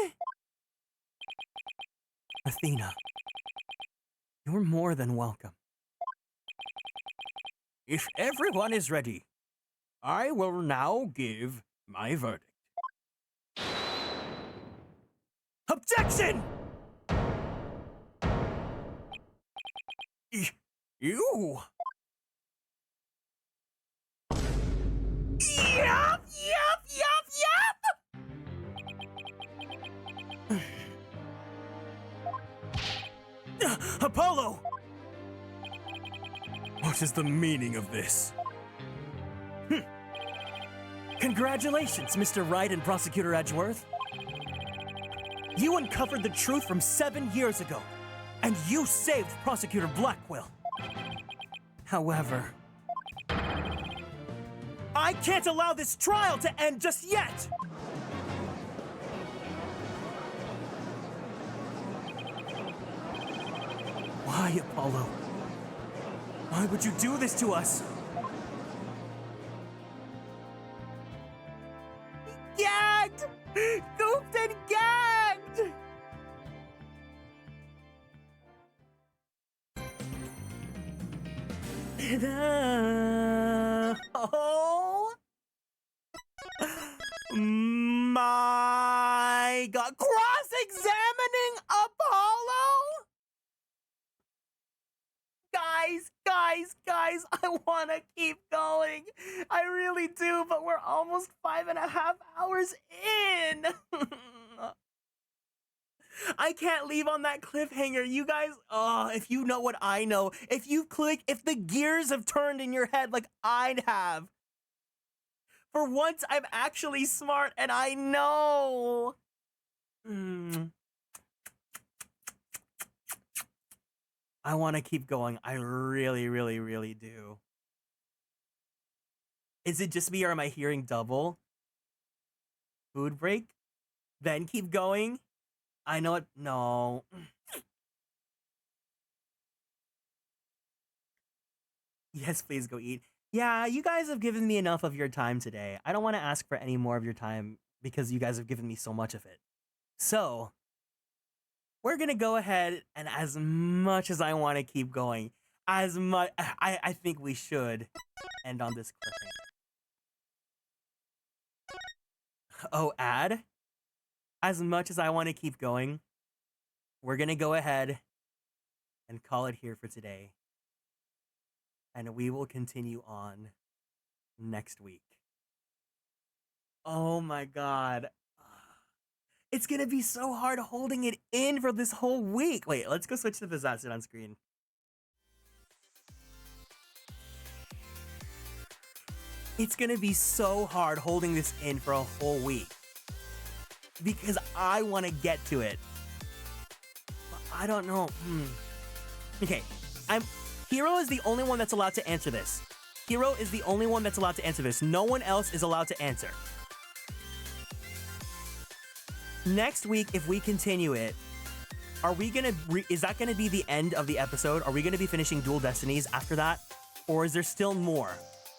Athena, you're more than welcome. If everyone is ready, I will now give my verdict. Objection! You! Yup! Apollo! What is the meaning of this? Congratulations, Mr. Wright and Prosecutor Edgeworth. You uncovered the truth from 7 years ago, and you saved Prosecutor Blackwell. However, I can't allow this trial to end just yet! Why, Apollo? Why would you do this to us? Gagged! Gooped and gagged! Oh my God! Cross-examining Apollo? Guys, I want to keep going. I really do, but we're almost 5.5 hours in. I can't leave on that cliffhanger. You guys, if you know what I know, if the gears have turned in your head like I'd have. For once, I'm actually smart and I know. I want to keep going. I really, really, really do. Is it just me or am I hearing double? Food break? Then keep going? I know it. No. Yes, please go eat. Yeah, you guys have given me enough of your time today. I don't want to ask for any more of your time because you guys have given me so much of it. So, we're going to go ahead and as much as I want to keep going, as much, I think we should end on this cliffhanger. Oh, ad? As much as I want to keep going, we're going to go ahead and call it here for today. And we will continue on next week. Oh my God. It's going to be so hard holding it in for this whole week. Wait, let's go switch to the Backseat on screen. It's going to be so hard holding this in for a whole week. Because I want to get to it. But I don't know. Okay, Hero is the only one that's allowed to answer this. Hero is the only one that's allowed to answer this. No one else is allowed to answer. Next week, if we continue it, are we gonna, is that gonna be the end of the episode? Are we gonna be finishing Dual Destinies after that? Or is there still more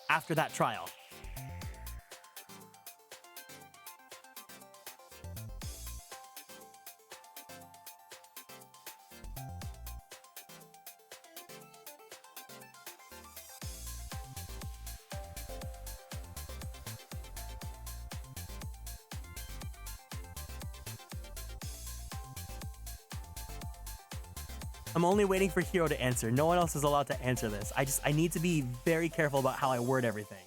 after that trial? I'm only waiting for Hero to answer. No one else is allowed to answer this. I need to be very careful about how I word everything.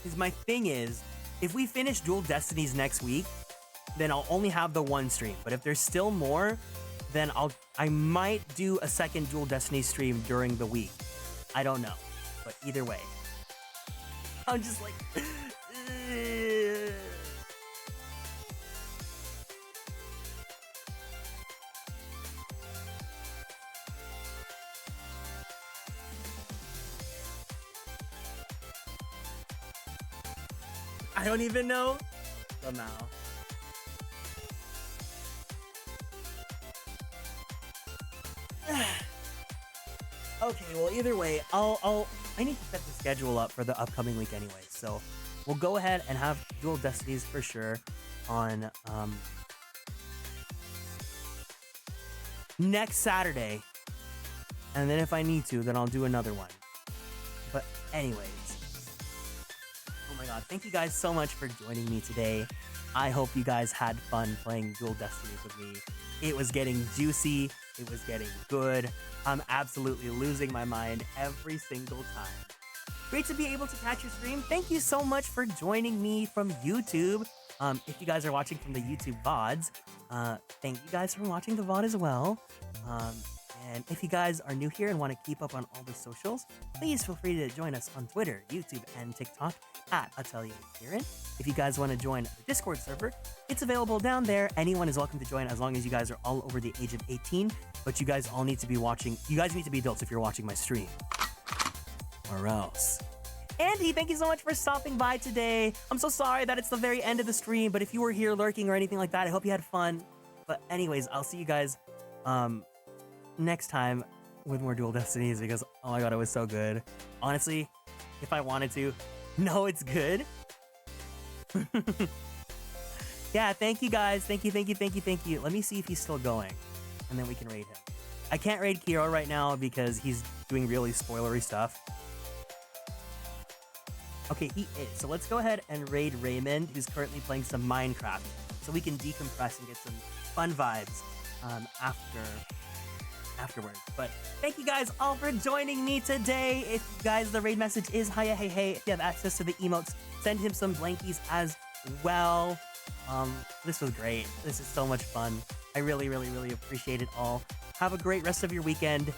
Because my thing is, if we finish Dual Destinies next week, then I'll only have the one stream. But if there's still more, then I might do a second Dual Destinies stream during the week. I don't know. But either way, I'm just like... I don't even know. Somehow. Okay, well, either way, I need to set the schedule up for the upcoming week anyway. So we'll go ahead and have Dual Destinies for sure on next Saturday. And then if I need to, then I'll do another one. But anyways. Oh my god, thank you guys so much for joining me today. I hope you guys had fun playing Dual Destinies with me. It was getting juicy. It was getting good. I'm absolutely losing my mind every single time. Great to be able to catch your stream. Thank you so much for joining me from YouTube. If you guys are watching from the YouTube VODs, thank you guys for watching the VOD as well. And if you guys are new here and want to keep up on all the socials, please feel free to join us on Twitter, YouTube, and TikTok at Atelier Kieran. If you guys want to join the Discord server, it's available down there. Anyone is welcome to join as long as you guys are all over the age of 18. But you guys all need to be watching. You guys need to be adults if you're watching my stream. Or else. Andy, thank you so much for stopping by today. I'm so sorry that it's the very end of the stream, but if you were here lurking or anything like that, I hope you had fun. But anyways, I'll see you guys next time with more Dual Destinies because, oh my god, it was so good. Honestly, if I wanted to, no, it's good. Yeah, thank you guys. Thank you. Let me see if he's still going, and then we can raid him. I can't raid Kiro right now because he's doing really spoilery stuff. Okay, he is. So let's go ahead and raid Raymond, who's currently playing some Minecraft, so we can decompress and get some fun vibes afterwards. But thank you guys all for joining me today. If you guys, the raid message is hiya hey hey. If you have access to the emotes, send him some blankies as well. This was great. This is so much fun. I really appreciate it all. Have a great rest of your weekend.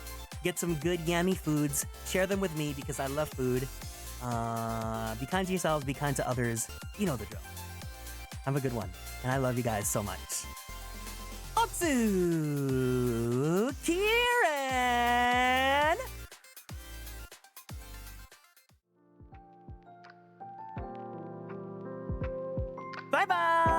Get some good yummy foods. Share them with me because I love food. Be kind to yourselves, be kind to others. You know the drill. Have a good one. And I love you guys so much. Otsu Kieran! Bye-bye!